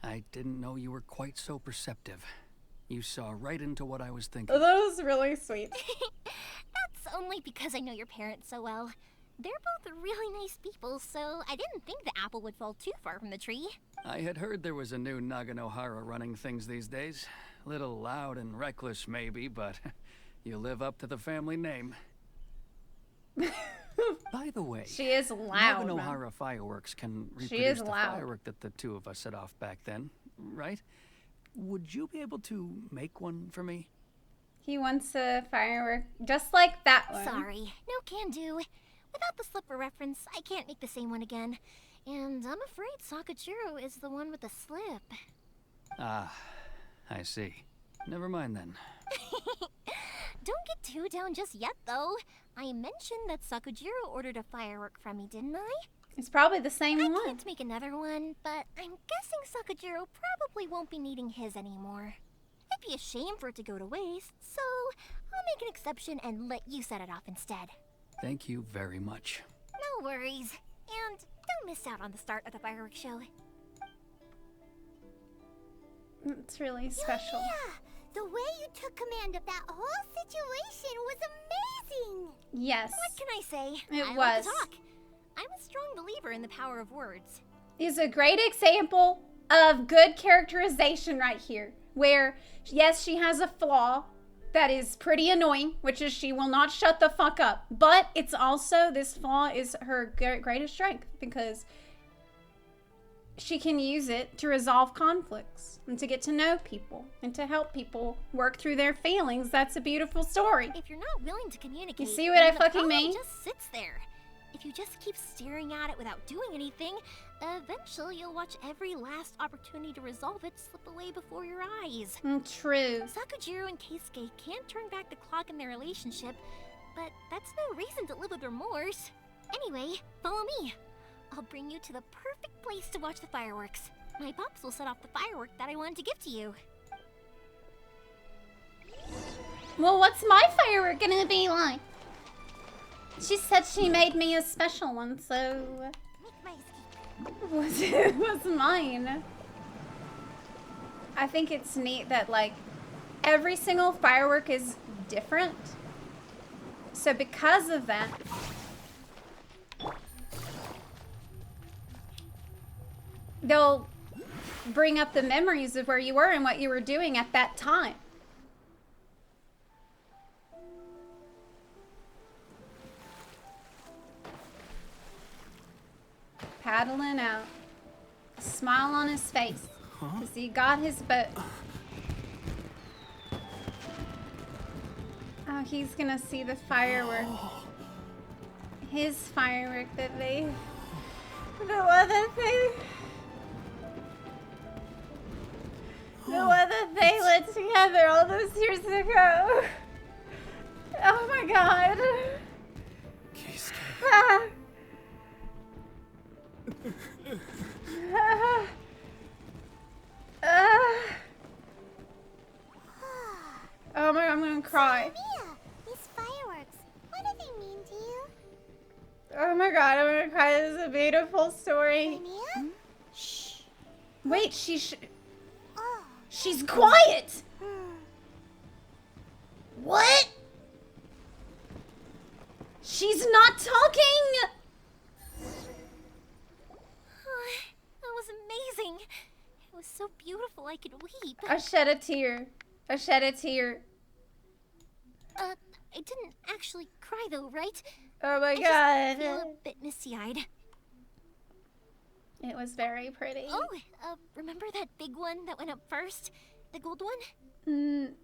I didn't know you were quite so perceptive. You saw right into what I was thinking.
Oh, that was really sweet.
That's only because I know your parents so well. They're both really nice people, so I didn't think the apple would fall too far from the tree.
I had heard there was a new Naganohara running things these days. Little loud and reckless, maybe, but you live up to the family name. By the way,
she is loud.
Naganohara Fireworks can
She
reproduce
is
the
loud.
firework that the two of us set off back then, right? Would you be able to make one for me?
He wants a firework just like that one.
Sorry, no can do. Without the slipper reference, I can't make the same one again. And I'm afraid Sakajiro is the one with the slip.
Ah, I see. Never mind then.
Don't get too down just yet, though. I mentioned that Sakujiro ordered a firework from me, didn't I?
It's probably the same one.
I can't make another one, but I'm guessing Sakujiro probably won't be needing his anymore. It'd be a shame for it to go to waste, so I'll make an exception and let you set it off instead.
Thank you very much.
No worries. And don't miss out on the start of the fireworks show.
It's really special.
Yeah, the way you took command of that whole situation was amazing.
Yes.
What can I say?
It
I
was.
love to talk. I'm a strong believer in the power of words.
Is a great example of good characterization right here. Where, yes, she has a flaw that is pretty annoying, which is she will not shut the fuck up. But it's also, this flaw is her greatest strength because she can use it to resolve conflicts and to get to know people and to help people work through their feelings. That's a beautiful story.
If you're not willing to communicate,
You see what I
then the
fucking
problem
mean?
just sits there. If you just keep staring at it without doing anything, eventually you'll watch every last opportunity to resolve it slip away before your eyes.
True.
Sakujiro and Keisuke can't turn back the clock in their relationship, but that's no reason to live with remorse. Anyway, follow me. I'll bring you to the perfect place to watch the fireworks. My pops will set off the firework that I wanted to give to you.
Well, what's my firework gonna be like? She said she made me a special one, so what's mine? I think it's neat that like every single firework is different. So because of that, they'll bring up the memories of where you were and what you were doing at that time. Paddling out. A smile on his face. Because he got his boat. Oh, he's gonna see the firework. His firework that they... The one that they lit together all those years ago. Oh my god. Ah. Oh my god, I'm gonna cry.
Mia, these fireworks, what do they mean to you?
Oh my god, I'm gonna cry. This is a beautiful story.
Mia?
Shh. Wait, she's quiet! What? She's not talking!
Oh, that was amazing. It was so beautiful I could weep.
I shed a tear. I shed a tear.
I didn't actually cry though, right?
Oh my
I
god.
just feel a bit misty-eyed.
It was very pretty.
Oh, remember that big one that went up first? The gold one?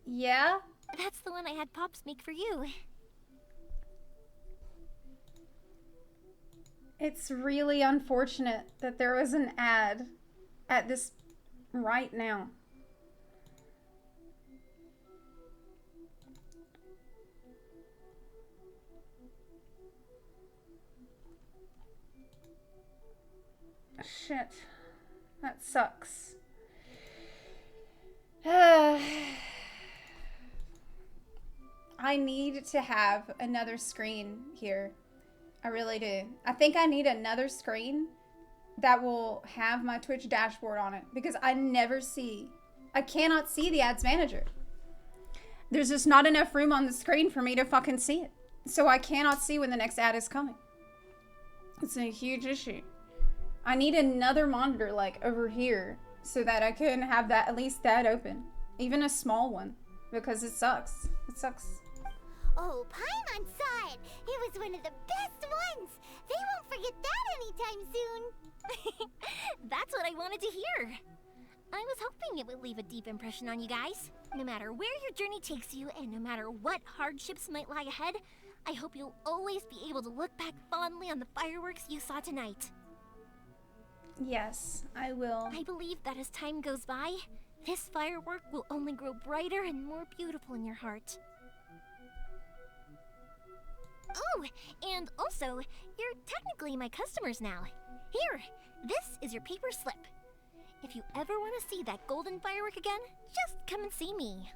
Yeah?
That's the one I had Pops make for you.
It's really unfortunate that there was an ad at this right now. Shit. That sucks. I need to have another screen here I really do. I think I need another screen that will have my Twitch dashboard on it because I cannot see the ads manager. There's just not enough room on the screen for me to fucking see it. So I cannot see when the next ad is coming. It's a huge issue. I need another monitor like over here so that I can have that, at least that open. Even a small one, because it sucks. It sucks.
Oh, Paimon saw it. It was one of the best ones. They won't forget that anytime soon.
That's what I wanted to hear. I was hoping it would leave a deep impression on you guys. No matter where your journey takes you, and no matter what hardships might lie ahead, I hope you'll always be able to look back fondly on the fireworks you saw tonight.
Yes, I will.
I believe that as time goes by, this firework will only grow brighter and more beautiful in your heart. Oh, and also, you're technically my customers now. Here, this is your paper slip. If you ever want to see that golden firework again, just come and see me.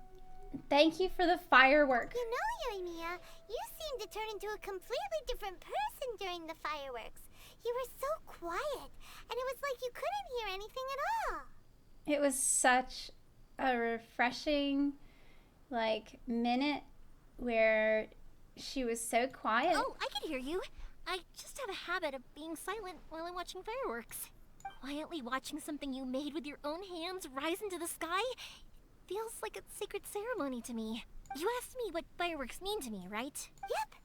Thank you for the firework.
You know, Yoimiya, you seemed to turn into a completely different person during the fireworks. You were so quiet, and it was like you couldn't hear anything at all.
It was such a refreshing, minute where she was so quiet.
Oh, I can hear you. I just have a habit of being silent while I'm watching fireworks. Quietly watching something you made with your own hands rise into the sky feels like a sacred ceremony to me. You asked me what fireworks mean to me, right?
Yep.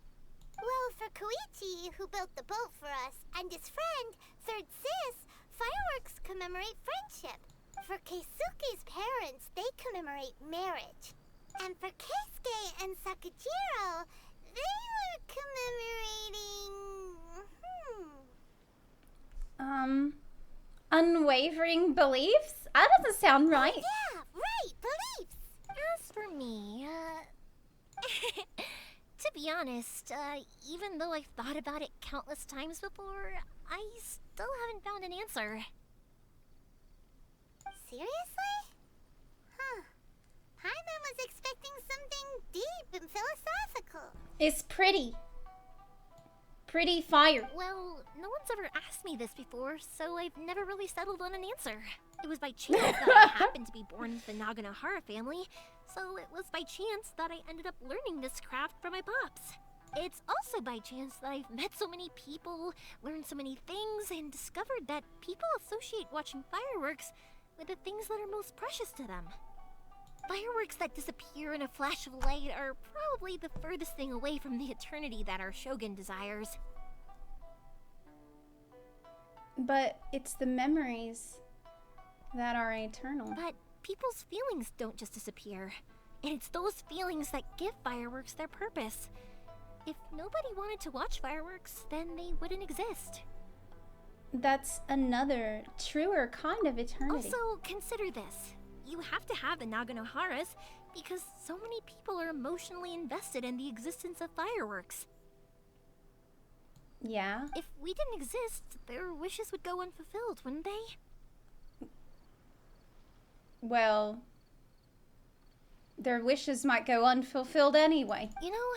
Well, for Koichi, who built the boat for us, and his friend, Third Sis, fireworks commemorate friendship. For Keisuke's parents, they commemorate marriage. And for Keisuke and Sakajiro, they were commemorating...
Unwavering beliefs? That doesn't sound right.
Oh, yeah, right, beliefs.
As for me, to be honest, even though I've thought about it countless times before, I still haven't found an answer.
Seriously? Huh. Paimon was expecting something deep and philosophical.
It's pretty. Pretty fire.
Well, no one's ever asked me this before, so I've never really settled on an answer. It was by chance that I happened to be born into the Naganohara family, so it was by chance that I ended up learning this craft from my pops. It's also by chance that I've met so many people, learned so many things, and discovered that people associate watching fireworks with the things that are most precious to them. Fireworks that disappear in a flash of light are probably the furthest thing away from the eternity that our shogun desires.
But it's the memories that are eternal.
But people's feelings don't just disappear. And it's those feelings that give fireworks their purpose. If nobody wanted to watch fireworks, then they wouldn't exist.
That's another, truer kind of eternity.
Also, consider this. You have to have the Naganoharas because so many people are emotionally invested in the existence of fireworks.
Yeah?
If we didn't exist, their wishes would go unfulfilled, wouldn't they?
Well, their wishes might go unfulfilled anyway.
You know,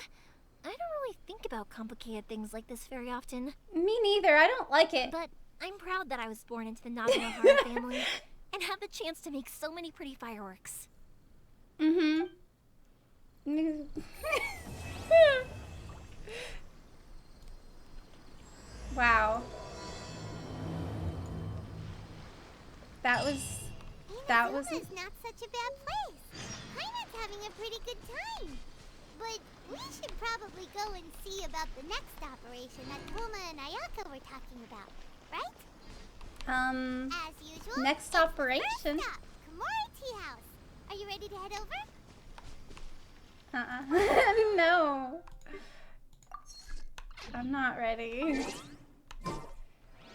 I don't really think about complicated things like this very often.
Me neither, I don't like it.
But I'm proud that I was born into the Naganohara family and have the chance to make so many pretty fireworks.
Mm-hmm. Wow. That was
Inazuma's not such a bad place. Paimon's having a pretty good time. But we should probably go and see about the next operation that Kuma and Ayaka were talking about, right? As usual,
next operation?
First stop, Komori Tea House. Are you ready to head over?
No. I'm not ready.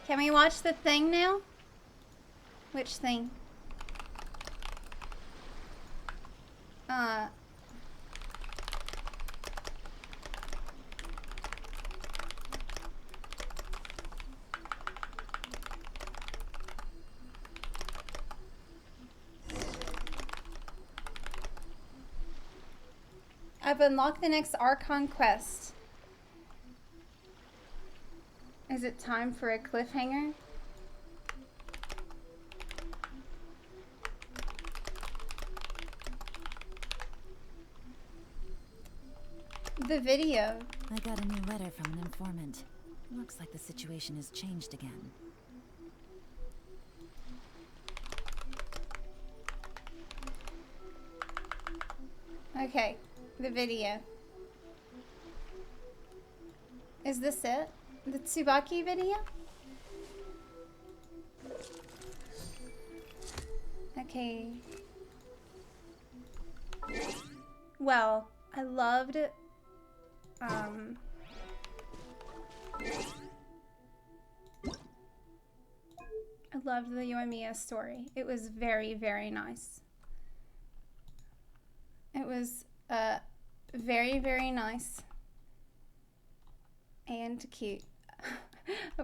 Can we watch the thing now? Which thing? I've unlocked the next Archon quest. Is it time for a cliffhanger? The video.
I got a new letter from an informant. Looks like the situation has changed again.
Okay, the video. Is this it? The Tsubaki video? Okay. Well, I loved the Yoimiya story. It was very, very nice. It was very, very nice and cute.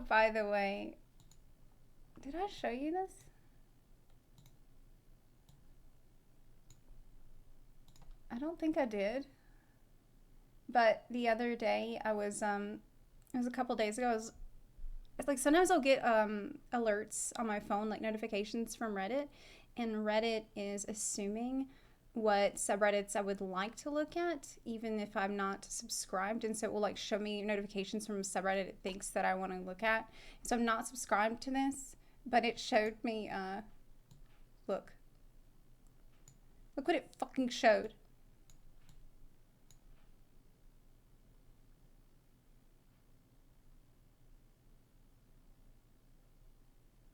By the way, did I show you this? I don't think I did. But the other day I was it was a couple days ago. It's like sometimes I'll get alerts on my phone, like notifications from Reddit, and Reddit is assuming what subreddits I would like to look at, even if I'm not subscribed, and so it will like show me notifications from a subreddit it thinks that I want to look at. So I'm not subscribed to this, but it showed me look what it fucking showed.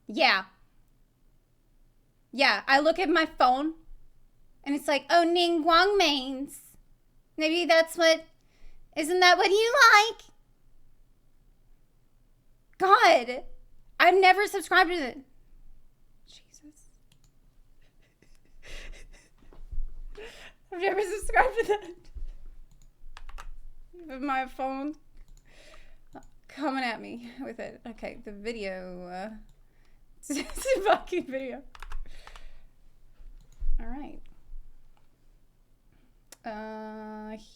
Yeah, I look at my phone and it's like, oh, Ning Guang mains. Maybe that's what, isn't that what you like? God, I've never subscribed to it. Jesus. I've never subscribed to that. Even my phone coming at me with it. Okay, the video, it's a fucking video. All right.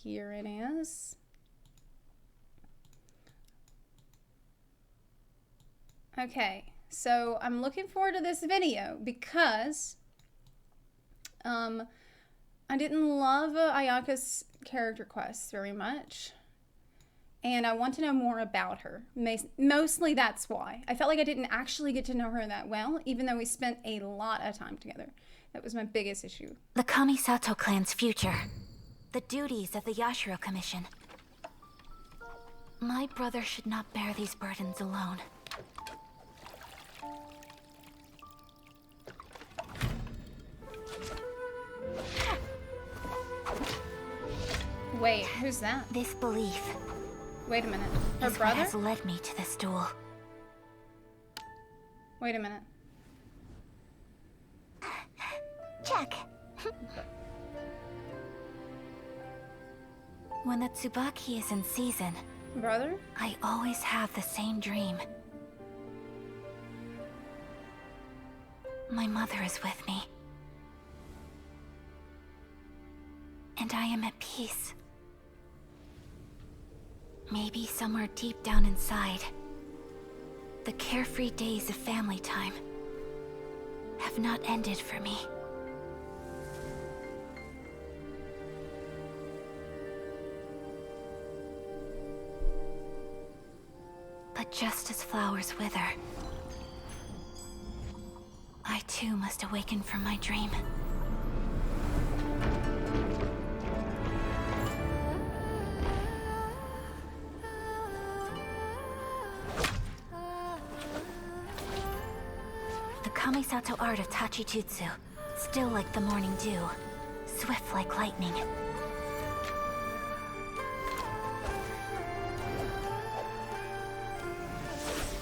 Here it is. Okay, so I'm looking forward to this video because I didn't love Ayaka's character quest very much, and I want to know more about her. Mostly that's why. I felt like I didn't actually get to know her that well, even though we spent a lot of time together. That was my biggest issue.
The Kamisato clan's future. The duties of the Yashiro Commission. My brother should not bear these burdens alone.
Wait, who's that?
This belief.
Wait a minute. Her
is
brother?
what has led me to this duel.
Wait a minute.
Check. When the Tsubaki is in season,
brother,
I always have the same dream. My mother is with me. And I am at peace. Maybe somewhere deep down inside, the carefree days of family time have not ended for me. But just as flowers wither, I too must awaken from my dream. The Kamisato art of Tachijutsu, still like the morning dew, swift like lightning.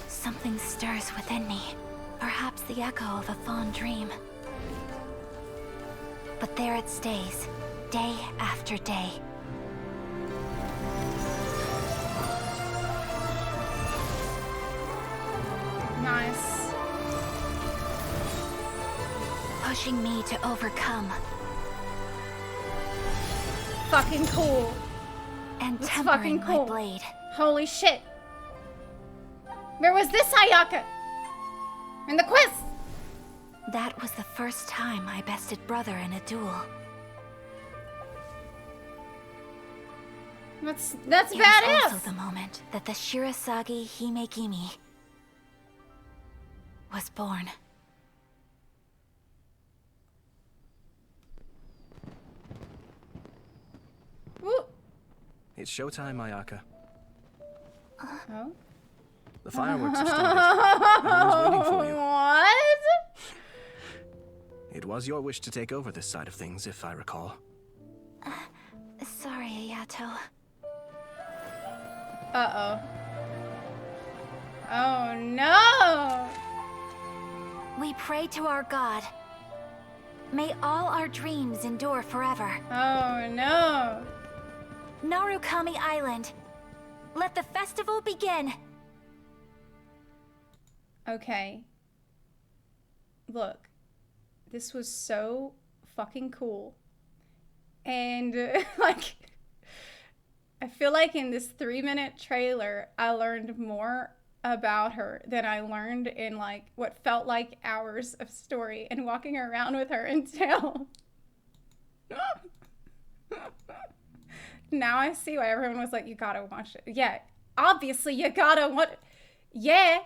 Something stirs within me, perhaps the echo of a fond dream. But there it stays, day after day.
Nice.
Pushing me to overcome.
Fucking cool.
And
That's
tempering
fucking cool.
my blade.
Holy shit. Where was this Ayaka? In the quest?
That was the first time I bested brother in a duel.
That's
It
badass.
was also the moment that the Shirasagi Himegimi was born.
Woo.
It's showtime, Ayaka.
Oh?
The fireworks have started. Everyone's waiting for you.
What?
It was your wish to take over this side of things, if I recall.
Sorry, Ayato.
Uh-oh. Oh, no!
We pray to our god. May all our dreams endure forever.
Oh, no.
Narukami Island. Let the festival begin.
Okay. Look. This was so fucking cool. And, like, I feel like in this 3-minute trailer, I learned more about her than I learned in, like, what felt like hours of story and walking around with her until... Now I see why everyone was like, you gotta watch it. Yeah, obviously you gotta watch... Yeah.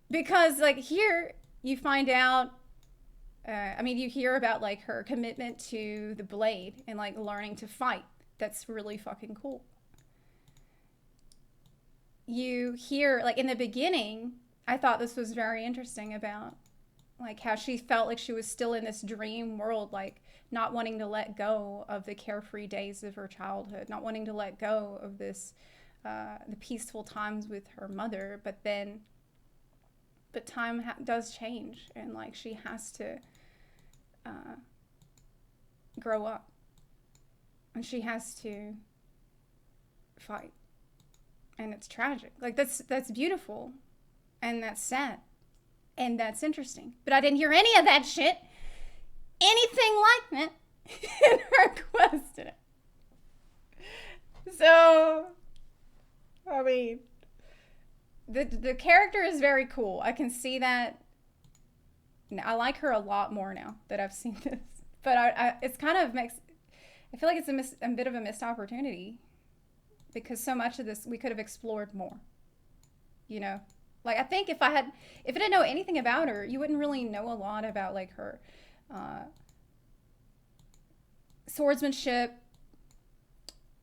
Because, like, here you find out... I mean, you hear about, like, her commitment to the blade and, like, learning to fight. That's really fucking cool. You hear, like, in the beginning, I thought this was very interesting about, like, how she felt like she was still in this dream world, like, not wanting to let go of the carefree days of her childhood, not wanting to let go of this, the peaceful times with her mother, but time does change, and, like, she has to grow up, and she has to fight, and it's tragic. Like, that's beautiful, and that's sad, and that's interesting, but I didn't hear any of that shit, anything like that in her quest today. So, I mean, the character is very cool. I can see that. I like her a lot more now that I've seen this, but it's kind of makes, I feel like it's a bit of a missed opportunity, because so much of this we could have explored more, you know? Like, I think if I didn't know anything about her, you wouldn't really know a lot about, like, her swordsmanship,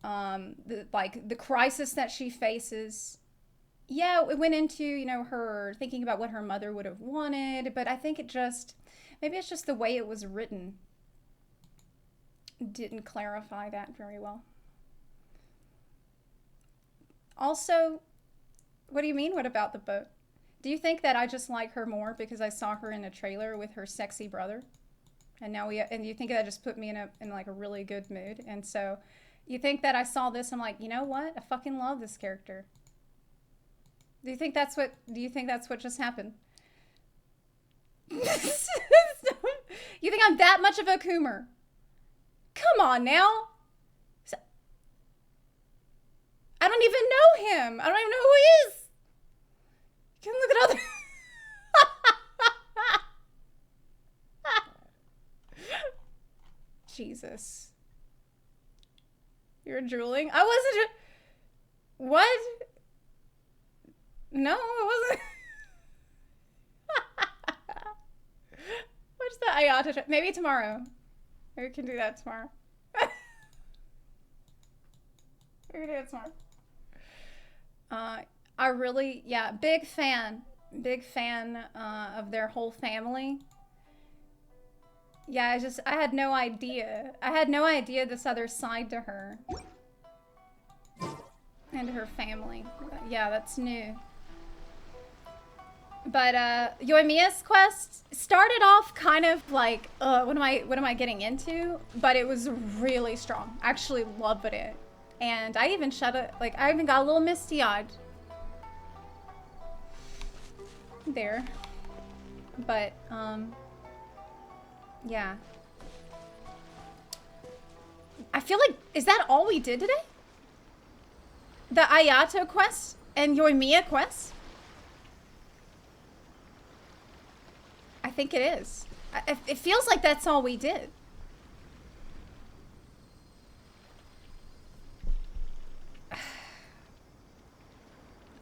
the crisis that she faces. Yeah, it went into, you know, her thinking about what her mother would have wanted, but I think maybe it's just the way it was written didn't clarify that very well. Also, what do you mean, what about the boat? Do you think that I just like her more because I saw her in a trailer with her sexy brother? And you think that just put me in like a really good mood? And so you think that I saw this, I'm like, you know what? I fucking love this character. Do you think that's what just happened? You think I'm that much of a coomer? Come on now. I don't even know him. I don't even know who he is. You can look at other... Jesus. You're drooling? I wasn't... What? No, it wasn't. What's the Ayata? Maybe tomorrow. Maybe we can do that tomorrow. We can do it tomorrow. I really, yeah, big fan of their whole family. Yeah, I had no idea. I had no idea this other side to her. And her family. Yeah, that's new. But Yoimiya's quest started off kind of like, what am I getting into? But it was really strong. I actually loved it. And I even I even got a little misty-eyed. There. But, yeah. I feel like, is that all we did today? The Ayato quest and Yoimiya quest? think it is. It feels like that's all we did.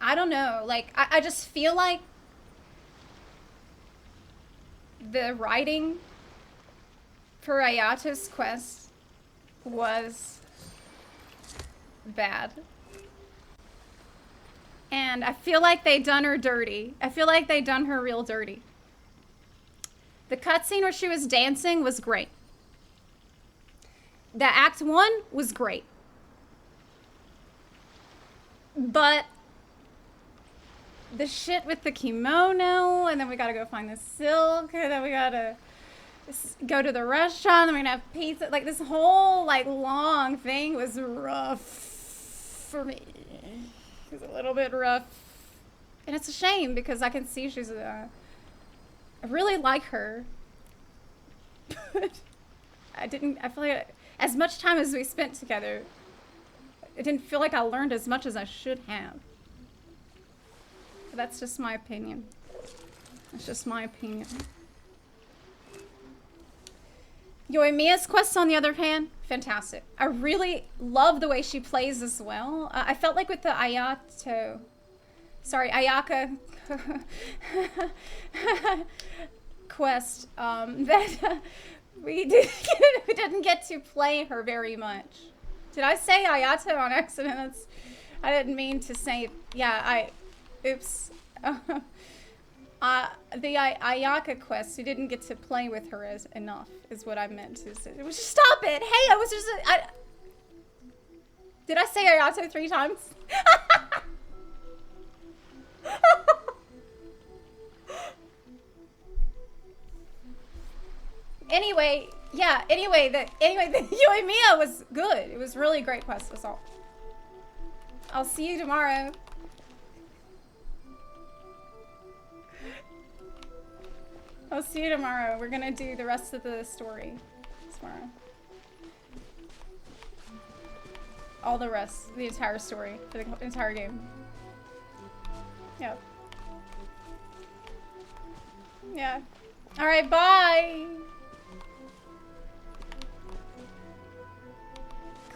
I don't know. Like, I just feel like the writing for Ayato's quest was bad. And I feel like they done her dirty. I feel like they done her real dirty. The cutscene where she was dancing was great. The Act 1 was great. But the shit with the kimono, and then we gotta go find the silk, and then we gotta go to the restaurant, and then we're gonna have pizza. Like, this whole, like, long thing was rough for me. It was a little bit rough. And it's a shame, because I can see she's I really like her. But I feel like as much time as we spent together, it didn't feel like I learned as much as I should have. But that's just my opinion. That's just my opinion. Yoimiya's quest, on the other hand, fantastic. I really love the way she plays as well. I felt like with the Ayaka quest, that we didn't get to play her very much. Did I say Ayato on accident? I didn't mean to say, yeah, oops. The Ayaka quest, we didn't get to play with her enough, is what I meant to say. Stop it! Hey, I was just, did I say Ayato 3 times? Anyway, yeah, the Yoimiya was good. It was really great quest, that's all. I'll see you tomorrow. I'll see you tomorrow. We're gonna do the rest of the story tomorrow. All the rest, the entire story for the entire game. Yep. Yeah. All right, bye.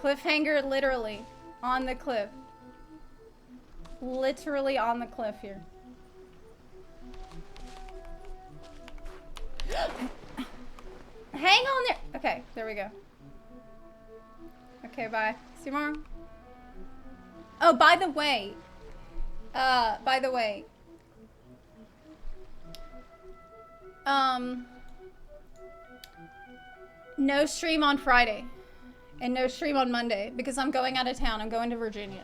Cliffhanger, literally on the cliff. Literally on the cliff here. Hang on there. Okay, there we go. Okay, bye. See you tomorrow. Oh, by the way. No stream on Friday. And no stream on Monday because I'm going out of town. I'm going to Virginia.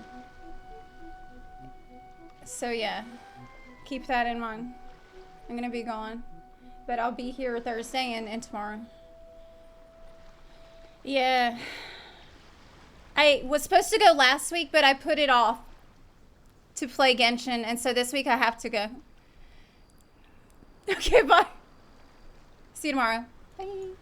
So yeah, keep that in mind. I'm gonna be gone. But I'll be here Thursday and tomorrow. Yeah. I was supposed to go last week, but I put it off to play Genshin, and so this week I have to go. Okay, bye. See you tomorrow. Bye.